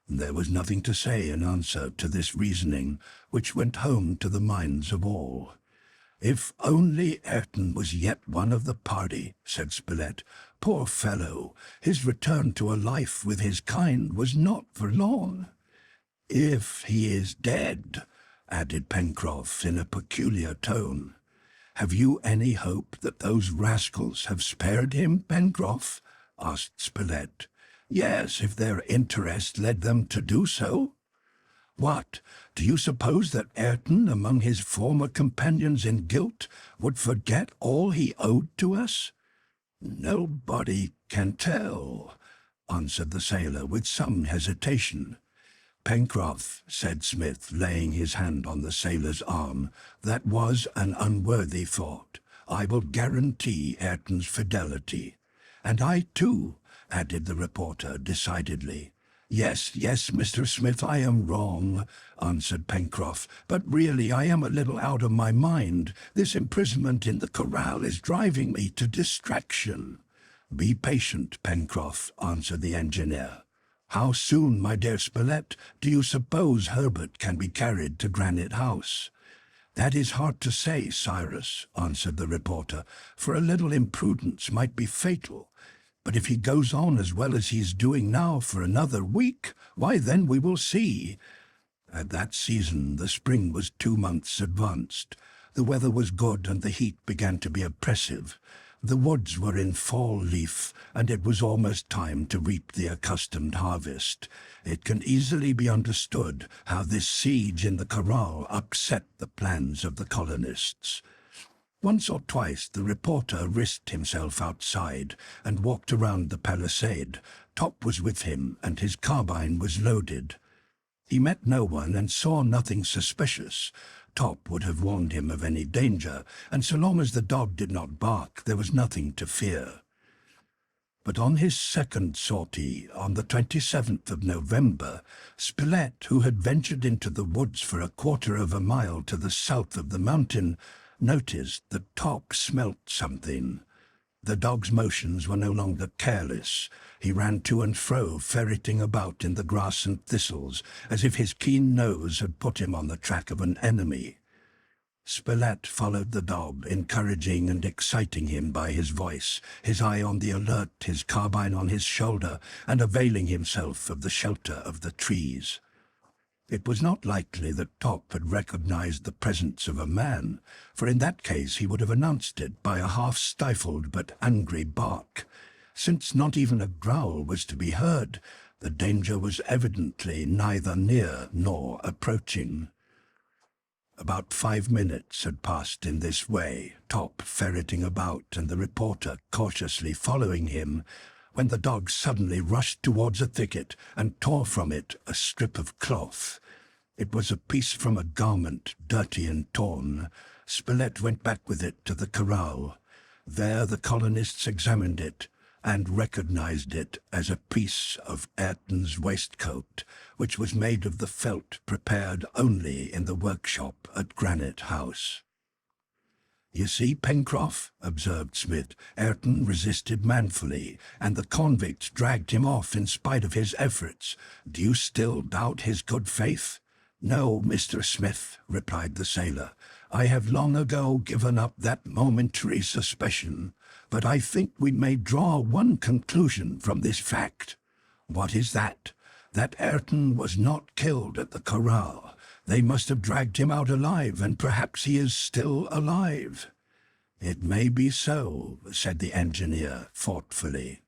[SPEAKER 1] There was nothing to say in answer to this reasoning, which went home to the minds of all. "If only Ayrton was yet one of the party," said Spilett. "Poor fellow, his return to a life with his kind was not for long." "If he is dead," added Pencroff in a peculiar tone. "Have you any hope that those rascals have spared him, Pencroff?" asked Spilett. "Yes, if their interest led them to do so." "What, do you suppose that Ayrton, among his former companions in guilt, would forget all he owed to us?" "Nobody can tell," answered the sailor with some hesitation. "Pencroff," said Smith, laying his hand on the sailor's arm, "that was an unworthy thought. I will guarantee Ayrton's fidelity." "And I too," added the reporter decidedly. Yes, Mr. Smith, I am wrong," answered Pencroff, "but really I am a little out of my mind. This imprisonment in the corral is driving me to distraction." "Be patient, Pencroff," answered the engineer. "How soon, my dear Spilett, do you suppose Harbert can be carried to Granite House?" "That is hard to say, Cyrus," answered the reporter, "for a little imprudence might be fatal. But if he goes on as well as he is doing now for another week, why then we will see." At that season the spring was 2 months advanced. The weather was good and the heat began to be oppressive. The woods were in fall leaf, and it was almost time to reap the accustomed harvest. It can easily be understood how this siege in the corral upset the plans of the colonists. Once or twice the reporter risked himself outside and walked around the palisade. Top was with him, and his carbine was loaded. He met no one and saw nothing suspicious. Top would have warned him of any danger, and so long as the dog did not bark, there was nothing to fear. But on his second sortie, on the 27th of November, Spilett, who had ventured into the woods for a quarter of a mile to the south of the mountain, noticed that Top smelt something. The dog's motions were no longer careless. He ran to and fro, ferreting about in the grass and thistles, as if his keen nose had put him on the track of an enemy. Spilett followed the dog, encouraging and exciting him by his voice, his eye on the alert, his carbine on his shoulder, and availing himself of the shelter of the trees. It was not likely that Top had recognized the presence of a man, for in that case he would have announced it by a half-stifled but angry bark. Since not even a growl was to be heard, the danger was evidently neither near nor approaching. About 5 minutes had passed in this way, Top ferreting about and the reporter cautiously following him, when the dog suddenly rushed towards a thicket and tore from it a strip of cloth. It was a piece from a garment, dirty and torn. Spilett went back with it to the corral. There the colonists examined it and recognized it as a piece of Ayrton's waistcoat, which was made of the felt prepared only in the workshop at Granite House. "You see, Pencroff," observed Smith, "Ayrton resisted manfully, and the convicts dragged him off in spite of his efforts. Do you still doubt his good faith?" "No, Mr. Smith," replied the sailor. "I have long ago given up that momentary suspicion, but I think we may draw one conclusion from this fact." "What is that?" "That Ayrton was not killed at the corral. They must have dragged him out alive, and perhaps he is still alive." "It may be so," said the engineer thoughtfully.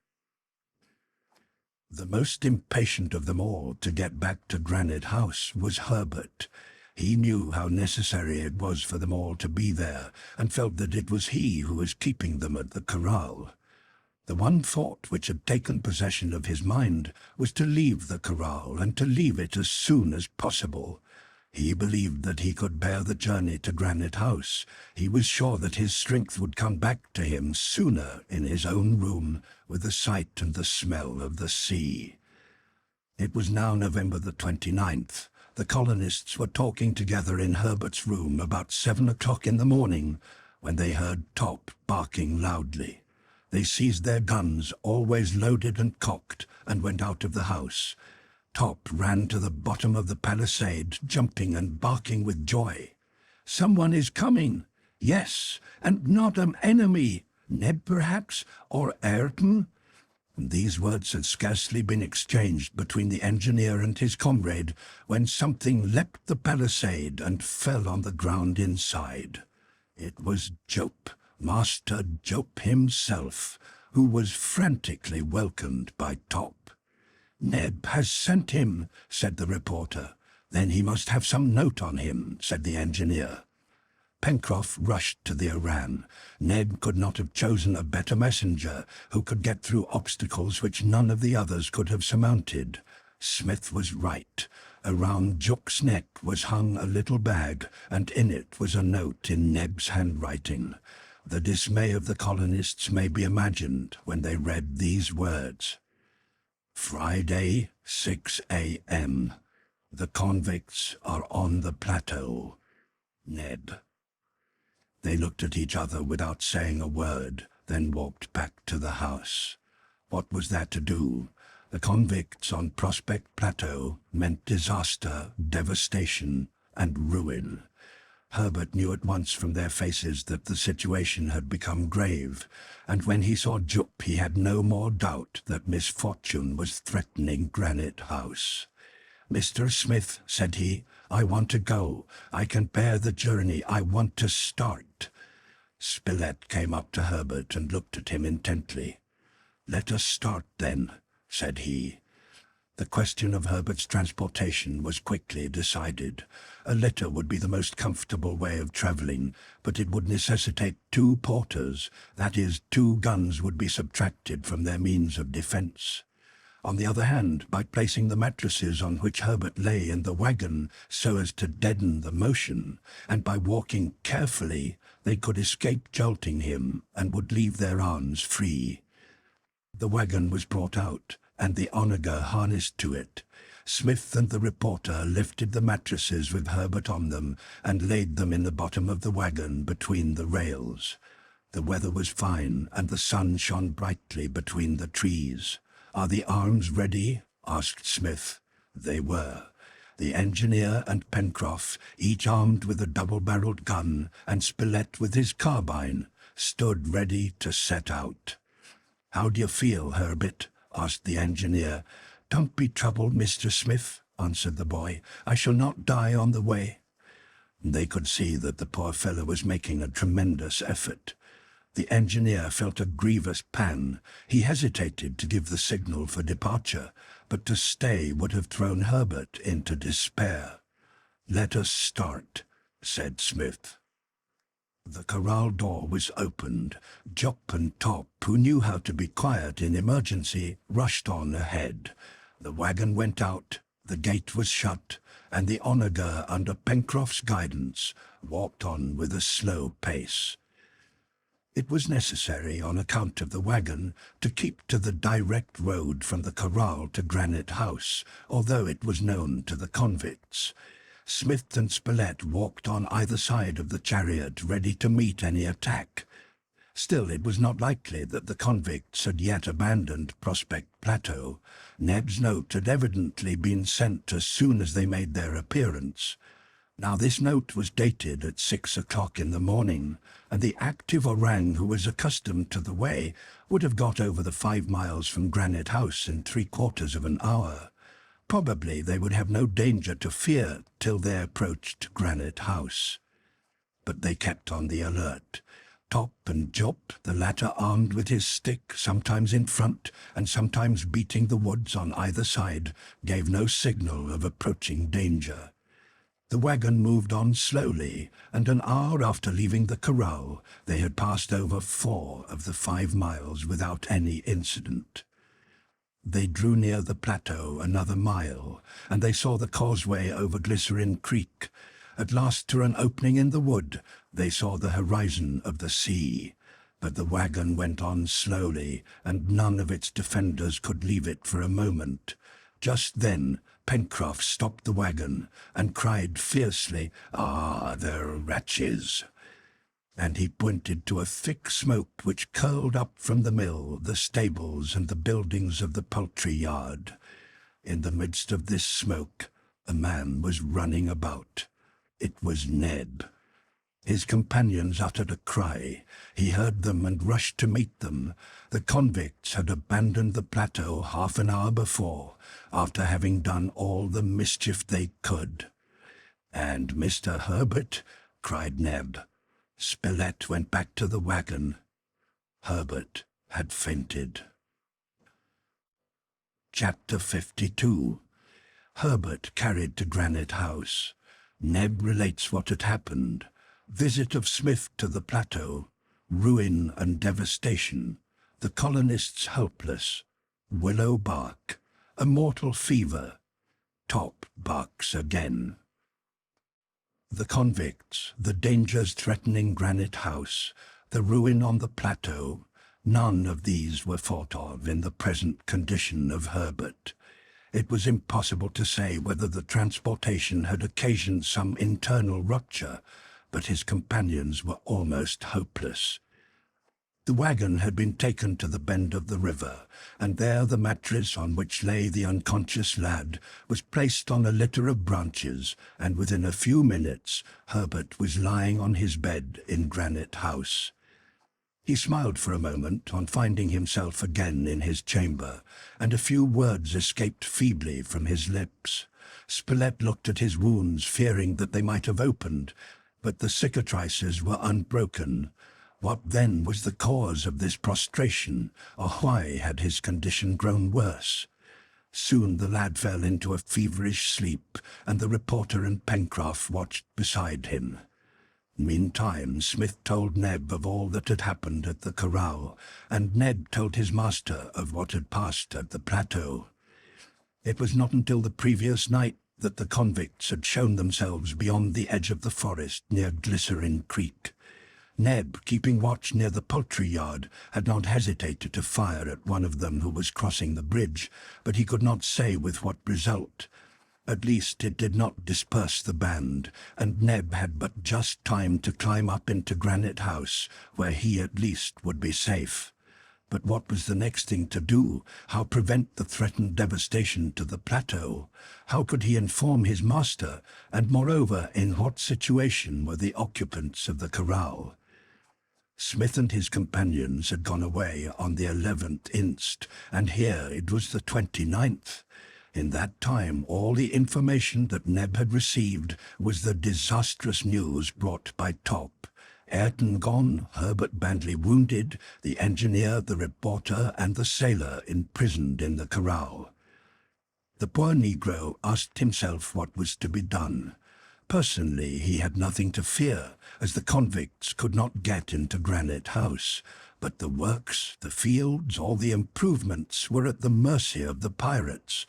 [SPEAKER 1] The most impatient of them all to get back to Granite House was Harbert. He knew how necessary it was for them all to be there, and felt that it was he who was keeping them at the corral. The one thought which had taken possession of his mind was to leave the corral, and to leave it as soon as possible. He believed that he could bear the journey to Granite House. He was sure that his strength would come back to him sooner in his own room, with the sight and the smell of the sea. It was now November the 29th. The colonists were talking together in Herbert's room about 7 o'clock in the morning, when they heard Top barking loudly. They seized their guns, always loaded and cocked, and went out of the house. Top ran to the bottom of the palisade, jumping and barking with joy. "Someone is coming! Yes, and not an enemy! Neb, perhaps, or Ayrton?" These words had scarcely been exchanged between the engineer and his comrade when something leapt the palisade and fell on the ground inside. It was Jope, Master Jope himself, who was frantically welcomed by Top. "Neb has sent him," said the reporter. "Then he must have some note on him," said the engineer. Pencroff rushed to the Oran. Neb could not have chosen a better messenger, who could get through obstacles which none of the others could have surmounted. Smith was right. Around Jupe's neck was hung a little bag, and in it was a note in Neb's handwriting. The dismay of the colonists may be imagined when they read these words: "Friday, 6 a.m. The convicts are on the plateau. Ned." They looked at each other without saying a word, then walked back to the house. What was there to do? The convicts on Prospect Plateau meant disaster, devastation, and ruin. Harbert knew at once from their faces that the situation had become grave, and when he saw Jup he had no more doubt that misfortune was threatening Granite House. "Mr. Smith," said he, "I want to go. I can bear the journey. I want to start." Spilett came up to Harbert and looked at him intently. "Let us start, then," said he. The question of Herbert's transportation was quickly decided. A litter would be the most comfortable way of travelling, but it would necessitate 2 porters, that is, 2 guns would be subtracted from their means of defence. On the other hand, by placing the mattresses on which Harbert lay in the wagon so as to deaden the motion, and by walking carefully, they could escape jolting him and would leave their arms free. The wagon was brought out, and the onager harnessed to it. Smith and the reporter lifted the mattresses with Harbert on them and laid them in the bottom of the wagon between the rails. The weather was fine, and the sun shone brightly between the trees. "Are the arms ready?" asked Smith. They were. The engineer and Pencroff, each armed with a double-barreled gun, and Spilett with his carbine, stood ready to set out. "How do you feel, Herbert?" asked the engineer. "Don't be troubled, Mr. Smith," answered the boy. "I shall not die on the way." They could see that the poor fellow was making a tremendous effort. The engineer felt a grievous pang. He hesitated to give the signal for departure, but to stay would have thrown Herbert into despair. "Let us start," said Smith. The corral door was opened. Jup and Top, who knew how to be quiet in emergency, rushed on ahead. The wagon went out, the gate was shut, and the onager, under Pencroff's guidance, walked on with a slow pace. It was necessary, on account of the wagon, to keep to the direct road from the corral to Granite House, although it was known to the convicts. Smith and Spilett walked on either side of the chariot, ready to meet any attack. Still, it was not likely that the convicts had yet abandoned Prospect Plateau. Neb's note had evidently been sent as soon as they made their appearance. Now this note was dated at 6 o'clock in the morning, and the active orang who was accustomed to the way would have got over the 5 miles from Granite House in 3/4 of an hour. Probably they would have no danger to fear till they approached Granite House. But they kept on the alert. Top and Jup, the latter armed with his stick, sometimes in front and sometimes beating the woods on either side, gave no signal of approaching danger. The wagon moved on slowly, and an hour after leaving the corral, they had passed over 4 of the 5 miles without any incident. They drew near the plateau another mile, and they saw the causeway over Glycerine Creek. At last, through an opening in the wood, they saw the horizon of the sea. But the wagon went on slowly, and none of its defenders could leave it for a moment. Just then, Pencroff stopped the wagon and cried fiercely, "Ah, the wretches!" And he pointed to a thick smoke which curled up from the mill, the stables, and the buildings of the poultry yard. In the midst of this smoke, a man was running about. It was Neb. His companions uttered a cry. He heard them and rushed to meet them. The convicts had abandoned the plateau half an hour before, after having done all the mischief they could. "And Mr. Herbert?" cried Neb. Spilett went back to the wagon. Herbert had fainted. Chapter 52. Herbert carried to Granite House. Neb relates what had happened. Visit of Smith to the plateau. Ruin and devastation. The colonists helpless. Willow bark. A mortal fever. Top barks again. The convicts, the dangers threatening Granite House, the ruin on the plateau, none of these were thought of in the present condition of Herbert. It was impossible to say whether the transportation had occasioned some internal rupture, but his companions were almost hopeless. The wagon had been taken to the bend of the river, and there the mattress on which lay the unconscious lad was placed on a litter of branches, and within a few minutes Herbert was lying on his bed in Granite House. He smiled for a moment on finding himself again in his chamber, and a few words escaped feebly from his lips. Spilett looked at his wounds, fearing that they might have opened, but the cicatrices were unbroken. What then was the cause of this prostration, or why had his condition grown worse? Soon the lad fell into a feverish sleep, and the reporter and Pencroff watched beside him. Meantime, Smith told Neb of all that had happened at the corral, and Neb told his master of what had passed at the plateau. It was not until the previous night that the convicts had shown themselves beyond the edge of the forest near Glycerine Creek. Neb, keeping watch near the poultry yard, had not hesitated to fire at one of them who was crossing the bridge, but he could not say with what result. At least it did not disperse the band, and Neb had but just time to climb up into Granite House, where he at least would be safe. But what was the next thing to do? How prevent the threatened devastation to the plateau? How could he inform his master? And moreover, in what situation were the occupants of the corral? Smith and his companions had gone away on the 11th inst, and here it was the 29th. In that time, all the information that Neb had received was the disastrous news brought by Top. Ayrton gone, Herbert badly wounded, the engineer, the reporter, and the sailor imprisoned in the corral. The poor Negro asked himself what was to be done. Personally, he had nothing to fear, as the convicts could not get into Granite House. But the works, the fields, all the improvements were at the mercy of the pirates.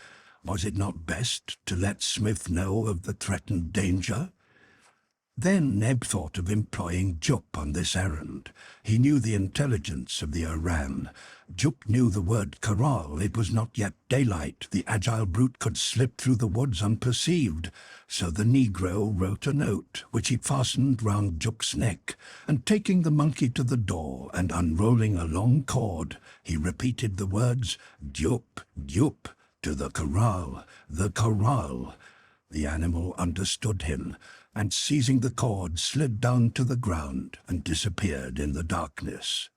[SPEAKER 1] Was it not best to let Smith know of the threatened danger? Then Neb thought of employing Jup on this errand. He knew the intelligence of the Oran. Jup knew the word corral. It was not yet daylight. The agile brute could slip through the woods unperceived. So the Negro wrote a note, which he fastened round Jup's neck, and taking the monkey to the door and unrolling a long cord, he repeated the words, "Jup, Jup, to the corral, the corral." The animal understood him, and seizing the cord, slid down to the ground and disappeared in the darkness.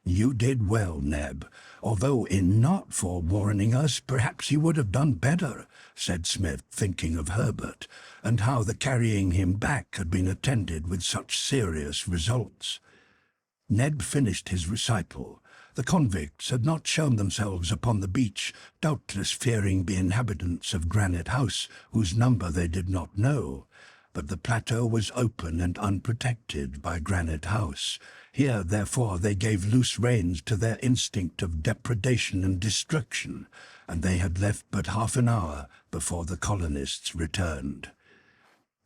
[SPEAKER 1] "You did well, Neb. Although in not forewarning us, perhaps you would have done better," said Smith, thinking of Herbert, and how the carrying him back had been attended with such serious results. Neb finished his recital. The convicts had not shown themselves upon the beach, doubtless fearing the inhabitants of Granite House, whose number they did not know. But the plateau was open and unprotected by Granite House. Here, therefore, they gave loose reins to their instinct of depredation and destruction, and they had left but half an hour before the colonists returned.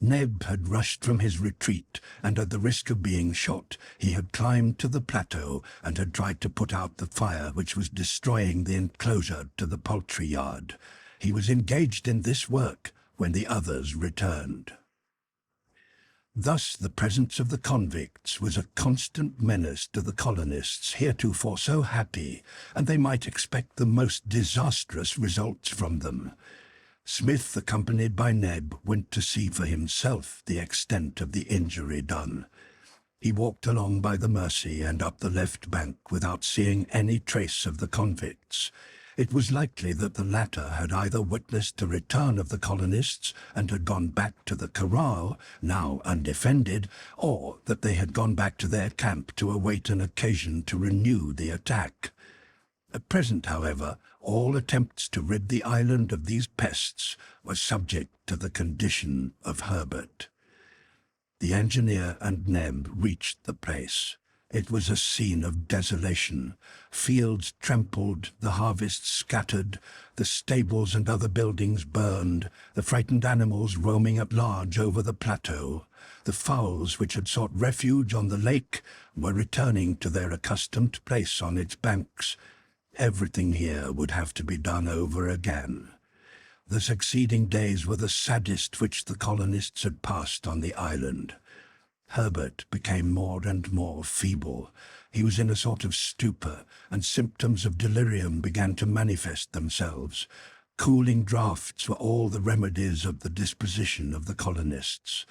[SPEAKER 1] Neb had rushed from his retreat, and at the risk of being shot, he had climbed to the plateau and had tried to put out the fire which was destroying the enclosure to the poultry yard. He was engaged in this work when the others returned. Thus the presence of the convicts was a constant menace to the colonists heretofore so happy, and they might expect the most disastrous results from them. Smith, accompanied by Neb, went to see for himself the extent of the injury done. He walked along by the Mersey and up the left bank without seeing any trace of the convicts. It was likely that the latter had either witnessed the return of the colonists and had gone back to the corral, now undefended, or that they had gone back to their camp to await an occasion to renew the attack. At present, however, all attempts to rid the island of these pests were subject to the condition of Herbert. The engineer and Neb reached the place. It was a scene of desolation. Fields trampled, the harvests scattered, the stables and other buildings burned, the frightened animals roaming at large over the plateau. The fowls which had sought refuge on the lake were returning to their accustomed place on its banks. Everything here would have to be done over again. The succeeding days were the saddest which the colonists had passed on the island. Herbert became more and more feeble. He was in a sort of stupor, and symptoms of delirium began to manifest themselves. Cooling draughts were all the remedies of the disposition of the colonists.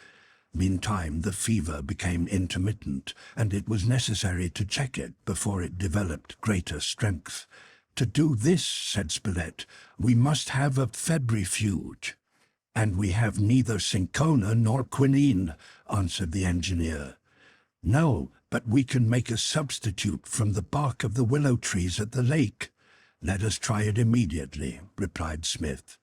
[SPEAKER 1] Meantime, the fever became intermittent, and it was necessary to check it before it developed greater strength. "To do this," said Spilett, "we must have a febrifuge." "And we have neither cinchona nor quinine," answered the engineer. "No, but we can make a substitute from the bark of the willow trees at the lake." "Let us try it immediately," replied Smith.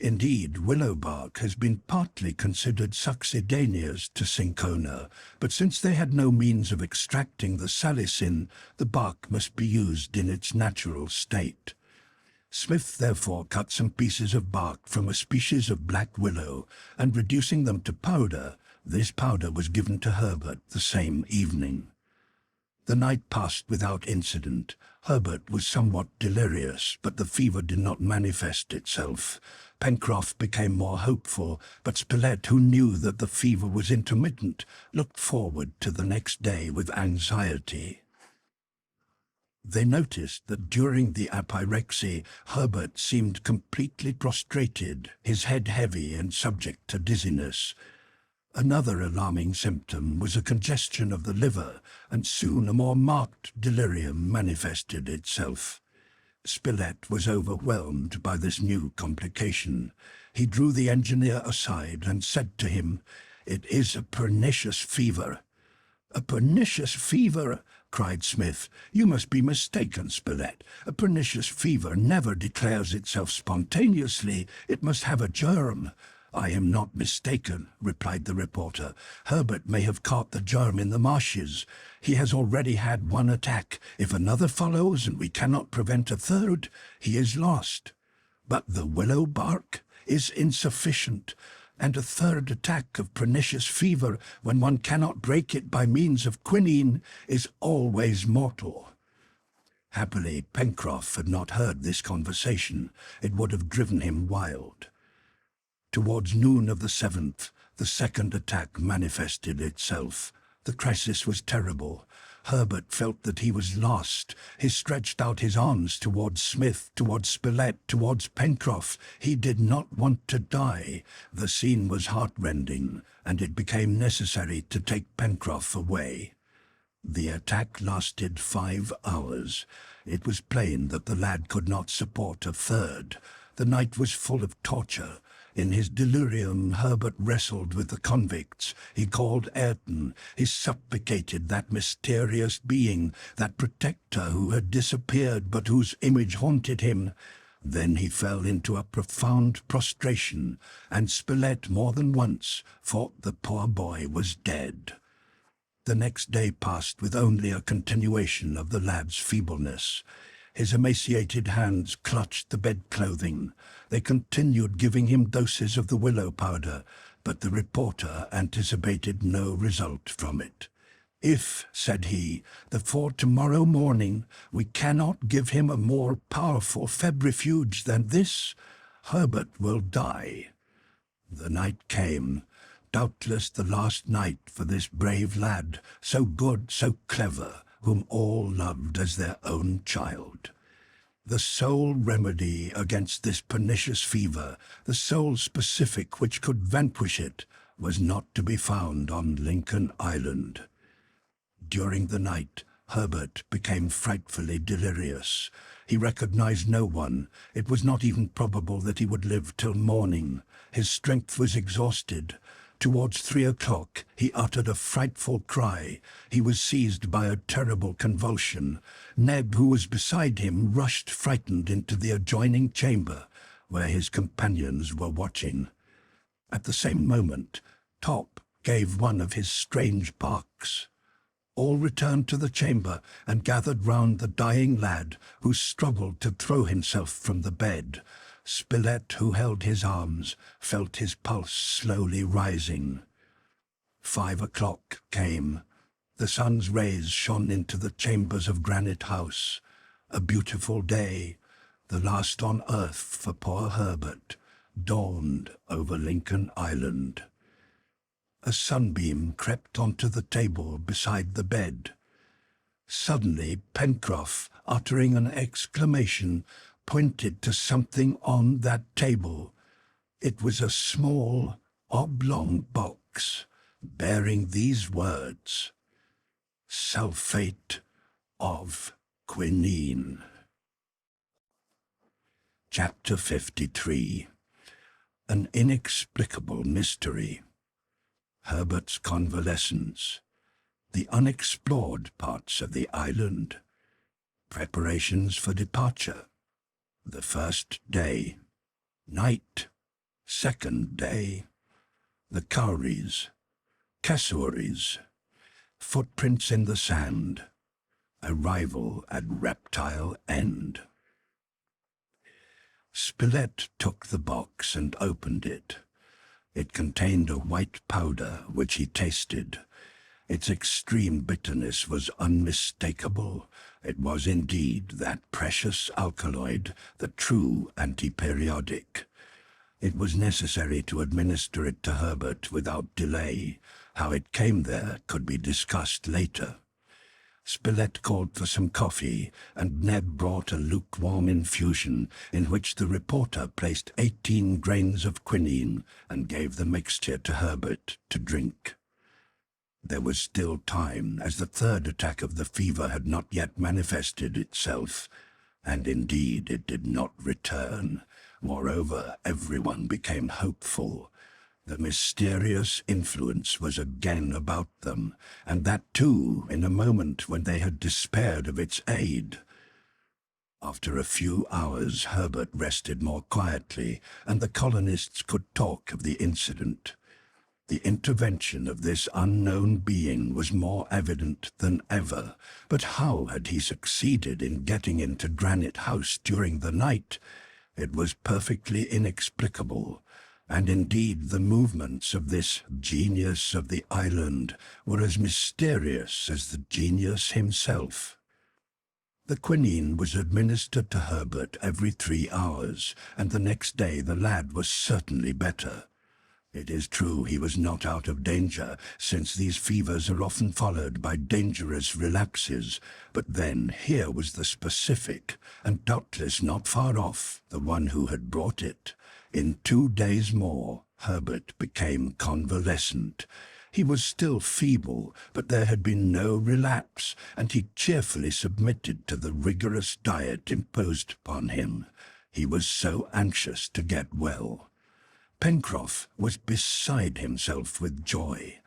[SPEAKER 1] Indeed, willow bark has been partly considered succedaneous to cinchona, but since they had no means of extracting the salicin, the bark must be used in its natural state. Smith therefore cut some pieces of bark from a species of black willow, and reducing them to powder, this powder was given to Herbert the same evening. The night passed without incident. Herbert was somewhat delirious, but the fever did not manifest itself. Pencroff became more hopeful, but Spilett, who knew that the fever was intermittent, looked forward to the next day with anxiety. They noticed that during the apyrexy, Harbert seemed completely prostrated, his head heavy and subject to dizziness. Another alarming symptom was a congestion of the liver, and soon a more marked delirium manifested itself. Spilett was overwhelmed by this new complication. He drew the engineer aside and said to him, "It is a pernicious fever." "A pernicious fever?" cried Smith. "You must be mistaken, Spilett. A pernicious fever never declares itself spontaneously. It must have a germ." "I am not mistaken," replied the reporter. "Harbert may have caught the germ in the marshes. He has already had one attack. If another follows and we cannot prevent a third, he is lost. But the willow bark is insufficient, and a third attack of pernicious fever, when one cannot break it by means of quinine, is always mortal." Happily, Pencroff had not heard this conversation. It would have driven him wild. Towards noon of the 7th, the second attack manifested itself. The crisis was terrible. Harbert felt that he was lost. He stretched out his arms towards Smith, towards Spilett, towards Pencroff. He did not want to die. The scene was heartrending, and it became necessary to take Pencroff away. The attack lasted 5 hours. It was plain that the lad could not support a third. The night was full of torture. In his delirium, Harbert wrestled with the convicts. He called Ayrton. He supplicated that mysterious being, that protector who had disappeared but whose image haunted him. Then he fell into a profound prostration, and Spilett more than once thought the poor boy was dead. The next day passed with only a continuation of the lad's feebleness. His emaciated hands clutched the bedclothing. They continued giving him doses of the willow powder, but the reporter anticipated no result from it. "If," said he, "before tomorrow morning we cannot give him a more powerful febrifuge than this, Harbert will die." The night came, doubtless the last night for this brave lad, so good, so clever, whom all loved as their own child. The sole remedy against this pernicious fever, the sole specific which could vanquish it, was not to be found on Lincoln Island. During the night, Harbert became frightfully delirious. He recognized no one. It was not even probable that he would live till morning. His strength was exhausted. Towards 3 o'clock, he uttered a frightful cry. He was seized by a terrible convulsion. Neb, who was beside him, rushed frightened into the adjoining chamber, where his companions were watching. At the same moment, Top gave one of his strange barks. All returned to the chamber and gathered round the dying lad, who struggled to throw himself from the bed. Spilett, who held his arms, felt his pulse slowly rising. 5 o'clock came. The sun's rays shone into the chambers of Granite House. A beautiful day, the last on earth for poor Harbert, dawned over Lincoln Island. A sunbeam crept onto the table beside the bed. Suddenly, Pencroff, uttering an exclamation, pointed to something on that table. It was a small, oblong box, bearing these words: "Sulfate of quinine." Chapter 53. An Inexplicable Mystery. Herbert's Convalescence. The unexplored parts of the island. Preparations for departure. The first day. Night. Second day. The cowries. Castaways. Footprints in the sand. Arrival at Reptile End. Spilett took the box and opened it. It contained a white powder which he tasted. Its extreme bitterness was unmistakable. It was indeed that precious alkaloid, the true antiperiodic. It was necessary to administer it to Harbert without delay. How it came there could be discussed later. Spilett called for some coffee, and Neb brought a lukewarm infusion in which the reporter placed 18 grains of quinine and gave the mixture to Harbert to drink. There was still time, as the third attack of the fever had not yet manifested itself, and indeed it did not return. Moreover, everyone became hopeful. The mysterious influence was again about them, and that too in a moment when they had despaired of its aid. After a few hours, Harbert rested more quietly, and the colonists could talk of the incident. The intervention of this unknown being was more evident than ever, but how had he succeeded in getting into Granite House during the night? It was perfectly inexplicable, and indeed the movements of this genius of the island were as mysterious as the genius himself. The quinine was administered to Harbert every 3 hours, and the next day the lad was certainly better. It is true he was not out of danger, since these fevers are often followed by dangerous relapses, but then here was the specific, and doubtless not far off, the one who had brought it. In 2 days more, Harbert became convalescent. He was still feeble, but there had been no relapse, and he cheerfully submitted to the rigorous diet imposed upon him. He was so anxious to get well. Pencroff was beside himself with joy.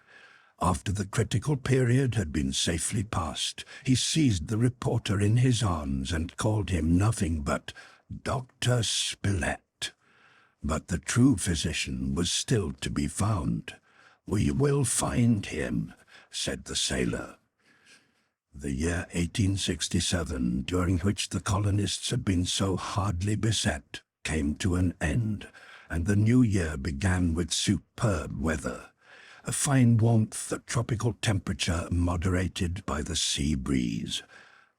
[SPEAKER 1] After the critical period had been safely passed, he seized the reporter in his arms and called him nothing but Dr. Spilett. But the true physician was still to be found. "We will find him," said the sailor. The year 1867, during which the colonists had been so hardly beset, came to an end, and the new year began with superb weather. A fine warmth, a tropical temperature moderated by the sea breeze.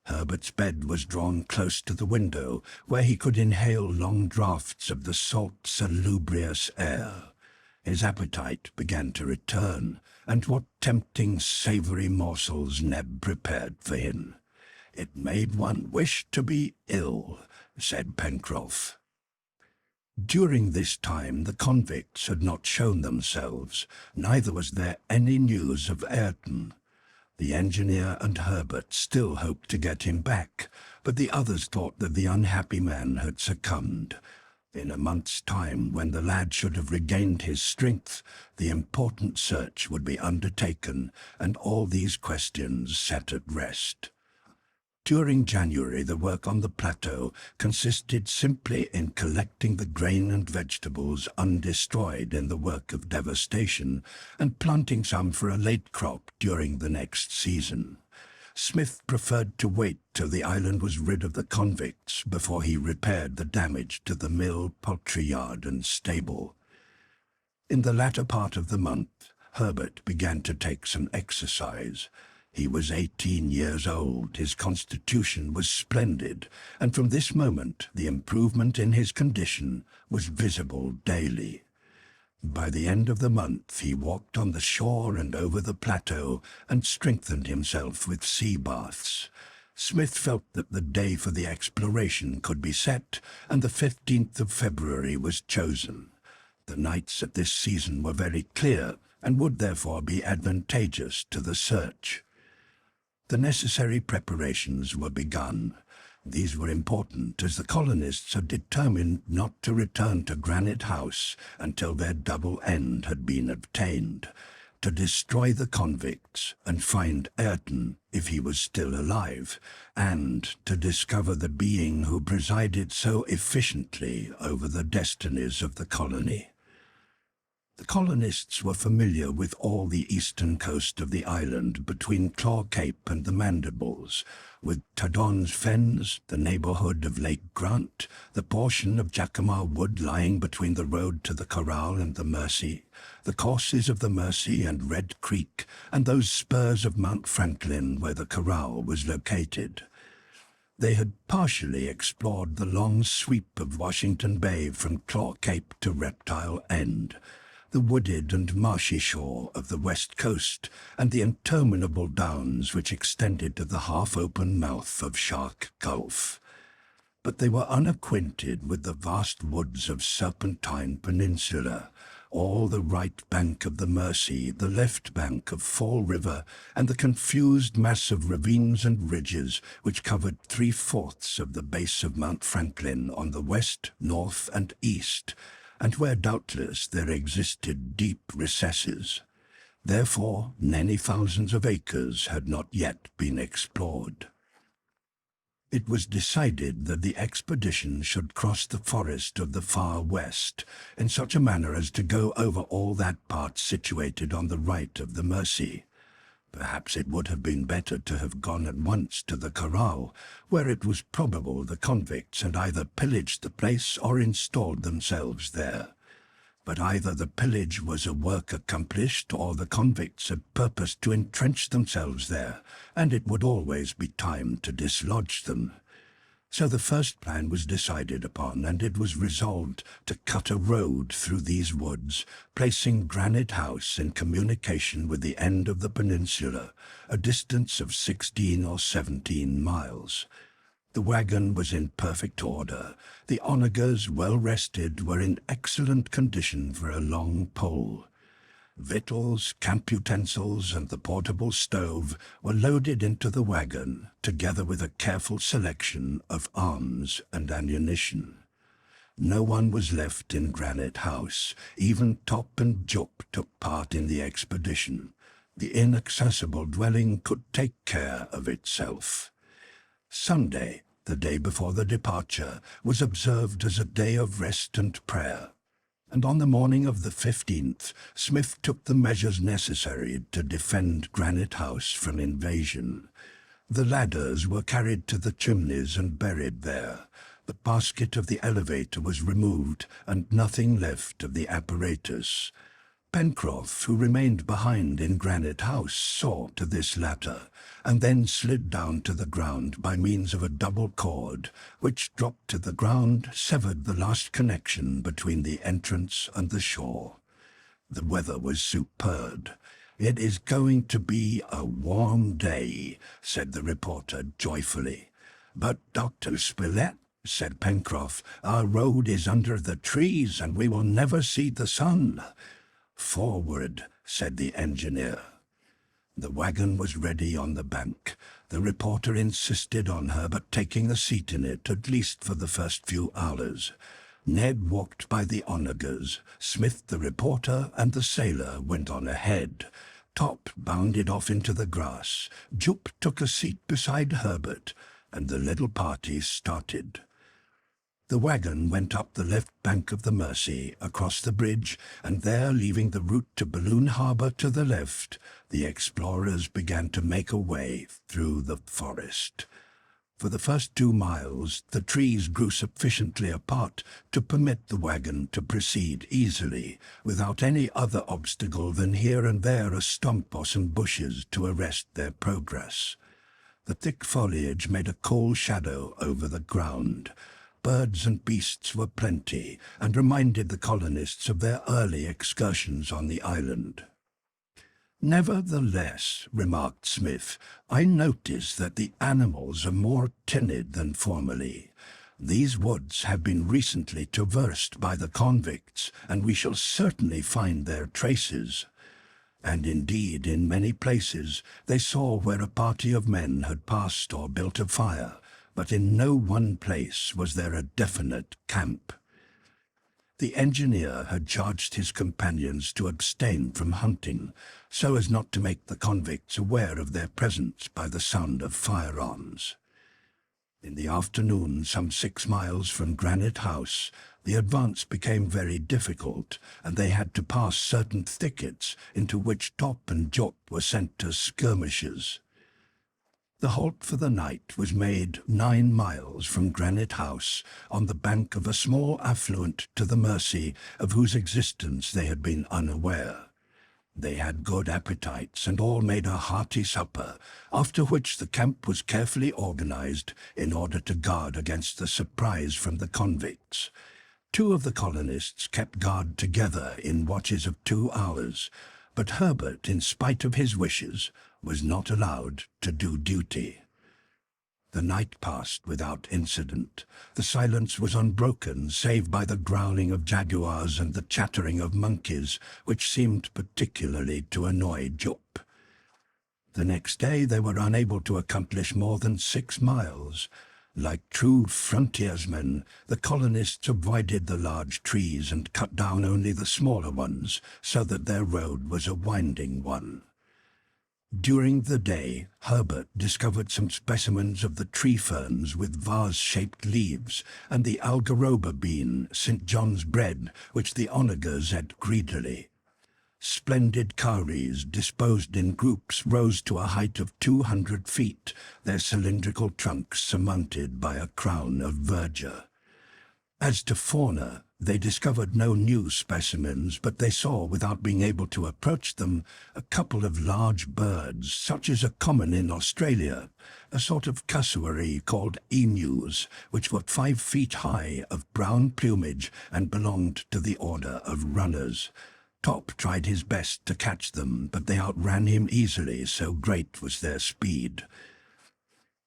[SPEAKER 1] Herbert's bed was drawn close to the window, where he could inhale long draughts of the salt, salubrious air. His appetite began to return, and what tempting savoury morsels Neb prepared for him. "It made one wish to be ill," said Pencroff. During this time the convicts had not shown themselves, neither was there any news of Ayrton. The engineer and Harbert still hoped to get him back, but the others thought that the unhappy man had succumbed. In a month's time, when the lad should have regained his strength, the important search would be undertaken, and all these questions set at rest. During January, the work on the plateau consisted simply in collecting the grain and vegetables undestroyed in the work of devastation, and planting some for a late crop during the next season. Smith preferred to wait till the island was rid of the convicts before he repaired the damage to the mill, poultry yard, and stable. In the latter part of the month, Harbert began to take some exercise. He was 18 years old, his constitution was splendid, and from this moment the improvement in his condition was visible daily. By the end of the month he walked on the shore and over the plateau, and strengthened himself with sea baths. Smith felt that the day for the exploration could be set, and the 15th of February was chosen. The nights at this season were very clear, and would therefore be advantageous to the search. The necessary preparations were begun. These were important, as the colonists had determined not to return to Granite House until their double end had been obtained, to destroy the convicts and find Ayrton if he was still alive, and to discover the being who presided so efficiently over the destinies of the colony. The colonists were familiar with all the eastern coast of the island between Claw Cape and the Mandibles, with Tadon's Fens, the neighbourhood of Lake Grant, the portion of Jacamar Wood lying between the road to the Corral and the Mersey, the courses of the Mersey and Red Creek, and those spurs of Mount Franklin where the Corral was located. They had partially explored the long sweep of Washington Bay from Claw Cape to Reptile End, the wooded and marshy shore of the west coast, and the interminable downs which extended to the half-open mouth of Shark Gulf. But they were unacquainted with the vast woods of Serpentine Peninsula, all the right bank of the Mersey, the left bank of Fall River, and the confused mass of ravines and ridges which covered 3/4 of the base of Mount Franklin on the west, north, and east, and where doubtless there existed deep recesses. Therefore, many thousands of acres had not yet been explored. It was decided that the expedition should cross the forest of the far west in such a manner as to go over all that part situated on the right of the Mersey. Perhaps it would have been better to have gone at once to the corral, where it was probable the convicts had either pillaged the place or installed themselves there. But either the pillage was a work accomplished, or the convicts had purposed to entrench themselves there, and it would always be time to dislodge them. So the first plan was decided upon, and it was resolved to cut a road through these woods, placing Granite House in communication with the end of the peninsula, a distance of 16 or 17 miles. The wagon was in perfect order. The onagers, well rested, were in excellent condition for a long pull. Victuals, camp utensils, and the portable stove were loaded into the wagon, together with a careful selection of arms and ammunition. No one was left in Granite House. Even Top and Jup took part in the expedition. The inaccessible dwelling could take care of itself. Sunday, the day before the departure, was observed as a day of rest and prayer, and on the morning of the 15th, Smith took the measures necessary to defend Granite House from invasion. The ladders were carried to the chimneys and buried there. The basket of the elevator was removed, and nothing left of the apparatus. Pencroff, who remained behind in Granite House, saw to this latter, and then slid down to the ground by means of a double cord, which dropped to the ground, severed the last connection between the entrance and the shore. The weather was superb. "It is going to be a warm day," said the reporter joyfully. "But, Dr. Spilett," said Pencroff, "our road is under the trees, and we will never see the sun." "Forward," said the engineer. The wagon was ready on the bank. The reporter insisted on Harbert taking a seat in it, at least for the first few hours. Ned walked by the onagers. Smith, the reporter, and the sailor went on ahead. Top bounded off into the grass. Jup took a seat beside Harbert, and the little party started. The wagon went up the left bank of the Mersey, across the bridge, and there, leaving the route to Balloon Harbor to the left, the explorers began to make a way through the forest. For the first 2 miles, the trees grew sufficiently apart to permit the wagon to proceed easily, without any other obstacle than here and there a stump or some bushes to arrest their progress. The thick foliage made a cold shadow over the ground. Birds and beasts were plenty, and reminded the colonists of their early excursions on the island. "Nevertheless," remarked Smith, "I notice that the animals are more timid than formerly. These woods have been recently traversed by the convicts, and we shall certainly find their traces." And indeed, in many places, they saw where a party of men had passed or built a fire, but in no one place was there a definite camp. The engineer had charged his companions to abstain from hunting, so as not to make the convicts aware of their presence by the sound of firearms. In the afternoon, some 6 miles from Granite House, the advance became very difficult, and they had to pass certain thickets into which Top and Jup were sent as skirmishers. The halt for the night was made 9 miles from Granite House, on the bank of a small affluent to the Mersey, of whose existence they had been unaware. They had good appetites and all made a hearty supper, after which the camp was carefully organized in order to guard against the surprise from the convicts. 2 of the colonists kept guard together in watches of 2 hours, but Harbert, in spite of his wishes, was not allowed to do duty. The night passed without incident. The silence was unbroken, save by the growling of jaguars and the chattering of monkeys, which seemed particularly to annoy Jup. The next day they were unable to accomplish more than 6 miles. Like true frontiersmen, the colonists avoided the large trees and cut down only the smaller ones, so that their road was a winding one. During the day, Harbert discovered some specimens of the tree ferns with vase-shaped leaves, and the algaroba bean, St. John's bread, which the onagers ate greedily. Splendid kauris, disposed in groups, rose to a height of 200 feet, their cylindrical trunks surmounted by a crown of verdure. As to fauna, they discovered no new specimens, but they saw, without being able to approach them, a couple of large birds, such as are common in Australia, a sort of cassowary called emus, which were 5 feet high, of brown plumage, and belonged to the order of runners. Top tried his best to catch them, but they outran him easily, so great was their speed.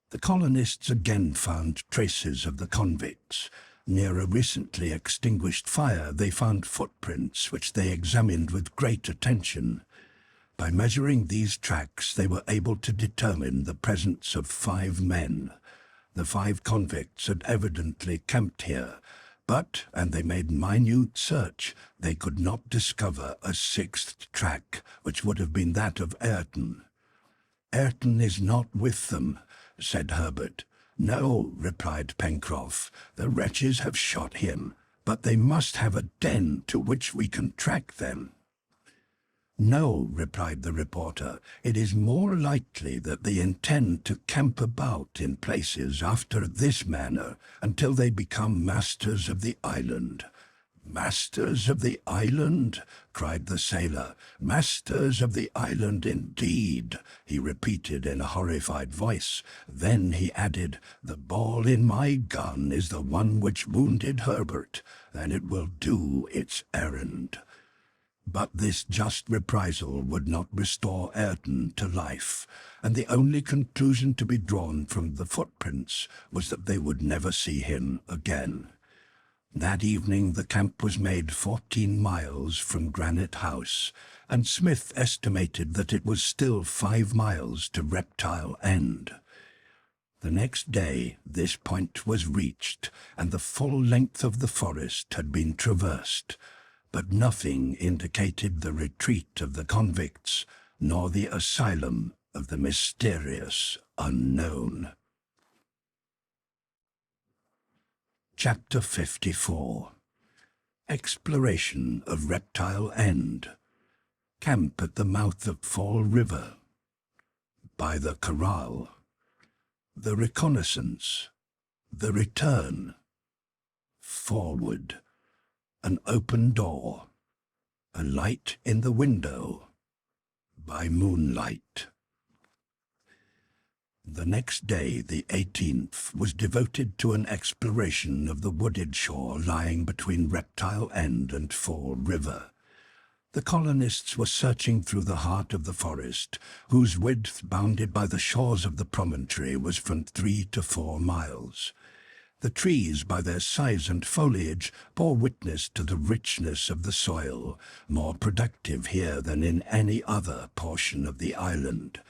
[SPEAKER 1] The colonists again found traces of the convicts. Near a recently extinguished fire they found footprints which they examined with great attention. By measuring these tracks they were able to determine the presence of 5 men. The 5 convicts had evidently camped here, but, and they made minute search, they could not discover a 6th track, which would have been that of Ayrton. "Ayrton is not with them," said Harbert. "No," replied Pencroff, "the wretches have shot him, but they must have a den to which we can track them." "No," replied the reporter, "it is more likely that they intend to camp about in places after this manner until they become masters of the island." "Masters of the island?" cried the sailor. "Masters of the island indeed," he repeated in a horrified voice. Then he added, "The ball in my gun is the one which wounded Harbert, and it will do its errand." But this just reprisal would not restore Ayrton to life, and the only conclusion to be drawn from the footprints was that they would never see him again. That evening the camp was made 14 miles from Granite House, and Smith estimated that it was still 5 miles to Reptile End. The next day this point was reached, and the full length of the forest had been traversed, but nothing indicated the retreat of the convicts, nor the asylum of the mysterious unknown. Chapter 54. Exploration of Reptile End. Camp at the mouth of Fall River. By the corral. The reconnaissance. The return. Forward. An open door. A light in the window. By moonlight. The next day, the 18th, was devoted to an exploration of the wooded shore lying between Reptile End and Fall River. The colonists were searching through the heart of the forest, whose width, bounded by the shores of the promontory, was from 3 to 4 miles. The trees, by their size and foliage, bore witness to the richness of the soil, more productive here than in any other portion of the island.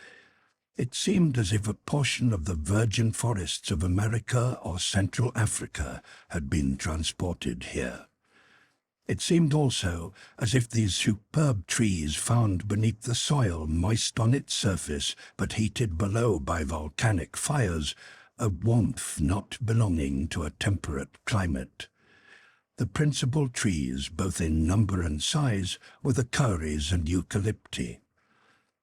[SPEAKER 1] It seemed as if a portion of the virgin forests of America or Central Africa had been transported here. It seemed also as if these superb trees, found beneath the soil, moist on its surface, but heated below by volcanic fires, a warmth not belonging to a temperate climate. The principal trees, both in number and size, were the kauris and eucalypti.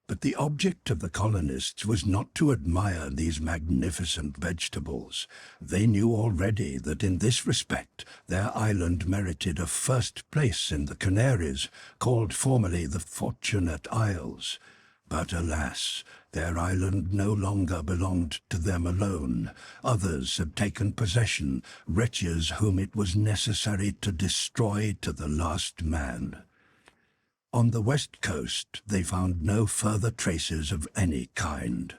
[SPEAKER 1] But the object of the colonists was not to admire these magnificent vegetables. They knew already that in this respect their island merited a first place in the Canaries, called formerly the Fortunate Isles. But alas, their island no longer belonged to them alone. Others had taken possession, wretches whom it was necessary to destroy to the last man. On the west coast they found no further traces of any kind.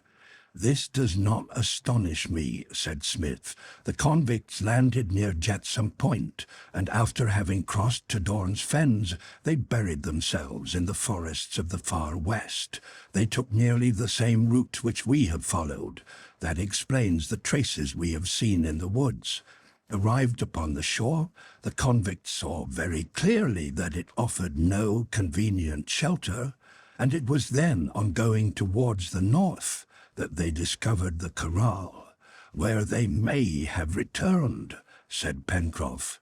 [SPEAKER 1] "This does not astonish me," said Smith. "The convicts landed near Jetsam Point, and after having crossed to Dorn's Fens, they buried themselves in the forests of the far west. They took nearly the same route which we have followed. That explains the traces we have seen in the woods. Arrived upon the shore, the convicts saw very clearly that it offered no convenient shelter, and it was then, on going towards the north, that they discovered the corral, where they may have returned," said Pencroff.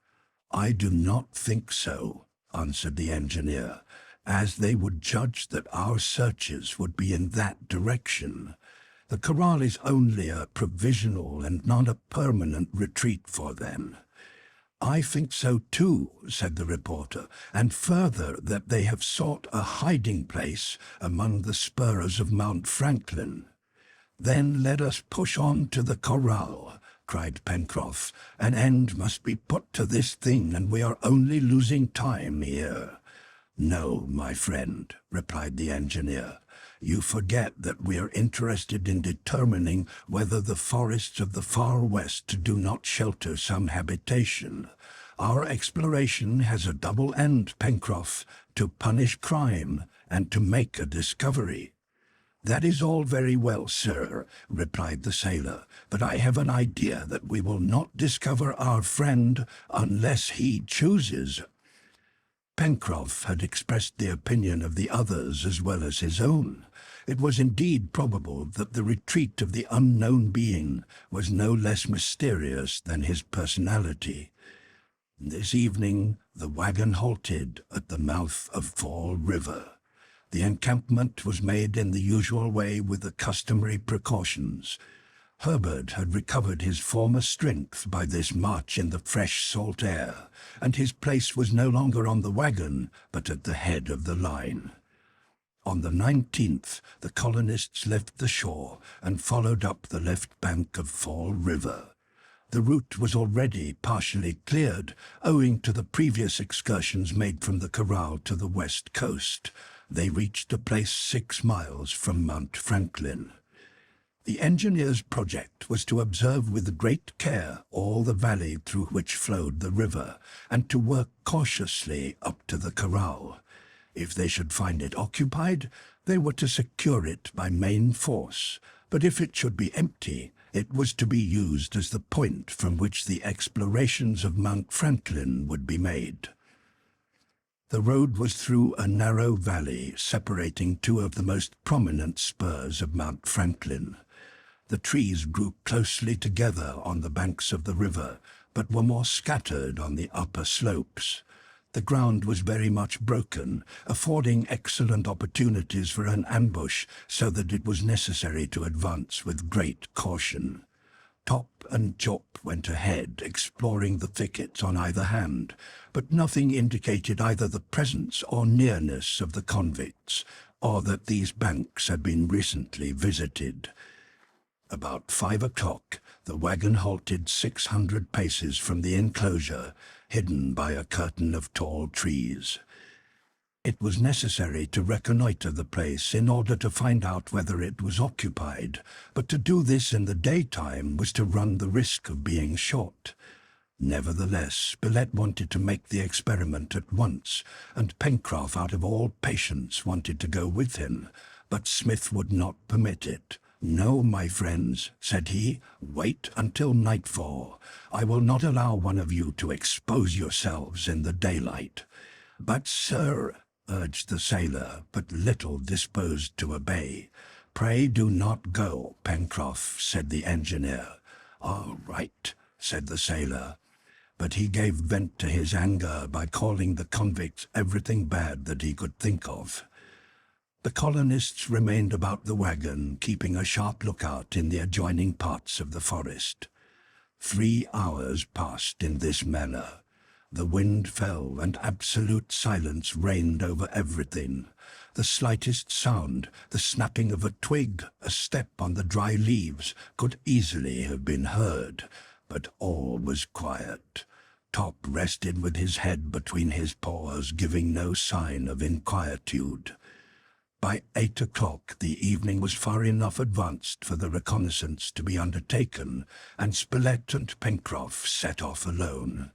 [SPEAKER 1] "I do not think so," answered the engineer, "as they would judge that our searches would be in that direction. The corral is only a provisional and not a permanent retreat for them." "I think so too," said the reporter, "and further that they have sought a hiding place among the spurs of Mount Franklin." "Then let us push on to the corral," cried Pencroff. "An end must be put to this thing, and we are only losing time here." "No, my friend," replied the engineer. "You forget that we are interested in determining whether the forests of the far west do not shelter some habitation. Our exploration has a double end, Pencroff, to punish crime and to make a discovery." "That is all very well, sir," replied the sailor, "but I have an idea that we will not discover our friend unless he chooses." Pencroff had expressed the opinion of the others as well as his own. It was indeed probable that the retreat of the unknown being was no less mysterious than his personality. This evening the wagon halted at the mouth of Fall River. The encampment was made in the usual way with the customary precautions. Harbert had recovered his former strength by this march in the fresh salt air, and his place was no longer on the wagon, but at the head of the line. On the 19th, the colonists left the shore and followed up the left bank of Fall River. The route was already partially cleared, owing to the previous excursions made from the corral to the west coast. They reached a place 6 miles from Mount Franklin. The engineer's project was to observe with great care all the valley through which flowed the river, and to work cautiously up to the corral. If they should find it occupied, they were to secure it by main force, but if it should be empty, it was to be used as the point from which the explorations of Mount Franklin would be made. The road was through a narrow valley separating 2 of the most prominent spurs of Mount Franklin. The trees grew closely together on the banks of the river, but were more scattered on the upper slopes. The ground was very much broken, affording excellent opportunities for an ambush, so that it was necessary to advance with great caution. Top and Jup went ahead, exploring the thickets on either hand, but nothing indicated either the presence or nearness of the convicts, or that these banks had been recently visited. About 5 o'clock, the wagon halted 600 paces from the enclosure, hidden by a curtain of tall trees. It was necessary to reconnoiter the place in order to find out whether it was occupied, but to do this in the daytime was to run the risk of being shot. Nevertheless, Spilett wanted to make the experiment at once, and Pencroff, out of all patience, wanted to go with him, but Smith would not permit it. "No, my friends," said he, "wait until nightfall. I will not allow one of you to expose yourselves in the daylight." "But, sir," urged the sailor, but little disposed to obey. "Pray do not go, Pencroff," said the engineer. "All right," said the sailor, but he gave vent to his anger by calling the convicts everything bad that he could think of. The colonists remained about the wagon, keeping a sharp lookout in the adjoining parts of the forest. 3 hours passed in this manner. The wind fell, and absolute silence reigned over everything. The slightest sound, the snapping of a twig, a step on the dry leaves, could easily have been heard, but all was quiet. Top rested with his head between his paws, giving no sign of inquietude. By 8 o'clock the evening was far enough advanced for the reconnaissance to be undertaken, and Spilett and Pencroff set off alone.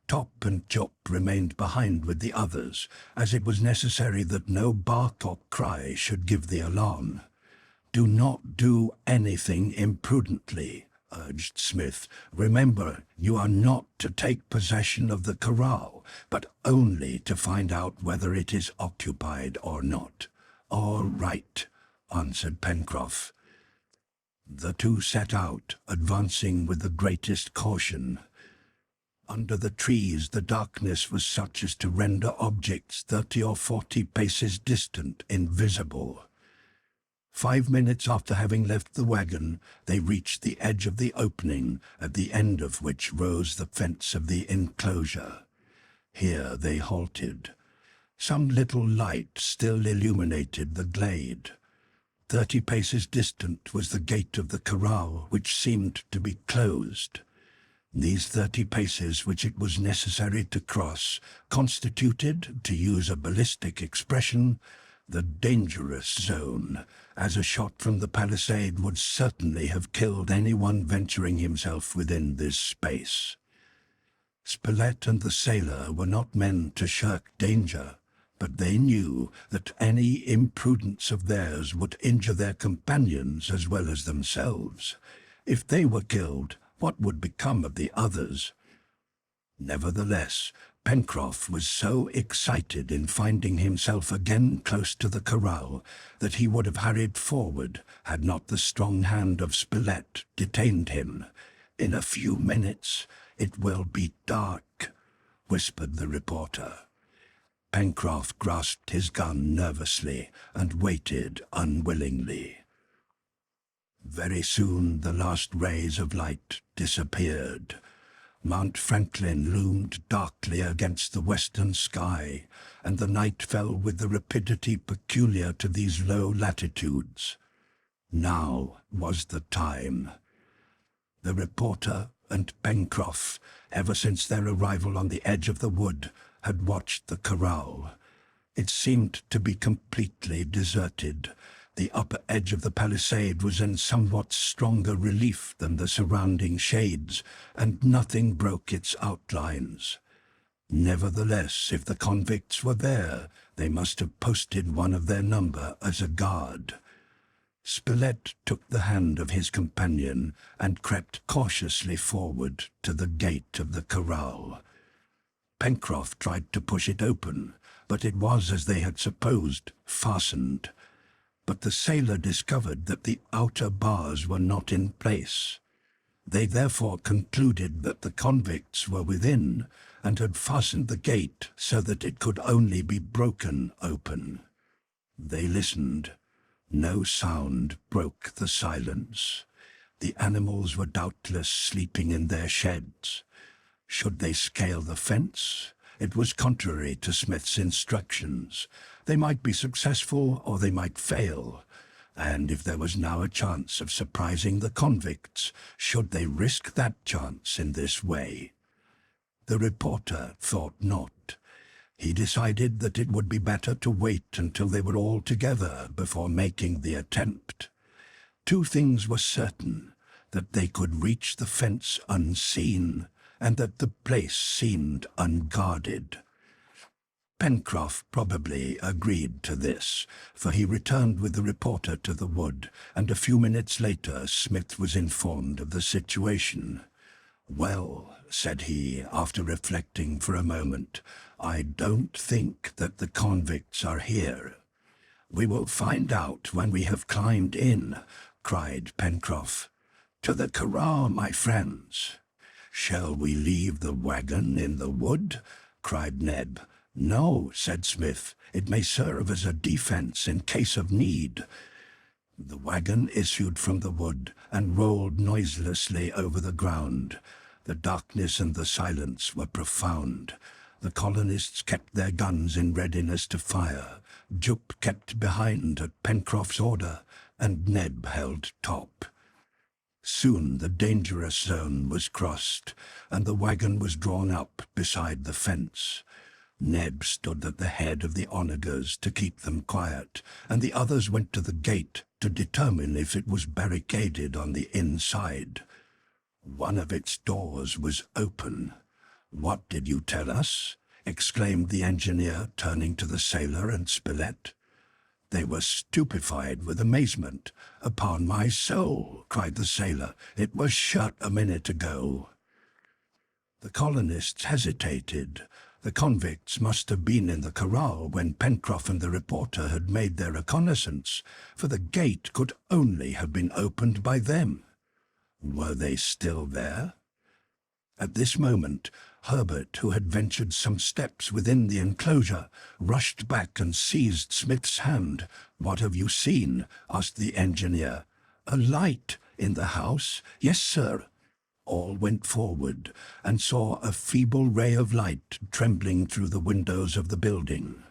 [SPEAKER 1] Top and Jup remained behind with the others, as it was necessary that no bark or cry should give the alarm. "Do not do anything imprudently," urged Smith. "Remember, you are not to take possession of the corral, but only to find out whether it is occupied or not." "All right," answered Pencroff. The two set out, advancing with the greatest caution. Under the trees the darkness was such as to render objects 30 or 40 paces distant invisible. 5 minutes after having left the wagon, they reached the edge of the opening, at the end of which rose the fence of the enclosure. Here they halted. Some little light still illuminated the glade. 30 paces distant was the gate of the corral, which seemed to be closed. These 30 paces which it was necessary to cross constituted, to use a ballistic expression, the dangerous zone, as a shot from the palisade would certainly have killed anyone venturing himself within this space. Spilett and the sailor were not men to shirk danger, but they knew that any imprudence of theirs would injure their companions as well as themselves. If they were killed, what would become of the others? Nevertheless, Pencroff was so excited in finding himself again close to the corral that he would have hurried forward had not the strong hand of Spilett detained him. "In a few minutes it will be dark," whispered the reporter. Pencroff grasped his gun nervously and waited unwillingly. Very soon the last rays of light disappeared. Mount Franklin loomed darkly against the western sky, and the night fell with the rapidity peculiar to these low latitudes. Now was the time. The reporter and Pencroff, ever since their arrival on the edge of the wood, had watched the corral. It seemed to be completely deserted. The upper edge of the palisade was in somewhat stronger relief than the surrounding shades, and nothing broke its outlines. Nevertheless, if the convicts were there, they must have posted one of their number as a guard. Spilett took the hand of his companion and crept cautiously forward to the gate of the corral. Pencroff tried to push it open, but it was, as they had supposed, fastened. But the sailor discovered that the outer bars were not in place. They therefore concluded that the convicts were within and had fastened the gate so that it could only be broken open. They listened. No sound broke the silence. The animals were doubtless sleeping in their sheds. Should they scale the fence? It was contrary to Smith's instructions. They might be successful or they might fail, and if there was now a chance of surprising the convicts, should they risk that chance in this way? The reporter thought not. He decided that it would be better to wait until they were all together before making the attempt. 2 things were certain: that they could reach the fence unseen, and that the place seemed unguarded. Pencroff probably agreed to this, for he returned with the reporter to the wood, and a few minutes later Smith was informed of the situation. "Well," said he, after reflecting for a moment, "I don't think that the convicts are here." "We will find out when we have climbed in," cried Pencroff. "To the corral, my friends." "Shall we leave the wagon in the wood?" cried Neb. "No," said Smith. "It may serve as a defense in case of need." The wagon issued from the wood and rolled noiselessly over the ground. The darkness and the silence were profound. The colonists kept their guns in readiness to fire. Jup kept behind at Pencroff's order, and Neb held top. Soon the dangerous zone was crossed, and the wagon was drawn up beside the fence. Neb stood at the head of the onagers to keep them quiet, and the others went to the gate to determine if it was barricaded on the inside. One of its doors was open. "What did you tell us?" exclaimed the engineer, turning to the sailor and Spilett. They were stupefied with amazement. "Upon my soul," cried the sailor, "it was shut a minute ago." The colonists hesitated. The convicts must have been in the corral when Pencroff and the reporter had made their reconnaissance, for the gate could only have been opened by them. Were they still there? At this moment, Harbert, who had ventured some steps within the enclosure, rushed back and seized Smith's hand. "What have you seen?" asked the engineer. "A light in the house?" "Yes, sir." All went forward and saw a feeble ray of light trembling through the windows of the building.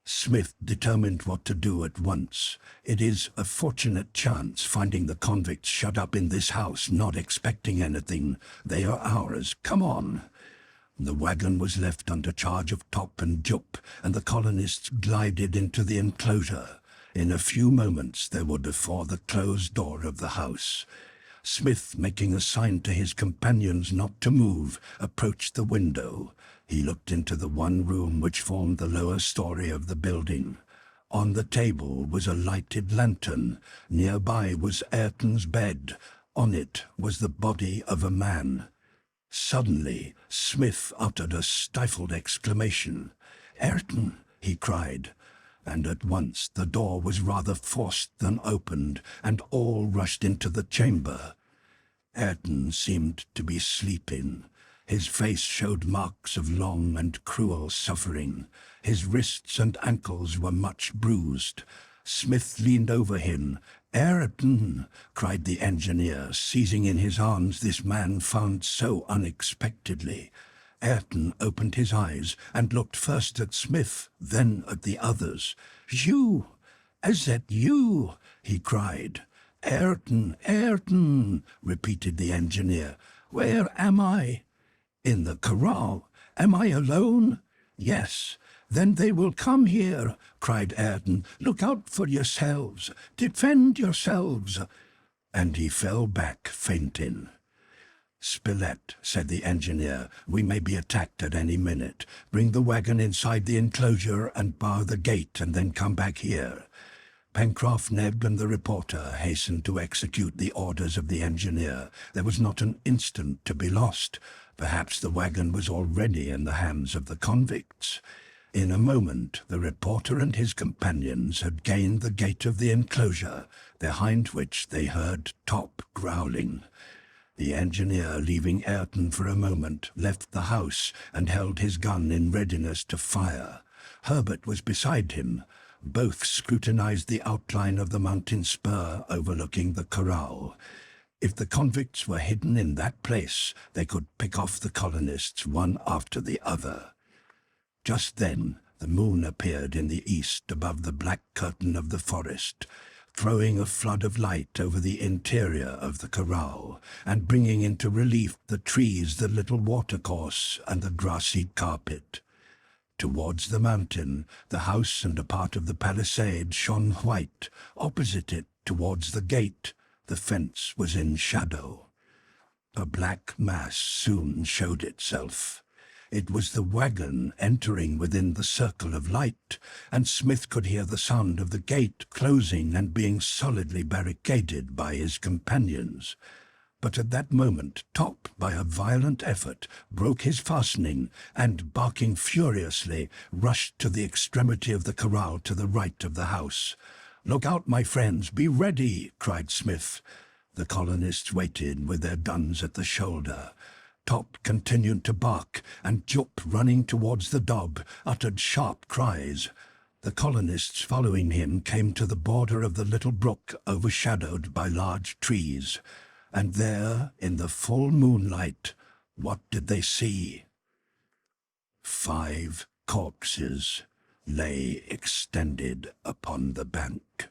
[SPEAKER 1] Smith determined what to do at once. "It is a fortunate chance finding the convicts shut up in this house, not expecting anything. They are ours. Come on." The wagon was left under charge of Top and Jup, and the colonists glided into the enclosure. In a few moments they were before the closed door of the house. Smith, making a sign to his companions not to move, approached the window. He looked into the one room which formed the lower story of the building. On the table was a lighted lantern. Nearby was Ayrton's bed. On it was the body of a man. Suddenly, Smith uttered a stifled exclamation. "Ayrton!" he cried. And at once the door was rather forced than opened, and all rushed into the chamber. Ayrton seemed to be sleeping. His face showed marks of long and cruel suffering. His wrists and ankles were much bruised. Smith leaned over him. "Ayrton!" cried the engineer, seizing in his arms this man found so unexpectedly. Ayrton opened his eyes and looked first at Smith, then at the others. "You! Is that you?" he cried. "Ayrton! Ayrton!" repeated the engineer. "Where am I?" "In the corral. Am I alone?" "Yes." "Then they will come here," cried Ayrton. "Look out for yourselves. Defend yourselves." And he fell back fainting. "Spilett," said the engineer, "we may be attacked at any minute. Bring the wagon inside the enclosure and bar the gate, and then come back here." Pencroff, Neb, and the reporter hastened to execute the orders of the engineer. There was not an instant to be lost. Perhaps the wagon was already in the hands of the convicts. In a moment the reporter and his companions had gained the gate of the enclosure, behind which they heard Top growling. The engineer, leaving Ayrton for a moment, left the house and held his gun in readiness to fire. Harbert was beside him. Both scrutinized the outline of the mountain spur overlooking the corral. If the convicts were hidden in that place, they could pick off the colonists one after the other. Just then the moon appeared in the east above the black curtain of the forest, throwing a flood of light over the interior of the corral, and bringing into relief the trees, the little watercourse, and the grassy carpet. Towards the mountain, the house and a part of the palisade shone white. Opposite it, towards the gate, the fence was in shadow. A black mass soon showed itself. It was the wagon entering within the circle of light, and Smith could hear the sound of the gate closing and being solidly barricaded by his companions. But at that moment Top, by a violent effort, broke his fastening, and, barking furiously, rushed to the extremity of the corral to the right of the house. "Look out, my friends! Be ready!" cried Smith. The colonists waited with their guns at the shoulder. Top continued to bark, and Jup, running towards the dog, uttered sharp cries. The colonists following him came to the border of the little brook overshadowed by large trees, and there, in the full moonlight, what did they see? 5 corpses lay extended upon the bank.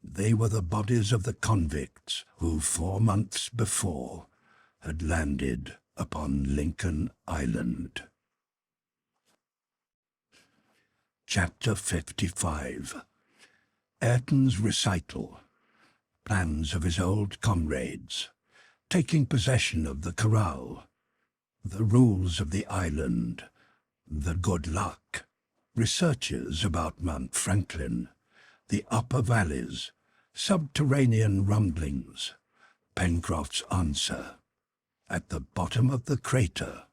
[SPEAKER 1] They were the bodies of the convicts who 4 months before had landed upon Lincoln Island. Chapter 55. Ayrton's recital. Plans of his old comrades. Taking possession of the corral. The rules of the island. The good luck. Researches about Mount Franklin. The upper valleys. Subterranean rumblings. Pencroff's answer. At the bottom of the crater.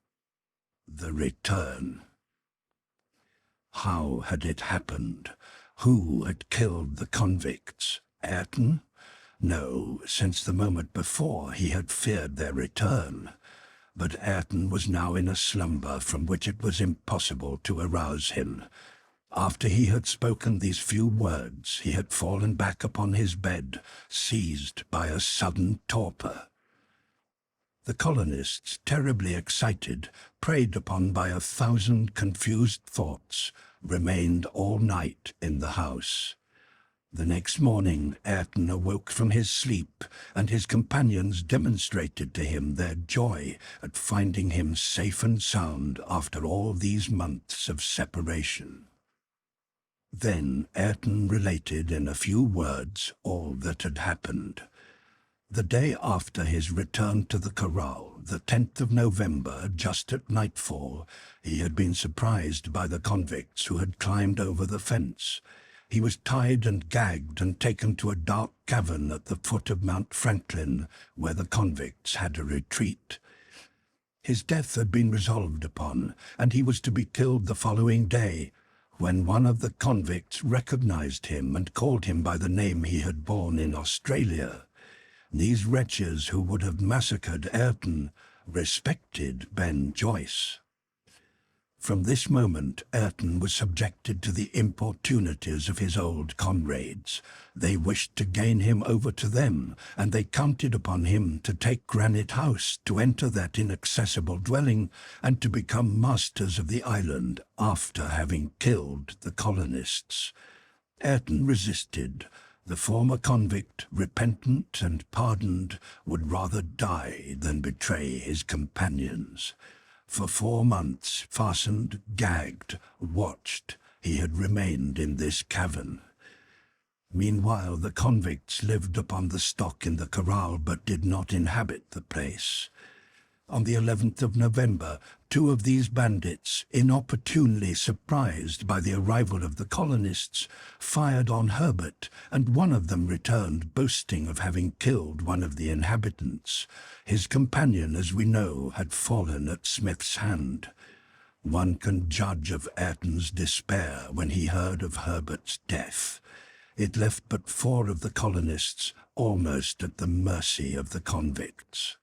[SPEAKER 1] The return. How had it happened? Who had killed the convicts? Ayrton? No, since the moment before he had feared their return. But Ayrton was now in a slumber from which it was impossible to arouse him. After he had spoken these few words, he had fallen back upon his bed, seized by a sudden torpor. The colonists, terribly excited, preyed upon by 1,000 confused thoughts, remained all night in the house. The next morning Ayrton awoke from his sleep, and his companions demonstrated to him their joy at finding him safe and sound after all these months of separation. Then Ayrton related in a few words all that had happened. The day after his return to the corral, the 10th of November, just at nightfall, he had been surprised by the convicts who had climbed over the fence. He was tied and gagged and taken to a dark cavern at the foot of Mount Franklin, where the convicts had a retreat. His death had been resolved upon, and he was to be killed the following day, when one of the convicts recognized him and called him by the name he had borne in Australia. These wretches who would have massacred Ayrton respected Ben Joyce. From this moment Ayrton was subjected to the importunities of his old comrades. They wished to gain him over to them, and they counted upon him to take Granite House, to enter that inaccessible dwelling, and to become masters of the island after having killed the colonists. Ayrton resisted. The former convict, repentant and pardoned, would rather die than betray his companions. For 4 months, fastened, gagged, watched, he had remained in this cavern. Meanwhile, the convicts lived upon the stock in the corral, but did not inhabit the place. On the 11th of November, 2 of these bandits, inopportunely surprised by the arrival of the colonists, fired on Harbert, and one of them returned boasting of having killed one of the inhabitants. His companion, as we know, had fallen at Smith's hand. One can judge of Ayrton's despair when he heard of Herbert's death. It left but 4 of the colonists almost at the mercy of the convicts.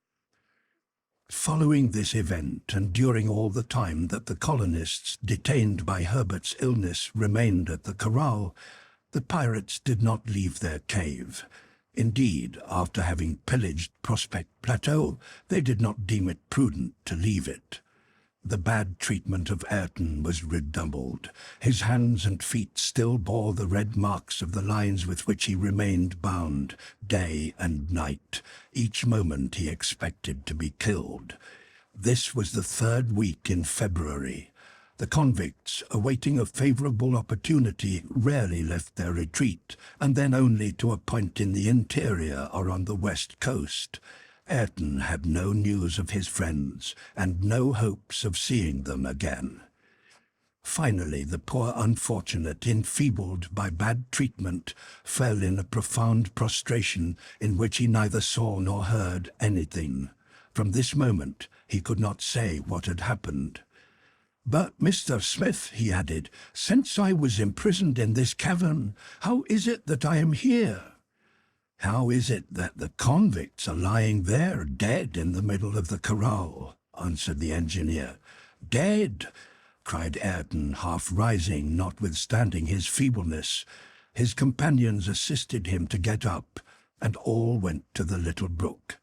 [SPEAKER 1] Following this event, and during all the time that the colonists, detained by Herbert's illness, remained at the corral, the pirates did not leave their cave. Indeed, after having pillaged Prospect Plateau, they did not deem it prudent to leave it. The bad treatment of Ayrton was redoubled. His hands and feet still bore the red marks of the lines with which he remained bound, day and night. Each moment he expected to be killed. This was the 3rd week in February. The convicts, awaiting a favorable opportunity, rarely left their retreat, and then only to a point in the interior or on the west coast. Ayrton had no news of his friends, and no hopes of seeing them again. Finally, the poor unfortunate, enfeebled by bad treatment, fell in a profound prostration in which he neither saw nor heard anything. From this moment he could not say what had happened. "But, Mr. Smith," he added, "since I was imprisoned in this cavern, how is it that I am here?" "How is it that the convicts are lying there dead in the middle of the corral?" answered the engineer. "Dead!" cried Ayrton, half rising, notwithstanding his feebleness. His companions assisted him to get up, and all went to the little brook.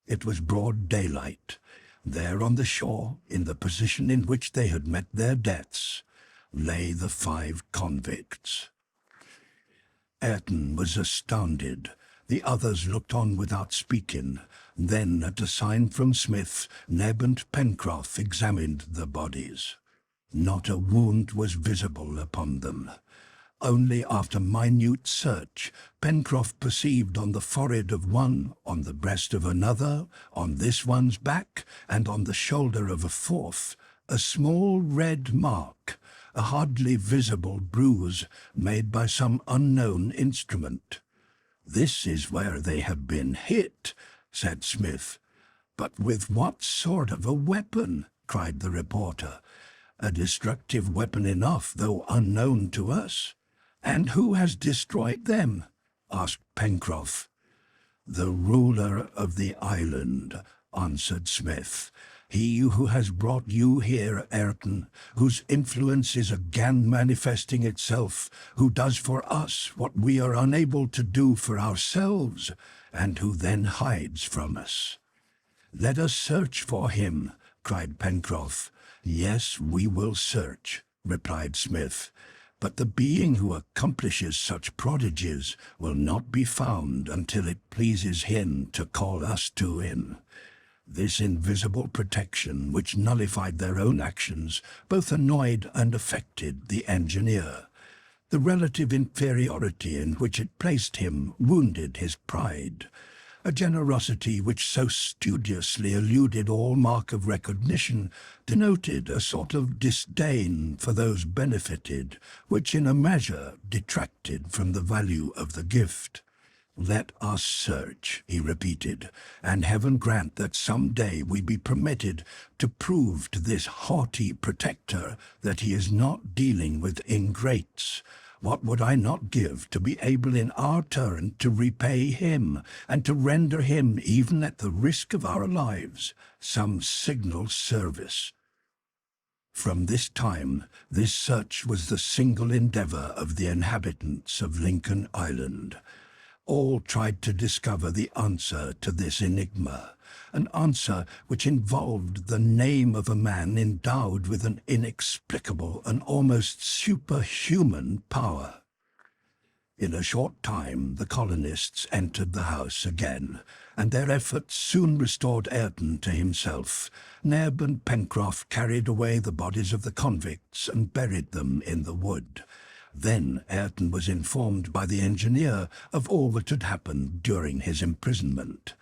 [SPEAKER 1] It was broad daylight. There on the shore, in the position in which they had met their deaths, lay the 5 convicts. Ayrton was astounded. The others looked on without speaking. Then, at a sign from Smith, Neb and Pencroff examined the bodies. Not a wound was visible upon them. Only after minute search, Pencroff perceived on the forehead of one, on the breast of another, on this one's back, and on the shoulder of a fourth, a small red mark, a hardly visible bruise made by some unknown instrument. "This is where they have been hit," said Smith. "But with what sort of a weapon?" cried the reporter. "A destructive weapon enough, though unknown to us." "And who has destroyed them?" asked Pencroff. "The ruler of the island," answered Smith. "He who has brought you here, Ayrton, whose influence is again manifesting itself, who does for us what we are unable to do for ourselves, and who then hides from us." "Let us search for him," cried Pencroff. "Yes, we will search," replied Smith. "But the being who accomplishes such prodigies will not be found until it pleases him to call us to him." This invisible protection, which nullified their own actions, both annoyed and affected the engineer. The relative inferiority in which it placed him wounded his pride. A generosity which so studiously eluded all mark of recognition denoted a sort of disdain for those benefited, which in a measure detracted from the value of the gift. "Let us search," he repeated, "and heaven grant that some day we be permitted to prove to this haughty protector that he is not dealing with ingrates. What would I not give to be able in our turn to repay him, and to render him, even at the risk of our lives, some signal service?" From this time, this search was the single endeavor of the inhabitants of Lincoln Island. All tried to discover the answer to this enigma, an answer which involved the name of a man endowed with an inexplicable and almost superhuman power. In a short time the colonists entered the house again, and their efforts soon restored Ayrton to himself. Neb and Pencroff carried away the bodies of the convicts and buried them in the wood. Then Ayrton was informed by the engineer of all that had happened during his imprisonment.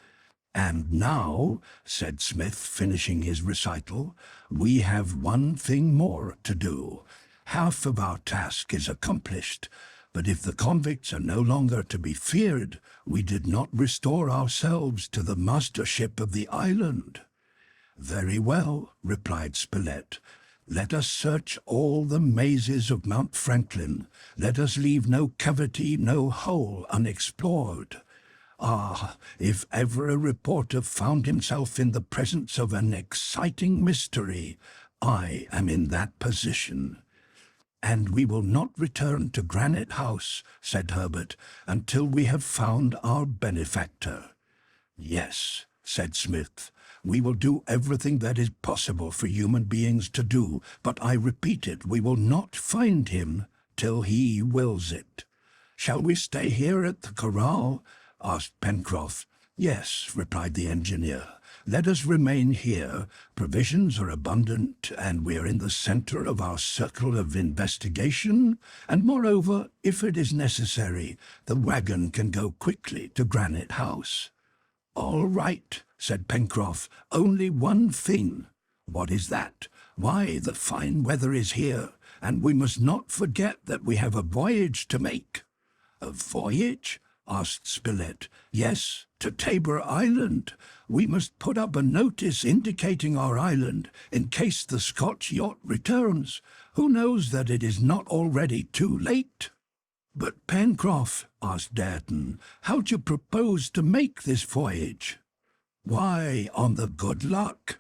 [SPEAKER 1] "And now," said Smith, finishing his recital, "we have one thing more to do. Half of our task is accomplished, but if the convicts are no longer to be feared, we did not restore ourselves to the mastership of the island." "Very well," replied Spilett. "Let us search all the mazes of Mount Franklin. Let us leave no cavity, no hole unexplored. Ah, if ever a reporter found himself in the presence of an exciting mystery, I am in that position." "And we will not return to Granite House," said Herbert, "until we have found our benefactor." "Yes," said Smith, "we will do everything that is possible for human beings to do, but I repeat it, we will not find him till he wills it." "Shall we stay here at the corral?" asked Pencroff. "Yes," replied the engineer. "Let us remain here. Provisions are abundant, and we are in the center of our circle of investigation, and moreover, if it is necessary, the wagon can go quickly to Granite House." "All right," said Pencroff. "Only one thing." "What is that?" "Why, the fine weather is here, and we must not forget that we have a voyage to make." "A voyage?" asked Spilett. "Yes, to Tabor Island. We must put up a notice indicating our island in case the Scotch yacht returns. Who knows that it is not already too late?" "But Pencroff," asked Ayrton, "how do you propose to make this voyage?" "Why, on the good luck."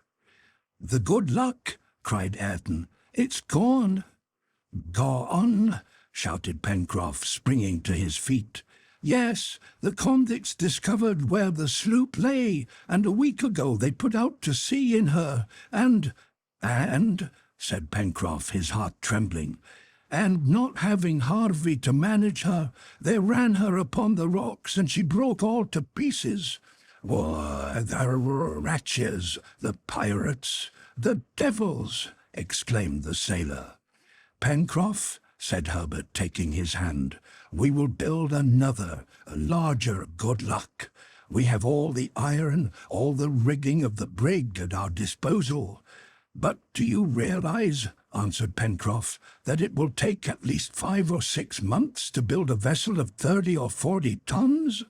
[SPEAKER 1] "The good luck!" cried Ayrton. "It's gone." "Gone!" shouted Pencroff, springing to his feet. "Yes, the convicts discovered where the sloop lay, and a week ago they put out to sea in her, and, said Pencroff, his heart trembling, "and not having Harvey to manage her, they ran her upon the rocks, and she broke all to pieces. Why, the wretches, the pirates, the devils!" exclaimed the sailor. "Pencroff," said Harbert, taking his hand, "we will build another, a larger good luck. We have all the iron, all the rigging of the brig at our disposal." "But do you realize," answered Pencroff, "that it will take at least 5 or 6 months to build a vessel of 30 or 40 tons?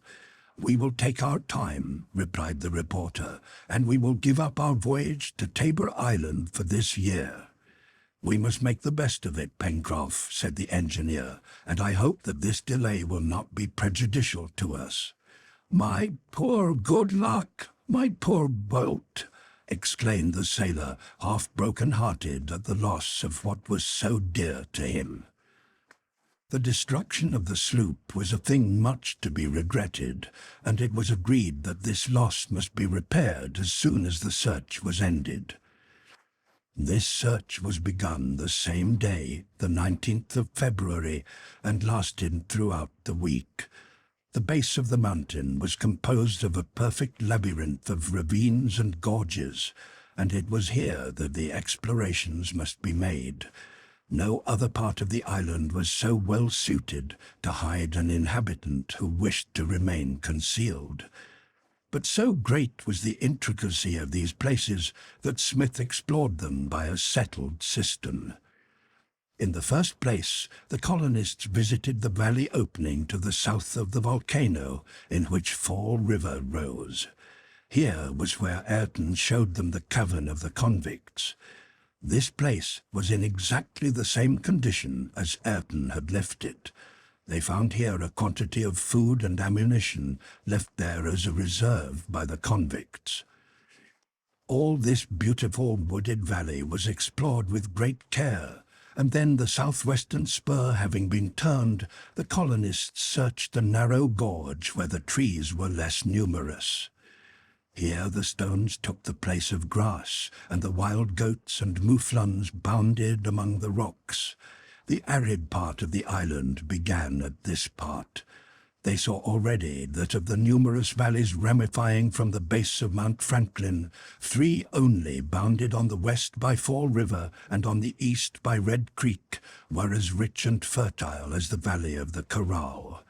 [SPEAKER 1] "We will take our time," replied the reporter, "and we will give up our voyage to Tabor Island for this year." "We must make the best of it, Pencroff," said the engineer, "and I hope that this delay will not be prejudicial to us." "My poor good luck! My poor boat!" exclaimed the sailor, half broken-hearted at the loss of what was so dear to him. The destruction of the sloop was a thing much to be regretted, and it was agreed that this loss must be repaired as soon as the search was ended. This search was begun the same day, the 19th of February, and lasted throughout the week. The base of the mountain was composed of a perfect labyrinth of ravines and gorges, and it was here that the explorations must be made. No other part of the island was so well suited to hide an inhabitant who wished to remain concealed. But so great was the intricacy of these places that Smith explored them by a settled system. In the first place, the colonists visited the valley opening to the south of the volcano, in which Fall River rose. Here was where Ayrton showed them the cavern of the convicts. This place was in exactly the same condition as Ayrton had left it. They found here a quantity of food and ammunition left there as a reserve by the convicts. All this beautiful wooded valley was explored with great care, and then the southwestern spur having been turned, the colonists searched the narrow gorge where the trees were less numerous. Here the stones took the place of grass, and the wild goats and mouflons bounded among the rocks. The arid part of the island began at this part. They saw already that of the numerous valleys ramifying from the base of Mount Franklin, 3 only, bounded on the west by Fall River and on the east by Red Creek, were as rich and fertile as the valley of the Corral.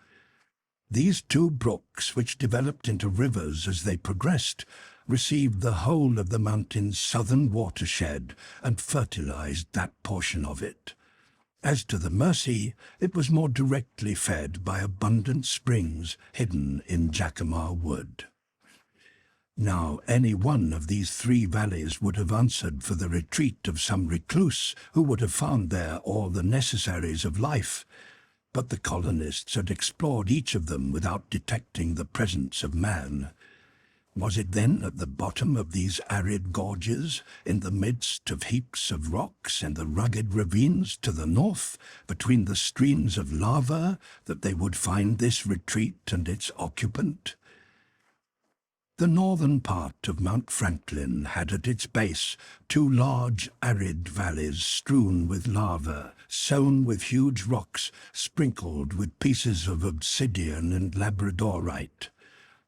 [SPEAKER 1] These 2 brooks, which developed into rivers as they progressed, received the whole of the mountain's southern watershed and fertilized that portion of it. As to the Mercy, it was more directly fed by abundant springs hidden in Jacamar Wood. Now, any one of these 3 valleys would have answered for the retreat of some recluse who would have found there all the necessaries of life, but the colonists had explored each of them without detecting the presence of man. Was it then at the bottom of these arid gorges, in the midst of heaps of rocks and the rugged ravines to the north, between the streams of lava, that they would find this retreat and its occupant? The northern part of Mount Franklin had at its base 2 large arid valleys strewn with lava, sown with huge rocks, sprinkled with pieces of obsidian and labradorite.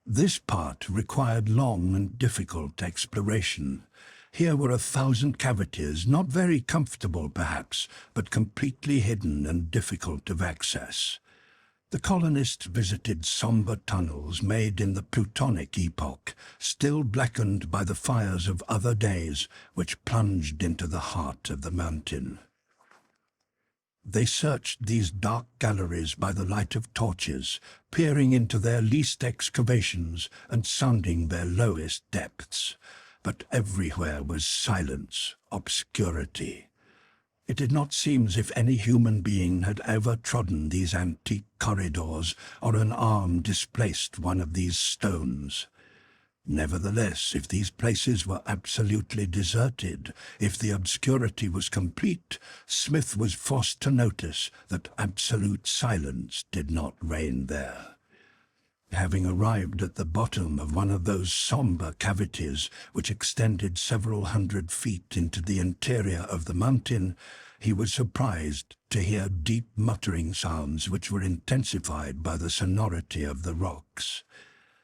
[SPEAKER 1] This part required long and difficult exploration. Here were 1,000 cavities, not very comfortable perhaps, but completely hidden and difficult of access. The colonists visited somber tunnels made in the Plutonic epoch, still blackened by the fires of other days, which plunged into the heart of the mountain. They searched these dark galleries by the light of torches, peering into their least excavations and sounding their lowest depths. But everywhere was silence, obscurity. It did not seem as if any human being had ever trodden these antique corridors, or an arm displaced one of these stones. Nevertheless, if these places were absolutely deserted, if the obscurity was complete, Smith was forced to notice that absolute silence did not reign there. Having arrived at the bottom of one of those sombre cavities which extended several hundred feet into the interior of the mountain, he was surprised to hear deep muttering sounds which were intensified by the sonority of the rocks.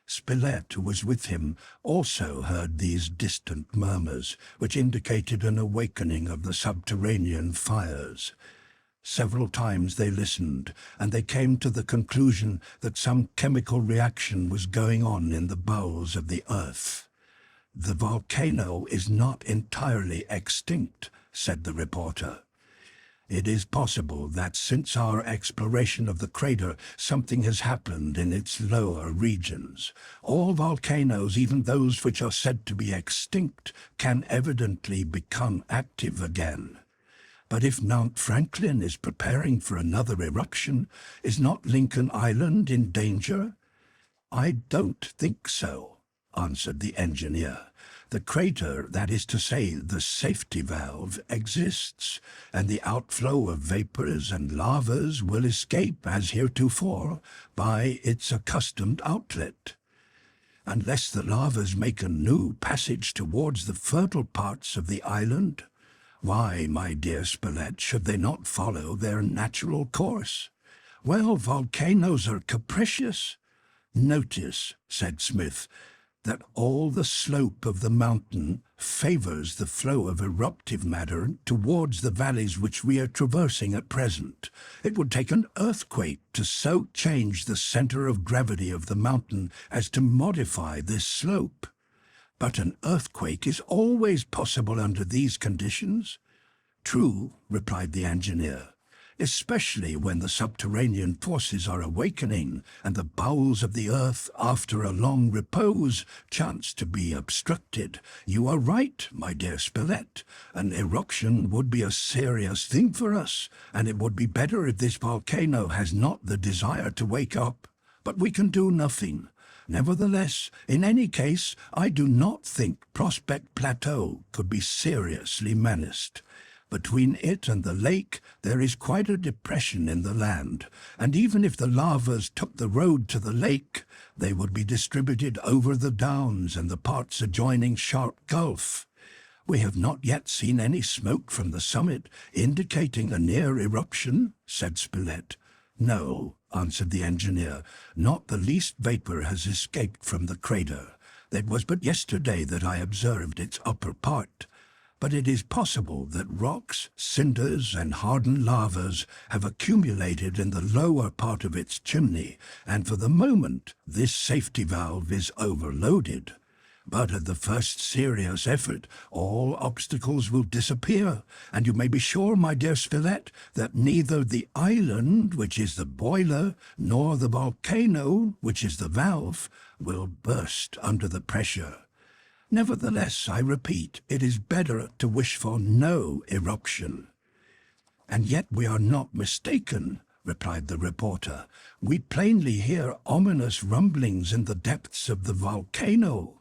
[SPEAKER 1] Spilett, who was with him, also heard these distant murmurs, which indicated an awakening of the subterranean fires. Several times they listened, and they came to the conclusion that some chemical reaction was going on in the bowels of the earth. "The volcano is not entirely extinct," said the reporter. "It is possible that since our exploration of the crater, something has happened in its lower regions. All volcanoes, even those which are said to be extinct, can evidently become active again. But if Mount Franklin is preparing for another eruption, is not Lincoln Island in danger?" "I don't think so," answered the engineer. "The crater, that is to say, the safety valve, exists, and the outflow of vapors and lavas will escape as heretofore by its accustomed outlet. Unless the lavas make a new passage towards the fertile parts of the island, why, my dear Spilett, should they not follow their natural course? Well, volcanoes are capricious. Notice," said Smith, "that all the slope of the mountain favors the flow of eruptive matter towards the valleys which we are traversing at present. It would take an earthquake to so change the center of gravity of the mountain as to modify this slope. But an earthquake is always possible under these conditions." "True," replied the engineer, "especially when the subterranean forces are awakening and the bowels of the earth, after a long repose, chance to be obstructed. You are right, my dear Spilett. An eruption would be a serious thing for us, and it would be better if this volcano has not the desire to wake up. But we can do nothing. Nevertheless, in any case, I do not think Prospect Plateau could be seriously menaced. Between it and the lake there is quite a depression in the land, and even if the lavas took the road to the lake, they would be distributed over the downs and the parts adjoining Shark Gulf. We have not yet seen any smoke from the summit, indicating a near eruption," said Spilett. "No," answered the engineer, "not the least vapor has escaped from the crater. It was but yesterday that I observed its upper part. But it is possible that rocks, cinders, and hardened lavas have accumulated in the lower part of its chimney, and for the moment this safety valve is overloaded. But at the first serious effort, all obstacles will disappear, and you may be sure, my dear Spilett, that neither the island, which is the boiler, nor the volcano, which is the valve, will burst under the pressure. Nevertheless, I repeat, it is better to wish for no eruption." "And yet we are not mistaken," replied the reporter. "We plainly hear ominous rumblings in the depths of the volcano."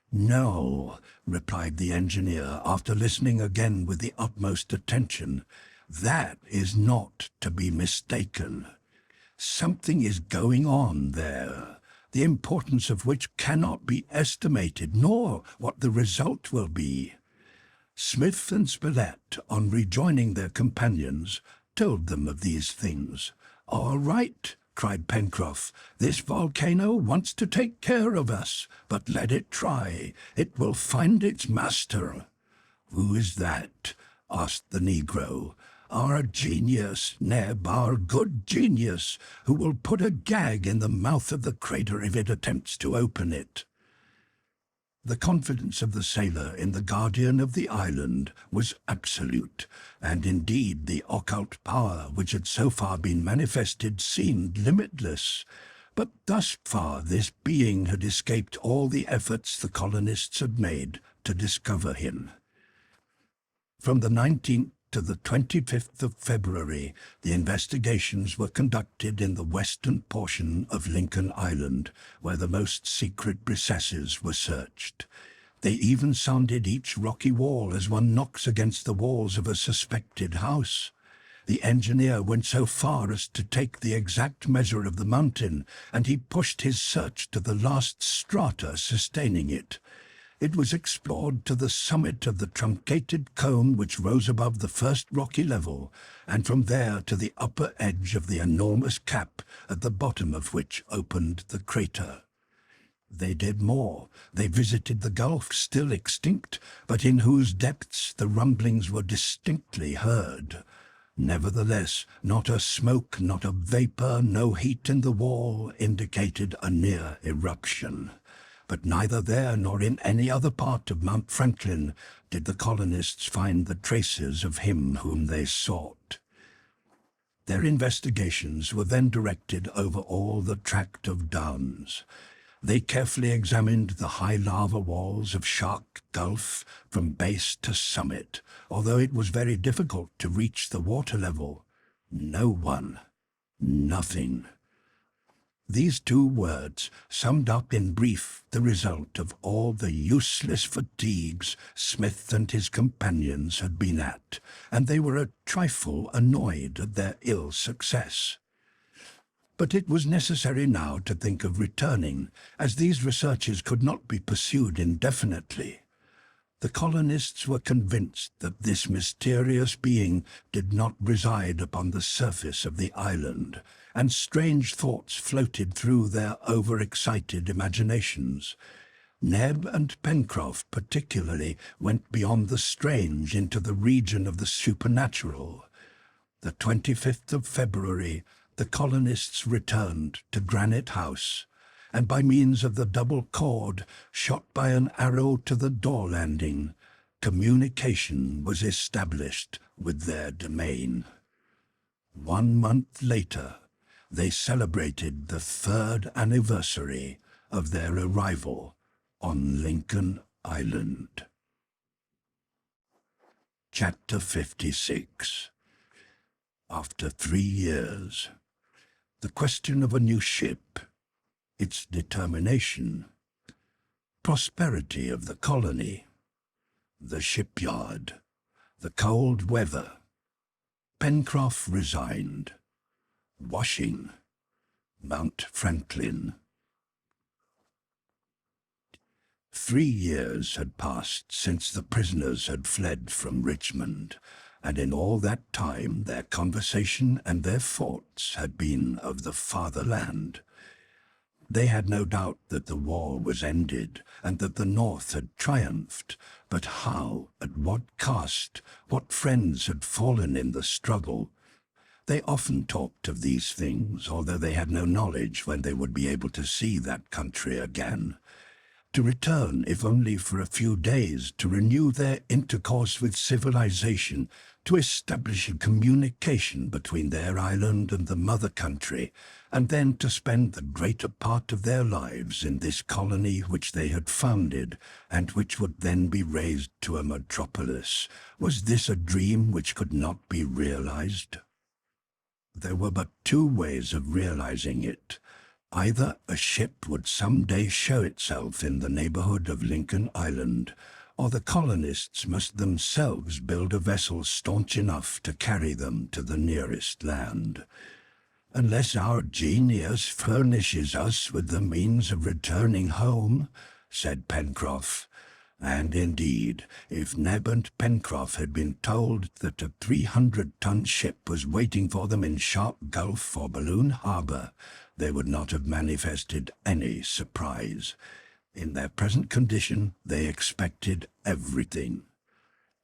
[SPEAKER 1] "No," replied the engineer, after listening again with the utmost attention. "That is not to be mistaken. Something is going on there, the importance of which cannot be estimated, nor what the result will be." Smith and Spilett, on rejoining their companions, told them of these things. "All right," cried Pencroff, "this volcano wants to take care of us, but let it try. It will find its master." "Who is that?" asked the negro. "Our genius, Neb, our good genius, who will put a gag in the mouth of the crater if it attempts to open it." The confidence of the sailor in the guardian of the island was absolute, and indeed the occult power which had so far been manifested seemed limitless. But thus far this being had escaped all the efforts the colonists had made to discover him. From the 19th to the 25th of February, the investigations were conducted in the western portion of Lincoln Island, where the most secret recesses were searched. They even sounded each rocky wall as one knocks against the walls of a suspected house. The engineer went so far as to take the exact measure of the mountain, and he pushed his search to the last strata sustaining it. It was explored to the summit of the truncated cone which rose above the first rocky level, and from there to the upper edge of the enormous cap, at the bottom of which opened the crater. They did more. They visited the gulf, still extinct, but in whose depths the rumblings were distinctly heard. Nevertheless, not a smoke, not a vapor, no heat in the wall indicated a near eruption. But neither there nor in any other part of Mount Franklin did the colonists find the traces of him whom they sought. Their investigations were then directed over all the tract of Downs. They carefully examined the high lava walls of Shark Gulf from base to summit, although it was very difficult to reach the water level. No one, nothing. These two words summed up in brief the result of all the useless fatigues Smith and his companions had been at, and they were a trifle annoyed at their ill success. But it was necessary now to think of returning, as these researches could not be pursued indefinitely. The colonists were convinced that this mysterious being did not reside upon the surface of the island, and strange thoughts floated through their overexcited imaginations. Neb and Pencroff particularly went beyond the strange into the region of the supernatural. The 25th of February, the colonists returned to Granite House, and by means of the double cord shot by an arrow to the door landing, communication was established with their domain. 1 month later, they celebrated the 3rd anniversary of their arrival on Lincoln Island. Chapter 56. After 3 years, the question of a new ship, its determination, prosperity of the colony, the shipyard, the cold weather, Pencroff resigned, washing, Mount Franklin. 3 years had passed since the prisoners had fled from Richmond, and in all that time their conversation and their thoughts had been of the fatherland. They had no doubt that the war was ended, and that the North had triumphed, but how, at what cost, what friends had fallen in the struggle? They often talked of these things, although they had no knowledge when they would be able to see that country again. To return, if only for a few days, to renew their intercourse with civilization, to establish a communication between their island and the mother country, and then to spend the greater part of their lives in this colony which they had founded, and which would then be raised to a metropolis. Was this a dream which could not be realized? There were but 2 ways of realizing it. Either a ship would some day show itself in the neighborhood of Lincoln Island, or the colonists must themselves build a vessel staunch enough to carry them to the nearest land. Unless our genius furnishes us with the means of returning home, said Pencroff. And indeed, if Neb and Pencroff had been told that a 300-ton ship was waiting for them in Shark Gulf or Balloon Harbor, they would not have manifested any surprise. In their present condition, they expected everything.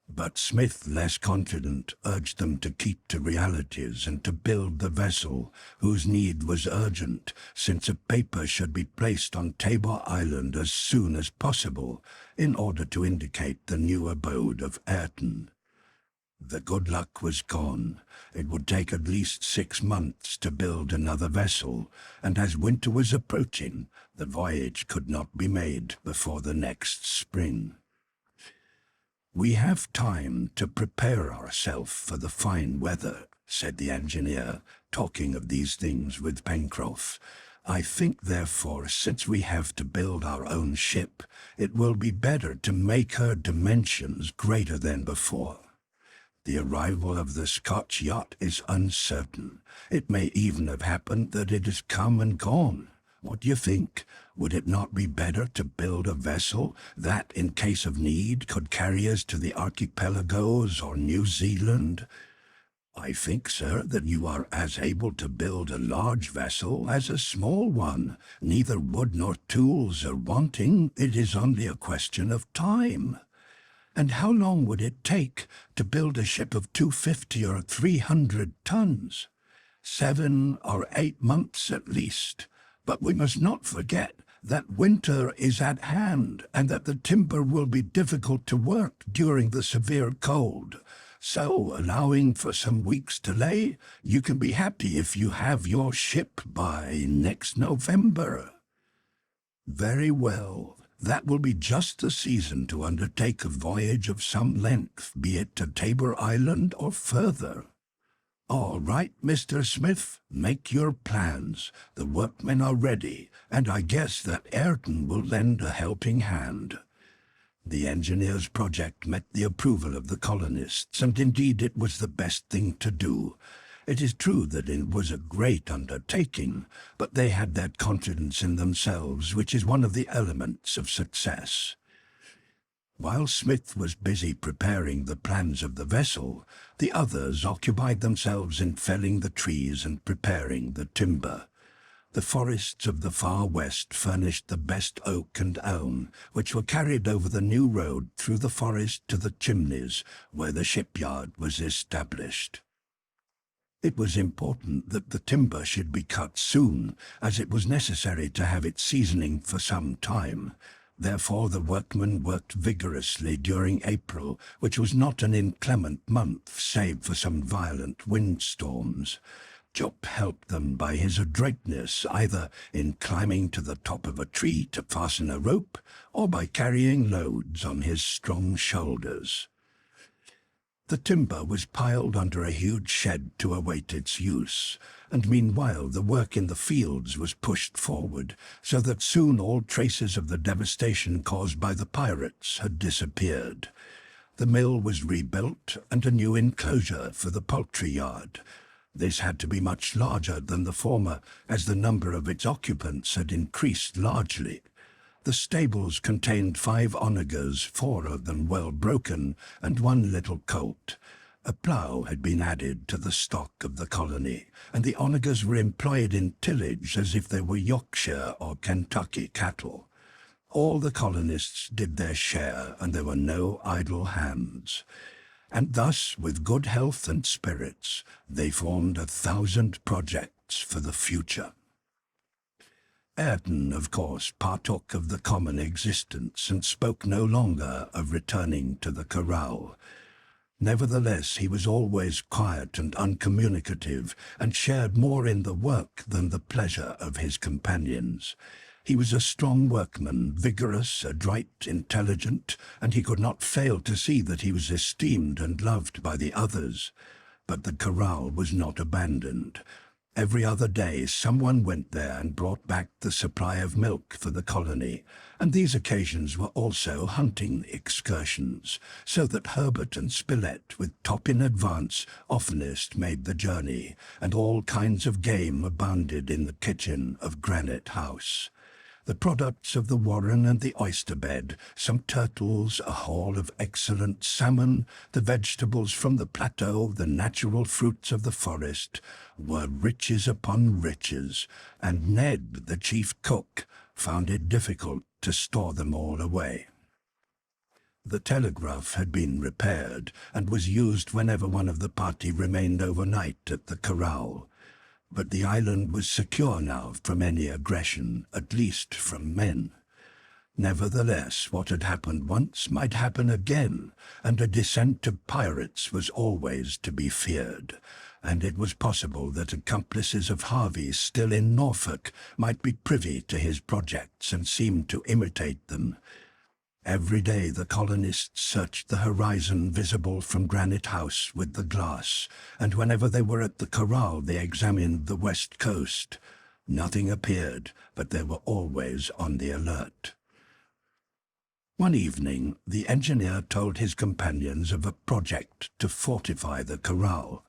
[SPEAKER 1] But Smith, less confident, urged them to keep to realities and to build the vessel, whose need was urgent, since a paper should be placed on Tabor Island as soon as possible, in order to indicate the new abode of Ayrton. The good luck was gone. It would take at least 6 months to build another vessel, and as winter was approaching, the voyage could not be made before the next spring. "We have time to prepare ourselves for the fine weather," said the engineer, talking of these things with Pencroff. "I think, therefore, since we have to build our own ship, it will be better to make her dimensions greater than before. The arrival of the Scotch yacht is uncertain. It may even have happened that it has come and gone. What do you think? Would it not be better to build a vessel that, in case of need, could carry us to the archipelagos or New Zealand?" "I think, sir, that you are as able to build a large vessel as a small one. Neither wood nor tools are wanting. It is only a question of time." "And how long would it take to build a ship of 250 or 300 tons?" "7 or 8 months at least. But we must not forget that winter is at hand and that the timber will be difficult to work during the severe cold. So, allowing for some weeks' delay, you can be happy if you have your ship by next November." "Very well. That will be just the season to undertake a voyage of some length, be it to Tabor Island or further." "All right, Mr. Smith, make your plans. The workmen are ready, and I guess that Ayrton will lend a helping hand." The engineer's project met the approval of the colonists, and indeed it was the best thing to do. It is true that it was a great undertaking, but they had that confidence in themselves which is one of the elements of success. While Smith was busy preparing the plans of the vessel, the others occupied themselves in felling the trees and preparing the timber. The forests of the far west furnished the best oak and elm, which were carried over the new road through the forest to the Chimneys, where the shipyard was established. It was important that the timber should be cut soon, as it was necessary to have it seasoning for some time. Therefore the workmen worked vigorously during April, which was not an inclement month, save for some violent windstorms. Jup helped them by his adroitness, either in climbing to the top of a tree to fasten a rope, or by carrying loads on his strong shoulders. The timber was piled under a huge shed to await its use, and meanwhile the work in the fields was pushed forward, so that soon all traces of the devastation caused by the pirates had disappeared. The mill was rebuilt, and a new enclosure for the poultry yard. This had to be much larger than the former, as the number of its occupants had increased largely. The stables contained 5 onagers, 4 of them well broken, and 1 little colt. A plough had been added to the stock of the colony, and the onagers were employed in tillage as if they were Yorkshire or Kentucky cattle. All the colonists did their share, and there were no idle hands. And thus, with good health and spirits, they formed 1,000 projects for the future. Ayrton, of course, partook of the common existence and spoke no longer of returning to the corral. Nevertheless, he was always quiet and uncommunicative, and shared more in the work than the pleasure of his companions. He was a strong workman, vigorous, adroit, intelligent, and he could not fail to see that he was esteemed and loved by the others. But the corral was not abandoned. Every other day someone went there and brought back the supply of milk for the colony, and these occasions were also hunting excursions, so that Harbert and Spilett, with Top in advance, oftenest made the journey, and all kinds of game abounded in the kitchen of Granite House. The products of the warren and the oyster bed, some turtles, a haul of excellent salmon, the vegetables from the plateau, the natural fruits of the forest, were riches upon riches, and Ned, the chief cook, found it difficult to store them all away. The telegraph had been repaired, and was used whenever one of the party remained overnight at the corral. But the island was secure now from any aggression, at least from men. Nevertheless, what had happened once might happen again, and a descent of pirates was always to be feared, and it was possible that accomplices of Harvey's still in Norfolk might be privy to his projects and seem to imitate them. Every day the colonists searched the horizon visible from Granite House with the glass, and whenever they were at the corral they examined the west coast. Nothing appeared, but they were always on the alert. One evening, the engineer told his companions of a project to fortify the corral.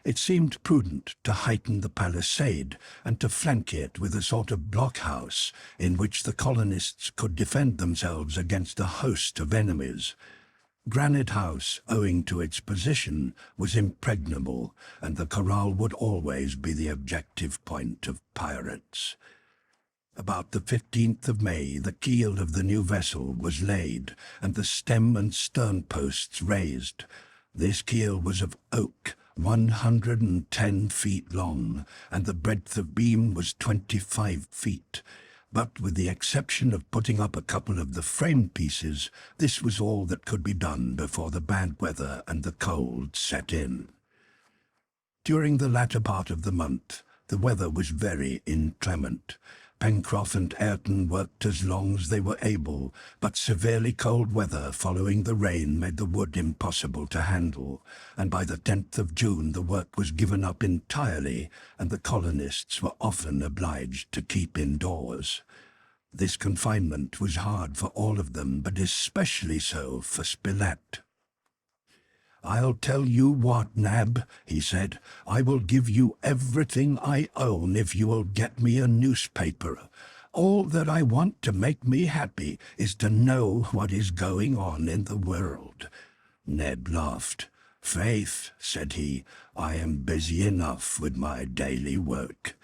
[SPEAKER 1] It seemed prudent to heighten the palisade and to flank it with a sort of blockhouse in which the colonists could defend themselves against a host of enemies. Granite House, owing to its position, was impregnable, and the corral would always be the objective point of pirates. About the 15th of May, the keel of the new vessel was laid, and the stem and stern posts raised. This keel was of oak, 110 feet long, and the breadth of beam was 25 feet. But with the exception of putting up a couple of the frame pieces, this was all that could be done before the bad weather and the cold set in. During the latter part of the month, the weather was very inclement. Pencroff and Ayrton worked as long as they were able, but severely cold weather following the rain made the wood impossible to handle, and by the 10th of June the work was given up entirely, and the colonists were often obliged to keep indoors. This confinement was hard for all of them, but especially so for Spilett. "I'll tell you what, Nab," he said, "I will give you everything I own if you will get me a newspaper. All that I want to make me happy is to know what is going on in the world." Ned laughed. "Faith," said he, "I am busy enough with my daily work."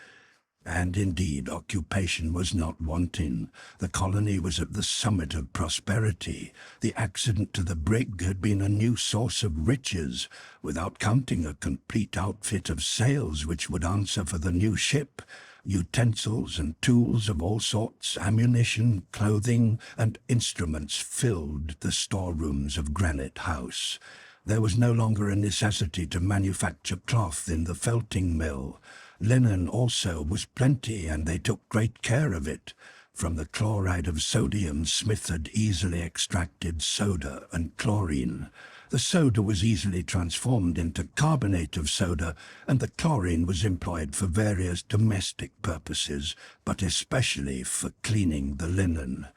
[SPEAKER 1] And indeed occupation was not wanting. The colony was at the summit of prosperity. The accident to the brig had been a new source of riches, without counting a complete outfit of sails which would answer for the new ship. Utensils and tools of all sorts, ammunition, clothing, and instruments filled the storerooms of Granite House. There was no longer a necessity to manufacture cloth in the felting mill. Linen also was plenty, and they took great care of it. From the chloride of sodium, Smith had easily extracted soda and chlorine. The soda was easily transformed into carbonate of soda, and the chlorine was employed for various domestic purposes, but especially for cleaning the linen.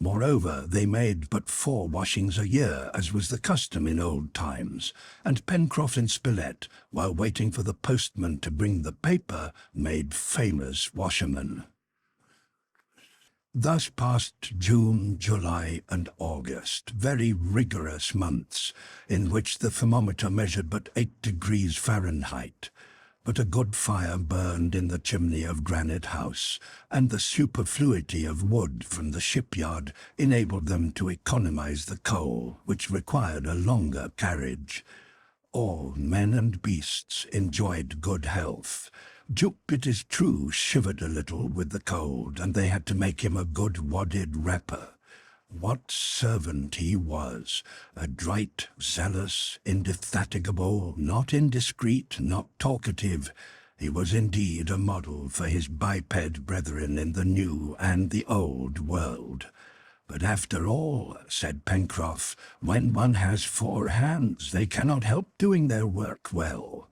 [SPEAKER 1] Moreover, they made but 4 washings a year, as was the custom in old times, and Pencroff and Spilett, while waiting for the postman to bring the paper, made famous washermen. Thus passed June, July, and August, very rigorous months, in which the thermometer measured but 8 degrees Fahrenheit. But a good fire burned in the chimney of Granite House, and the superfluity of wood from the shipyard enabled them to economize the coal, which required a longer carriage. All, men and beasts, enjoyed good health. Jup, it is true, shivered a little with the cold, and they had to make him a good wadded wrapper. What servant he was! Adroit, zealous, indefatigable, not indiscreet, not talkative. He was indeed a model for his biped brethren in the new and the old world. "But after all," said Pencroff, "when one has 4 hands, they cannot help doing their work well."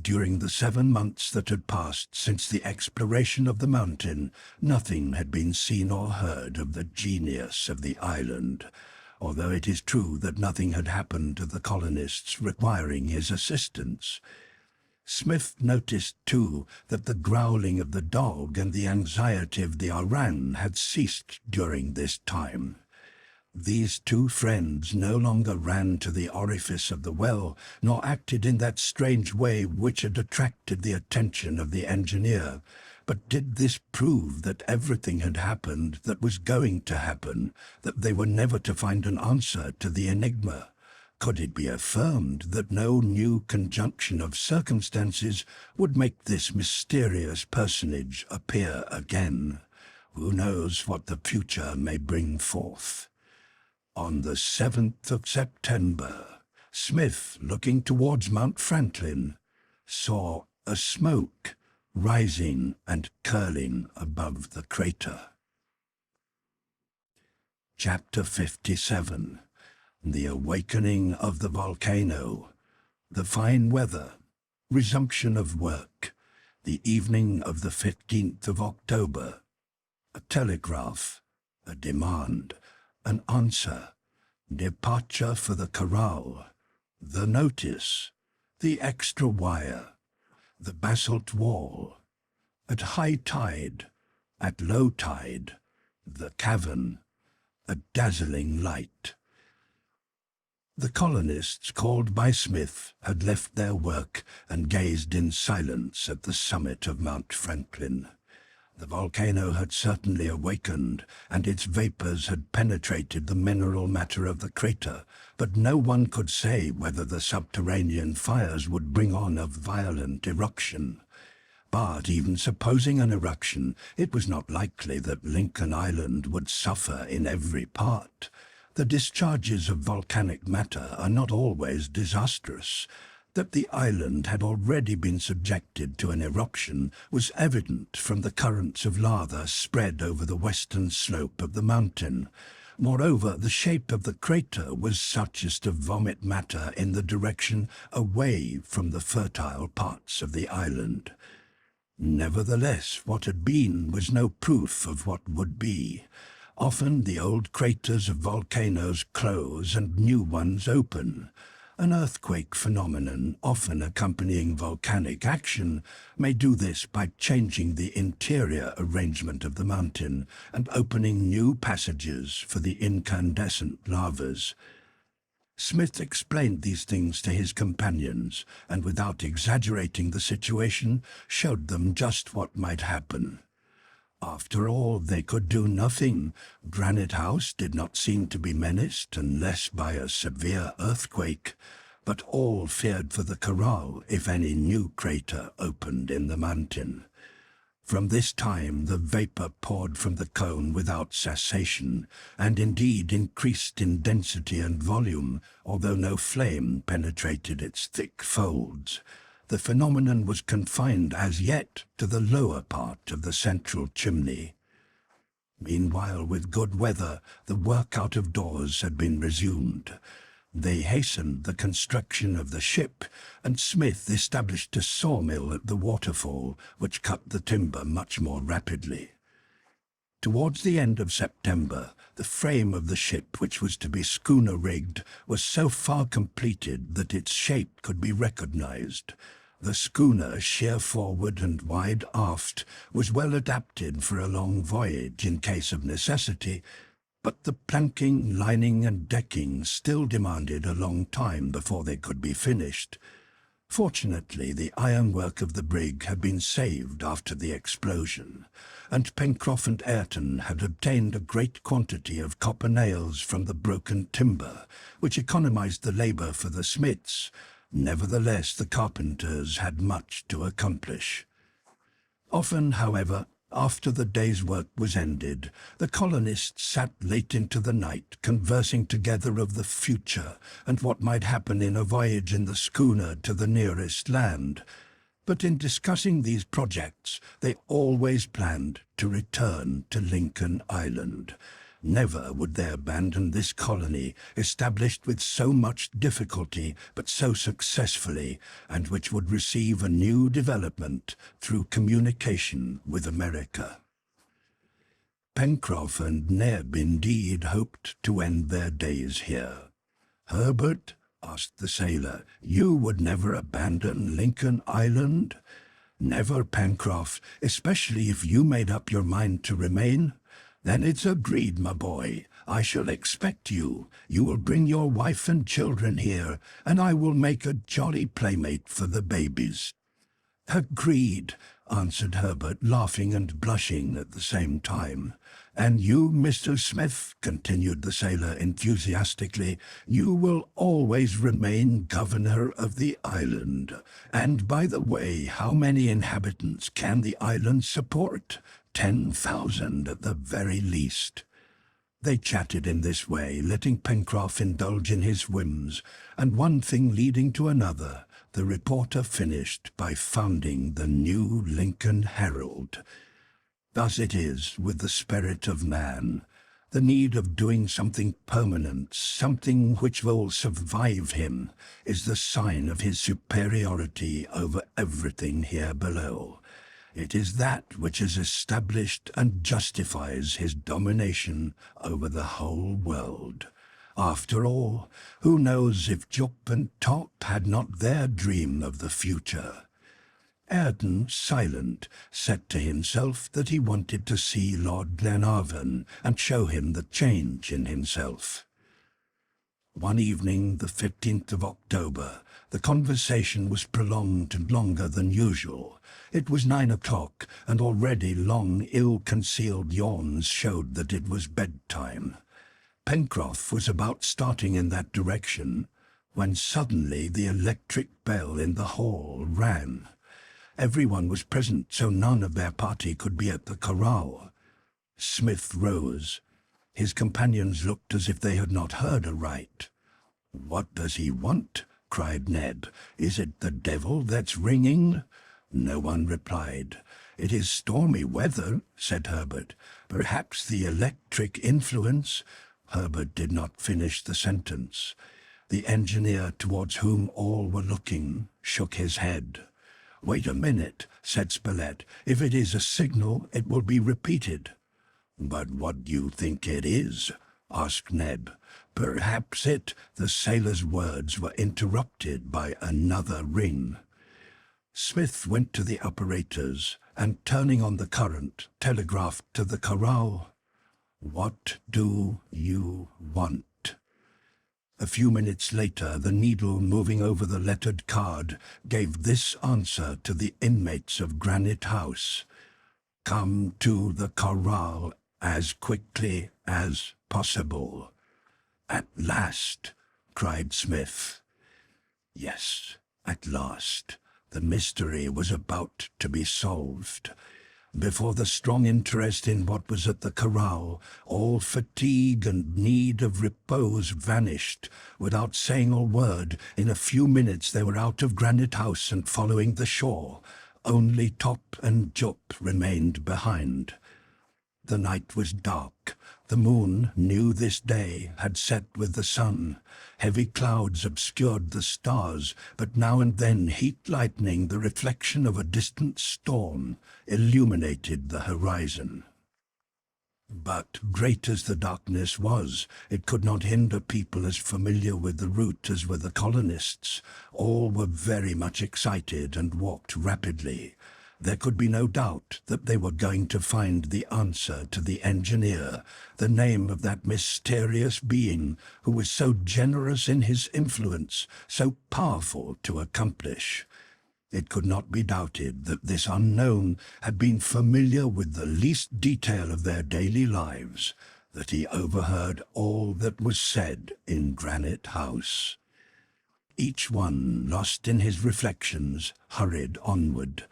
[SPEAKER 1] During the 7 months that had passed since the exploration of the mountain, nothing had been seen or heard of the genius of the island, although it is true that nothing had happened to the colonists requiring his assistance. Smith noticed, too, that the growling of the dog and the anxiety of the orang had ceased during this time. These 2 friends no longer ran to the orifice of the well, nor acted in that strange way which had attracted the attention of the engineer. But did this prove that everything had happened that was going to happen, that they were never to find an answer to the enigma? Could it be affirmed that no new conjunction of circumstances would make this mysterious personage appear again? Who knows what the future may bring forth? On the 7th of September, Smith, looking towards Mount Franklin, saw a smoke rising and curling above the crater. Chapter 57. The Awakening of the Volcano. The Fine Weather. Resumption of Work. The evening of the 15th of October. A telegraph. A demand. An answer. Departure for the corral. The notice. The extra wire. The basalt wall. At high tide. At low tide. The cavern. A dazzling light. The colonists, called by Smith, had left their work and gazed in silence at the summit of Mount Franklin. The volcano had certainly awakened, and its vapors had penetrated the mineral matter of the crater, but no one could say whether the subterranean fires would bring on a violent eruption. But even supposing an eruption, it was not likely that Lincoln Island would suffer in every part. The discharges of volcanic matter are not always disastrous. That the island had already been subjected to an eruption was evident from the currents of lava spread over the western slope of the mountain. Moreover, the shape of the crater was such as to vomit matter in the direction away from the fertile parts of the island. Nevertheless, what had been was no proof of what would be. Often the old craters of volcanoes close and new ones open. An earthquake phenomenon, often accompanying volcanic action, may do this by changing the interior arrangement of the mountain and opening new passages for the incandescent lavas. Smith explained these things to his companions, and without exaggerating the situation, showed them just what might happen. After all, they could do nothing. Granite House did not seem to be menaced unless by a severe earthquake, but all feared for the corral if any new crater opened in the mountain. From this time the vapor poured from the cone without cessation, and indeed increased in density and volume, although no flame penetrated its thick folds. The phenomenon was confined as yet to the lower part of the central chimney. Meanwhile, with good weather, the work out of doors had been resumed. They hastened the construction of the ship, and Smith established a sawmill at the waterfall, which cut the timber much more rapidly. Towards the end of September, the frame of the ship, which was to be schooner-rigged, was so far completed that its shape could be recognized. The schooner, sheer forward and wide aft, was well adapted for a long voyage in case of necessity, but the planking, lining, and decking still demanded a long time before they could be finished. Fortunately, the ironwork of the brig had been saved after the explosion, and Pencroff and Ayrton had obtained a great quantity of copper nails from the broken timber, which economized the labor for the smiths. Nevertheless, the carpenters had much to accomplish. Often, however, after the day's work was ended, the colonists sat late into the night, conversing together of the future and what might happen in a voyage in the schooner to the nearest land. But in discussing these projects, they always planned to return to Lincoln Island. Never would they abandon this colony, established with so much difficulty but so successfully, and which would receive a new development through communication with America. Pencroff and Neb indeed hoped to end their days here. "Herbert," asked the sailor, "you would never abandon Lincoln Island?" "Never, Pencroff, especially if you made up your mind to remain." "Then it's agreed, my boy. I shall expect you. You will bring your wife and children here, and I will make a jolly playmate for the babies." "Agreed," answered Herbert, laughing and blushing at the same time. "And you, Mr. Smith," continued the sailor enthusiastically, "you will always remain governor of the island. And by the way, how many inhabitants can the island support? 10,000 at the very least." They chatted in this way, letting Pencroff indulge in his whims, and one thing leading to another, the reporter finished by founding the New Lincoln Herald. Thus it is with the spirit of man. The need of doing something permanent, something which will survive him, is the sign of his superiority over everything here below. It is that which is established and justifies his domination over the whole world. After all, who knows if Jup and Tot had not their dream of the future? Ayrton, silent, said to himself that he wanted to see Lord Glenarvan and show him the change in himself. One evening, the 15th of October, the conversation was prolonged and longer than usual. It was 9 o'clock, and already long, ill-concealed yawns showed that it was bedtime. Pencroff was about starting in that direction, when suddenly the electric bell in the hall rang. Everyone was present, so none of their party could be at the corral. Smith rose. His companions looked as if they had not heard aright. "What does he want?" cried Ned. "Is it the devil that's ringing?" No one replied. "It is stormy weather," said Herbert. "Perhaps the electric influence—" Herbert did not finish the sentence. The engineer, towards whom all were looking, shook his head. "Wait a minute," said Spilett. "If it is a signal, it will be repeated." "But what do you think it is?" asked Ned. "Perhaps it—" The sailor's words were interrupted by another ring. Smith went to the operators, and turning on the current, telegraphed to the corral, "What do you want?" A few minutes later, the needle moving over the lettered card gave this answer to the inmates of Granite House: "Come to the corral as quickly as possible." "At last!" cried Smith. Yes, at last. The mystery was about to be solved. Before the strong interest in what was at the corral, all fatigue and need of repose vanished. Without saying a word, in a few minutes they were out of Granite House and following the shore. Only Top and Jup remained behind. The night was dark. The moon, new this day, had set with the sun. Heavy clouds obscured the stars, but now and then heat lightning, the reflection of a distant storm, illuminated the horizon. But great as the darkness was, it could not hinder people as familiar with the route as were the colonists. All were very much excited and walked rapidly. There could be no doubt that they were going to find the answer to the engineer, the name of that mysterious being who was so generous in his influence, so powerful to accomplish. It could not be doubted that this unknown had been familiar with the least detail of their daily lives, that he overheard all that was said in Granite House. Each one, lost in his reflections, hurried onward.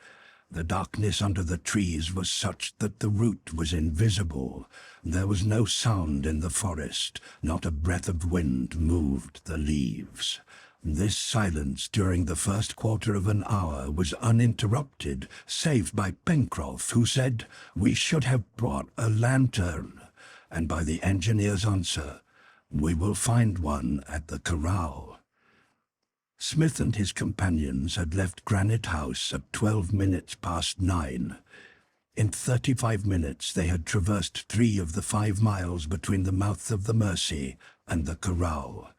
[SPEAKER 1] The darkness under the trees was such that the route was invisible. There was no sound in the forest, not a breath of wind moved the leaves. This silence during the first quarter of an hour was uninterrupted, save by Pencroff, who said, "We should have brought a lantern," and by the engineer's answer, "We will find one at the corral." Smith and his companions had left Granite House at 12 minutes past 9. In 35 minutes they had traversed 3 of the 5 miles between the mouth of the Mersey and the corral.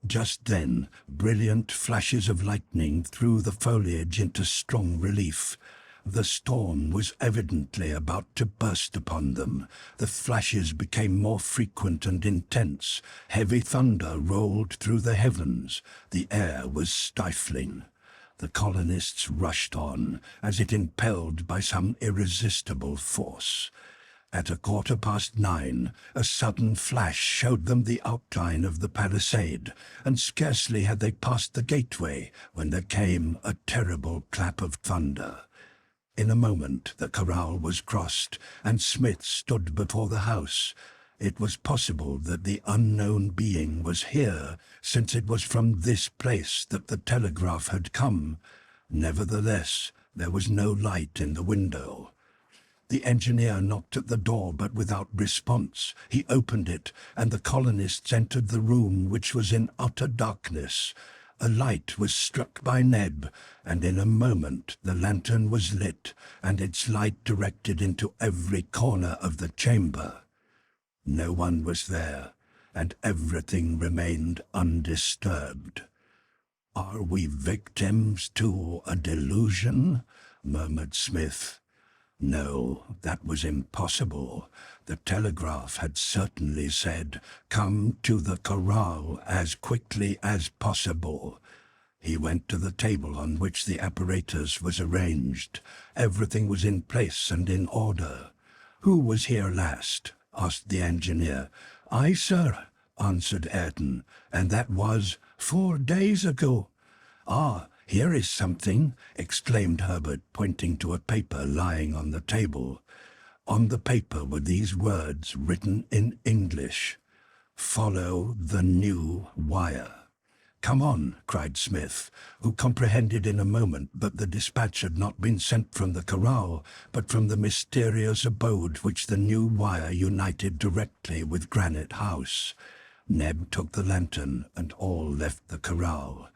[SPEAKER 1] Just then, brilliant flashes of lightning threw the foliage into strong relief. The storm was evidently about to burst upon them. The flashes became more frequent and intense. Heavy thunder rolled through the heavens. The air was stifling. The colonists rushed on, as if impelled by some irresistible force. At 9:15, a sudden flash showed them the outline of the palisade, and scarcely had they passed the gateway when there came a terrible clap of thunder. In a moment the corral was crossed, and Smith stood before the house. It was possible that the unknown being was here, since it was from this place that the telegraph had come. Nevertheless, there was no light in the window. The engineer knocked at the door, but without response. He opened it, and the colonists entered the room, which was in utter darkness. A light was struck by Neb, and in a moment the lantern was lit, and its light directed into every corner of the chamber. No one was there, and everything remained undisturbed. "Are we victims to a delusion?" murmured Smith. No, that was impossible. The telegraph had certainly said, "Come to the corral as quickly as possible." He went to the table on which the apparatus was arranged. Everything was in place and in order. "Who was here last?" asked the engineer. "I, sir," answered Ayrton, "and that was 4 days ago." "Ah, here is something," exclaimed Harbert, pointing to a paper lying on the table. On the paper were these words written in English: "Follow the new wire." "Come on," cried Smith, who comprehended in a moment that the dispatch had not been sent from the corral, but from the mysterious abode which the new wire united directly with Granite House. Neb took the lantern, and all left the corral.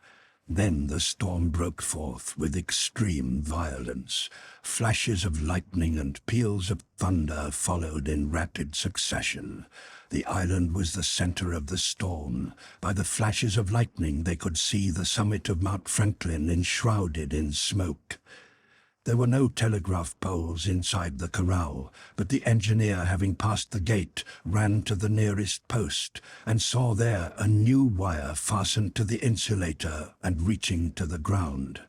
[SPEAKER 1] Then the storm broke forth with extreme violence. Flashes of lightning and peals of thunder followed in rapid succession. The island was the center of the storm. By the flashes of lightning they could see the summit of Mount Franklin enshrouded in smoke. There were no telegraph poles inside the corral, but the engineer, having passed the gate, ran to the nearest post, and saw there a new wire fastened to the insulator and reaching to the ground.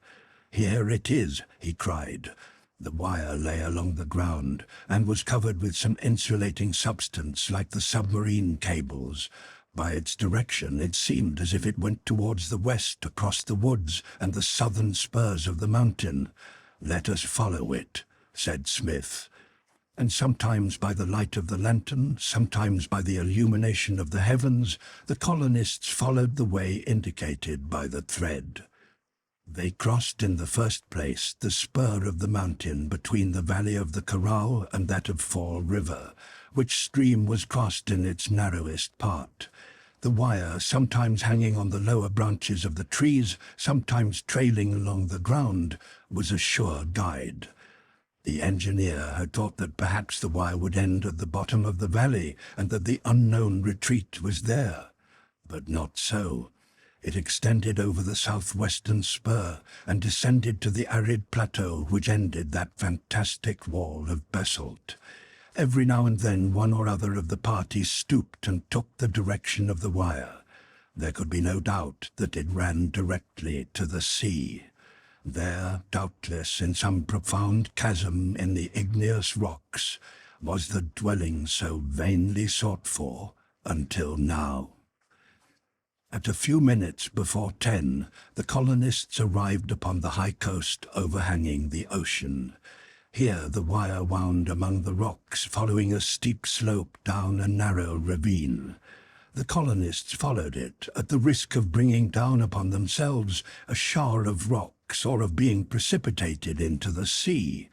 [SPEAKER 1] "Here it is," he cried. The wire lay along the ground, and was covered with some insulating substance like the submarine cables. By its direction it seemed as if it went towards the west across the woods and the southern spurs of the mountain. "Let us follow it," said Smith. And sometimes by the light of the lantern, sometimes by the illumination of the heavens, the colonists followed the way indicated by the thread. They crossed in the first place the spur of the mountain between the valley of the Corral and that of Fall River, which stream was crossed in its narrowest part. The wire, sometimes hanging on the lower branches of the trees, sometimes trailing along the ground, was a sure guide. The engineer had thought that perhaps the wire would end at the bottom of the valley, and that the unknown retreat was there. But not so. It extended over the southwestern spur, and descended to the arid plateau which ended that fantastic wall of basalt. Every now and then one or other of the party stooped and took the direction of the wire. There could be no doubt that it ran directly to the sea. There, doubtless, in some profound chasm in the igneous rocks, was the dwelling so vainly sought for until now. At a few minutes before 10, the colonists arrived upon the high coast overhanging the ocean. Here the wire wound among the rocks, following a steep slope down a narrow ravine. The colonists followed it, at the risk of bringing down upon themselves a shower of rocks or of being precipitated into the sea.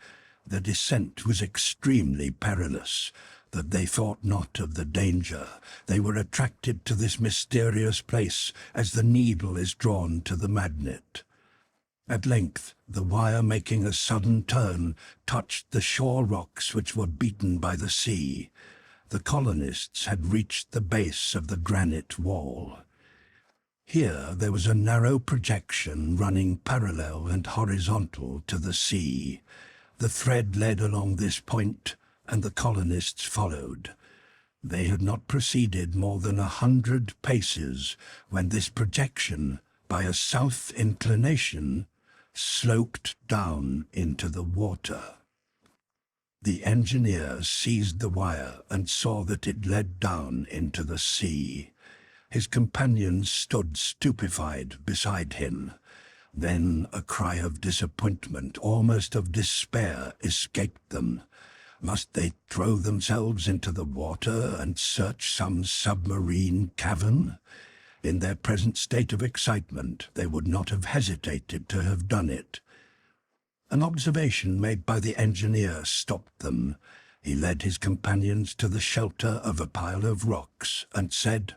[SPEAKER 1] The descent was extremely perilous. That they thought not of the danger. They were attracted to this mysterious place as the needle is drawn to the magnet. At length, the wire, making a sudden turn, touched the shore rocks which were beaten by the sea. The colonists had reached the base of the granite wall. Here there was a narrow projection running parallel and horizontal to the sea. The thread led along this point, and the colonists followed. They had not proceeded more than 100 paces when this projection, by a south inclination, sloped down into the water. The engineer seized the wire and saw that it led down into the sea. His companions stood stupefied beside him. Then a cry of disappointment, almost of despair, escaped them. Must they throw themselves into the water and search some submarine cavern? In their present state of excitement, they would not have hesitated to have done it. An observation made by the engineer stopped them. He led his companions to the shelter of a pile of rocks and said,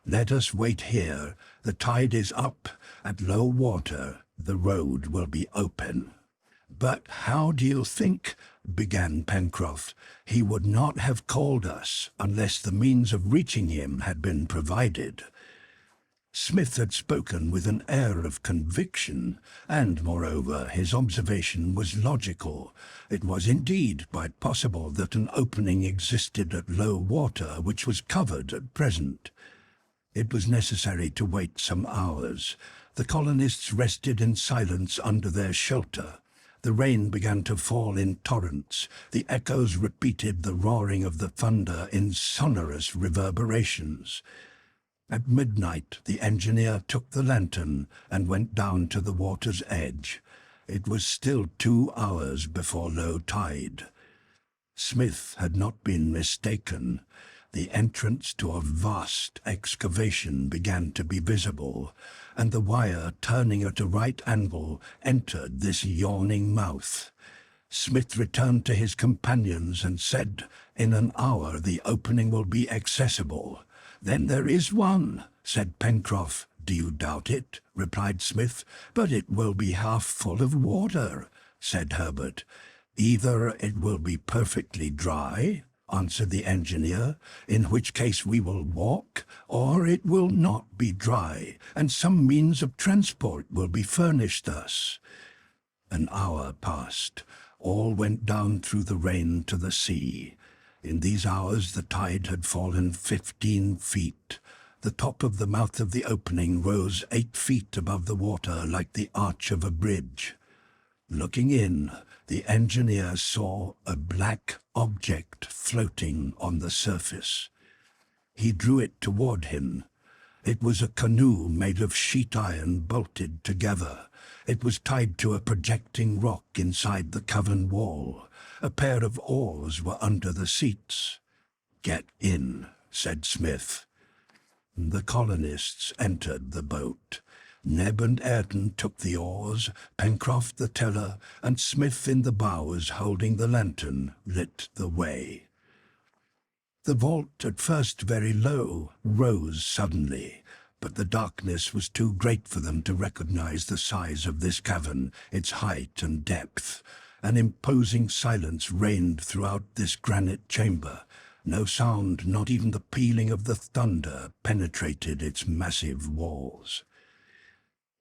[SPEAKER 1] "Let us wait here. The tide is up. At low water, the road will be open." "But how do you think," began Pencroff, "he would not have called us unless the means of reaching him had been provided?" Smith had spoken with an air of conviction, and, moreover, his observation was logical. It was indeed quite possible that an opening existed at low water which was covered at present. It was necessary to wait some hours. The colonists rested in silence under their shelter. The rain began to fall in torrents. The echoes repeated the roaring of the thunder in sonorous reverberations. At midnight, the engineer took the lantern and went down to the water's edge. It was still 2 hours before low tide. Smith had not been mistaken. The entrance to a vast excavation began to be visible, and the wire, turning at a right angle, entered this yawning mouth. Smith returned to his companions and said, "In an hour the opening will be accessible." "Then there is one," said Pencroff. "Do you doubt it?" replied Smith. "But it will be half full of water," said Harbert. "Either it will be perfectly dry," answered the engineer, "in which case we will walk, or it will not be dry, and some means of transport will be furnished us." An hour passed. All went down through the rain to the sea. In these hours the tide had fallen 15 feet. The top of the mouth of the opening rose 8 feet above the water like the arch of a bridge. Looking in, the engineer saw a black object floating on the surface. He drew it toward him. It was a canoe made of sheet iron bolted together. It was tied to a projecting rock inside the cavern wall. A pair of oars were under the seats. "Get in," said Smith. The colonists entered the boat. Neb and Ayrton took the oars, Pencroff the tiller, and Smith in the bows holding the lantern lit the way. The vault, at first very low, rose suddenly, but the darkness was too great for them to recognize the size of this cavern, its height and depth. An imposing silence reigned throughout this granite chamber. No sound, not even the pealing of the thunder, penetrated its massive walls.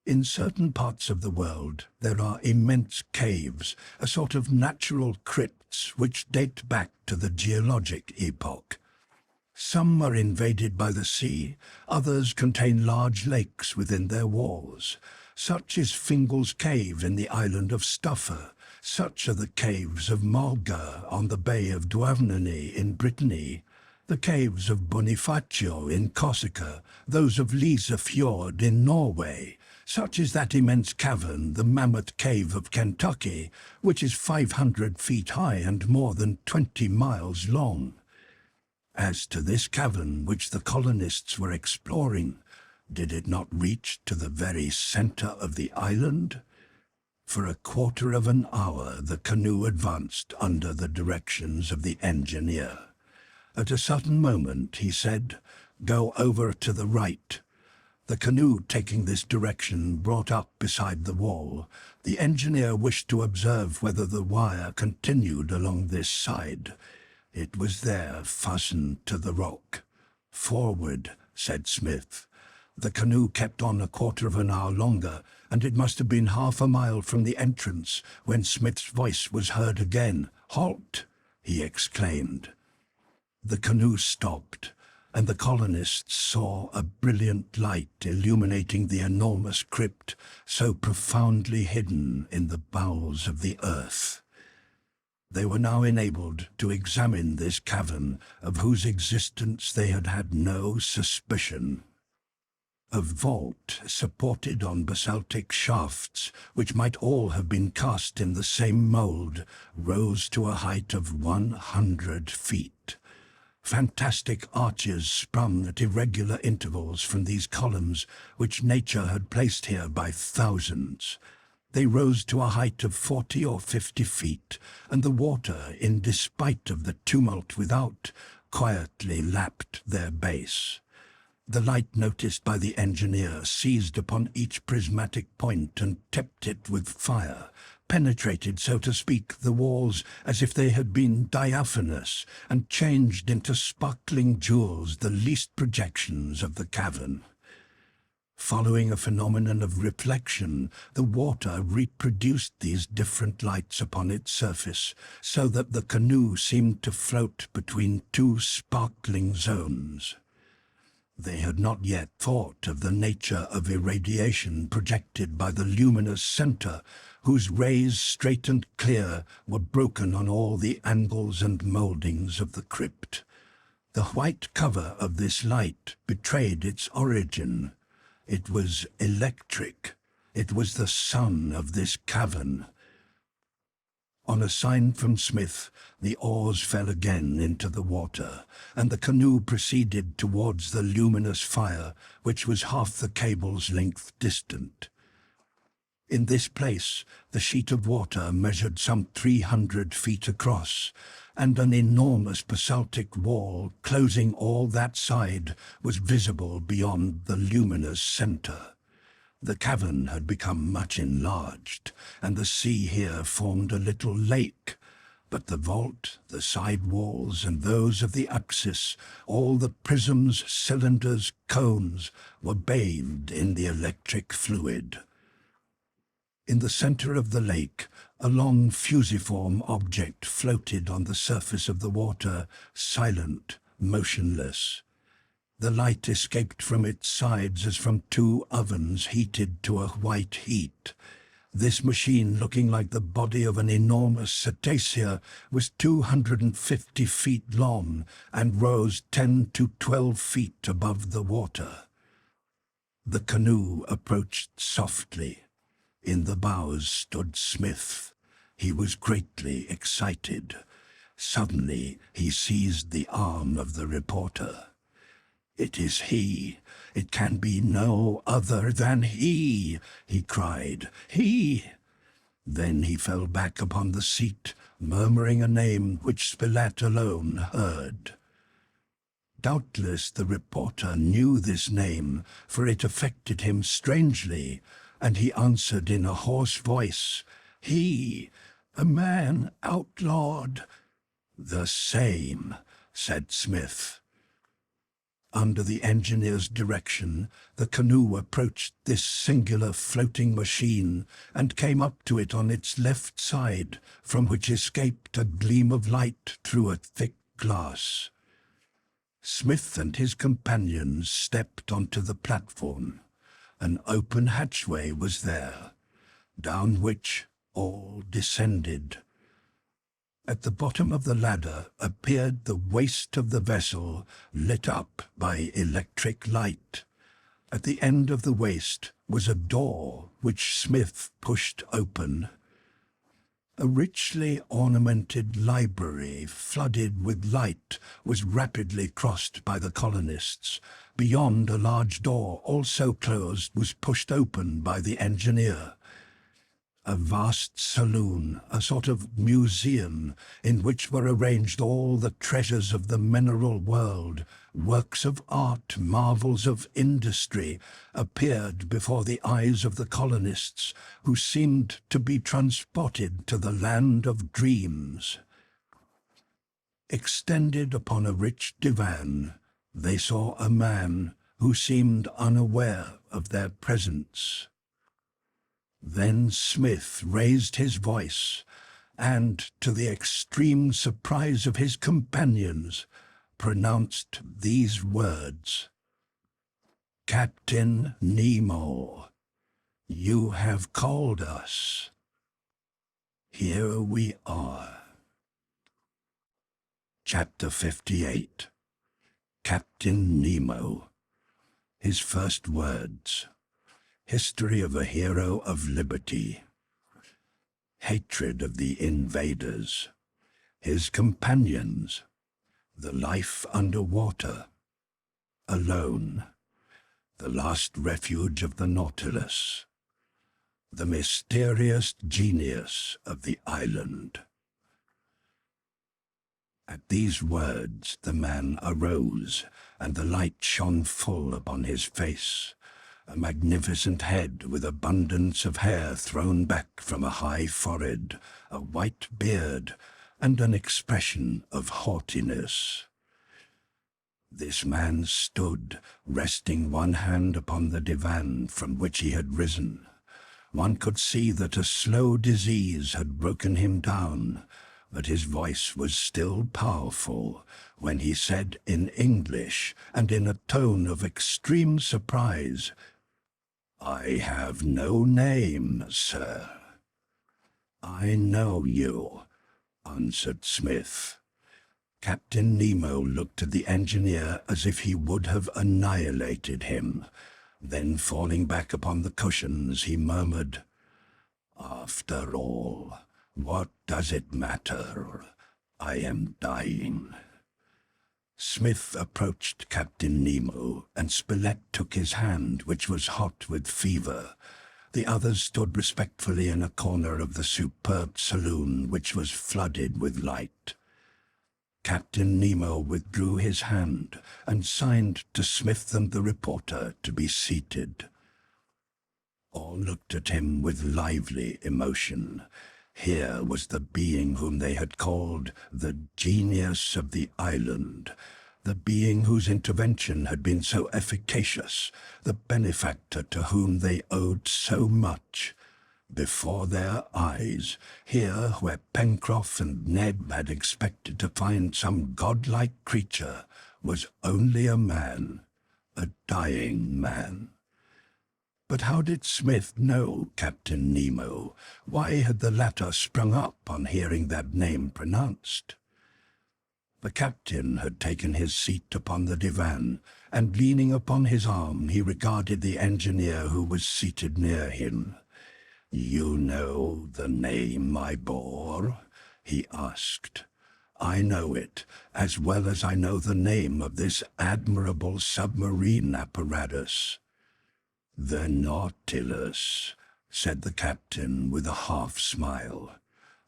[SPEAKER 1] In certain parts of the world there are immense caves, a sort of natural crypts which date back to the geologic epoch. Some are invaded by the sea, others contain large lakes within their walls. Such is Fingal's Cave in the island of Stuffer. Such are the caves of Malga on the Bay of Douarnenez in Brittany, the caves of Bonifacio in Corsica, those of Lisa Fjord in Norway. Such is that immense cavern, the Mammoth Cave of Kentucky, which is 500 feet high and more than 20 miles long. As to this cavern which the colonists were exploring, did it not reach to the very center of the island? For a quarter of an hour the canoe advanced under the directions of the engineer. At a sudden moment he said, "Go over to the right." The canoe, taking this direction, brought up beside the wall. The engineer wished to observe whether the wire continued along this side. It was there, fastened to the rock. "Forward," said Smith. The canoe kept on a quarter of an hour longer, and it must have been half a mile from the entrance when Smith's voice was heard again. "Halt!" he exclaimed. The canoe stopped, and the colonists saw a brilliant light illuminating the enormous crypt so profoundly hidden in the bowels of the earth. They were now enabled to examine this cavern, of whose existence they had had no suspicion. A vault supported on basaltic shafts, which might all have been cast in the same mould, rose to a height of 100 feet. Fantastic arches sprung at irregular intervals from these columns, which nature had placed here by thousands. They rose to a height of 40 or 50 feet, and the water, in despite of the tumult without, quietly lapped their base. The light noticed by the engineer seized upon each prismatic point and tipped it with fire, penetrated, so to speak, the walls as if they had been diaphanous, and changed into sparkling jewels the least projections of the cavern. Following a phenomenon of reflection, the water reproduced these different lights upon its surface, so that the canoe seemed to float between two sparkling zones. They had not yet thought of the nature of irradiation projected by the luminous center, whose rays, straight and clear, were broken on all the angles and mouldings of the crypt. The white cover of this light betrayed its origin. It was electric. It was the sun of this cavern. On a sign from Smith, the oars fell again into the water, and the canoe proceeded towards the luminous fire, which was half the cable's length distant. In this place, the sheet of water measured some 300 feet across, and an enormous basaltic wall closing all that side was visible beyond the luminous center. The cavern had become much enlarged, and the sea here formed a little lake, but the vault, the side walls, and those of the apsis, all the prisms, cylinders, cones, were bathed in the electric fluid. In the center of the lake, a long fusiform object floated on the surface of the water, silent, motionless. The light escaped from its sides as from two ovens heated to a white heat. This machine, looking like the body of an enormous cetacea, was 250 feet long and rose 10 to 12 feet above the water. The canoe approached softly. In the bows stood Smith. He was greatly excited. Suddenly he seized the arm of the reporter. "It is he. It can be no other than he," he cried. "He!" Then he fell back upon the seat, murmuring a name which Spilett alone heard. Doubtless the reporter knew this name, for it affected him strangely, and he answered in a hoarse voice, "He, a man outlawed." "The same," said Smith. Under the engineer's direction, the canoe approached this singular floating machine and came up to it on its left side, from which escaped a gleam of light through a thick glass. Smith and his companions stepped onto the platform. An open hatchway was there, down which all descended. At the bottom of the ladder appeared the waist of the vessel, lit up by electric light. At the end of the waist was a door which Smith pushed open. A richly ornamented library, flooded with light, was rapidly crossed by the colonists. Beyond, a large door, also closed, was pushed open by the engineer. A vast saloon, a sort of museum, in which were arranged all the treasures of the mineral world, works of art, marvels of industry, appeared before the eyes of the colonists, who seemed to be transported to the land of dreams. Extended upon a rich divan, they saw a man who seemed unaware of their presence. Then Smith raised his voice, and, to the extreme surprise of his companions, pronounced these words: "Captain Nemo, you have called us. Here we are." Chapter 58. Captain Nemo. His first words. History of a hero of liberty. Hatred of the invaders. His companions. The life under water. Alone. The last refuge of the Nautilus. the mysterious genius of the island. At these words the man arose, and the light shone full upon his face, a magnificent head with abundance of hair thrown back from a high forehead, a white beard, and an expression of haughtiness. This man stood, resting one hand upon the divan from which he had risen. One could see that a slow disease had broken him down, but his voice was still powerful when he said in English, and in a tone of extreme surprise, "I have no name, sir." "I know you," answered Smith. Captain Nemo looked at the engineer as if he would have annihilated him. Then, falling back upon the cushions, he murmured, "After all, what does it matter? I am dying." Smith approached Captain Nemo, and Spilett took his hand, which was hot with fever. The others stood respectfully in a corner of the superb saloon, which was flooded with light. Captain Nemo withdrew his hand and signed to Smith and the reporter to be seated. All looked at him with lively emotion. Here was the being whom they had called the genius of the island, the being whose intervention had been so efficacious, the benefactor to whom they owed so much. Before their eyes, here where Pencroff and Neb had expected to find some godlike creature, was only a man, a dying man. But how did Smith know Captain Nemo? Why had the latter sprung up on hearing that name pronounced? The captain had taken his seat upon the divan, and leaning upon his arm, he regarded the engineer who was seated near him. "You know the name I bore?" he asked. "I know it, as well as I know the name of this admirable submarine apparatus." "The Nautilus," said the captain with a half-smile.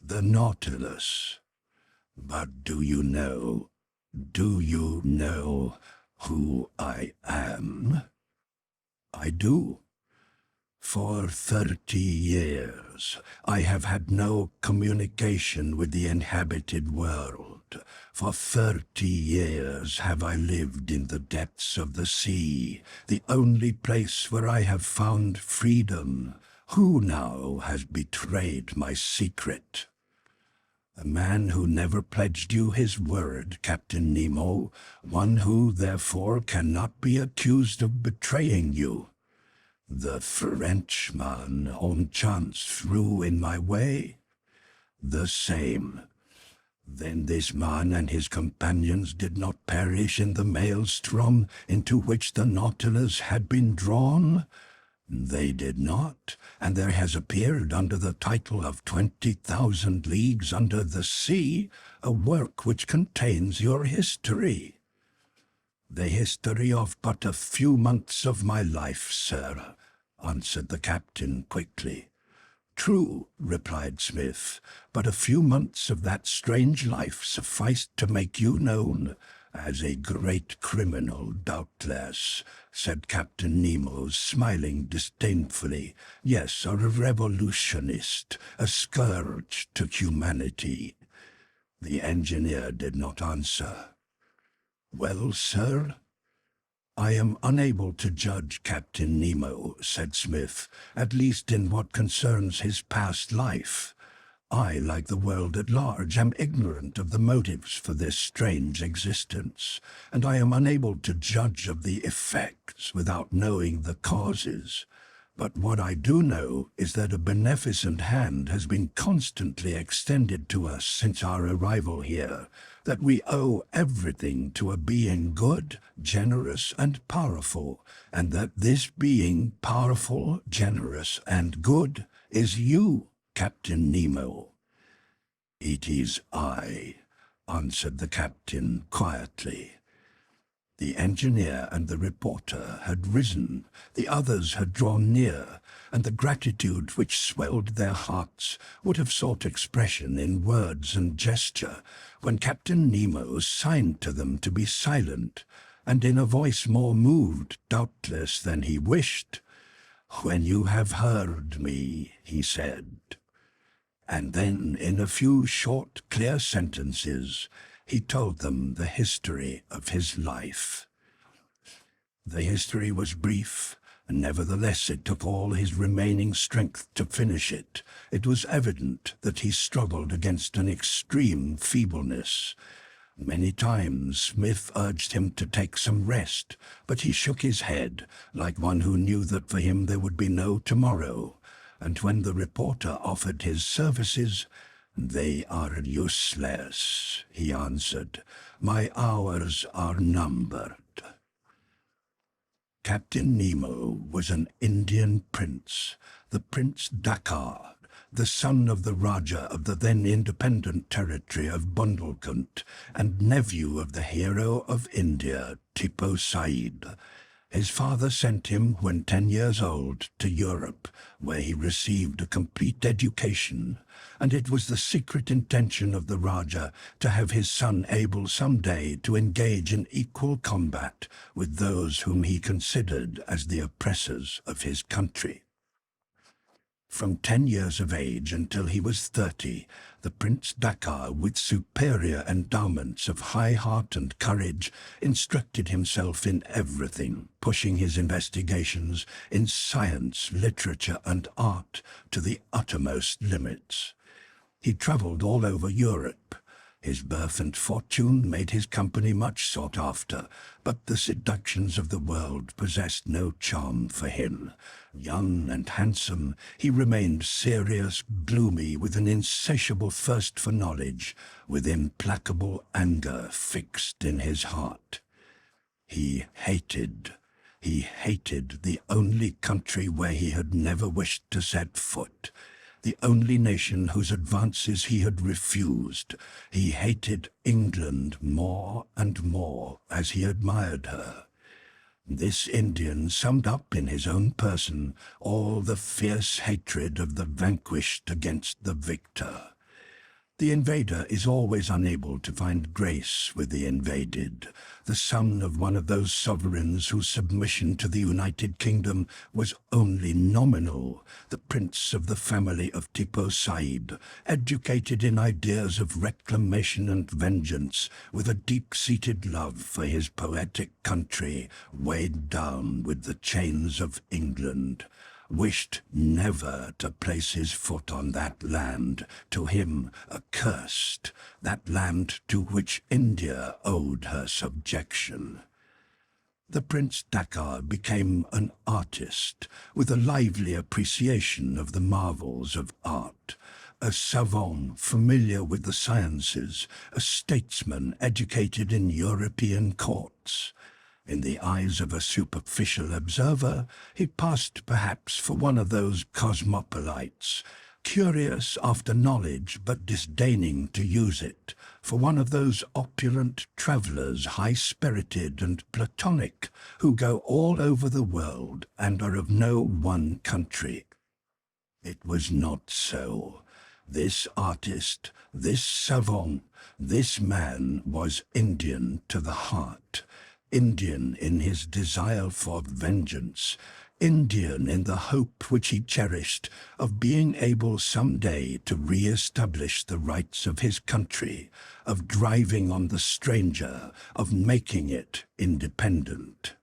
[SPEAKER 1] "The Nautilus. But do you know who I am?" "I do. For 30 years, I have had no communication with the inhabited world. For 30 years have I lived in the depths of the sea, the only place where I have found freedom. Who now has betrayed my secret?" "A man who never pledged you his word, Captain Nemo, one who, therefore, cannot be accused of betraying you." "The Frenchman whom chance threw in my way?" "The same." "Then this man and his companions did not perish in the maelstrom into which the Nautilus had been drawn?" "They did not, and there has appeared under the title of 20,000 Leagues Under the Sea a work which contains your history." "The history of but a few months of my life, sir," answered the captain quickly. "True," replied Smith, "but a few months of that strange life sufficed to make you known as a great criminal, doubtless," said Captain Nemo, smiling disdainfully. "Yes, a revolutionist, a scourge to humanity." The engineer did not answer. "Well, sir?" "I am unable to judge Captain Nemo," said Smith, "at least in what concerns his past life. I, like the world at large, am ignorant of the motives for this strange existence, and I am unable to judge of the effects without knowing the causes. But what I do know is that a beneficent hand has been constantly extended to us since our arrival here, that we owe everything to a being good, generous, and powerful, and that this being powerful, generous, and good is you, Captain Nemo." "It is I," answered the captain quietly. The engineer and the reporter had risen, the others had drawn near, and the gratitude which swelled their hearts would have sought expression in words and gesture, when Captain Nemo signed to them to be silent, and in a voice more moved, doubtless, than he wished, "When you have heard me," he said. And then, in a few short, clear sentences, he told them the history of his life. The history was brief, and nevertheless it took all his remaining strength to finish it. It was evident that he struggled against an extreme feebleness. Many times Smith urged him to take some rest, but he shook his head, like one who knew that for him there would be no tomorrow. And when the reporter offered his services, "They are useless," he answered. "My hours are numbered." Captain Nemo was an Indian prince, the Prince Dakkar, the son of the Rajah of the then independent territory of Bundelkund, and nephew of the hero of India, Tipu Saib. His father sent him, when 10 years old, to Europe, where he received a complete education, and it was the secret intention of the Rajah to have his son able some day to engage in equal combat with those whom he considered as the oppressors of his country. From 10 years of age until he was 30, the Prince Dakkar, with superior endowments of high heart and courage, instructed himself in everything, pushing his investigations in science, literature, and art to the uttermost limits. He travelled all over Europe. His birth and fortune made his company much sought after, but the seductions of the world possessed no charm for him. Young and handsome, he remained serious, gloomy, with an insatiable thirst for knowledge, with implacable anger fixed in his heart. He hated the only country where he had never wished to set foot, the only nation whose advances he had refused. He hated England more and more as he admired her. This Indian summed up in his own person all the fierce hatred of the vanquished against the victor. The invader is always unable to find grace with the invaded. The son of one of those sovereigns whose submission to the United Kingdom was only nominal, the prince of the family of Tipu Saib, educated in ideas of reclamation and vengeance, with a deep-seated love for his poetic country, weighed down with the chains of England, wished never to place his foot on that land, to him accursed, that land to which India owed her subjection. The Prince Dakkar became an artist, with a lively appreciation of the marvels of art, a savant familiar with the sciences, a statesman educated in European courts. In the eyes of a superficial observer, he passed perhaps for one of those cosmopolites, curious after knowledge but disdaining to use it, for one of those opulent travellers, high-spirited and platonic, who go all over the world and are of no one country. It was not so. This artist, this savant, this man was Indian to the heart. Indian in his desire for vengeance, Indian in the hope which he cherished of being able some day to re-establish the rights of his country, of driving on the stranger, of making it independent.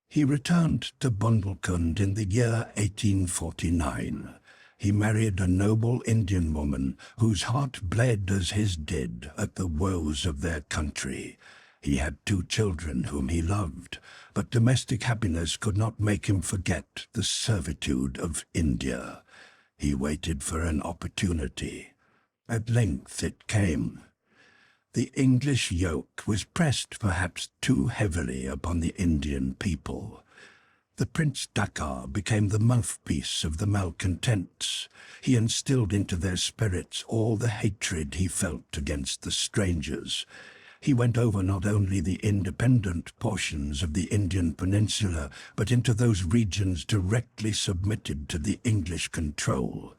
[SPEAKER 1] He returned to Bundelkund in the year 1849. He married a noble Indian woman whose heart bled as his did at the woes of their country. He had 2 children whom he loved, but domestic happiness could not make him forget the servitude of India. He waited for an opportunity. At length it came. The English yoke was pressed perhaps too heavily upon the Indian people. The Prince Dakkar became the mouthpiece of the malcontents. He instilled into their spirits all the hatred he felt against the strangers. He went over not only the independent portions of the Indian peninsula, but into those regions directly submitted to the English control.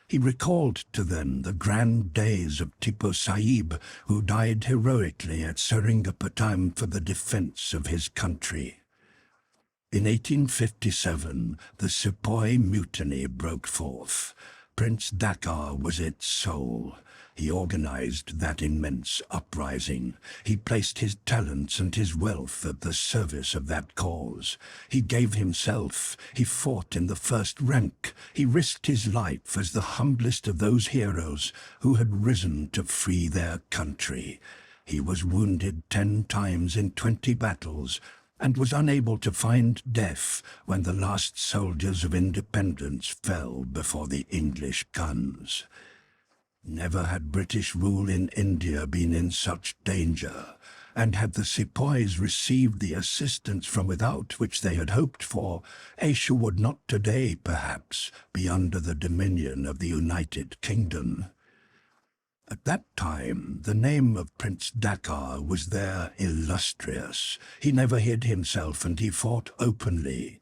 [SPEAKER 1] He recalled to them the grand days of Tipu Sahib, who died heroically at Seringapatam for the defense of his country. In 1857, the Sepoy Mutiny broke forth. Prince Dakar was its soul. He organized that immense uprising. He placed his talents and his wealth at the service of that cause. He gave himself. He fought in the first rank. He risked his life as the humblest of those heroes who had risen to free their country. He was wounded 10 times in 20 battles, and was unable to find death when the last soldiers of independence fell before the English guns. Never had British rule in India been in such danger, and had the sepoys received the assistance from without which they had hoped for, Asia would not today, perhaps, be under the dominion of the United Kingdom. At that time, the name of Prince Dakar was there illustrious. He never hid himself, and he fought openly.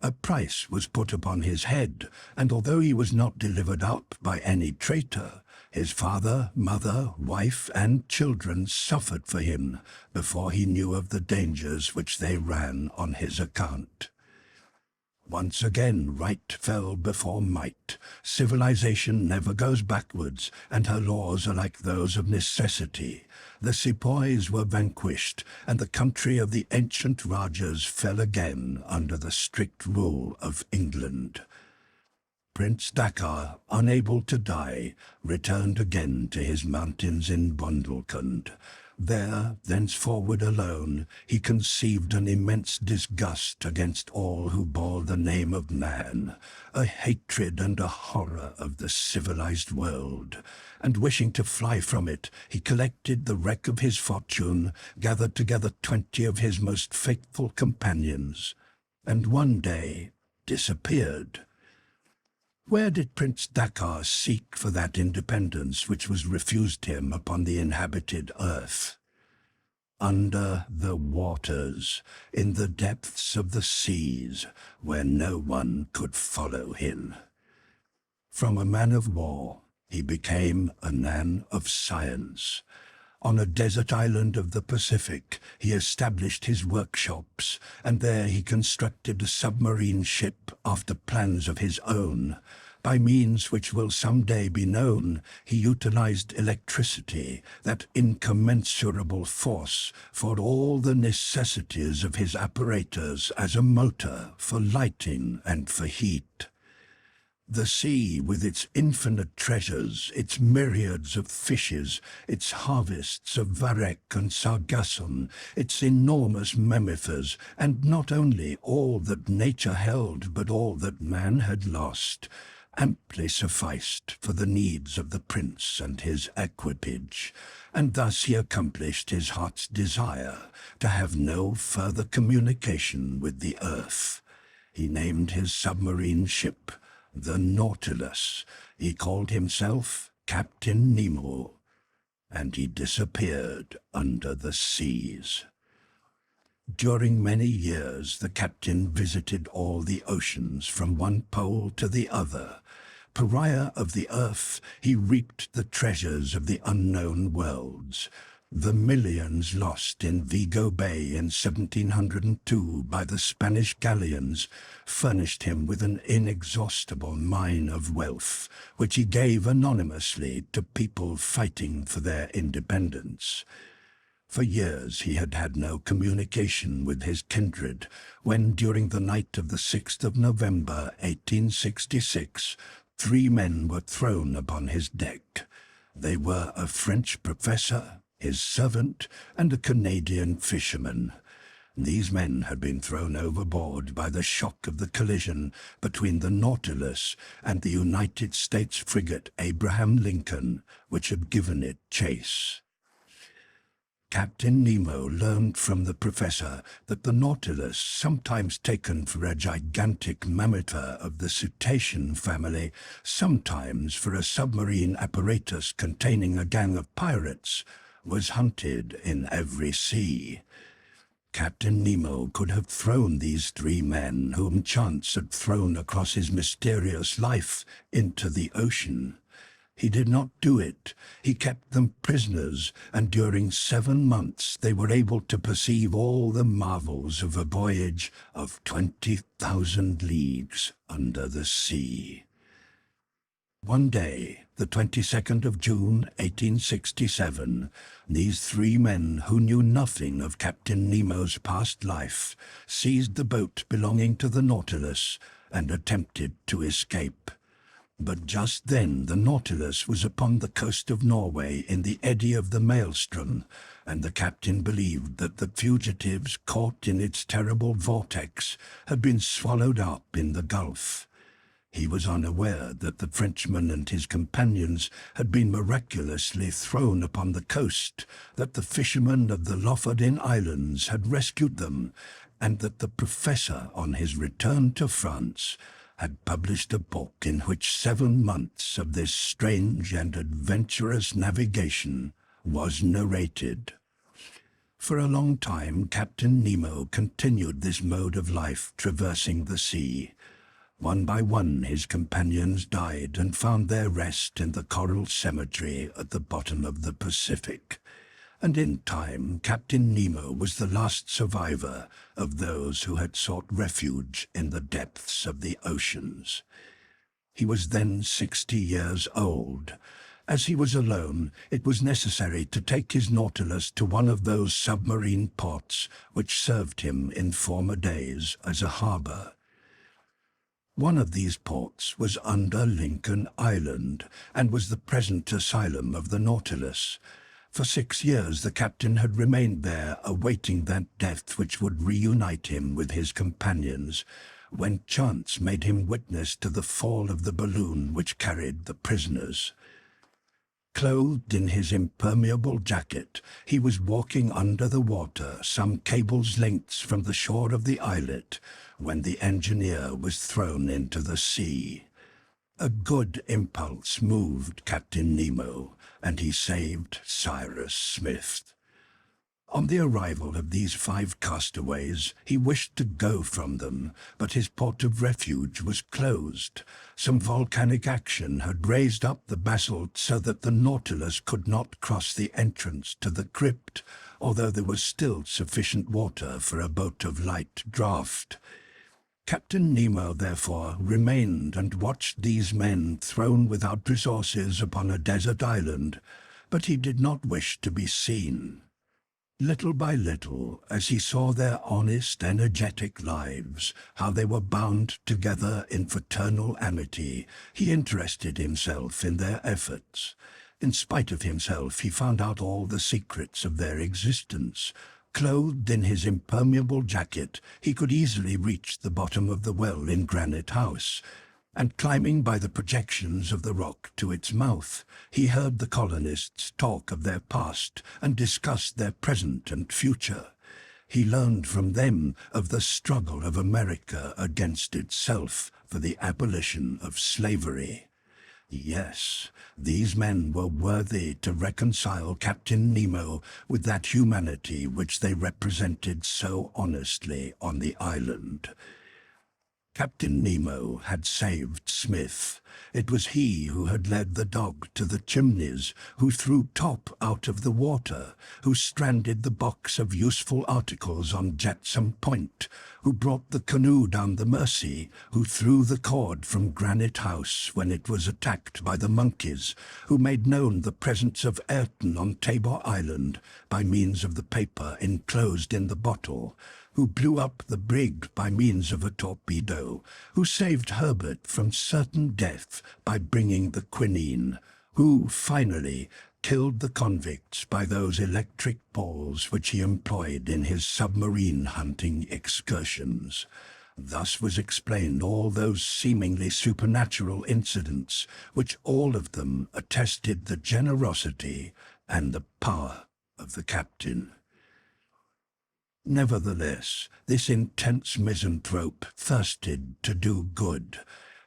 [SPEAKER 1] A price was put upon his head, and although he was not delivered up by any traitor, his father, mother, wife, and children suffered for him before he knew of the dangers which they ran on his account. Once again, right fell before might. Civilization never goes backwards, and her laws are like those of necessity. The sepoys were vanquished, and the country of the ancient Rajas fell again under the strict rule of England. Prince Dakar, unable to die, returned again to his mountains in Bundelkund. There, thenceforward alone, he conceived an immense disgust against all who bore the name of man, a hatred and a horror of the civilized world, and wishing to fly from it, he collected the wreck of his fortune, gathered together 20 of his most faithful companions, and one day disappeared. Where did Prince Dakar seek for that independence which was refused him upon the inhabited earth? Under the waters, in the depths of the seas, where no one could follow him. From a man of war, he became a man of science. On a desert island of the Pacific, he established his workshops, and there he constructed a submarine ship after plans of his own. By means which will someday be known, he utilized electricity, that incommensurable force, for all the necessities of his apparatus as a motor for lighting and for heat. The sea, with its infinite treasures, its myriads of fishes, its harvests of varech and sargassum, its enormous mammifers, and not only all that nature held, but all that man had lost, amply sufficed for the needs of the prince and his equipage, and thus he accomplished his heart's desire to have no further communication with the earth. He named his submarine ship the Nautilus. He called himself Captain Nemo, and he disappeared under the seas. During many years, the captain visited all the oceans from one pole to the other. Pariah of the earth, he reaped the treasures of the unknown worlds. The millions lost in Vigo Bay in 1702 by the Spanish galleons furnished him with an inexhaustible mine of wealth, which he gave anonymously to people fighting for their independence. For years he had had no communication with his kindred, when during the night of the 6th of November, 1866, 3 men were thrown upon his deck. They were a French professor, his servant, and a Canadian fisherman. These men had been thrown overboard by the shock of the collision between the Nautilus and the United States frigate Abraham Lincoln, which had given it chase. Captain Nemo learned from the professor that the Nautilus, sometimes taken for a gigantic mammater of the cetacean family, sometimes for a submarine apparatus containing a gang of pirates, was hunted in every sea. Captain Nemo could have thrown these 3 men whom chance had thrown across his mysterious life into the ocean. He did not do it. He kept them prisoners, and during 7 months they were able to perceive all the marvels of a voyage of 20,000 leagues under the sea. One day, the 22nd of June, 1867, these 3 men who knew nothing of Captain Nemo's past life seized the boat belonging to the Nautilus and attempted to escape. But just then the Nautilus was upon the coast of Norway in the eddy of the maelstrom, and the captain believed that the fugitives caught in its terrible vortex had been swallowed up in the Gulf. He was unaware that the Frenchman and his companions had been miraculously thrown upon the coast, that the fishermen of the Lofoden Islands had rescued them, and that the professor, on his return to France, had published a book in which 7 months of this strange and adventurous navigation was narrated. For a long time, Captain Nemo continued this mode of life, traversing the sea. One by one his companions died and found their rest in the coral cemetery at the bottom of the Pacific. And in time, Captain Nemo was the last survivor of those who had sought refuge in the depths of the oceans. He was then 60 years old. As he was alone, it was necessary to take his Nautilus to one of those submarine ports which served him in former days as a harbor. One of these ports was under Lincoln Island, and was the present asylum of the Nautilus. For 6 years the captain had remained there, awaiting that death which would reunite him with his companions, when chance made him witness to the fall of the balloon which carried the prisoners. Clothed in his impermeable jacket, he was walking under the water some cable's lengths from the shore of the islet, when the engineer was thrown into the sea. A good impulse moved Captain Nemo, and he saved Cyrus Smith. On the arrival of these 5 castaways, he wished to go from them, but his port of refuge was closed. Some volcanic action had raised up the basalt so that the Nautilus could not cross the entrance to the crypt, although there was still sufficient water for a boat of light draught. Captain Nemo, therefore, remained and watched these men thrown without resources upon a desert island, but he did not wish to be seen. Little by little, as he saw their honest, energetic lives, how they were bound together in fraternal amity, he interested himself in their efforts. In spite of himself, he found out all the secrets of their existence. Clothed in his impermeable jacket, he could easily reach the bottom of the well in Granite House, and climbing by the projections of the rock to its mouth, he heard the colonists talk of their past and discuss their present and future. He learned from them of the struggle of America against itself for the abolition of slavery. Yes, these men were worthy to reconcile Captain Nemo with that humanity which they represented so honestly on the island. Captain Nemo had saved Smith. It was he who had led the dog to the Chimneys, who threw Top out of the water, who stranded the box of useful articles on Jetsam Point, who brought the canoe down the Mersey, who threw the cord from Granite House when it was attacked by the monkeys, who made known the presence of Ayrton on Tabor Island by means of the paper enclosed in the bottle, who blew up the brig by means of a torpedo, who saved Harbert from certain death by bringing the quinine, who, finally, killed the convicts by those electric balls which he employed in his submarine hunting excursions. Thus was explained all those seemingly supernatural incidents, which all of them attested the generosity and the power of the captain. Nevertheless, this intense misanthrope thirsted to do good.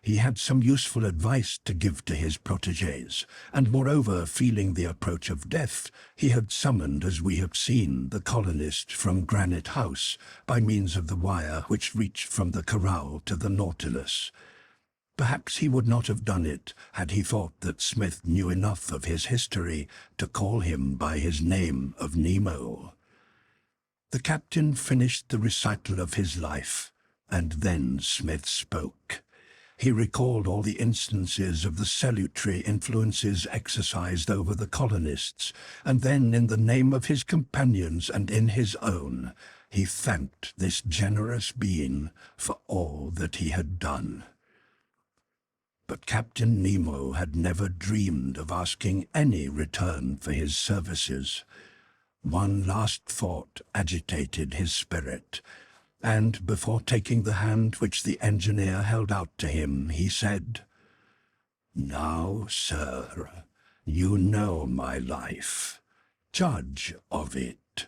[SPEAKER 1] He had some useful advice to give to his protégés, and moreover, feeling the approach of death, he had summoned, as we have seen, the colonist from Granite House by means of the wire which reached from the corral to the Nautilus. Perhaps he would not have done it had he thought that Smith knew enough of his history to call him by his name of Nemo. The captain finished the recital of his life, and then Smith spoke. He recalled all the instances of the salutary influences exercised over the colonists, and then, in the name of his companions and in his own, he thanked this generous being for all that he had done. But Captain Nemo had never dreamed of asking any return for his services. One last thought agitated his spirit, and before taking the hand which the engineer held out to him, he said, "Now, sir, you know my life. Judge of it."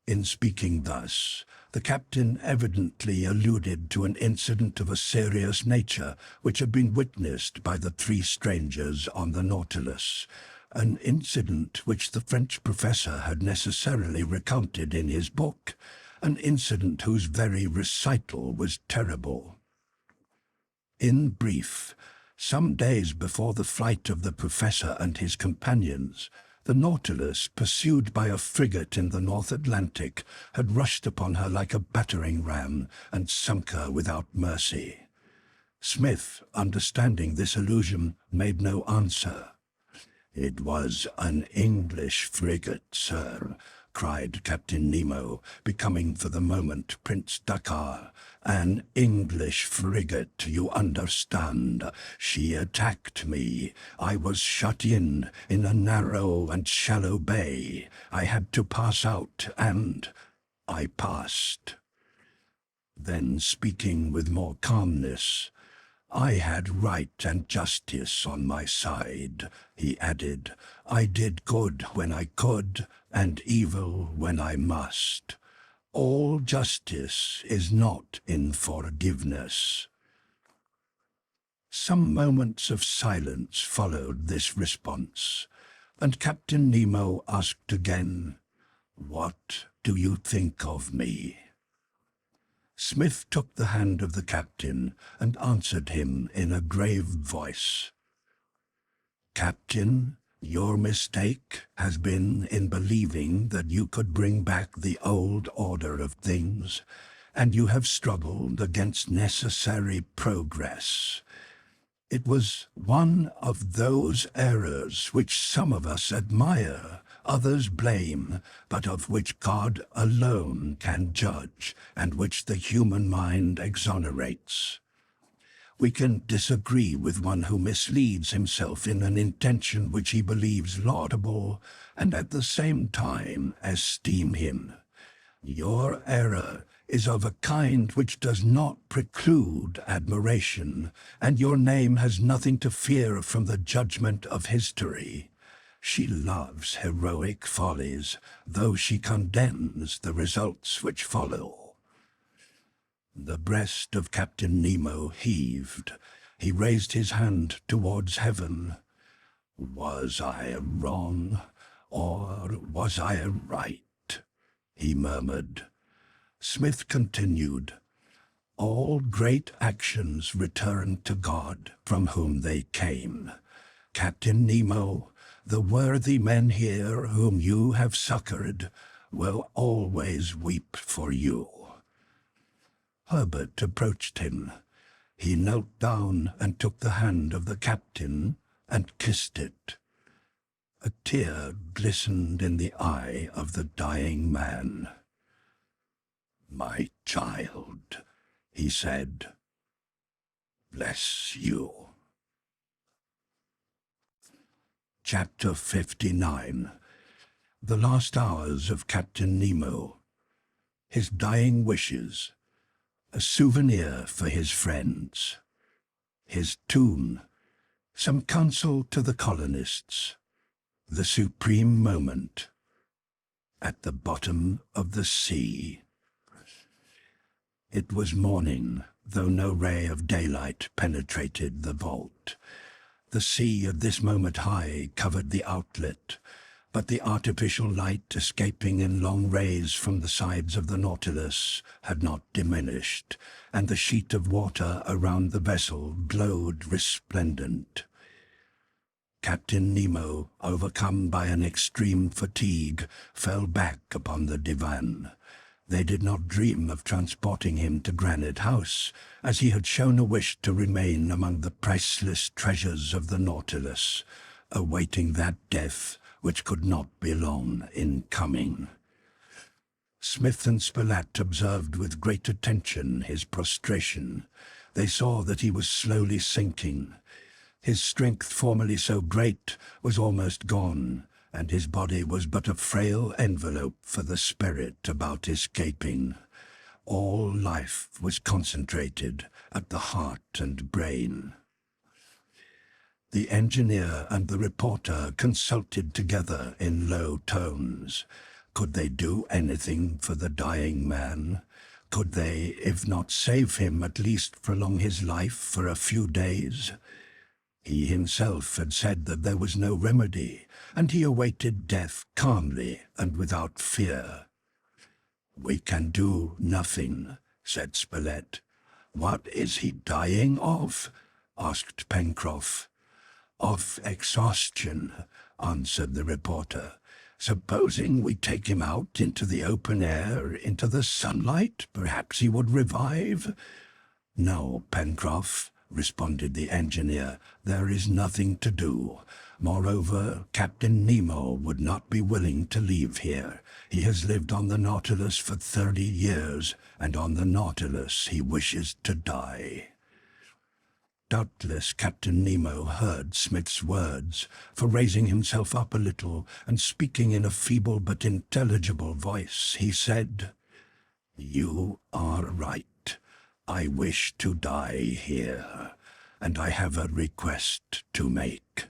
[SPEAKER 1] In speaking thus, the captain evidently alluded to an incident of a serious nature which had been witnessed by the three strangers on the Nautilus, an incident which the French professor had necessarily recounted in his book, an incident whose very recital was terrible. In brief, some days before the flight of the professor and his companions, the Nautilus, pursued by a frigate in the North Atlantic, had rushed upon her like a battering ram and sunk her without mercy. Smith, understanding this allusion, made no answer. "It was an English frigate, sir," cried Captain Nemo, becoming for the moment Prince Dakkar. "An English frigate, you understand. She attacked me. I was shut in a narrow and shallow bay. I had to pass out, and I passed." Then, speaking with more calmness, "I had right and justice on my side," he added. "I did good when I could, and evil when I must. All justice is not in forgiveness." Some moments of silence followed this response, and Captain Nemo asked again, "What do you think of me?" Smith took the hand of the captain and answered him in a grave voice. "Captain, your mistake has been in believing that you could bring back the old order of things, and you have struggled against necessary progress. It was one of those errors which some of us admire, others blame, but of which God alone can judge, and which the human mind exonerates. We can disagree with one who misleads himself in an intention which he believes laudable, and at the same time esteem him. Your error is of a kind which does not preclude admiration, and your name has nothing to fear from the judgment of history. She loves heroic follies, though she condemns the results which follow." The breast of Captain Nemo heaved. He raised his hand towards heaven. "Was I wrong, or was I right?" he murmured. Smith continued, "All great actions return to God, from whom they came. Captain Nemo, the worthy men here whom you have succored will always weep for you." Harbert approached him. He knelt down and took the hand of the captain and kissed it. A tear glistened in the eye of the dying man. "My child," he said, "bless you." Chapter 59. The Last Hours of Captain Nemo. His Dying Wishes. A Souvenir for his Friends. His Tomb. Some Counsel to the Colonists. The Supreme Moment. At the Bottom of the Sea. It was morning. though no ray of daylight penetrated the vault. The sea at this moment high covered the outlet, but the artificial light escaping in long rays from the sides of the Nautilus had not diminished, and the sheet of water around the vessel glowed resplendent. Captain Nemo, overcome by an extreme fatigue, fell back upon the divan. They did not dream of transporting him to Granite House, as he had shown a wish to remain among the priceless treasures of the Nautilus, awaiting that death which could not be long in coming. Smith and Spilett observed with great attention his prostration. They saw that he was slowly sinking. His strength, formerly so great, was almost gone, and his body was but a frail envelope for the spirit about escaping. All life was concentrated at the heart and brain. The engineer and the reporter consulted together in low tones. Could they do anything for the dying man? Could they, if not save him, at least prolong his life for a few days? He himself had said that there was no remedy, and he awaited death calmly and without fear. "We can do nothing," said Spilett. "What is he dying of?" asked Pencroff. "Of exhaustion," answered the reporter. "Supposing we take him out into the open air, into the sunlight, perhaps he would revive." "No, Pencroff," responded the engineer, "there is nothing to do. Moreover, Captain Nemo would not be willing to leave here. He has lived on the Nautilus for 30 years, and on the Nautilus he wishes to die." Doubtless Captain Nemo heard Smith's words, for raising himself up a little and speaking in a feeble but intelligible voice, he said, "You are right. I wish to die here, and I have a request to make."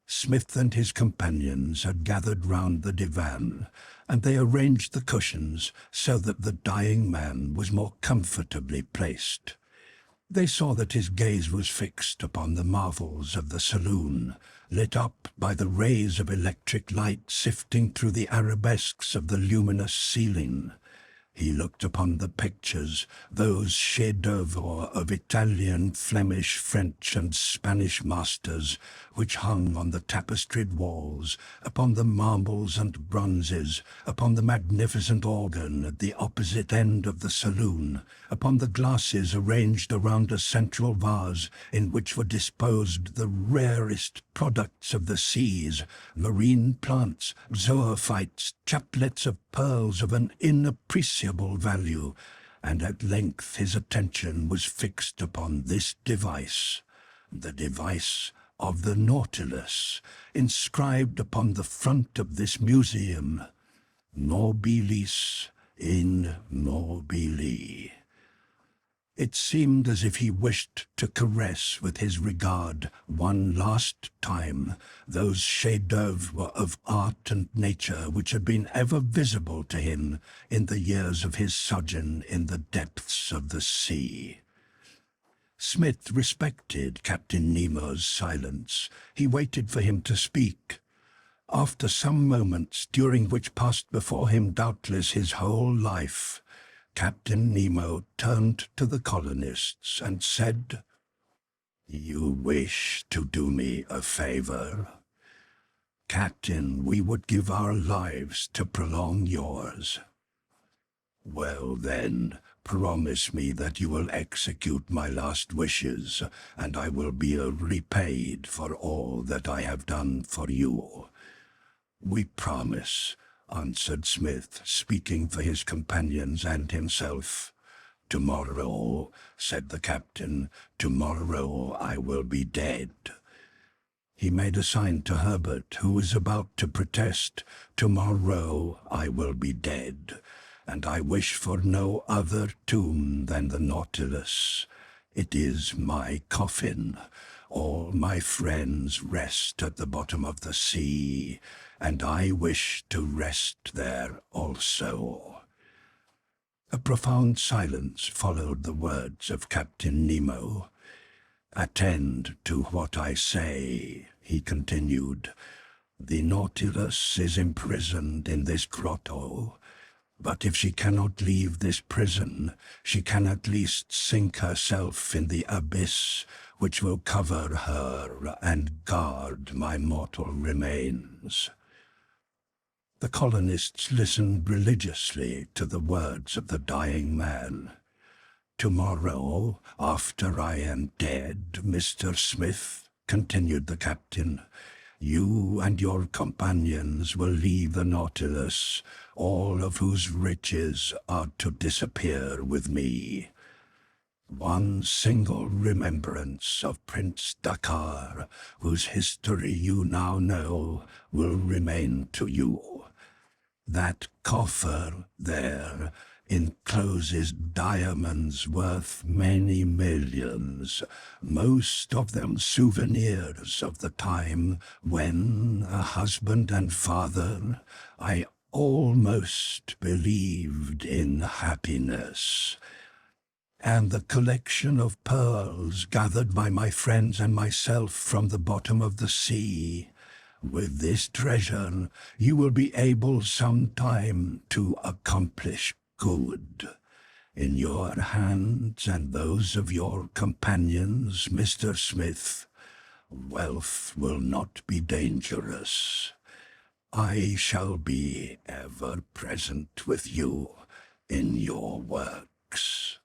[SPEAKER 1] Smith and his companions had gathered round the divan, and they arranged the cushions so that the dying man was more comfortably placed. They saw that his gaze was fixed upon the marvels of the saloon, lit up by the rays of electric light sifting through the arabesques of the luminous ceiling. He looked upon the pictures, those chefs-d'œuvre of Italian, Flemish, French, and Spanish masters, which hung on the tapestried walls, upon the marbles and bronzes, upon the magnificent organ at the opposite end of the saloon, upon the glasses arranged around a central vase in which were disposed the rarest products of the seas, marine plants, zoophytes, chaplets of pearls of an inappreciable value, and at length his attention was fixed upon this device, the device of the Nautilus, inscribed upon the front of this museum, "Nobilis in nobili." It seemed as if he wished to caress with his regard one last time those chefs-d'œuvre of art and nature which had been ever visible to him in the years of his sojourn in the depths of the sea. Smith respected Captain Nemo's silence. He waited for him to speak. After some moments, during which passed before him doubtless his whole life, Captain Nemo turned to the colonists and said, "You wish to do me a favor? Captain, we would give our lives to prolong yours." "Well then, promise me that you will execute my last wishes, and I will be repaid for all that I have done for you." "We promise," answered Smith, speaking for his companions and himself. "Tomorrow," said the captain, "tomorrow I will be dead." He made a sign to Harbert, who was about to protest. "Tomorrow I will be dead, and I wish for no other tomb than the Nautilus. It is my coffin. All my friends rest at the bottom of the sea, and I wish to rest there also." A profound silence followed the words of Captain Nemo. "Attend to what I say," he continued. "The Nautilus is imprisoned in this grotto, but if she cannot leave this prison, she can at least sink herself in the abyss which will cover her and guard my mortal remains." The colonists listened religiously to the words of the dying man. "Tomorrow, after I am dead, Mr. Smith," continued the captain, "you and your companions will leave the Nautilus, all of whose riches are to disappear with me. One single remembrance of Prince Dakkar, whose history you now know, will remain to you. That coffer there encloses diamonds worth many millions, most of them souvenirs of the time when, a husband and father, I almost believed in happiness. And the collection of pearls gathered by my friends and myself from the bottom of the sea. With this treasure, you will be able sometime to accomplish good. In your hands and those of your companions, Mr. Smith, wealth will not be dangerous. I shall be ever present with you in your works."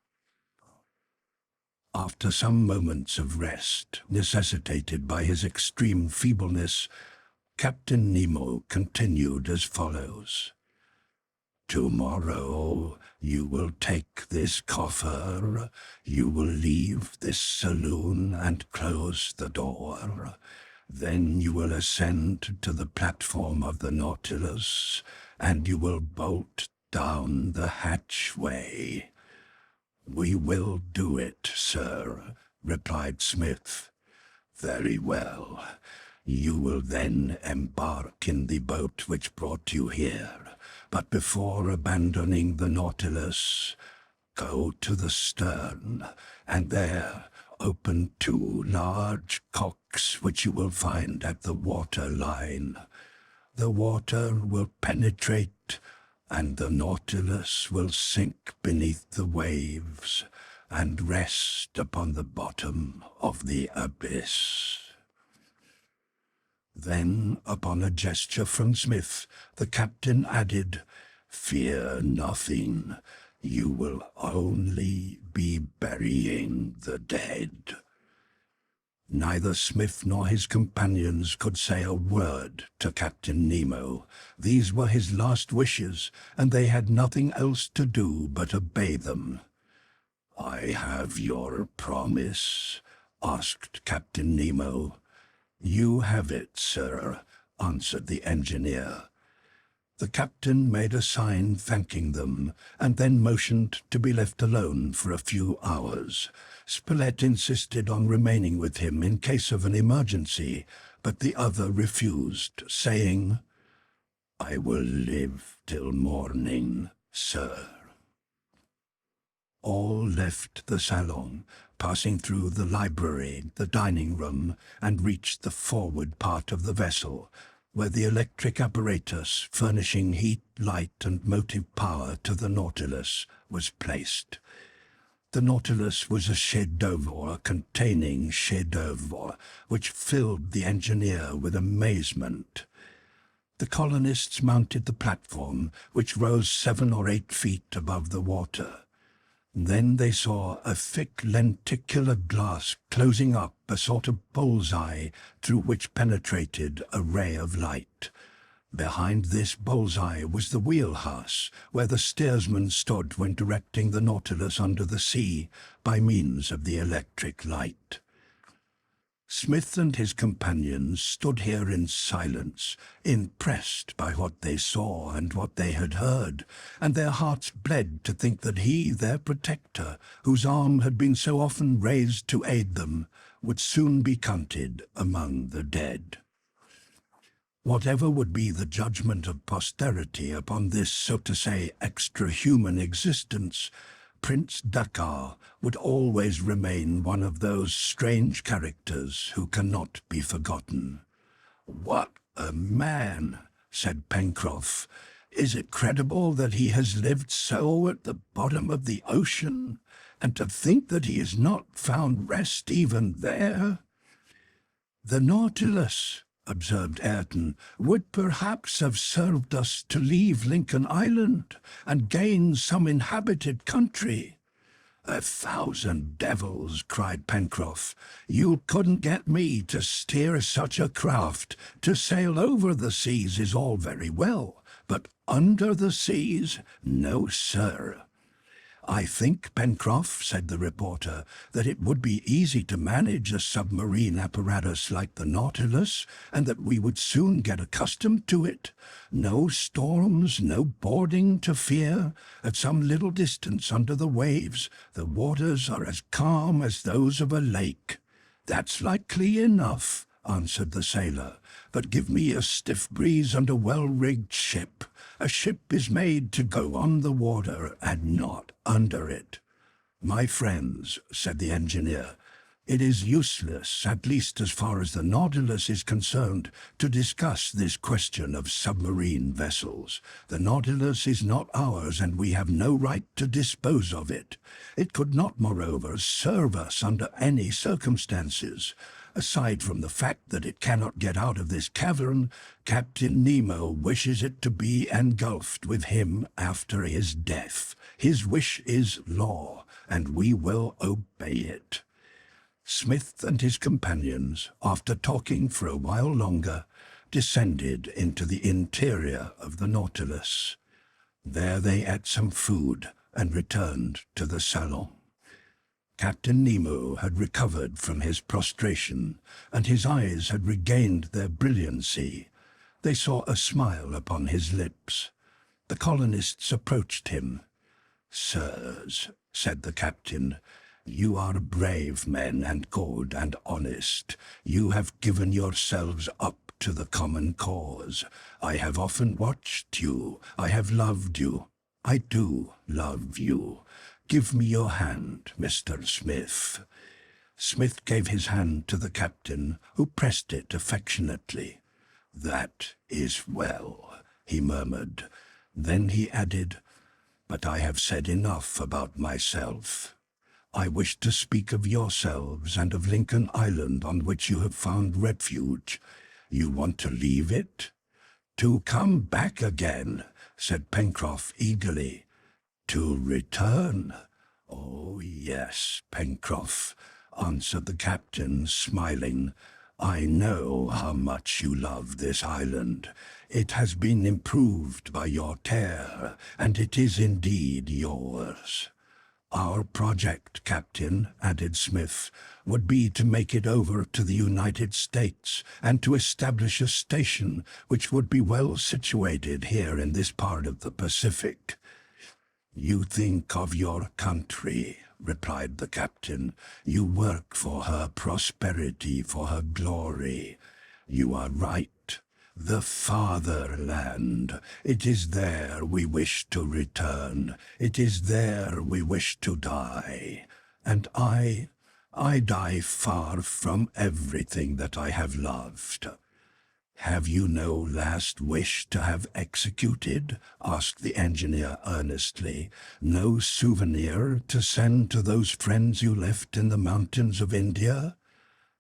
[SPEAKER 1] After some moments of rest, necessitated by his extreme feebleness, Captain Nemo continued as follows. "Tomorrow you will take this coffer, you will leave this saloon and close the door. Then you will ascend to the platform of the Nautilus, and you will bolt down the hatchway." "We will do it, sir," replied Smith. "Very well. You will then embark in the boat which brought you here, but before abandoning the Nautilus, go to the stern, and there open 2 large cocks which you will find at the water line. The water will penetrate, and the Nautilus will sink beneath the waves and rest upon the bottom of the abyss." Then, upon a gesture from Smith, the captain added, "Fear nothing. You will only be burying the dead." Neither Smith nor his companions could say a word to Captain Nemo. These were his last wishes, and they had nothing else to do but obey them. "I have your promise?" asked Captain Nemo. "You have it, sir," answered the engineer. The captain made a sign thanking them, and then motioned to be left alone for a few hours. Spilett insisted on remaining with him in case of an emergency, but the other refused, saying, "I will live till morning, sir." All left the salon, passing through the library, the dining room, and reached the forward part of the vessel, where the electric apparatus furnishing heat, light, and motive power to the Nautilus was placed. The Nautilus was a chef-d'oeuvre containing chef-d'oeuvre, which filled the engineer with amazement. The colonists mounted the platform, which rose 7 or 8 feet above the water. Then they saw a thick lenticular glass closing up a sort of bullseye through which penetrated a ray of light. Behind this bullseye was the wheelhouse, where the steersman stood when directing the Nautilus under the sea by means of the electric light. Smith and his companions stood here in silence, impressed by what they saw and what they had heard, and their hearts bled to think that he, their protector, whose arm had been so often raised to aid them, would soon be counted among the dead. Whatever would be the judgment of posterity upon this, so to say, extra-human existence, Prince Dakar would always remain one of those strange characters who cannot be forgotten. "What a man!" said Pencroff. "Is it credible that he has lived so at the bottom of the ocean, and to think that he has not found rest even there?" "The Nautilus," observed Ayrton, "would perhaps have served us to leave Lincoln Island and gain some inhabited country." "1,000 devils!" cried Pencroff. "You couldn't get me to steer such a craft. To sail over the seas is all very well, but under the seas, no, sir." "I think, Pencroff," said the reporter, "that it would be easy to manage a submarine apparatus like the Nautilus, and that we would soon get accustomed to it. No storms, no boarding to fear. At some little distance under the waves, the waters are as calm as those of a lake." "That's likely enough," answered the sailor, "but give me a stiff breeze and a well-rigged ship. A ship is made to go on the water and not under it." "My friends," said the engineer, "it is useless, at least as far as the Nautilus is concerned, to discuss this question of submarine vessels. The Nautilus is not ours, and we have no right to dispose of it. It could not, moreover, serve us under any circumstances. Aside from the fact that it cannot get out of this cavern, Captain Nemo wishes it to be engulfed with him after his death. His wish is law, and we will obey it." Smith and his companions, after talking for a while longer, descended into the interior of the Nautilus. There they ate some food and returned to the salon. Captain Nemo had recovered from his prostration, and his eyes had regained their brilliancy. They saw a smile upon his lips. The colonists approached him. "Sirs," said the captain, "you are brave men and good and honest. You have given yourselves up to the common cause. I have often watched you. I have loved you. I do love you. Give me your hand, Mr. Smith." Smith gave his hand to the captain, who pressed it affectionately. "That is well," he murmured. Then he added, "But I have said enough about myself. I wish to speak of yourselves and of Lincoln Island, on which you have found refuge. You want to leave it?" "To come back again," said Pencroff eagerly. "To return? Oh, yes, Pencroff," answered the captain, smiling. "I know how much you love this island. It has been improved by your care, and it is indeed yours." "Our project, Captain," added Smith, "would be to make it over to the United States, and to establish a station which would be well situated here in this part of the Pacific." "You think of your country," replied the captain. "You work for her prosperity, for her glory. You are right. The fatherland. It is there we wish to return. It is there we wish to die. And I die far from everything that I have loved." "Have you no last wish to have executed?" asked the engineer earnestly. "No souvenir to send to those friends you left in the mountains of India?"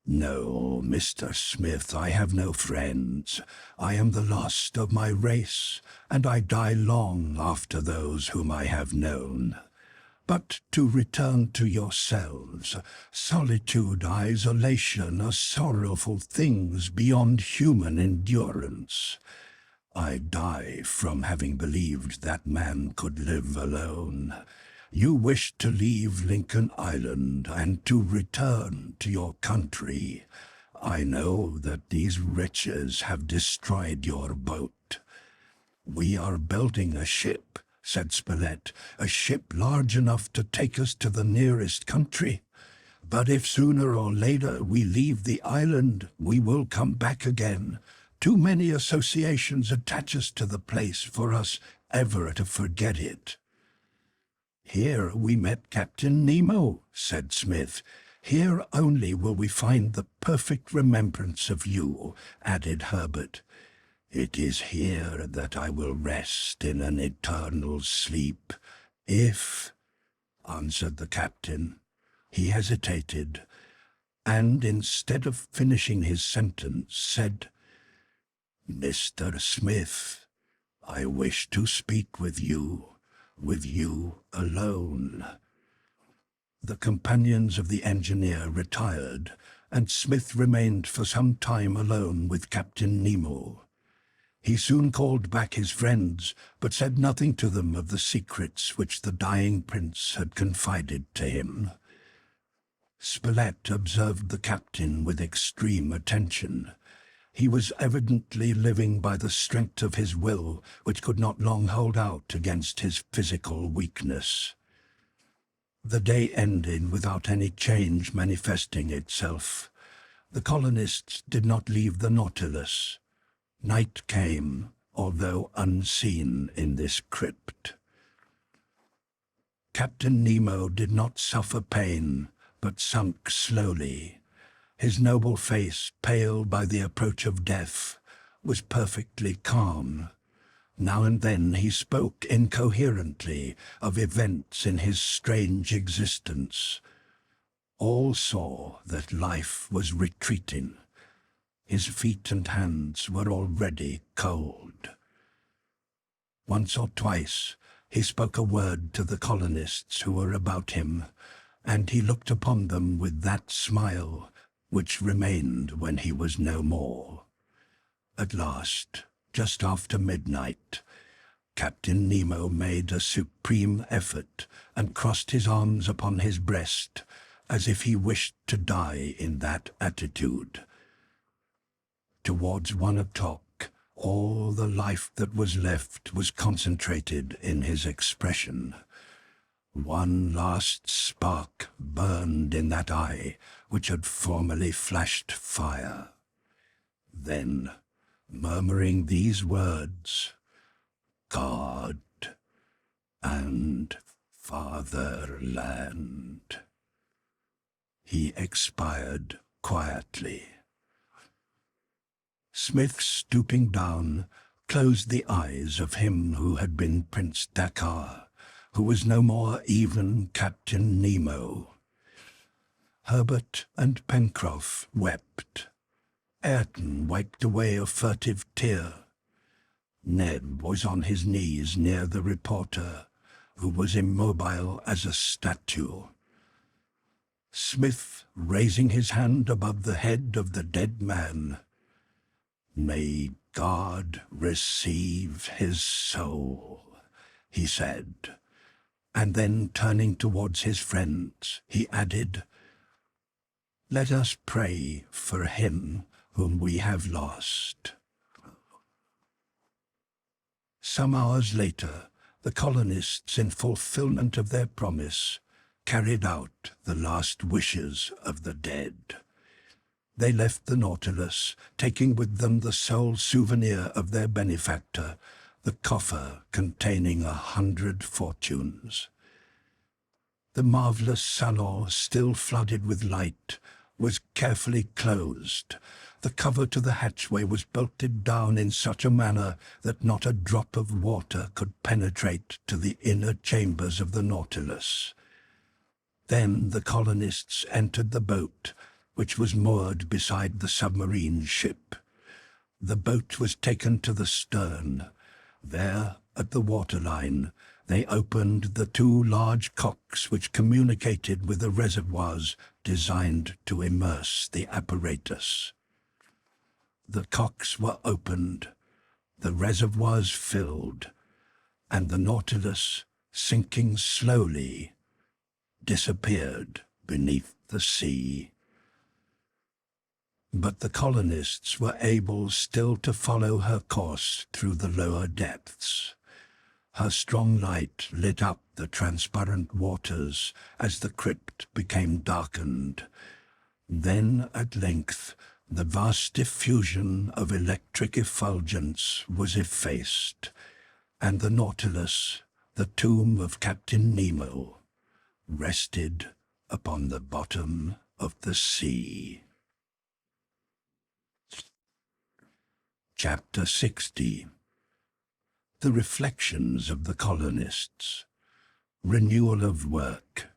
[SPEAKER 1] "No, Mr. Smith, I have no friends. I am the last of my race, and I die long after those whom I have known. But to return to yourselves, solitude, isolation are sorrowful things beyond human endurance. I die from having believed that man could live alone. You wish to leave Lincoln Island and to return to your country. I know that these wretches have destroyed your boat." "We are building a ship," said Spilett, "a ship large enough to take us to the nearest country. But if sooner or later we leave the island, we will come back again. Too many associations attach us to the place for us ever to forget it. "Here we met Captain Nemo," said Smith. "Here only will we find the perfect remembrance of you," added Harbert. "It is here that I will rest in an eternal sleep, if," answered the captain. He hesitated, and instead of finishing his sentence, said, "Mr. Smith, I wish to speak with you alone." The companions of the engineer retired, and Smith remained for some time alone with Captain Nemo. He soon called back his friends, but said nothing to them of the secrets which the dying prince had confided to him. Spilett observed the captain with extreme attention. He was evidently living by the strength of his will, which could not long hold out against his physical weakness. The day ended without any change manifesting itself. The colonists did not leave the Nautilus. Night came, although unseen in this crypt. Captain Nemo did not suffer pain, but sunk slowly. His noble face, pale by the approach of death, was perfectly calm. Now and then he spoke incoherently of events in his strange existence. All saw that life was retreating. His feet and hands were already cold. Once or twice he spoke a word to the colonists who were about him, and he looked upon them with that smile which remained when he was no more. At last, just after midnight, Captain Nemo made a supreme effort and crossed his arms upon his breast, as if he wished to die in that attitude. Towards 1 o'clock, all the life that was left was concentrated in his expression. One last spark burned in that eye which had formerly flashed fire. Then, murmuring these words, "God and Fatherland," he expired quietly. Smith, stooping down, closed the eyes of him who had been Prince Dakkar, who was no more even Captain Nemo. Harbert and Pencroff wept. Ayrton wiped away a furtive tear. Ned was on his knees near the reporter, who was immobile as a statue. Smith, raising his hand above the head of the dead man, "May God receive his soul," he said, and then turning towards his friends, he added, "Let us pray for him whom we have lost." Some hours later, the colonists, in fulfillment of their promise, carried out the last wishes of the dead. They left the Nautilus, taking with them the sole souvenir of their benefactor, the coffer containing 100 fortunes. The marvelous salon, still flooded with light, was carefully closed. The cover to the hatchway was bolted down in such a manner that not a drop of water could penetrate to the inner chambers of the Nautilus. Then the colonists entered the boat, which was moored beside the submarine ship. The boat was taken to the stern. There, at the waterline, they opened the 2 large cocks which communicated with the reservoirs designed to immerse the apparatus. The cocks were opened, the reservoirs filled, and the Nautilus, sinking slowly, disappeared beneath the sea. But the colonists were able still to follow her course through the lower depths. Her strong light lit up the transparent waters as the crypt became darkened. Then, at length, The vast diffusion of electric effulgence was effaced, and the Nautilus, the tomb of Captain Nemo, rested upon the bottom of the sea. Chapter 60. The Reflections of the Colonists. Renewal of Work.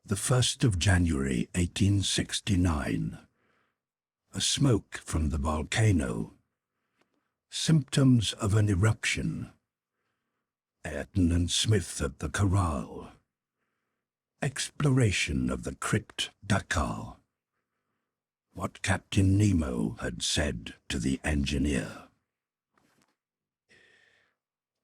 [SPEAKER 1] The 1st of January, 1869. A smoke from the volcano. Symptoms of an eruption. Ayrton and Smith at the corral. Exploration of the crypt Dakar. What Captain Nemo had said to the engineer.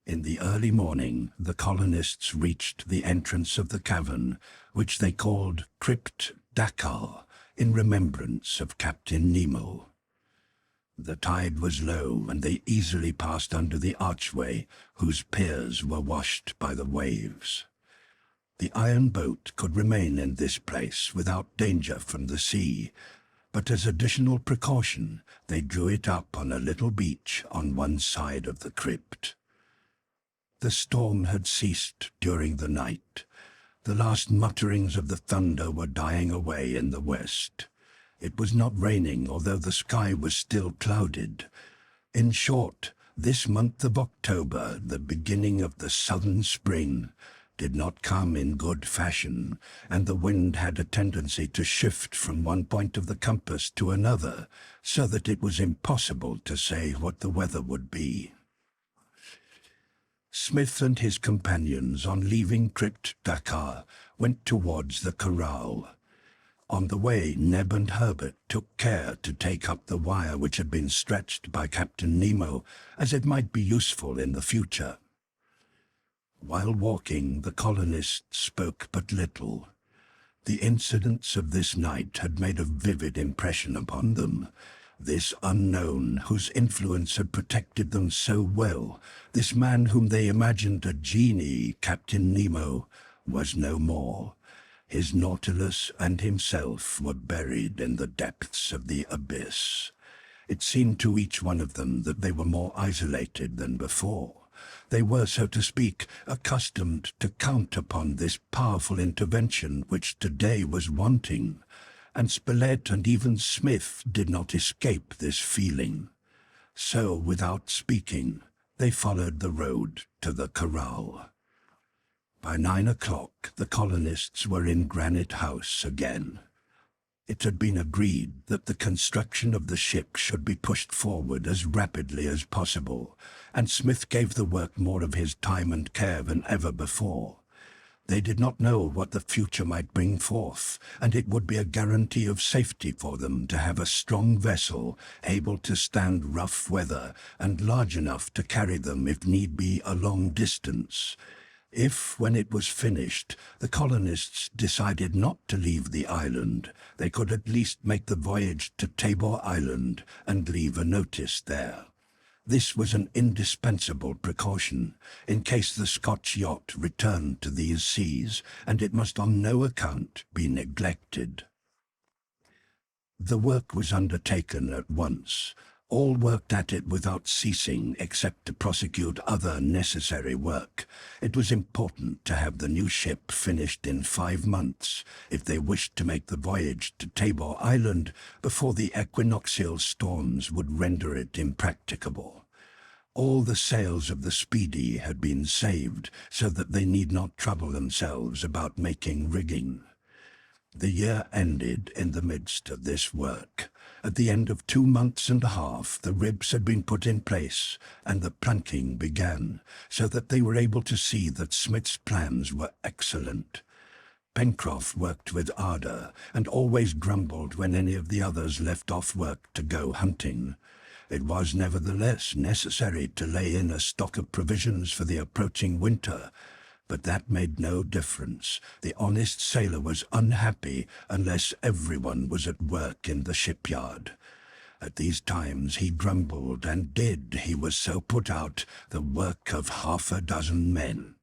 [SPEAKER 1] In the early morning, the colonists reached the entrance of the cavern, which they called Crypt Dakar, in remembrance of Captain Nemo. The tide was low, and they easily passed under the archway, whose piers were washed by the waves. The iron boat could remain in this place without danger from the sea, but as additional precaution, they drew it up on a little beach on one side of the crypt. The storm had ceased during the night. The last mutterings of the thunder were dying away in the west. It was not raining, although the sky was still clouded. In short, this month of October, the beginning of the southern spring, did not come in good fashion, and the wind had a tendency to shift from one point of the compass to another, so that it was impossible to say what the weather would be. Smith and his companions, on leaving Crypt Dakar, went towards the corral. On the way, Neb and Harbert took care to take up the wire which had been stretched by Captain Nemo, as it might be useful in the future. While walking, the colonists spoke but little. The incidents of this night had made a vivid impression upon them. This unknown, whose influence had protected them so well, this man whom they imagined a genie, Captain Nemo, was no more. His Nautilus and himself were buried in the depths of the abyss. It seemed to each one of them that they were more isolated than before. They were, so to speak, accustomed to count upon this powerful intervention which today was wanting, and Spilett and even Smith did not escape this feeling. So, without speaking, they followed the road to the corral. By 9 o'clock, the colonists were in Granite House again. It had been agreed that the construction of the ship should be pushed forward as rapidly as possible, and Smith gave the work more of his time and care than ever before. They did not know what the future might bring forth, and it would be a guarantee of safety for them to have a strong vessel able to stand rough weather and large enough to carry them, if need be, a long distance. If, when it was finished, the colonists decided not to leave the island, they could at least make the voyage to Tabor Island and leave a notice there. This was an indispensable precaution, in case the Scotch yacht returned to these seas, and it must on no account be neglected. The work was undertaken at once. All worked at it without ceasing, except to prosecute other necessary work. It was important to have the new ship finished in 5 months, if they wished to make the voyage to Tabor Island before the equinoctial storms would render it impracticable. All the sails of the Speedy had been saved, so that they need not trouble themselves about making rigging. The year ended in the midst of this work. At the end of 2 months and a half, the ribs had been put in place, and the planking began, so that they were able to see that Smith's plans were excellent. Pencroff worked with ardor, and always grumbled when any of the others left off work to go hunting. It was nevertheless necessary to lay in a stock of provisions for the approaching winter, but that made no difference. The honest sailor was unhappy unless everyone was at work in the shipyard. At these times he grumbled and did, he was so put out, the work of 6 men.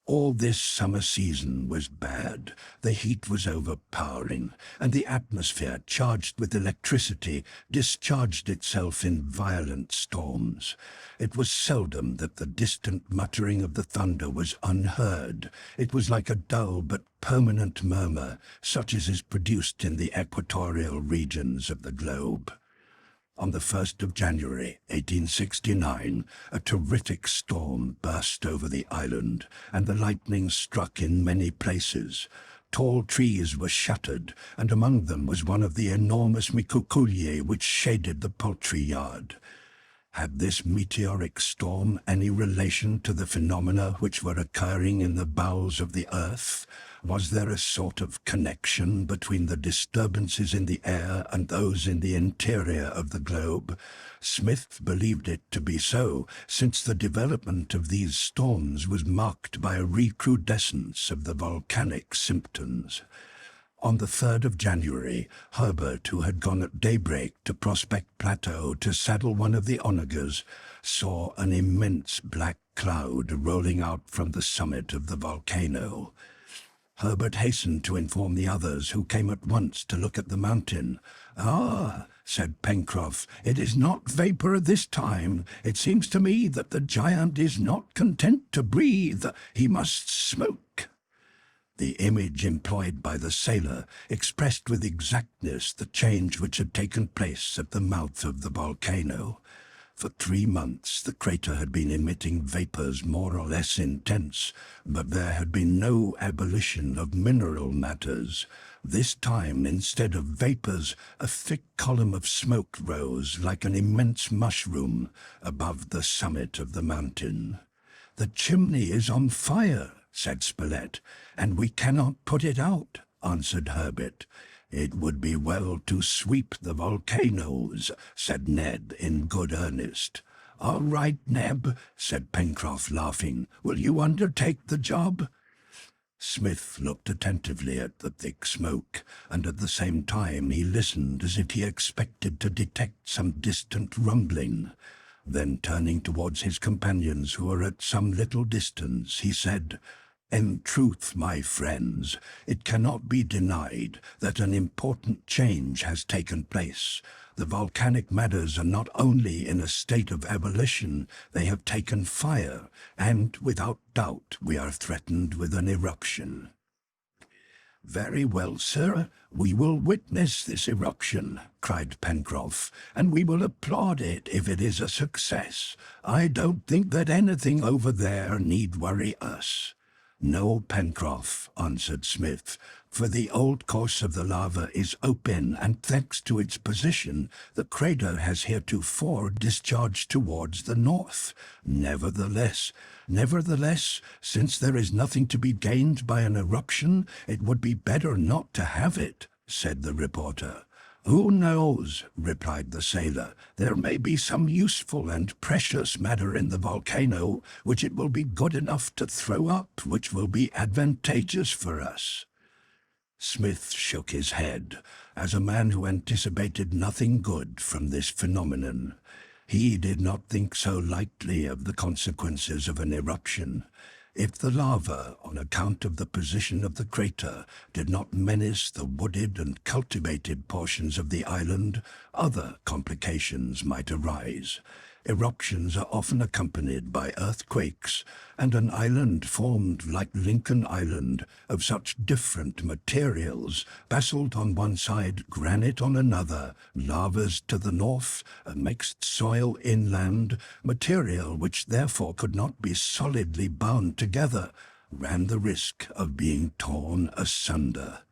[SPEAKER 1] All this summer season was bad. The heat was overpowering, and the atmosphere, charged with electricity, discharged itself in violent storms. It was seldom that the distant muttering of the thunder was unheard. It was like a dull but permanent murmur, such as is produced in the equatorial regions of the globe. On the 1st of January, 1869, a terrific storm burst over the island, and the lightning struck in many places. Tall trees were shattered, and among them was one of the enormous mikukulie which shaded the poultry yard. Had this meteoric storm any relation to the phenomena which were occurring in the bowels of the earth? Was there a sort of connection between the disturbances in the air and those in the interior of the globe? Smith believed it to be so, since the development of these storms was marked by a recrudescence of the volcanic symptoms. On the 3rd of January, Harbert, who had gone at daybreak to Prospect Plateau to saddle one of the onagers, saw an immense black cloud rolling out from the summit of the volcano. Harbert hastened to inform the others, who came at once to look at the mountain. "Ah," said Pencroff, "it is not vapour this time. It seems to me that the giant is not content to breathe. He must smoke." The image employed by the sailor expressed with exactness the change which had taken place at the mouth of the volcano. For 3 months the crater had been emitting vapours more or less intense, but there had been no ebullition of mineral matters. This time, instead of vapours, a thick column of smoke rose like an immense mushroom above the summit of the mountain. "The chimney is on fire," said Spilett, "and we cannot put it out," answered Harbert. "It would be well to sweep the volcanoes," said Ned in good earnest. "All right, Neb," said Pencroff, laughing. "Will you undertake the job?" Smith looked attentively at the thick smoke, and at the same time he listened as if he expected to detect some distant rumbling. Then, turning towards his companions, who were at some little distance, he said, "In truth, my friends, it cannot be denied that an important change has taken place. The volcanic matters are not only in a state of ebullition, they have taken fire, and without doubt we are threatened with an eruption." "Very well, sir, we will witness this eruption," cried Pencroff, "and we will applaud it if it is a success. I don't think that anything over there need worry us." "No, Pencroff," answered Smith, "for the old course of the lava is open, and thanks to its position, the crater has heretofore discharged towards the north. Nevertheless, since there is nothing to be gained by an eruption, it would be better not to have it," said the reporter. "Who knows?" replied the sailor. "There may be some useful and precious matter in the volcano, which it will be good enough to throw up, which will be advantageous for us." Smith shook his head, as a man who anticipated nothing good from this phenomenon. He did not think so lightly of the consequences of an eruption. If the lava, on account of the position of the crater, did not menace the wooded and cultivated portions of the island, other complications might arise. Eruptions are often accompanied by earthquakes, and an island formed like Lincoln Island, of such different materials, basalt on one side, granite on another, lavas to the north, a mixed soil inland, material which therefore could not be solidly bound together, ran the risk of being torn asunder.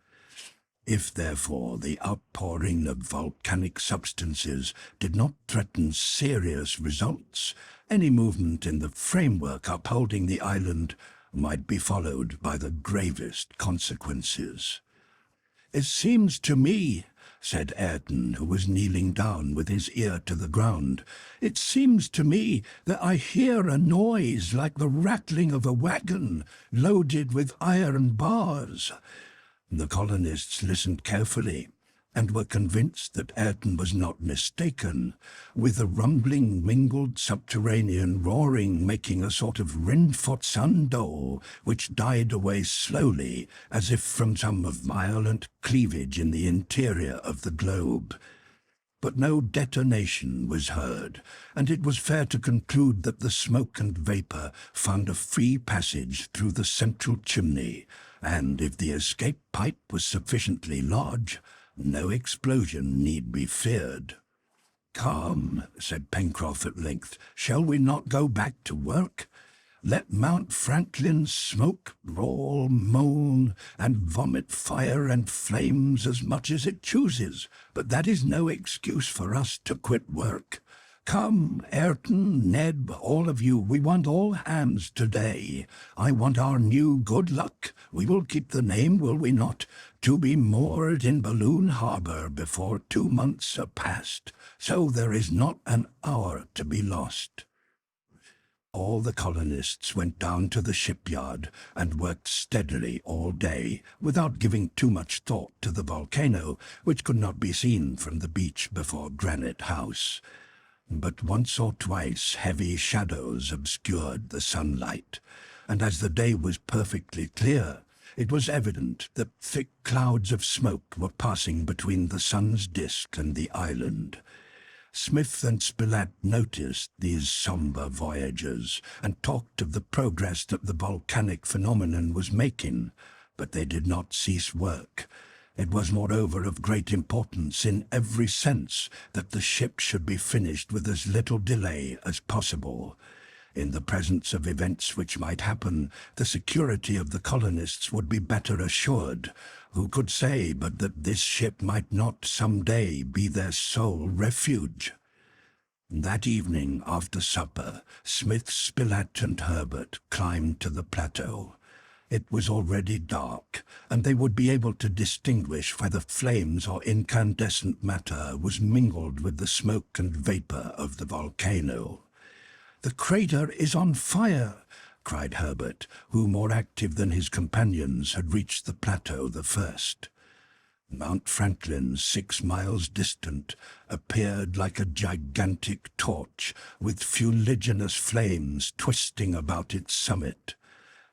[SPEAKER 1] If, therefore, the outpouring of volcanic substances did not threaten serious results, any movement in the framework upholding the island might be followed by the gravest consequences. "It seems to me," said Ayrton, who was kneeling down with his ear to the ground, "it seems to me that I hear a noise like the rattling of a wagon loaded with iron bars." The colonists listened carefully. and were convinced that Ayrton was not mistaken, with a rumbling mingled subterranean roaring making a sort of rinfortsando, which died away slowly, as if from some violent cleavage in the interior of the globe. But no detonation was heard, and it was fair to conclude that the smoke and vapour found a free passage through the central chimney, and if the escape pipe was sufficiently large, no explosion need be feared. "Come," said Pencroff at length, "shall we not go back to work? Let Mount Franklin smoke, roar, moan, and vomit fire and flames as much as it chooses, but that is no excuse for us to quit work. Come, Ayrton, Ned, all of you, we want all hands today. I want our new Good Luck, we will keep the name, will we not, to be moored in Balloon Harbor before 2 months are past, so there is not an hour to be lost." All the colonists went down to the shipyard and worked steadily all day, without giving too much thought to the volcano, which could not be seen from the beach before Granite House. But once or twice heavy shadows obscured the sunlight, and as the day was perfectly clear, it was evident that thick clouds of smoke were passing between the sun's disk and the island. Smith and Spilett noticed these sombre voyagers, and talked of the progress that the volcanic phenomenon was making, but they did not cease work. It was moreover of great importance in every sense that the ship should be finished with as little delay as possible. In the presence of events which might happen, the security of the colonists would be better assured. Who could say but that this ship might not some day be their sole refuge? That evening, after supper, Smith, Spilett, and Harbert climbed to the plateau. It was already dark, and they would be able to distinguish whether flames or incandescent matter was mingled with the smoke and vapour of the volcano. "The crater is on fire!" cried Harbert, who, more active than his companions, had reached the plateau the first. Mount Franklin, 6 miles distant, appeared like a gigantic torch, with fuliginous flames twisting about its summit.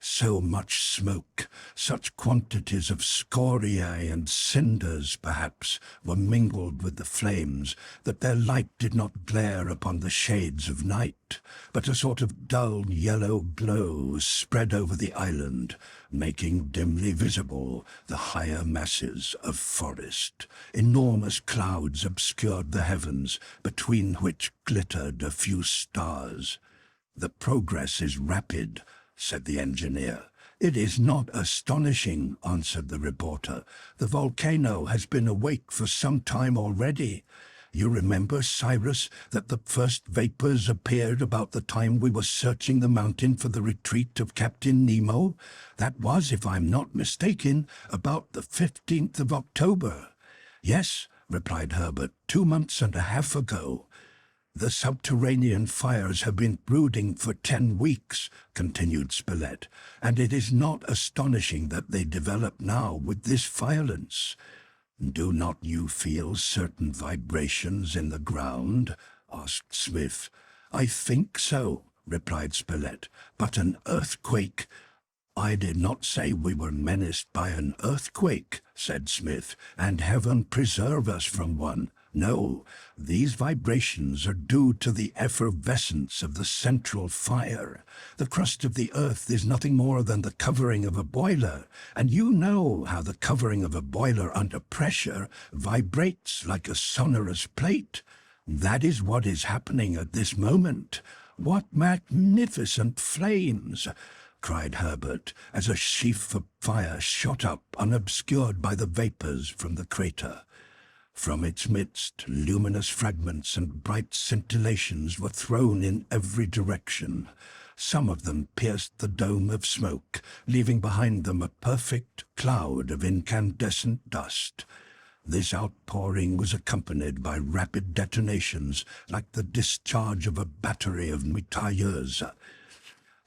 [SPEAKER 1] So much smoke, such quantities of scoriae and cinders, perhaps, were mingled with the flames, that their light did not glare upon the shades of night, but a sort of dull yellow glow spread over the island, making dimly visible the higher masses of forest. Enormous clouds obscured the heavens, between which glittered a few stars. "The progress is rapid," said the engineer. "It is not astonishing," answered the reporter. "The volcano has been awake for some time already. You remember, Cyrus, that the first vapours appeared about the time we were searching the mountain for the retreat of Captain Nemo? That was, if I'm not mistaken, about the 15th of October. "Yes," replied Harbert, 2 months and a half ago. "The subterranean fires have been brooding for 10 weeks, continued Spilett, "and it is not astonishing that they develop now with this violence." "Do not you feel certain vibrations in the ground?" asked Smith. "I think so," replied Spilett, "but an earthquake—" "I did not say we were menaced by an earthquake," said Smith, "and heaven preserve us from one. No, these vibrations are due to the effervescence of the central fire. The crust of the earth is nothing more than the covering of a boiler, and you know how the covering of a boiler under pressure vibrates like a sonorous plate. That is what is happening at this moment. What magnificent flames!" cried Harbert, as a sheaf of fire shot up unobscured by the vapours from the crater. From its midst, luminous fragments and bright scintillations were thrown in every direction. Some of them pierced the dome of smoke, leaving behind them a perfect cloud of incandescent dust. This outpouring was accompanied by rapid detonations, like the discharge of a battery of mitrailleuse.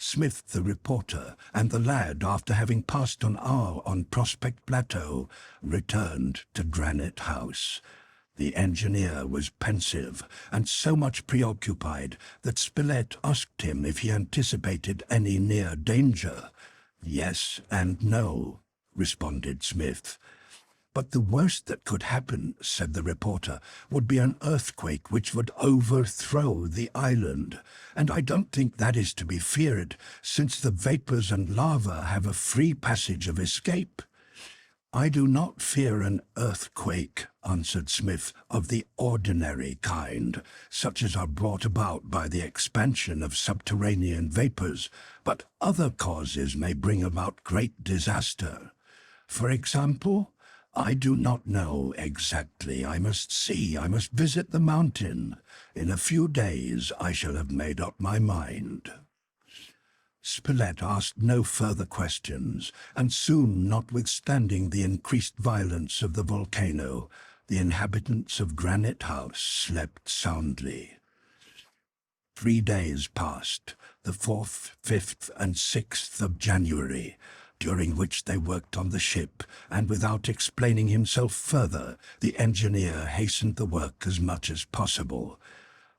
[SPEAKER 1] Smith the reporter and the lad, after having passed an hour on Prospect Plateau, returned to Granite House. The engineer was pensive and so much preoccupied that Spilett asked him if he anticipated any near danger. "Yes and no," responded Smith. "But the worst that could happen," said the reporter, "would be an earthquake which would overthrow the island. And I don't think that is to be feared, since the vapors and lava have a free passage of escape." "I do not fear an earthquake," answered Smith, "of the ordinary kind, such as are brought about by the expansion of subterranean vapors, but other causes may bring about great disaster. For example, I do not know exactly. I must visit the mountain. In a few days I shall have made up my mind." Spilett asked no further questions, and soon, notwithstanding the increased violence of the volcano, the inhabitants of Granite House slept soundly. 3 days passed, the 4th, 5th, and 6th of January, during which they worked on the ship, and without explaining himself further, the engineer hastened the work as much as possible.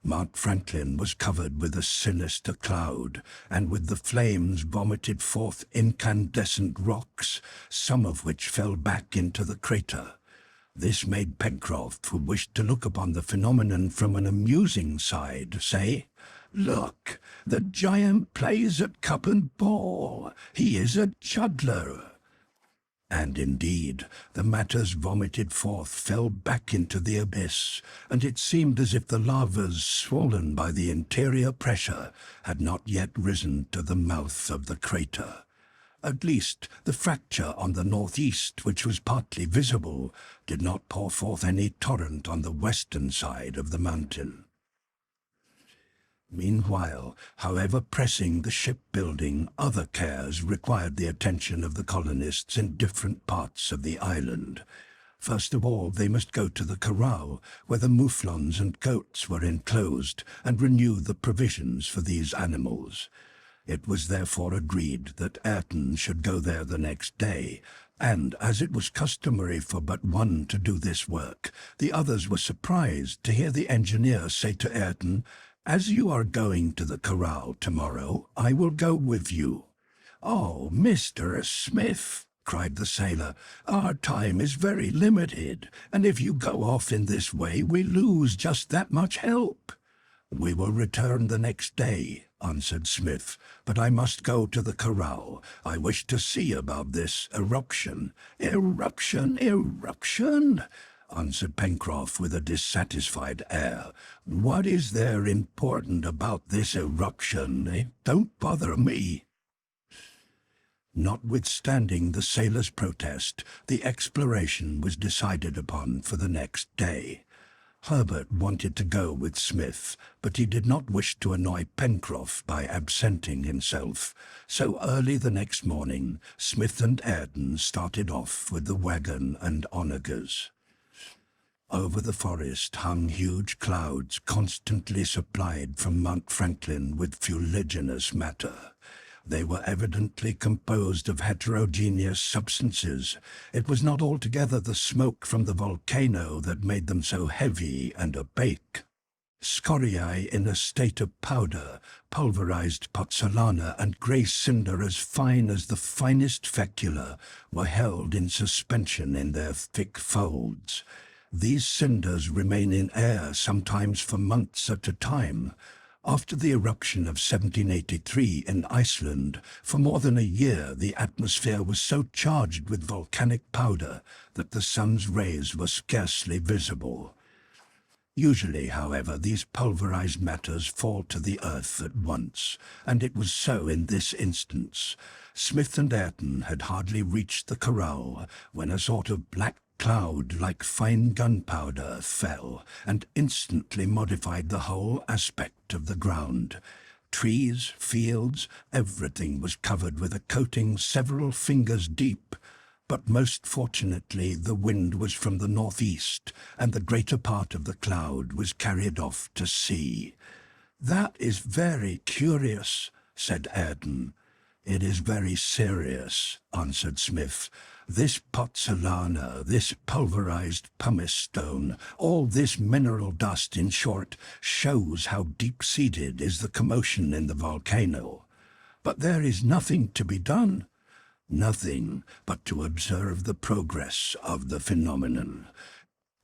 [SPEAKER 1] Mount Franklin was covered with a sinister cloud, and with the flames vomited forth incandescent rocks, some of which fell back into the crater. This made Pencroff, who wished to look upon the phenomenon from an amusing side, say, "Look, the giant plays at cup and ball. He is a juggler." And indeed, the matters vomited forth fell back into the abyss, and it seemed as if the lavas, swollen by the interior pressure, had not yet risen to the mouth of the crater. At least, the fracture on the northeast, which was partly visible, did not pour forth any torrent on the western side of the mountain. Meanwhile, however pressing the shipbuilding, other cares required the attention of the colonists in different parts of the island. First of all, they must go to the corral, where the mouflons and goats were enclosed, and renew the provisions for these animals. It was therefore agreed that Ayrton should go there the next day, and as it was customary for but one to do this work, the others were surprised to hear the engineer say to Ayrton, "As you are going to the corral tomorrow, I will go with you." "Oh, Mr. Smith," cried the sailor, "our time is very limited, and if you go off in this way, we lose just that much help." "We will return the next day," answered Smith, "but I must go to the corral. I wish to see about this eruption." "Eruption, eruption?" answered Pencroff with a dissatisfied air. "What is there important about this eruption? Don't bother me." Notwithstanding the sailor's protest, the exploration was decided upon for the next day. Harbert wanted to go with Smith, but he did not wish to annoy Pencroff by absenting himself. So early the next morning, Smith and Ayrton started off with the wagon and onagers. Over the forest hung huge clouds constantly supplied from Mount Franklin with fuliginous matter. They were evidently composed of heterogeneous substances. It was not altogether the smoke from the volcano that made them so heavy and opaque. Scoriae in a state of powder, pulverized pozzolana, and grey cinder as fine as the finest fecula were held in suspension in their thick folds. These cinders remain in air sometimes for months at a time. After the eruption of 1783 in Iceland, for more than a year the atmosphere was so charged with volcanic powder that the sun's rays were scarcely visible. Usually, however, these pulverized matters fall to the earth at once, and it was so in this instance. Smith and Ayrton had hardly reached the corral when a sort of black cloud like fine gunpowder fell and instantly modified the whole aspect of the ground. Trees, fields, everything was covered with a coating several fingers deep, but most fortunately the wind was from the northeast, and the greater part of the cloud was carried off to sea. "That is very curious," said Ayrton. "It is very serious," answered Smith. "This pozzolana, this pulverized pumice stone, all this mineral dust, in short, shows how deep-seated is the commotion in the volcano. But there is nothing to be done. Nothing but to observe the progress of the phenomenon.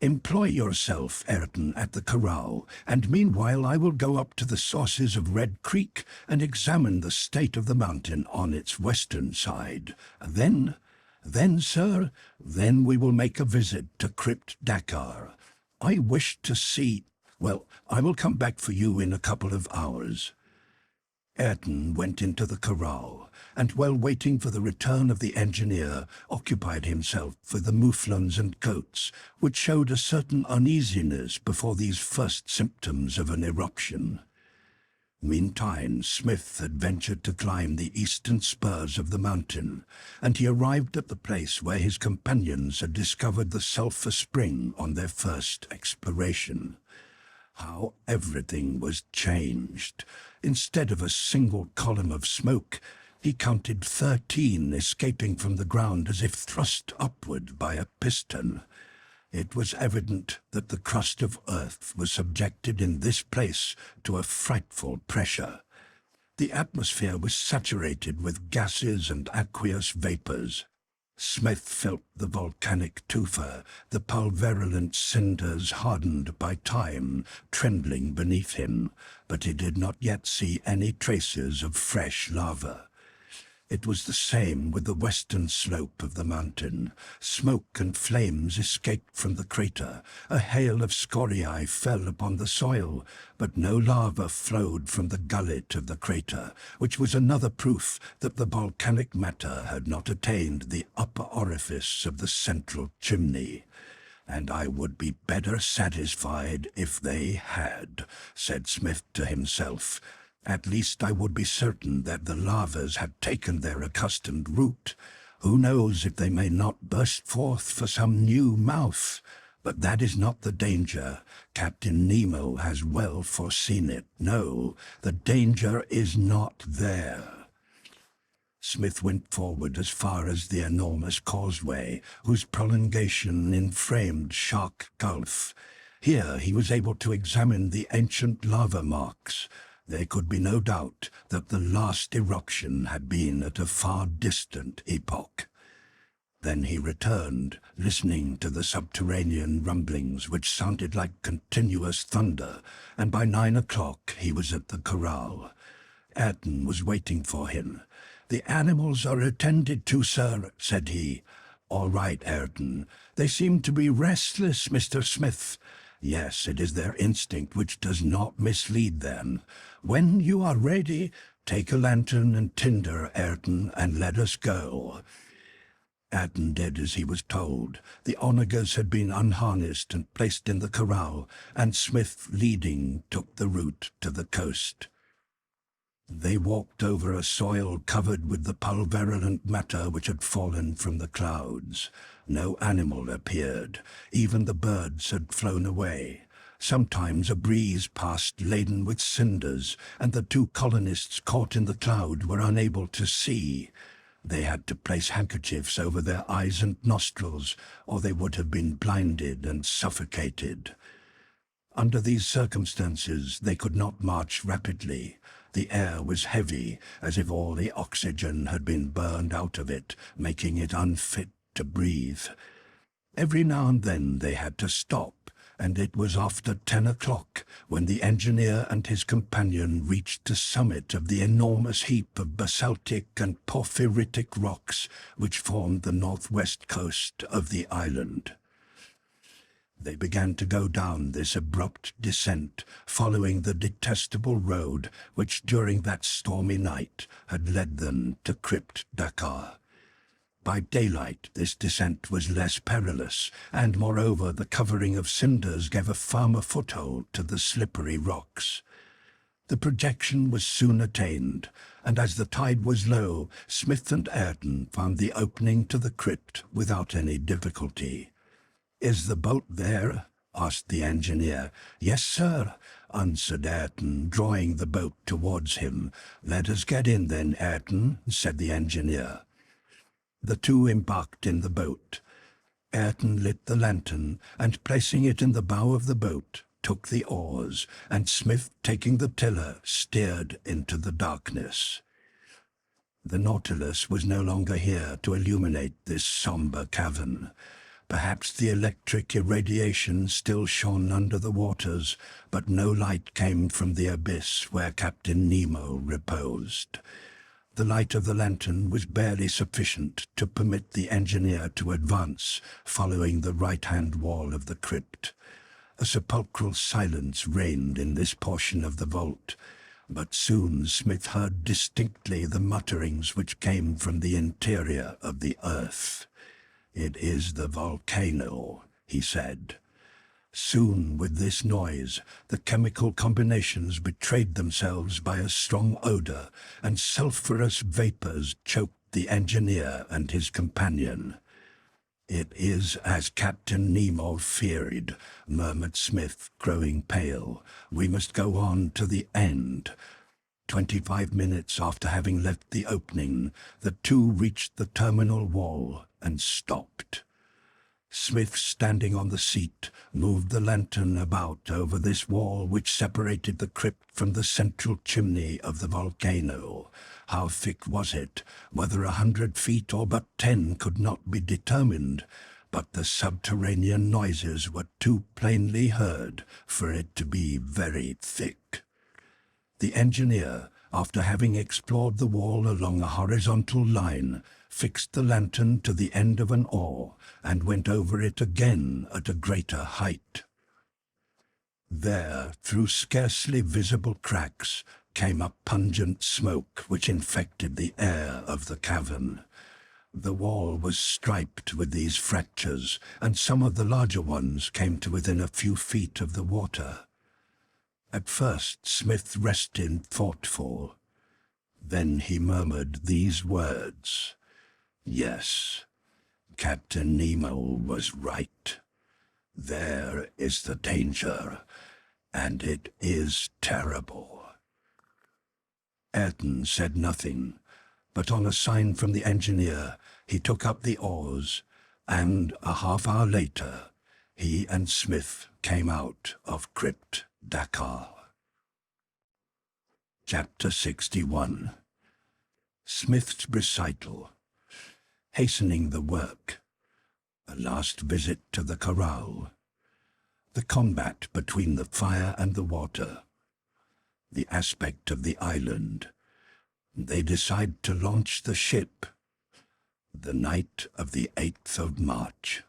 [SPEAKER 1] Employ yourself, Ayrton, at the corral, and meanwhile I will go up to the sources of Red Creek and examine the state of the mountain on its western side. Then, sir, then we will make a visit to Crypt Dakar. I wish to see— Well, I will come back for you in a couple of hours." Ayrton went into the corral, and while waiting for the return of the engineer, occupied himself with the mouflons and goats, which showed a certain uneasiness before these first symptoms of an eruption. Meantime, Smith had ventured to climb the eastern spurs of the mountain, and he arrived at the place where his companions had discovered the sulphur spring on their first exploration. How everything was changed! Instead of a single column of smoke, he counted 13 escaping from the ground as if thrust upward by a piston. It was evident that the crust of earth was subjected in this place to a frightful pressure. The atmosphere was saturated with gases and aqueous vapors. Smith felt the volcanic tufa, the pulverulent cinders hardened by time, trembling beneath him, but he did not yet see any traces of fresh lava. It was the same with the western slope of the mountain. Smoke and flames escaped from the crater. A hail of scoriae fell upon the soil, but no lava flowed from the gullet of the crater, which was another proof that the volcanic matter had not attained the upper orifice of the central chimney. "And I would be better satisfied if they had," said Smith to himself. "At least I would be certain that the lavas had taken their accustomed route. Who knows if they may not burst forth for some new mouth? But that is not the danger. Captain Nemo has well foreseen it. No, the danger is not there." Smith went forward as far as the enormous causeway, whose prolongation inframed Shark Gulf. Here he was able to examine the ancient lava marks. There could be no doubt that the last eruption had been at a far distant epoch. Then he returned, listening to the subterranean rumblings which sounded like continuous thunder, and by 9 o'clock he was at the corral. Ayrton was waiting for him. "The animals are attended to, sir," said he. "All right, Ayrton. They seem to be restless, Mr. Smith." "Yes, it is their instinct which does not mislead them. When you are ready, take a lantern and tinder, Ayrton, and let us go." Ayrton did as he was told. The onagers had been unharnessed and placed in the corral, and Smith, leading, took the route to the coast. They walked over a soil covered with the pulverulent matter which had fallen from the clouds. No animal appeared. Even the birds had flown away. Sometimes a breeze passed laden with cinders, and the two colonists caught in the cloud were unable to see. They had to place handkerchiefs over their eyes and nostrils, or they would have been blinded and suffocated. Under these circumstances, they could not march rapidly. The air was heavy, as if all the oxygen had been burned out of it, making it unfit to breathe. Every now and then they had to stop, and it was after 10 o'clock when the engineer and his companion reached the summit of the enormous heap of basaltic and porphyritic rocks which formed the northwest coast of the island. They began to go down this abrupt descent, following the detestable road which during that stormy night had led them to Crypt Dakar. By daylight this descent was less perilous, and moreover the covering of cinders gave a firmer foothold to the slippery rocks. The projection was soon attained, and as the tide was low, Smith and Ayrton found the opening to the crypt without any difficulty. "Is the boat there?" asked the engineer. "Yes, sir. answered Ayrton, drawing the boat towards him. "Let us get in then, Ayrton," said the engineer. The two embarked in the boat. Ayrton lit the lantern, and placing it in the bow of the boat, took the oars, and Smith, taking the tiller, steered into the darkness. The Nautilus was no longer here to illuminate this somber cavern. Perhaps the electric irradiation still shone under the waters, but no light came from the abyss where Captain Nemo reposed. The light of the lantern was barely sufficient to permit the engineer to advance, following the right-hand wall of the crypt. A sepulchral silence reigned in this portion of the vault, but soon Smith heard distinctly the mutterings which came from the interior of the earth. "It is the volcano," he said. Soon, with this noise, the chemical combinations betrayed themselves by a strong odor, and sulphurous vapors choked the engineer and his companion. "It is as Captain Nemo feared," murmured Smith, growing pale. "We must go on to the end." 25 minutes after having left the opening, the two reached the terminal wall and stopped. Smith, standing on the seat, moved the lantern about over this wall which separated the crypt from the central chimney of the volcano. How thick was it? Whether 100 feet or but 10 could not be determined, but the subterranean noises were too plainly heard for it to be very thick. The engineer, after having explored the wall along a horizontal line, fixed the lantern to the end of an oar and went over it again at a greater height. There, through scarcely visible cracks, came up pungent smoke which infected the air of the cavern. The wall was striped with these fractures, and some of the larger ones came to within a few feet of the water. At first Smith rested thoughtful. Then he murmured these words: "Yes, Captain Nemo was right. There is the danger, and it is terrible." Ayrton said nothing, but on a sign from the engineer, he took up the oars, and a half-hour later, he and Smith came out of Crypt Dakar. Chapter 61. Smith's Recital. Hastening the Work. A Last Visit to the Corral. The Combat between the Fire and the Water. The Aspect of the Island. They Decide to Launch the Ship. The Night of the 8th of March.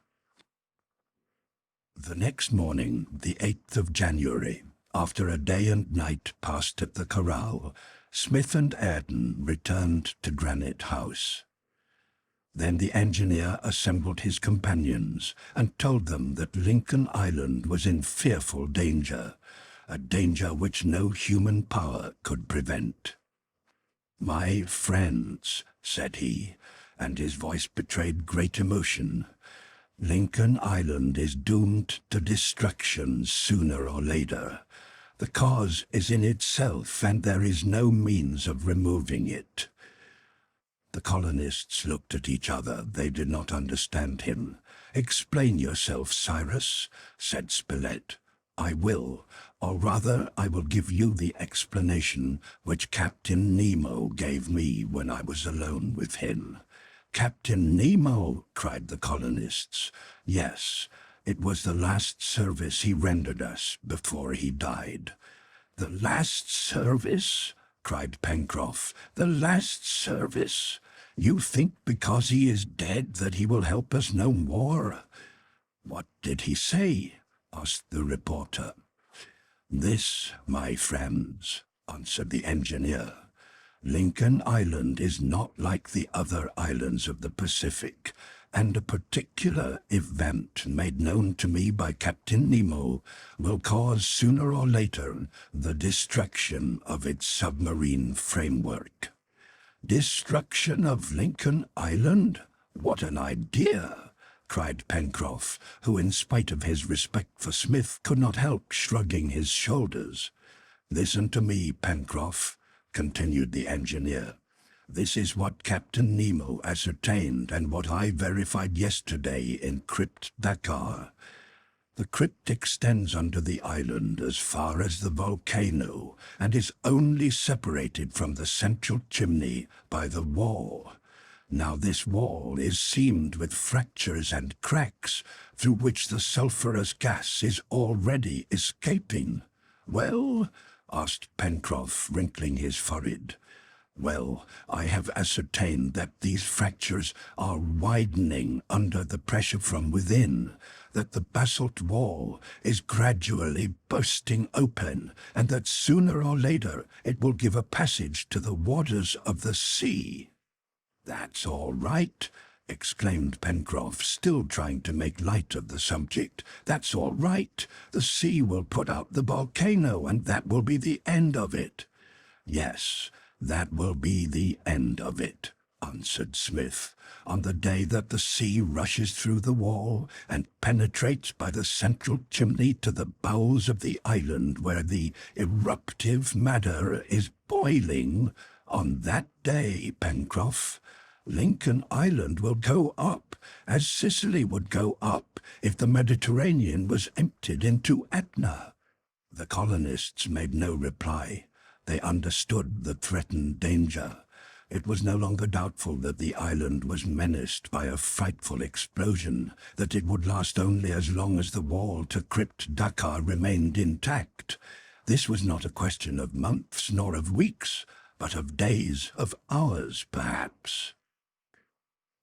[SPEAKER 1] The next morning, the 8th of January, after a day and night passed at the corral, Smith and Ayrton returned to Granite House. Then the engineer assembled his companions and told them that Lincoln Island was in fearful danger, a danger which no human power could prevent. "My friends," said he, and his voice betrayed great emotion, "Lincoln Island is doomed to destruction sooner or later. The cause is in itself, and there is no means of removing it." The colonists looked at each other. They did not understand him. "Explain yourself, Cyrus," said Spilett. "I will, or rather I will give you the explanation which Captain Nemo gave me when I was alone with him." "Captain Nemo!" cried the colonists. "Yes, it was the last service he rendered us before he died." "The last service?" cried Pencroff. "The last service? You think because he is dead that he will help us no more?" "What did he say?" asked the reporter. "This, my friends," answered the engineer. "Lincoln Island is not like the other islands of the Pacific, and a particular event made known to me by Captain Nemo will cause sooner or later the destruction of its submarine framework." "Destruction of Lincoln Island? What an idea!" cried Pencroff, who, in spite of his respect for Smith, could not help shrugging his shoulders. "Listen to me, Pencroff," continued the engineer. "This is what Captain Nemo ascertained and what I verified yesterday in Crypt Dakar. The crypt extends under the island as far as the volcano and is only separated from the central chimney by the wall. Now this wall is seamed with fractures and cracks through which the sulphurous gas is already escaping." "Well?" asked Pencroff, wrinkling his forehead. "Well, I have ascertained that these fractures are widening under the pressure from within, that the basalt wall is gradually bursting open, and that sooner or later it will give a passage to the waters of the sea." "That's all right," exclaimed Pencroff, still trying to make light of the subject. "That's all right. The sea will put out the volcano, and that will be the end of it." "Yes, that will be the end of it," answered Smith, "on the day that the sea rushes through the wall and penetrates by the central chimney to the bowels of the island where the eruptive matter is boiling. On that day, Pencroff, Lincoln Island will go up, as Sicily would go up if the Mediterranean was emptied into Etna." The colonists made no reply. They understood the threatened danger. It was no longer doubtful that the island was menaced by a frightful explosion, that it would last only as long as the wall to Crypt Dakar remained intact. This was not a question of months nor of weeks, but of days, of hours, perhaps.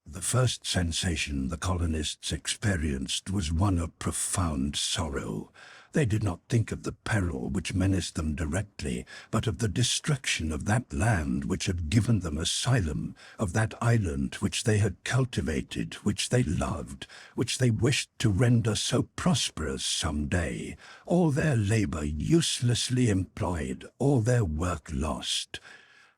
[SPEAKER 1] The first sensation the colonists experienced was one of profound sorrow. They did not think of the peril which menaced them directly, but of the destruction of that land which had given them asylum, of that island which they had cultivated, which they loved, which they wished to render so prosperous some day, all their labor uselessly employed, all their work lost.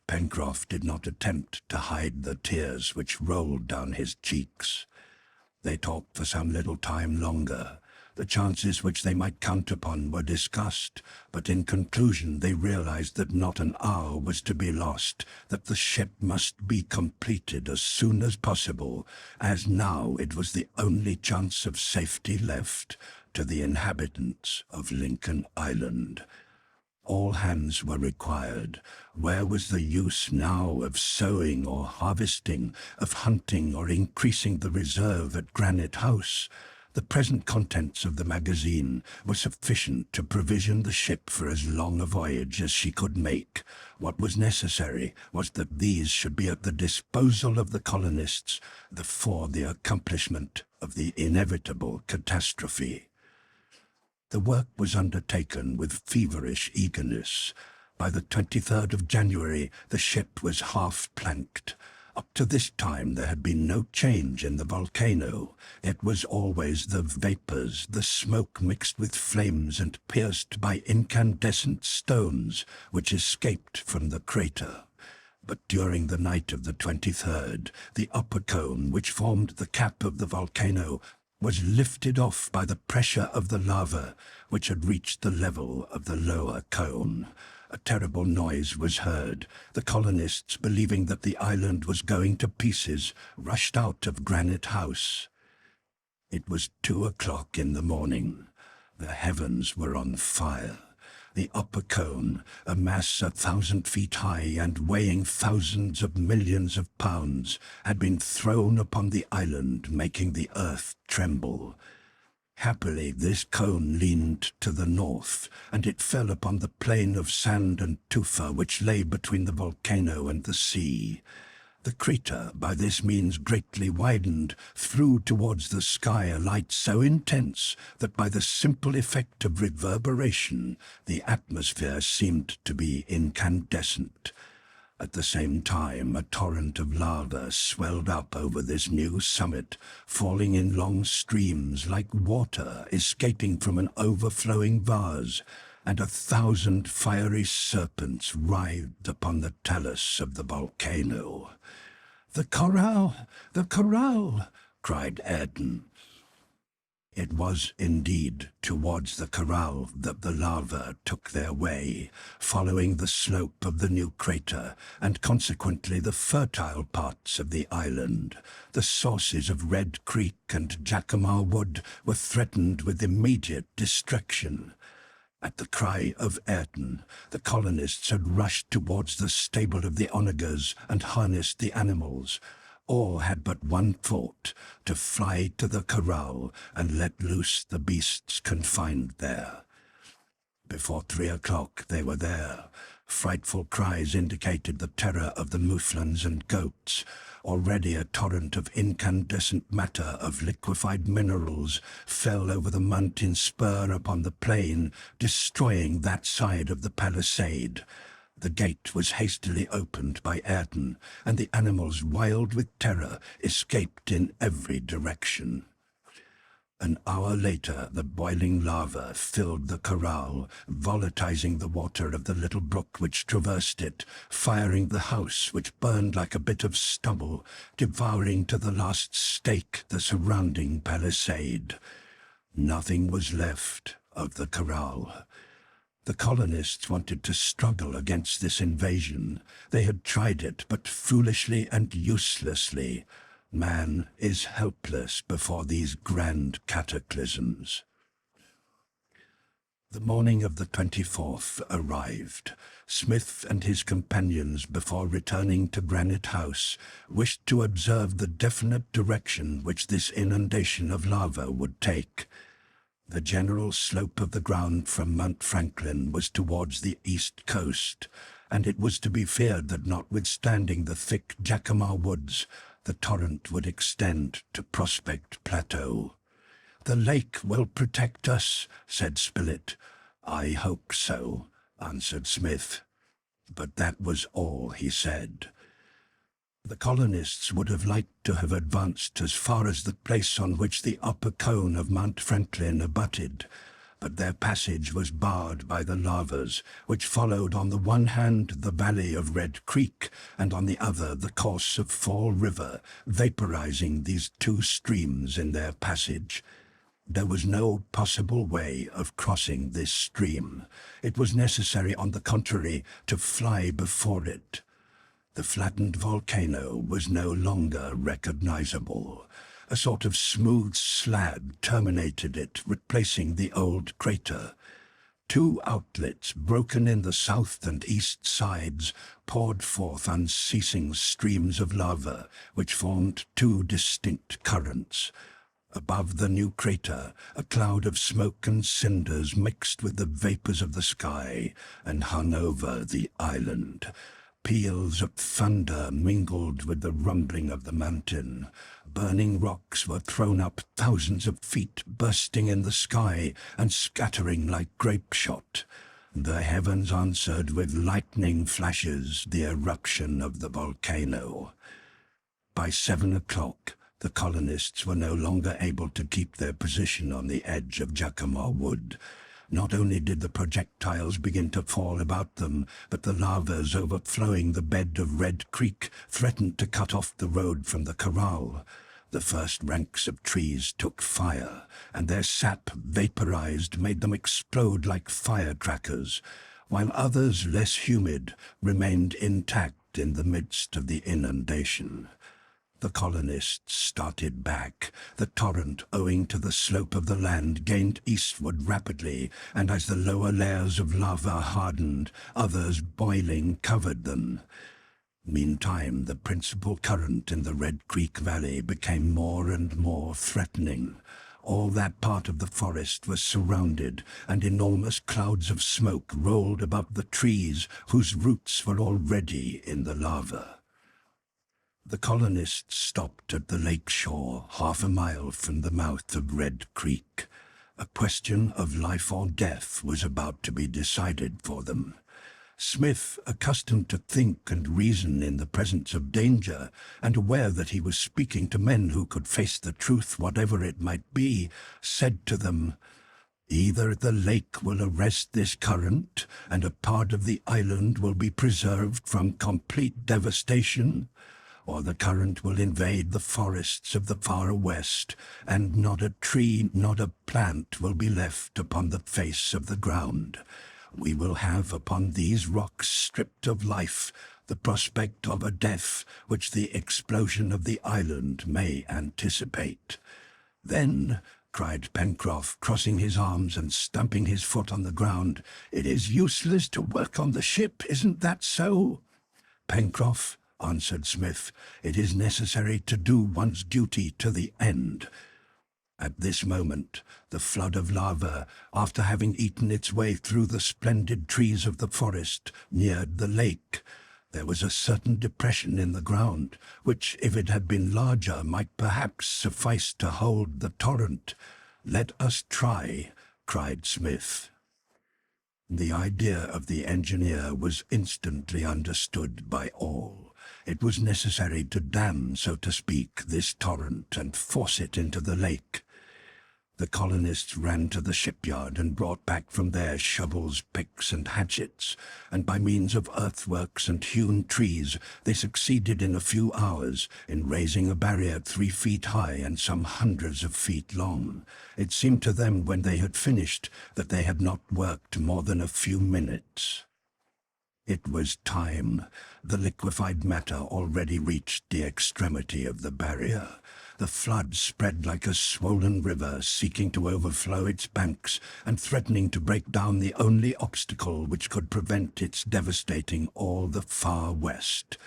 [SPEAKER 1] Pencroff did not attempt to hide the tears which rolled down his cheeks. They talked for some little time longer. The chances which they might count upon were discussed, but in conclusion they realized that not an hour was to be lost, that the ship must be completed as soon as possible, as now it was the only chance of safety left to the inhabitants of Lincoln Island. All hands were required. Where was the use now of sowing or harvesting, of hunting or increasing the reserve at Granite House? The present contents of the magazine were sufficient to provision the ship for as long a voyage as she could make. What was necessary was that these should be at the disposal of the colonists for the accomplishment of the inevitable catastrophe. The work was undertaken with feverish eagerness. By the 23rd of January, the ship was half-planked. Up to this time there had been no change in the volcano. It was always the vapors, the smoke mixed with flames and pierced by incandescent stones, which escaped from the crater. But during the night of the 23rd, the upper cone, which formed the cap of the volcano, was lifted off by the pressure of the lava, which had reached the level of the lower cone. A terrible noise was heard. The colonists, believing that the island was going to pieces, rushed out of Granite House. It was 2 o'clock in the morning. The heavens were on fire. The upper cone, a mass 1,000 feet high and weighing thousands of millions of pounds, had been thrown upon the island, making the earth tremble. Happily, this cone leaned to the north, and it fell upon the plain of sand and tufa which lay between the volcano and the sea. The crater, by this means greatly widened, threw towards the sky a light so intense that by the simple effect of reverberation the atmosphere seemed to be incandescent. At the same time, a torrent of lava swelled up over this new summit, falling in long streams like water escaping from an overflowing vase, and 1,000 fiery serpents writhed upon the talus of the volcano. "The corral! The corral!" cried Ayrton. It was indeed towards the corral that the larvae took their way, following the slope of the new crater and consequently the fertile parts of the island. The sources of Red Creek and Jacamar Wood were threatened with immediate destruction. At the cry of Ayrton, the colonists had rushed towards the stable of the onagers and harnessed the animals. All had but one thought, to fly to the corral and let loose the beasts confined there. Before 3 o'clock they were there. Frightful cries indicated the terror of the mouflons and goats. Already a torrent of incandescent matter of liquefied minerals fell over the mountain spur upon the plain, destroying that side of the palisade. The gate was hastily opened by Ayrton, and the animals, wild with terror, escaped in every direction. An hour later, the boiling lava filled the corral, volatilizing the water of the little brook which traversed it, firing the house which burned like a bit of stubble, devouring to the last stake the surrounding palisade. Nothing was left of the corral. The colonists wanted to struggle against this invasion. They had tried it, but foolishly and uselessly. Man is helpless before these grand cataclysms. The morning of the 24th arrived. Smith and his companions, before returning to Granite House, wished to observe the definite direction which this inundation of lava would take. The general slope of the ground from Mount Franklin was towards the east coast, and it was to be feared that notwithstanding the thick Jacamar woods, the torrent would extend to Prospect Plateau. "The lake will protect us," said Spilett. "I hope so," answered Smith. But that was all he said. The colonists would have liked to have advanced as far as the place on which the upper cone of Mount Franklin abutted, but their passage was barred by the lavas, which followed on the one hand the valley of Red Creek, and on the other the course of Fall River, vaporizing these two streams in their passage. There was no possible way of crossing this stream. It was necessary, on the contrary, to fly before it. The flattened volcano was no longer recognizable. A sort of smooth slab terminated it, replacing the old crater. Two outlets, broken in the south and east sides, poured forth unceasing streams of lava, which formed two distinct currents. Above the new crater, a cloud of smoke and cinders mixed with the vapors of the sky and hung over the island. Peals of thunder mingled with the rumbling of the mountain. Burning rocks were thrown up thousands of feet, bursting in the sky and scattering like grape shot. The heavens answered with lightning flashes the eruption of the volcano. By 7 o'clock, the colonists were no longer able to keep their position on the edge of Jacamar Wood. Not only did the projectiles begin to fall about them, but the lavas overflowing the bed of Red Creek threatened to cut off the road from the corral. The first ranks of trees took fire, and their sap, vaporized, made them explode like firecrackers, while others, less humid, remained intact in the midst of the inundation. The colonists started back. The torrent, owing to the slope of the land, gained eastward rapidly, and as the lower layers of lava hardened, others boiling covered them. Meantime, the principal current in the Red Creek Valley became more and more threatening. All that part of the forest was surrounded, and enormous clouds of smoke rolled above the trees whose roots were already in the lava. The colonists stopped at the lake shore, half a mile from the mouth of Red Creek. A question of life or death was about to be decided for them. Smith, accustomed to think and reason in the presence of danger, and aware that he was speaking to men who could face the truth whatever it might be, said to them, "Either the lake will arrest this current, and a part of the island will be preserved from complete devastation, or the current will invade the forests of the far west, and not a tree, not a plant will be left upon the face of the ground. We will have upon these rocks stripped of life the prospect of a death which the explosion of the island may anticipate." "Then," cried Pencroff, crossing his arms and stamping his foot on the ground, "it is useless to work on the ship, isn't that so?" "Pencroff," answered Smith, "it is necessary to do one's duty to the end." At this moment, the flood of lava, after having eaten its way through the splendid trees of the forest, neared the lake. There was a certain depression in the ground, which, if it had been larger, might perhaps suffice to hold the torrent. "Let us try," cried Smith. The idea of the engineer was instantly understood by all. It was necessary to dam, so to speak, this torrent and force it into the lake. The colonists ran to the shipyard and brought back from there shovels, picks, and hatchets, and by means of earthworks and hewn trees they succeeded in a few hours in raising a barrier 3 feet high and some hundreds of feet long. It seemed to them when they had finished that they had not worked more than a few minutes. It was time. The liquefied matter already reached the extremity of the barrier. The flood spread like a swollen river, seeking to overflow its banks and threatening to break down the only obstacle which could prevent its devastating all the far west.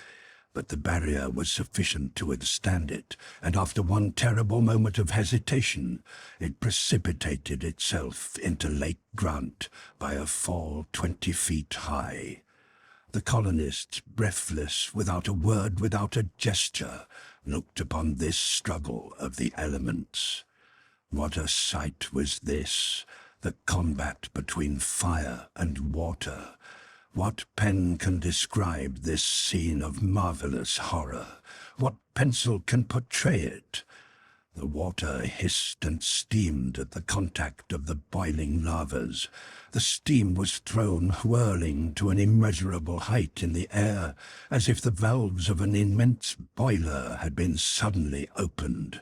[SPEAKER 1] But the barrier was sufficient to withstand it, and after one terrible moment of hesitation, it precipitated itself into Lake Grant by a fall 20 feet high. The colonists, breathless, without a word, without a gesture, looked upon this struggle of the elements. What a sight was this, the combat between fire and water! What pen can describe this scene of marvelous horror? What pencil can portray it? The water hissed and steamed at the contact of the boiling lavas. The steam was thrown whirling to an immeasurable height in the air, as if the valves of an immense boiler had been suddenly opened.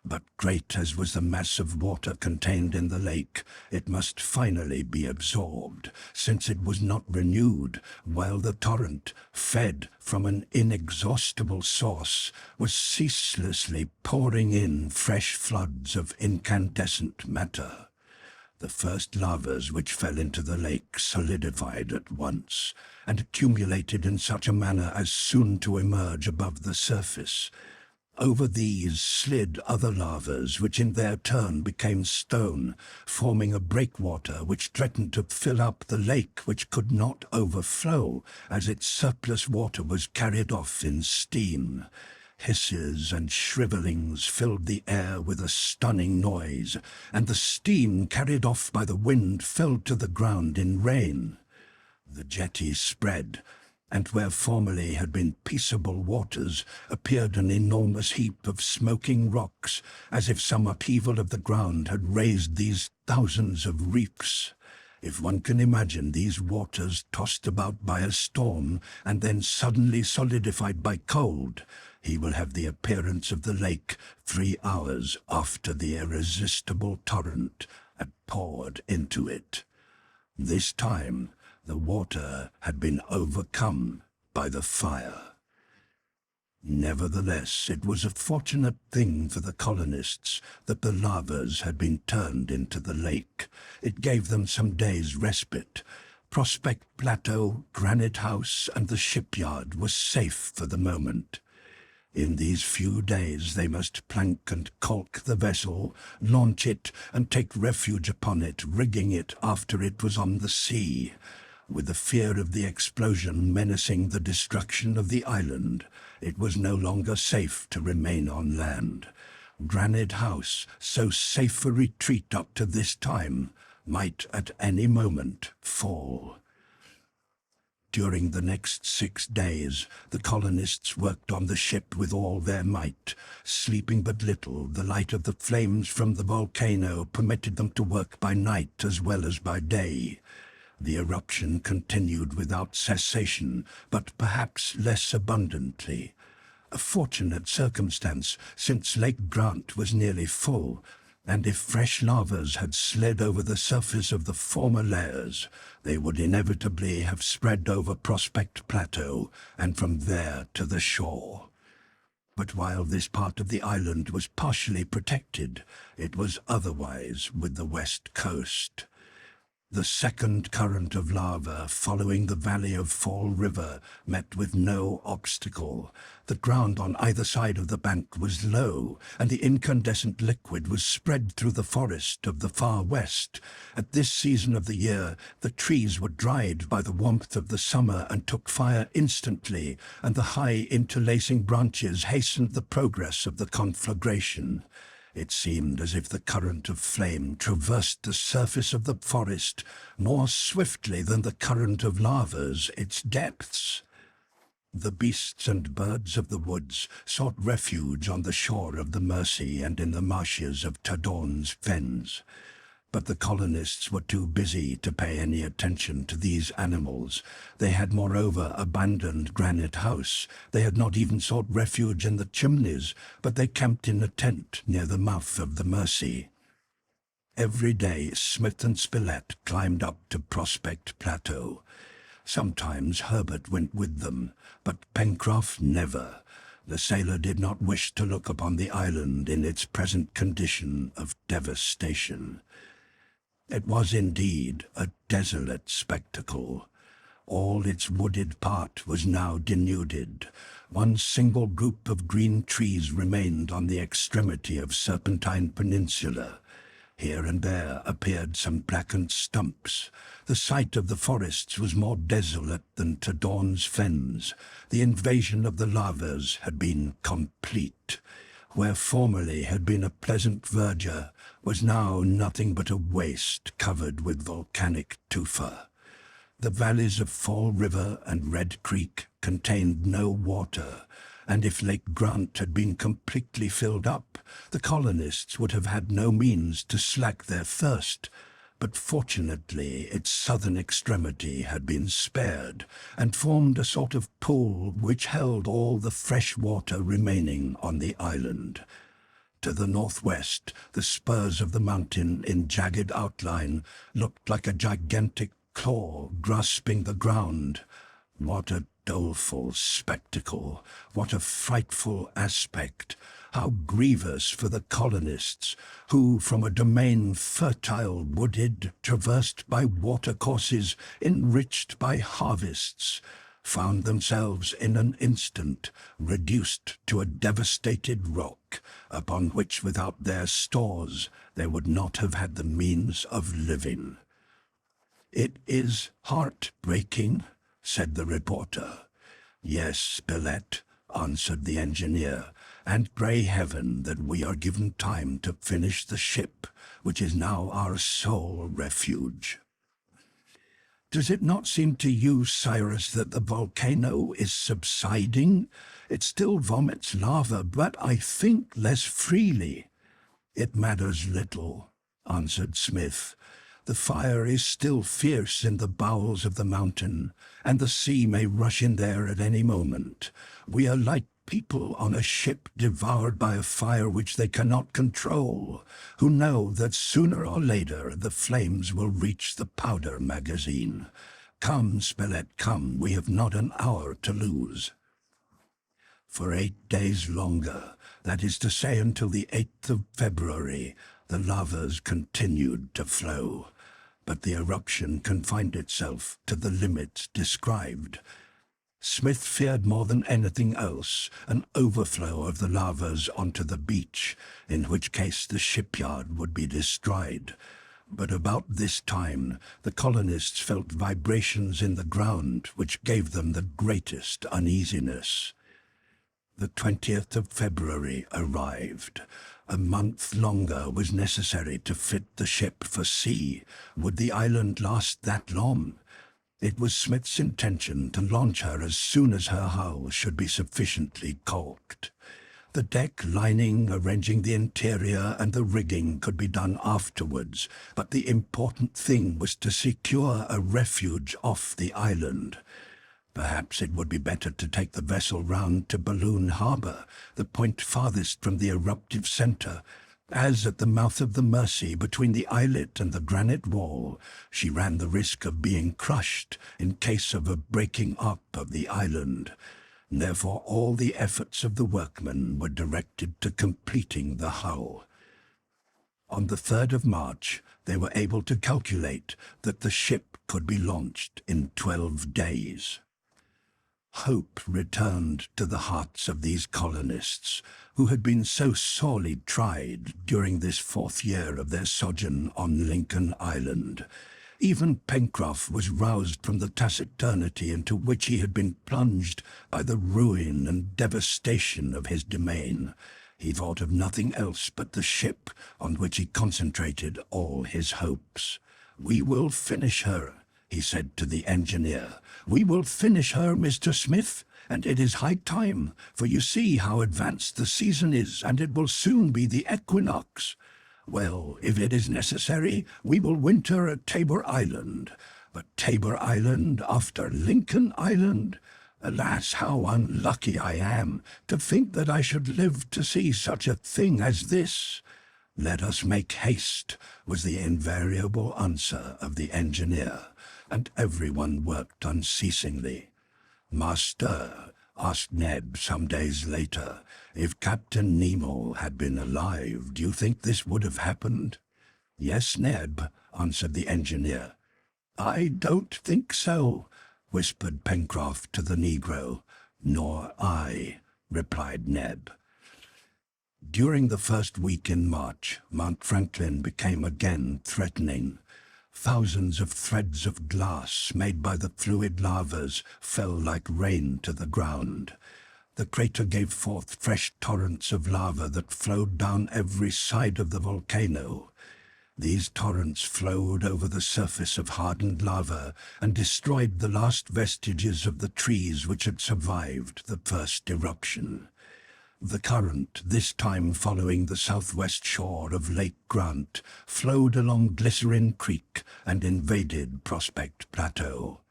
[SPEAKER 1] But great as was the mass of water contained in the lake, it must finally be absorbed, since it was not renewed, while the torrent, fed from an inexhaustible source, was ceaselessly pouring in fresh floods of incandescent matter. The first lavas which fell into the lake solidified at once, and accumulated in such a manner as soon to emerge above the surface. Over these slid other lavas, which in their turn became stone, forming a breakwater which threatened to fill up the lake, which could not overflow, as its surplus water was carried off in steam. Hisses and shrivelings filled the air with a stunning noise, and the steam carried off by the wind fell to the ground in rain. The jetty spread, and where formerly had been peaceable waters appeared an enormous heap of smoking rocks, as if some upheaval of the ground had raised these thousands of reefs. If one can imagine these waters tossed about by a storm and then suddenly solidified by cold, he will have the appearance of the lake 3 hours after the irresistible torrent had poured into it. This time the water had been overcome by the fire. Nevertheless, it was a fortunate thing for the colonists that the lavas had been turned into the lake. It gave them some days' respite. Prospect Plateau, Granite House, and the shipyard were safe for the moment. In these few days they must plank and caulk the vessel, launch it, and take refuge upon it, rigging it after it was on the sea. With the fear of the explosion menacing the destruction of the island, it was no longer safe to remain on land. Granite House, so safe a retreat up to this time, might at any moment fall. During the next 6 days, the colonists worked on the ship with all their might. Sleeping but little, the light of the flames from the volcano permitted them to work by night as well as by day. The eruption continued without cessation, but perhaps less abundantly. a fortunate circumstance, since Lake Grant was nearly full, and if fresh lavas had slid over the surface of the former layers, they would inevitably have spread over Prospect Plateau and from there to the shore. But while this part of the island was partially protected, it was otherwise with the west coast. The second current of lava following the valley of Fall River met with no obstacle. The ground on either side of the bank was low, and the incandescent liquid was spread through the forest of the far west. At this season of the year, the trees were dried by the warmth of the summer and took fire instantly, and the high interlacing branches hastened the progress of the conflagration. It seemed as if the current of flame traversed the surface of the forest more swiftly than the current of lavas its depths. The beasts and birds of the woods sought refuge on the shore of the Mersey and in the marshes of Tadorn's fens. But the colonists were too busy to pay any attention to these animals. They had moreover abandoned Granite House. They had not even sought refuge in the chimneys, but they camped in a tent near the mouth of the Mersey. Every day Smith and Spilett climbed up to Prospect Plateau. Sometimes Harbert went with them, but Pencroff never. The sailor did not wish to look upon the island in its present condition of devastation. It was indeed a desolate spectacle. All its wooded part was now denuded. One single group of green trees remained on the extremity of Serpentine Peninsula. Here and there appeared some blackened stumps. The site of the forests was more desolate than Tadorn's fens. The invasion of the lavas had been complete. Where formerly had been a pleasant verdure, was now nothing but a waste covered with volcanic tufa. The valleys of Fall River and Red Creek contained no water, and if Lake Grant had been completely filled up, the colonists would have had no means to slake their thirst. But fortunately its southern extremity had been spared, and formed a sort of pool which held all the fresh water remaining on the island. To the northwest, the spurs of the mountain in jagged outline looked like a gigantic claw grasping the ground. What a doleful spectacle! What a frightful aspect! How grievous for the colonists, who, from a domain fertile, wooded, traversed by watercourses, enriched by harvests, found themselves in an instant reduced to a devastated rock, upon which without their stores they would not have had the means of living. "It is heart-breaking," said the reporter. "Yes, Spilett," answered the engineer, "and pray heaven that we are given time to finish the ship, which is now our sole refuge." "Does it not seem to you, Cyrus, that the volcano is subsiding? It still vomits lava, but I think less freely." "It matters little," answered Smith. "The fire is still fierce in the bowels of the mountain, and the sea may rush in there at any moment. We are like people on a ship devoured by a fire which they cannot control, who know that sooner or later the flames will reach the powder magazine. Come, Spilett, come, we have not an hour to lose." For 8 days longer, that is to say until the 8th of February, the lavas continued to flow. But the eruption confined itself to the limits described. Smith feared more than anything else an overflow of the lavas onto the beach, in which case the shipyard would be destroyed. But about this time the colonists felt vibrations in the ground which gave them the greatest uneasiness. The 20th of February arrived. A month longer was necessary to fit the ship for sea. Would the island last that long? It was Smith's intention to launch her as soon as her hull should be sufficiently caulked. The deck lining, arranging the interior, and the rigging could be done afterwards, but the important thing was to secure a refuge off the island. Perhaps it would be better to take the vessel round to Balloon Harbour, the point farthest from the eruptive centre, as at the mouth of the Mersey, between the islet and the granite wall, she ran the risk of being crushed in case of a breaking up of the island. Therefore all the efforts of the workmen were directed to completing the hull. On the 3rd of March, they were able to calculate that the ship could be launched in 12 days. Hope returned to the hearts of these colonists, who had been so sorely tried during this 4th year of their sojourn on Lincoln Island. Even Pencroff was roused from the taciturnity into which he had been plunged by the ruin and devastation of his domain. He thought of nothing else but the ship, on which he concentrated all his hopes. "We will finish her," he said to the engineer. "We will finish her, Mr. Smith, and it is high time, for you see how advanced the season is, and it will soon be the equinox. Well, if it is necessary, we will winter at Tabor Island. But Tabor Island after Lincoln Island? Alas, how unlucky I am to think that I should live to see such a thing as this." "Let us make haste," was the invariable answer of the engineer, and everyone worked unceasingly. "Master," asked Neb some days later, "if Captain Nemo had been alive, do you think this would have happened?" "Yes, Neb," answered the engineer. "I don't think so," whispered Pencroff to the negro. "Nor I," replied Neb. During the first week in March, Mount Franklin became again threatening. Thousands of threads of glass made by the fluid lavas fell like rain to the ground. The crater gave forth fresh torrents of lava that flowed down every side of the volcano. These torrents flowed over the surface of hardened lava and destroyed the last vestiges of the trees which had survived the first eruption. The current, this time following the southwest shore of Lake Grant, flowed along Glycerine Creek and invaded Prospect Plateau.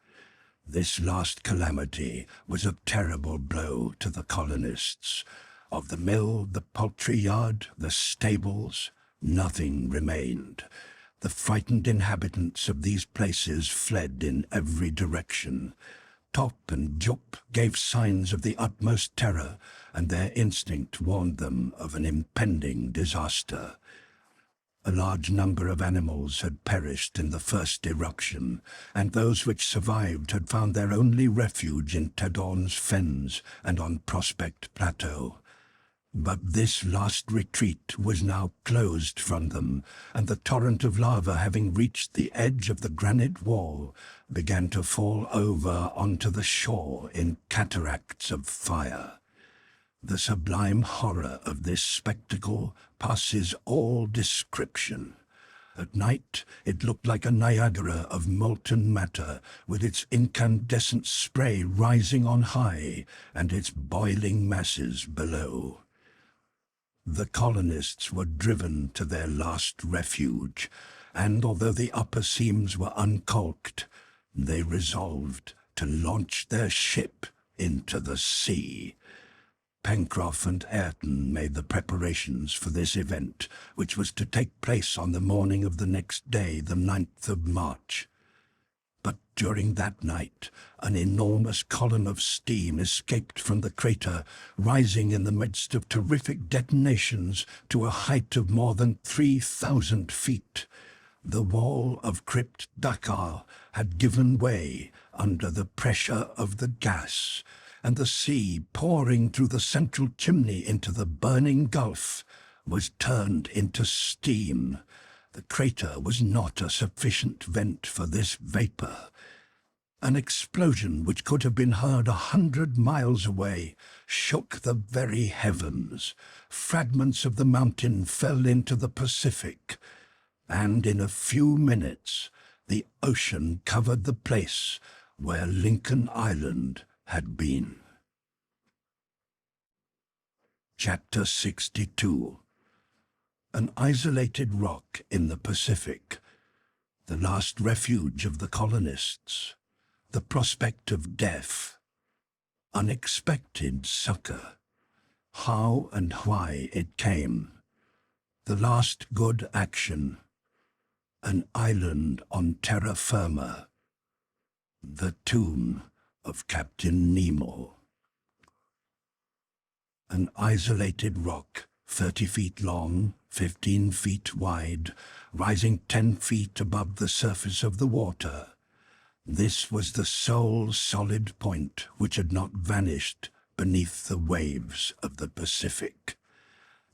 [SPEAKER 1] This last calamity was a terrible blow to the colonists. Of the mill, the poultry yard, the stables, nothing remained. The frightened inhabitants of these places fled in every direction. Top and Jup gave signs of the utmost terror, and their instinct warned them of an impending disaster. A large number of animals had perished in the first eruption, and those which survived had found their only refuge in Tadorn's fens and on Prospect Plateau. But this last retreat was now closed from them, and the torrent of lava, having reached the edge of the granite wall, began to fall over onto the shore in cataracts of fire. The sublime horror of this spectacle passes all description. At night it looked like a Niagara of molten matter, with its incandescent spray rising on high and its boiling masses below. The colonists were driven to their last refuge, and although the upper seams were uncaulked, they resolved to launch their ship into the sea. Pencroff and Ayrton made the preparations for this event, which was to take place on the morning of the next day, the 9th of March. But during that night, an enormous column of steam escaped from the crater, rising in the midst of terrific detonations to a height of more than 3,000 feet. The wall of Crypt Dakar had given way under the pressure of the gas, and the sea, pouring through the central chimney into the burning gulf, was turned into steam. The crater was not a sufficient vent for this vapor. An explosion which could have been heard 100 miles away shook the very heavens. Fragments of the mountain fell into the Pacific, and in a few minutes the ocean covered the place where Lincoln Island had been. Chapter 62. An isolated rock in the Pacific, the last refuge of the colonists. the prospect of death, unexpected succor, how and why it came, the last good action, an island on terra firma, the tomb of Captain Nemo. An isolated rock, 30 feet long, 15 feet wide, rising 10 feet above the surface of the water. This was the sole solid point which had not vanished beneath the waves of the Pacific.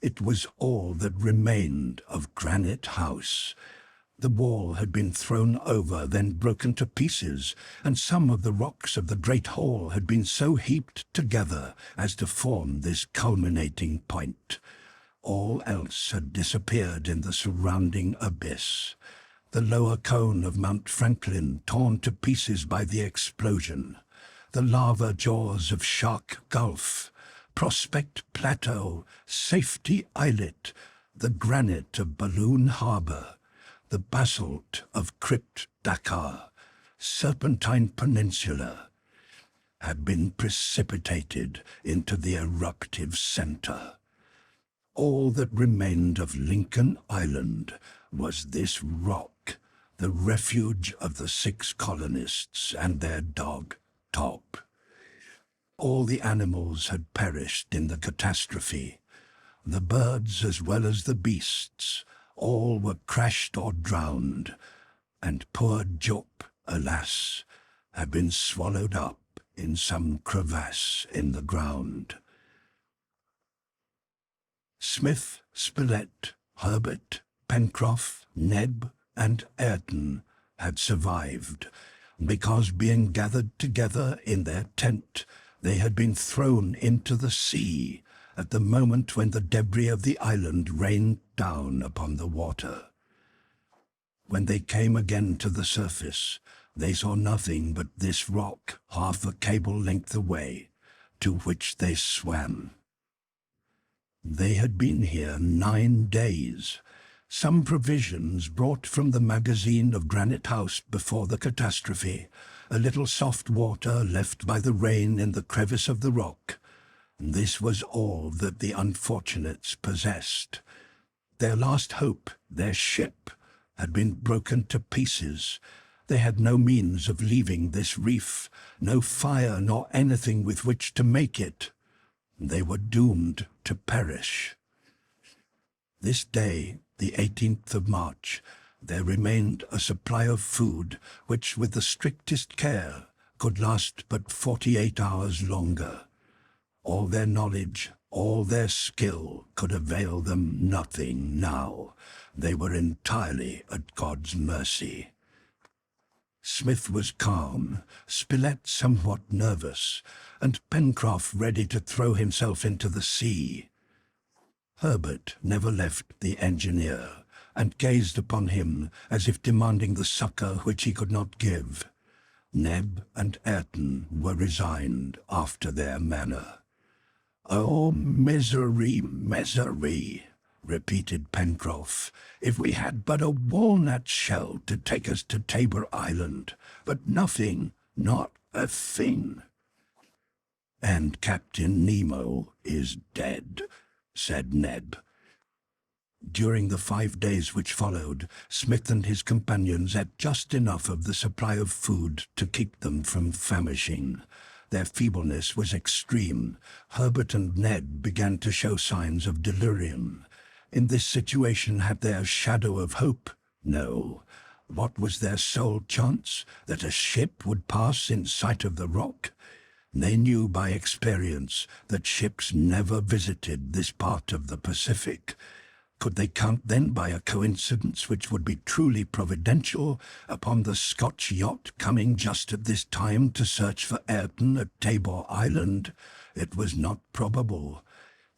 [SPEAKER 1] It was all that remained of Granite House. The wall had been thrown over, then broken to pieces, and some of the rocks of the great hall had been so heaped together as to form this culminating point. All else had disappeared in the surrounding abyss. The lower cone of Mount Franklin torn to pieces by the explosion. The lava jaws of Shark Gulf, Prospect Plateau, Safety Islet, the granite of Balloon Harbor, the basalt of Crypt Dakar, Serpentine Peninsula, had been precipitated into the eruptive center. All that remained of Lincoln Island was this rock, the refuge of the 6 colonists and their dog, Top. All the animals had perished in the catastrophe. The birds as well as the beasts, all were crashed or drowned, and poor Jup, alas, had been swallowed up in some crevasse in the ground. Smith, Spilett, Harbert, Pencroff, Neb, and Ayrton had survived, because being gathered together in their tent, they had been thrown into the sea at the moment when the debris of the island rained down upon the water. When they came again to the surface, they saw nothing but this rock half a cable length away, to which they swam. They had been here 9 days, some provisions brought from the magazine of Granite House before the catastrophe, a little soft water left by the rain in the crevice of the rock. This was all that the unfortunates possessed. Their last hope, their ship, had been broken to pieces. They had no means of leaving this reef, no fire nor anything with which to make it. They were doomed to perish. This day, the 18th of March, there remained a supply of food which, with the strictest care, could last but 48 hours longer. All their knowledge, all their skill could avail them nothing now. They were entirely at God's mercy. Smith was calm, Spilett somewhat nervous, and Pencroff ready to throw himself into the sea. Herbert never left the engineer, and gazed upon him as if demanding the succor which he could not give. Neb and Ayrton were resigned after their manner. "Oh, misery, misery!" repeated Pencroff. "If we had but a walnut shell to take us to Tabor Island, but nothing, not a thing." "And Captain Nemo is dead," said Neb. During the 5 days which followed, Smith and his companions ate just enough of the supply of food to keep them from famishing. Their feebleness was extreme. Herbert and Ned began to show signs of delirium. In this situation had they a shadow of hope? No. What was their sole chance? That a ship would pass in sight of the rock? They knew by experience that ships never visited this part of the Pacific. Could they count then by a coincidence which would be truly providential upon the Scotch yacht coming just at this time to search for Ayrton at Tabor Island? It was not probable.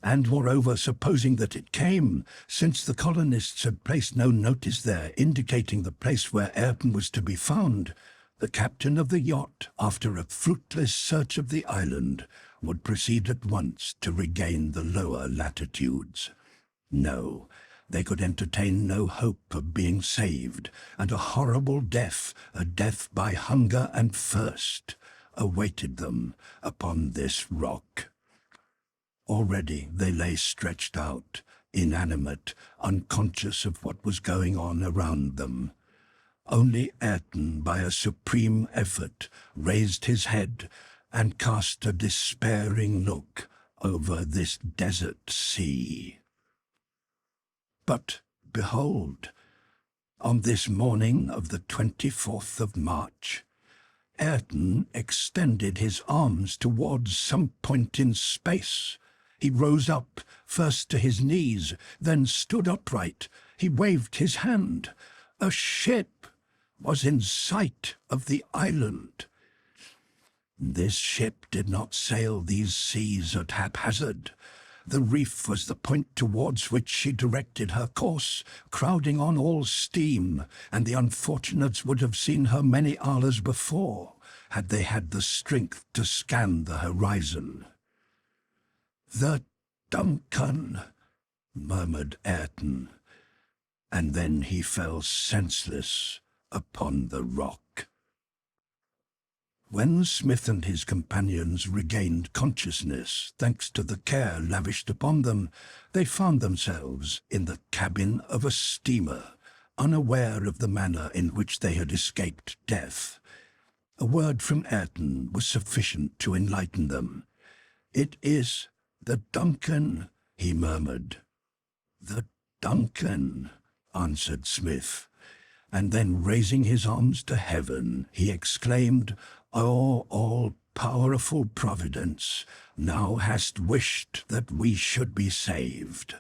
[SPEAKER 1] And moreover, supposing that it came, since the colonists had placed no notice there indicating the place where Ayrton was to be found, the captain of the yacht, after a fruitless search of the island, would proceed at once to regain the lower latitudes. No, They could entertain no hope of being saved, and a horrible death, a death by hunger and thirst, awaited them upon this rock. Already they lay stretched out, inanimate, unconscious of what was going on around them. Only Ayrton, by a supreme effort, raised his head and cast a despairing look over this desert sea. But, behold, on this morning of the 24th of March, Ayrton extended his arms towards some point in space. He rose up, first to his knees, then stood upright. He waved his hand. A ship was in sight of the island. This ship did not sail these seas at haphazard. The reef was the point towards which she directed her course, crowding on all steam, and the unfortunates would have seen her many hours before, had they had the strength to scan the horizon. "The Duncan," murmured Ayrton, and then he fell senseless upon the rock. When Smith and his companions regained consciousness, thanks to the care lavished upon them, they found themselves in the cabin of a steamer, unaware of the manner in which they had escaped death. A word from Ayrton was sufficient to enlighten them. "It is the Duncan," he murmured. "The Duncan," answered Smith, and then raising his arms to heaven, he exclaimed, "O all-powerful Providence, now hast wished that we should be saved."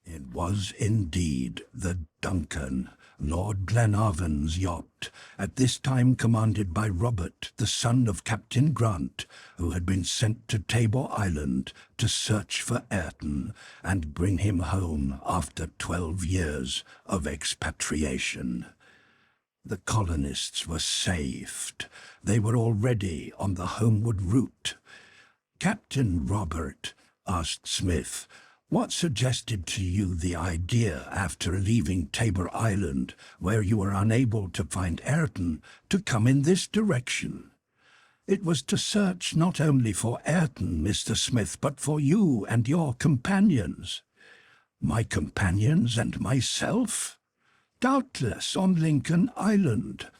[SPEAKER 1] It was indeed the Duncan, Lord Glenarvan's yacht, at this time commanded by Robert, the son of Captain Grant, who had been sent to Tabor Island to search for Ayrton and bring him home after 12 years of expatriation. The colonists were saved. They were already on the homeward route. "Captain Robert," asked Smith, "what suggested to you the idea, after leaving Tabor Island, where you were unable to find Ayrton, to come in this direction?" "It was to search not only for Ayrton, Mr. Smith, but for you and your companions." "My companions and myself?" "Doubtless on Lincoln Island."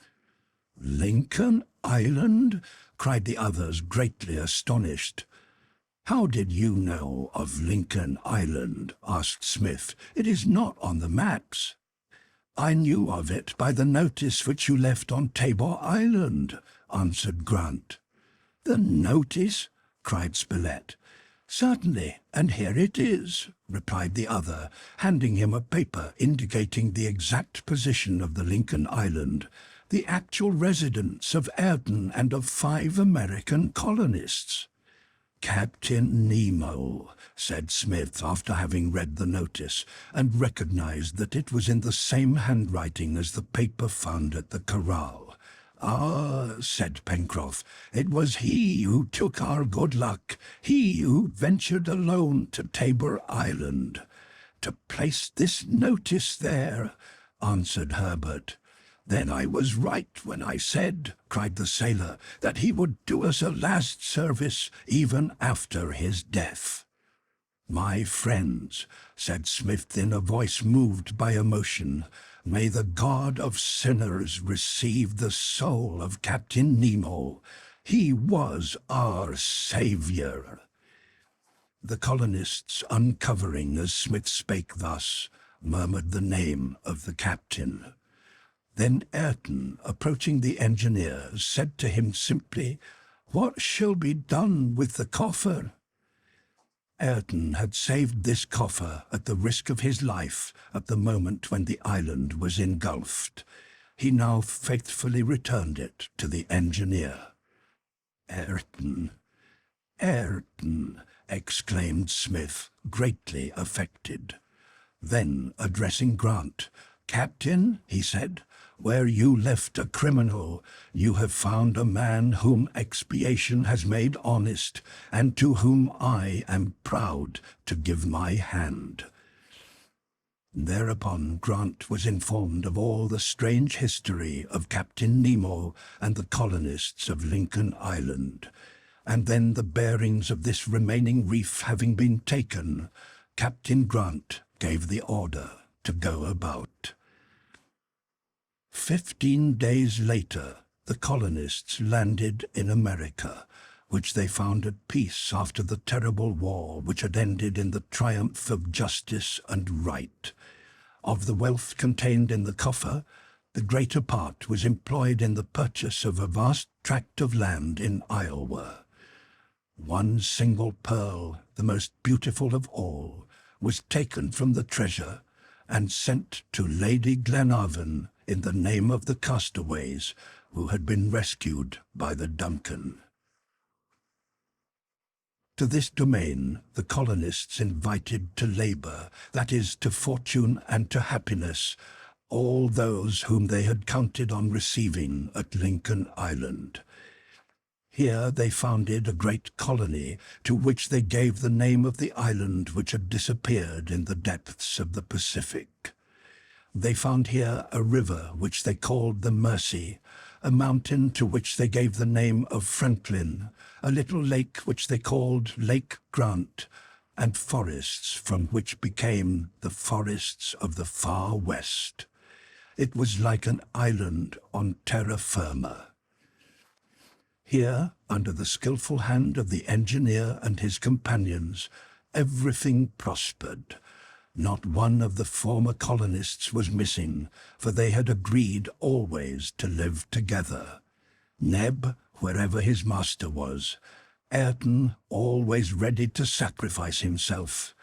[SPEAKER 1] "Lincoln Island?" cried the others, greatly astonished. "How did you know of Lincoln Island?" asked Smith. "It is not on the maps." "I knew of it by the notice which you left on Tabor Island," answered Grant. "The notice?" cried Spilett. "Certainly, and here it is," replied the other, handing him a paper indicating the exact position of the Lincoln Island, the actual residence of Ayrton and of 5 American colonists. "Captain Nemo," said Smith, after having read the notice, and recognized that it was in the same handwriting as the paper found at the corral. "Ah," said Pencroff, "it was he who took our good luck, he who ventured alone to Tabor Island." "To place this notice there," answered Harbert. "Then I was right when I said," cried the sailor, "that he would do us a last service even after his death." "My friends," said Smith in a voice moved by emotion, "may the God of sinners receive the soul of Captain Nemo. He was our savior." The colonists, uncovering as Smith spake thus, murmured the name of the captain. Then Ayrton, approaching the engineer, said to him simply, "What shall be done with the coffer?" Ayrton had saved this coffer at the risk of his life at the moment when the island was engulfed. He now faithfully returned it to the engineer. "Ayrton, Ayrton," exclaimed Smith, greatly affected. Then, addressing Grant, "Captain," he said, "where you left a criminal, you have found a man whom expiation has made honest, and to whom I am proud to give my hand." Thereupon Grant was informed of all the strange history of Captain Nemo and the colonists of Lincoln Island, and then the bearings of this remaining reef having been taken, Captain Grant gave the order to go about. 15 days later, the colonists landed in America, which they found at peace after the terrible war which had ended in the triumph of justice and right. Of the wealth contained in the coffer, the greater part was employed in the purchase of a vast tract of land in Iowa. One single pearl, the most beautiful of all, was taken from the treasure and sent to Lady Glenarvan in the name of the castaways who had been rescued by the Duncan. To this domain the colonists invited to labor, that is, to fortune and to happiness, all those whom they had counted on receiving at Lincoln Island. Here they founded a great colony, to which they gave the name of the island which had disappeared in the depths of the Pacific. They found here a river which they called the Mercy, a mountain to which they gave the name of Franklin, a little lake which they called Lake Grant, and forests from which became the forests of the far west. It was like an island on terra firma. Here, under the skillful hand of the engineer and his companions, everything prospered. Not one of the former colonists was missing, for they had agreed always to live together. Neb, wherever his master was; Ayrton, always ready to sacrifice himself;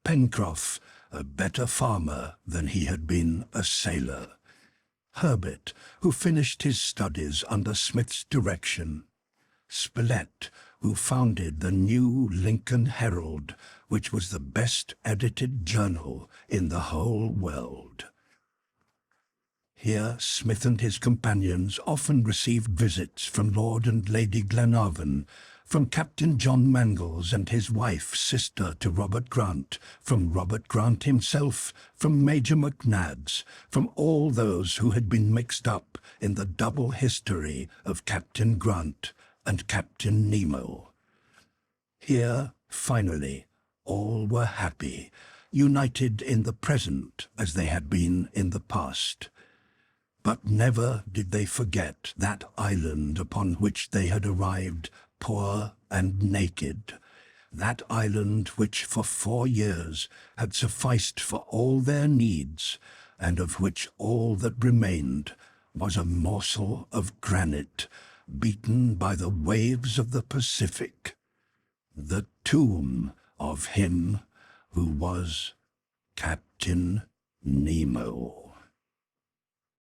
[SPEAKER 1] Pencroff, a better farmer than he had been a sailor; Harbert, who finished his studies under Smith's direction; Spilett, who founded the new Lincoln Herald, which was the best edited journal in the whole world. Here Smith and his companions often received visits from Lord and Lady Glenarvan, from Captain John Mangles and his wife, sister to Robert Grant, from Robert Grant himself, from Major McNabbs, from all those who had been mixed up in the double history of Captain Grant and Captain Nemo. Here, finally, all were happy, united in the present as they had been in the past. But never did they forget that island upon which they had arrived poor and naked, that island which for 4 years had sufficed for all their needs, and of which all that remained was a morsel of granite, beaten by the waves of the Pacific, the tomb of him who was Captain Nemo.